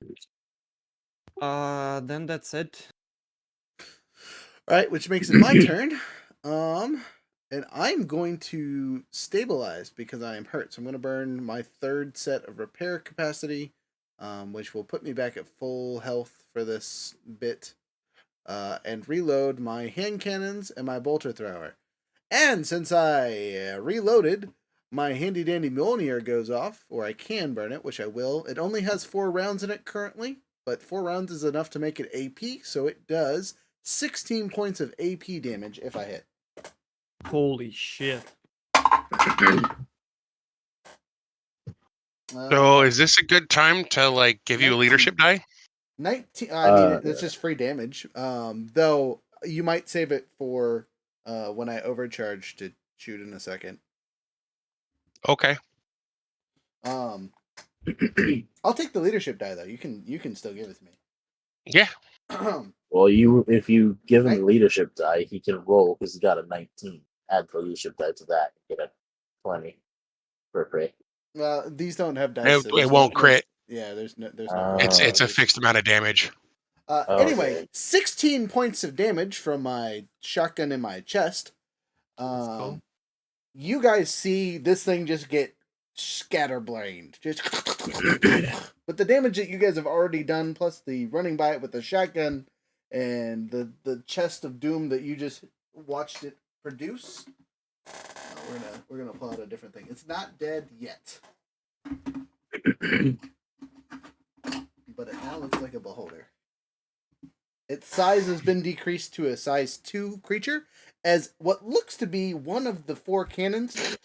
Then that's it. All right, which makes it my turn. And I'm going to stabilize because I am hurt. So I'm going to burn my 3rd set of repair capacity, which will put me back at full health for this bit, and reload my hand cannons and my bolter thrower. And since I reloaded, my handy dandy Mjolnir goes off, or I can burn it, which I will. It only has 4 rounds in it currently, but 4 rounds is enough to make it AP, so it does 16 points of AP damage if I hit. Holy shit. So is this a good time to like give you a 19. leadership die? 19. I mean, it's just free damage. Though you might save it for when I overcharge to shoot in a second. Okay. I'll take the leadership die though. You can still give it to me. Yeah. Well, if you give him Right. the leadership die, he can roll because he got a 19. Add the leadership die to that, get a 20 for crit. Well, these don't have dice. so It there's won't crit. There's no. It's a fixed amount of damage. Anyway, Okay. 16 points of damage from my shotgun in my chest. Let's go. You guys see this thing just get scatterbrained. Just but the damage that you guys have already done, plus the running by it with the shotgun and the chest of doom that you just watched it produce. We're gonna pull out a different thing. It's not dead yet, but it now looks like a beholder. Its size has been decreased to a size 2 creature, as what looks to be one of the 4 cannons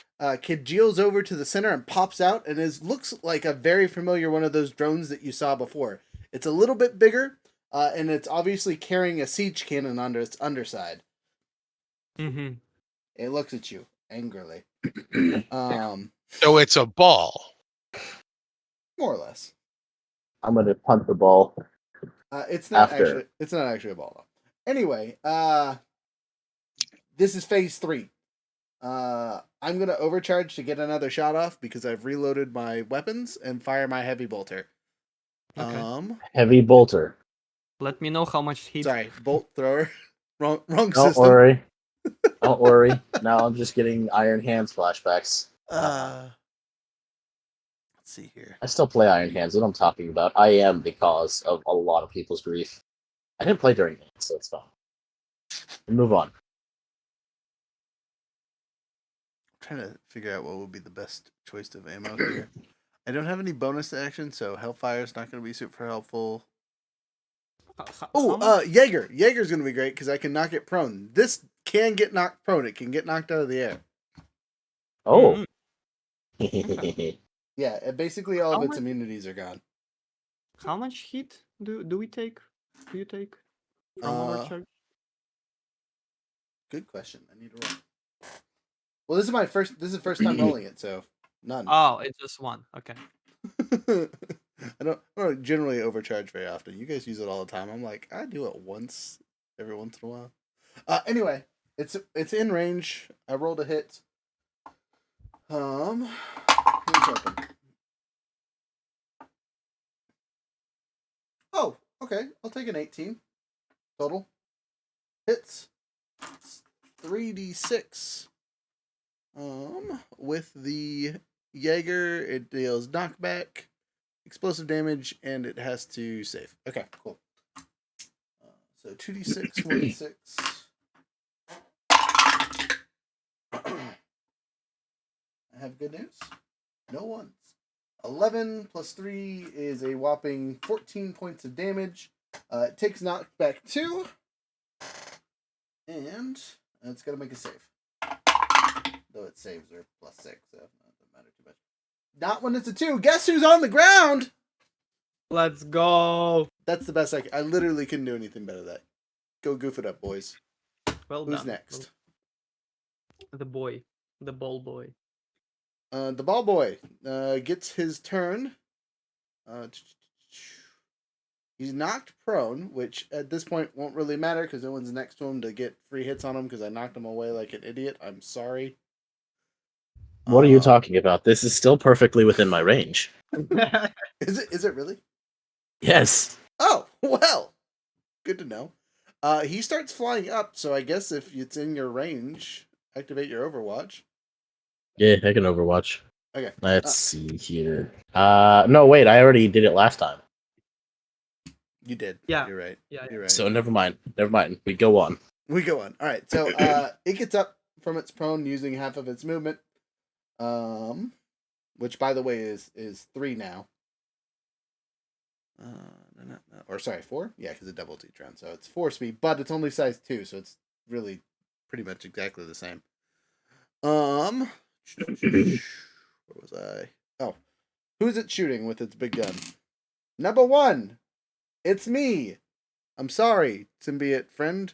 congeals over to the center and pops out, and looks like a very familiar one of those drones that you saw before. It's a little bit bigger, and it's obviously carrying a siege cannon under its underside. Mm-hmm. It looks at you angrily. So it's a ball. More or less. I'm gonna punt the ball. It's not After. actually a ball though. Anyway, this is phase 3. I'm gonna overcharge to get another shot off because I've reloaded my weapons and fire my heavy bolter. Okay. Heavy bolter. Let me know how much heat. Sorry, bolt thrower. wrong Don't system. worry. Don't worry. Now I'm just getting Iron Hands flashbacks. Let's see here. I still play Iron Hands. What I'm talking about. I am the cause of a lot of people's grief. I didn't play during it, so it's fine. We'll move on. Trying to figure out what would be the best choice of ammo here. I don't have any bonus action, so Hellfire's not going to be super helpful. Oh, Jaeger. Jaeger's going to be great because I can knock it prone. This can get knocked prone. It can get knocked out of the air. Oh. Yeah, basically all of its immunities are gone. How much heat do we take? Do you take from overcharge? Good question. I need to roll. Well, this is the first time rolling it, so none. Oh, it's just one. Okay. I don't generally overcharge very often. You guys use it all the time. I'm like, I do it once every once in a while. Anyway, it's in range. I rolled a hit. Here's open. Oh, okay. I'll take an 18 total. Hits 3d6. With the Jaeger, it deals knockback, explosive damage, and it has to save. Okay, cool. So 2d6, 1d6. I have good news. No ones. 11 plus 3 is a whopping 14 points of damage. It takes knockback 2. And it's going to make a save. Though its saves are plus 6, so it doesn't matter too much. Not when it's a 2. Guess who's on the ground? Let's go. That's the best I literally couldn't do anything better than that. Go goof it up, boys. Well Who's done. next? The boy. The ball boy. The ball boy gets his turn. He's knocked prone, which at this point won't really matter because no one's next to him to get free hits on him because I knocked him away like an idiot. I'm sorry. What are you talking about? This is still perfectly within my range. Is it really? Yes. Oh, well. Good to know. He starts flying up, so I guess if it's in your range, activate your Overwatch. Yeah, I can Overwatch. Okay. Let's see here. No, wait, I already did it last time. You did. Yeah. You're right. Yeah. You're right. So never mind. We go on. We go on. All right. So it gets up from its prone using half of its movement. Which by the way is 3 now. Or sorry, 4? Yeah, because it double T-Tron. So it's 4 speed, but it's only size 2, so it's really pretty much exactly the same. Where was I? Oh. Who's it shooting with its big gun? Number 1. It's me. I'm sorry, symbiote friend.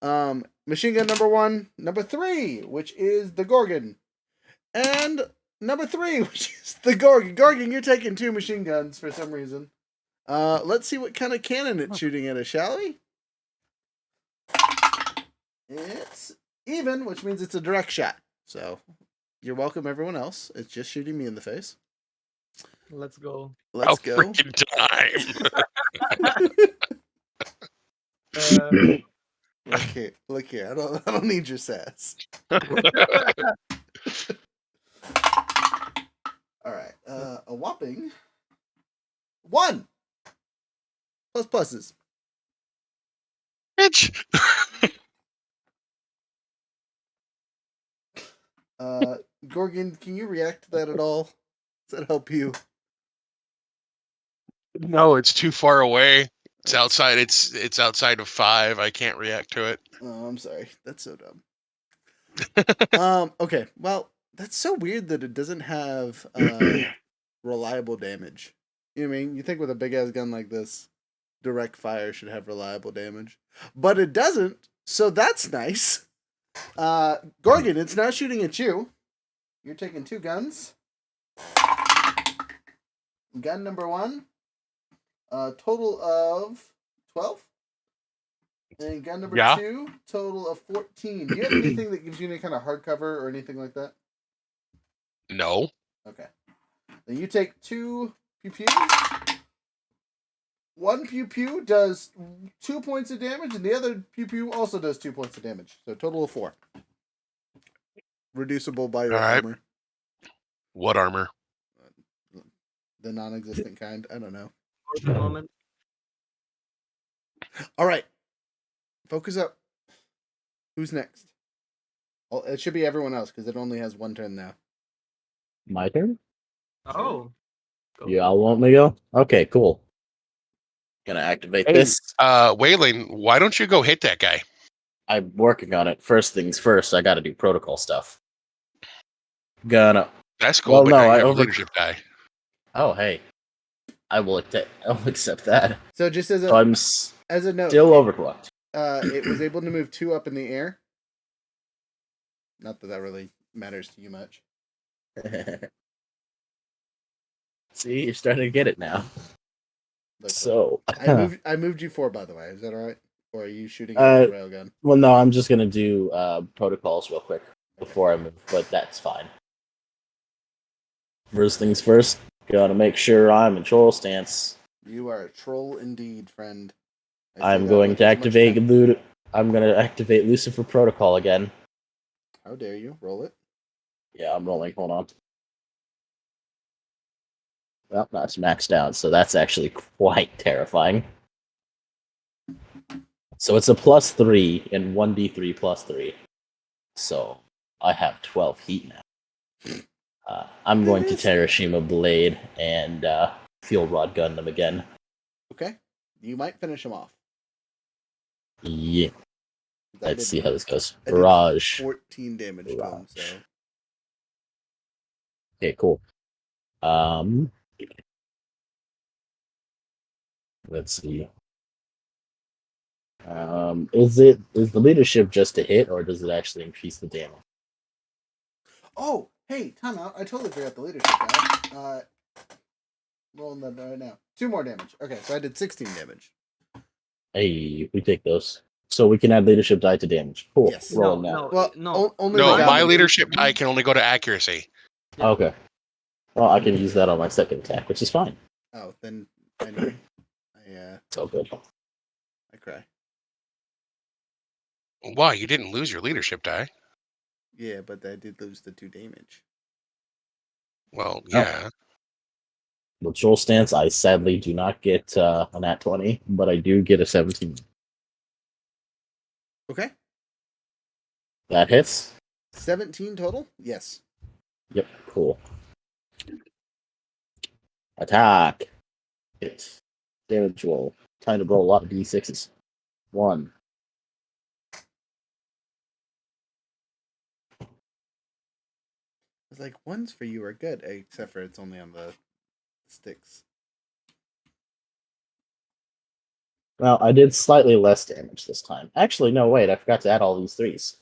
Machine gun number 1, number 3, which is the Gorgon. And number 3, which is the Gorgon. Gorgon, you're taking 2 machine guns for some reason. Let's see what kind of cannon it's shooting at us, shall we? It's even, which means it's a direct shot. So, you're welcome, everyone else. It's just shooting me in the face. Let's go. Let's go. Freaking time. Look here. I don't need your sass. All right. A whopping 1 plus pluses. Bitch. Gorgon, can you react to that at all? Does that help you? No, it's too far away. It's outside. It's outside of 5. I can't react to it. Oh, I'm sorry. That's so dumb. Okay. Well, that's so weird that it doesn't have reliable damage. You know what I mean? You think with a big ass gun like this, direct fire should have reliable damage, but it doesn't. So that's nice. Gorgon, it's now shooting at you. You're taking 2 guns. Gun number 1. Total of 12. And gun number 2, total of 14. Do you have anything that gives you any kind of hardcover or anything like that? No. Okay. Then you take 2 pew-pews. 1 pew-pew does 2 points of damage, and the other pew-pew also does 2 points of damage. So total of 4. Reducible by your armor. What armor? The non-existent kind. I don't know. For the moment. All right. Focus up. Who's next? Well, it should be everyone else because it only has one turn now. My turn? Oh. Go You for all it. want me to go? Okay, cool. Gonna activate Hey, this. Waylon, why don't you go hit that guy? I'm working on it. First things first, I gotta do protocol stuff. Gonna. That's cool, Well, but no, now you I have a over. leadership die. Oh, hey. I'll accept that. So just So I'm as a note, still overclocked. it was able to move 2 up in the air. Not that that really matters to you much. See, you're starting to get it now. Look, So I moved you 4, by the way. Is that all right? Or are you shooting it with a railgun? well, no, I'm just gonna do protocols real quick before I move, but that's fine. First things first, gotta make sure I'm in troll stance. You are a troll indeed, friend. I'm going to activate I'm gonna activate Lucifer Protocol again. How dare you? Roll it. Yeah, I'm rolling. Hold on. Well, that's maxed out, so that's actually quite terrifying. So it's a +3 and 1d3 +3. So I have 12 heat now. I'm going to Terashima Blade and Field Rod gun them again. Okay. You might finish him off. Yeah. Let's see how this goes. I did Barrage. 14 damage to him, so. Okay, cool. Let's see. Is the leadership just a hit, or does it actually increase the damage? Oh, hey, time out. I totally forgot the leadership guy. Rolling that right now. 2 more damage. Okay, so I did 16 damage. Hey, we take those. So we can add leadership die to damage. Cool. Yes. Rolling No, now. no, only No, the guy my with leadership the- die can only go to accuracy. Yeah. Okay. Well, I can use that on my second attack, which is fine. Oh, then anyway, It's all good. I cry. Why? You didn't lose your leadership die. Yeah, but I did lose the 2 damage. Well, yeah. With Joel stance, I sadly do not get a nat 20, but I do get a 17. Okay. That hits? 17 total? Yes. Yep, cool. Attack. Hit. Damage roll. Time to roll a lot of d6s. 1. It's like, ones for you are good, except for it's only on the sticks. Well, I did slightly less damage this time. Actually, no, wait, I forgot to add all these 3s.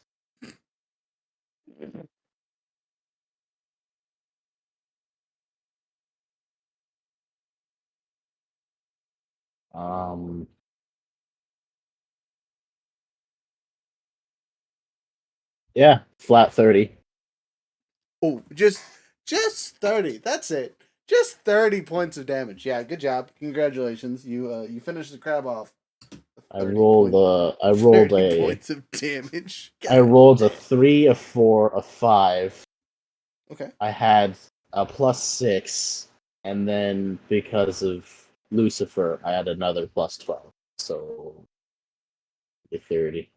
Yeah, flat 30. Oh, just 30. That's it. Just 30 points of damage. Yeah, good job. Congratulations. You finished the crab off. I rolled a points of damage. I rolled a 3, a 4, a 5. Okay. I had a +6, and then because of Lucifer, I had another +12. So 30.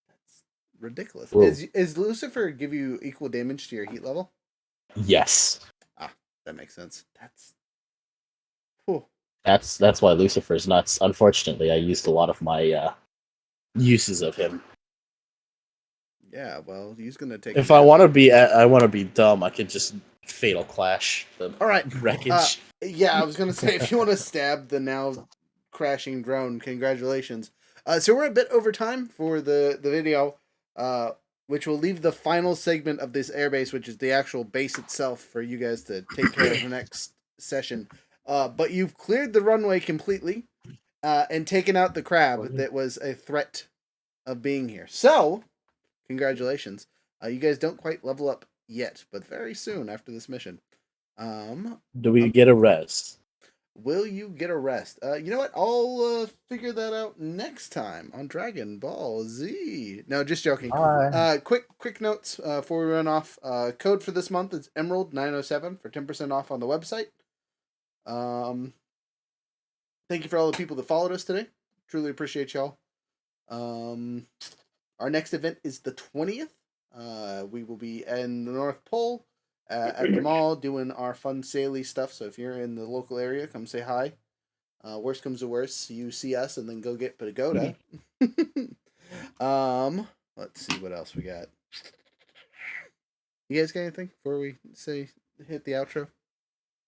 That's ridiculous. Whoa. Is Lucifer give you equal damage to your heat level? Yes. That makes sense. That's whew. That's why Lucifer's nuts. Unfortunately, I used a lot of my uses of him. Yeah, well, he's gonna take. If I want to be dumb, I could just Fatal Clash the All right. wreckage. Yeah, I was gonna say if you want to stab the now crashing drone, congratulations. So we're a bit over time for the video, which will leave the final segment of this airbase, which is the actual base itself, for you guys to take care of the next session. But you've cleared the runway completely, and taken out the crab that was a threat of being here. So, congratulations. You guys don't quite level up yet, but very soon after this mission. Do we get a rest? Will you get a rest? You know what? I'll figure that out next time on Dragon Ball Z. No, just joking. Quick notes before we run off. Code for this month is Emerald907 for 10% off on the website. Thank you for all the people that followed us today. Truly appreciate y'all. Our next event is the 20th. We will be in the North Pole at the mall doing our fun saily stuff. So if you're in the local area, come say hi. Worst comes to worst, you see us and then go get Pagoda. Let's see what else we got. You guys got anything before we hit the outro?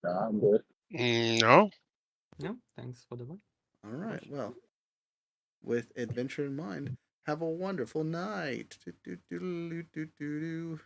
I'm good. No. No, thanks for the one. All right. Well, with adventure in mind, have a wonderful night. Do, do, do, do, do, do, do.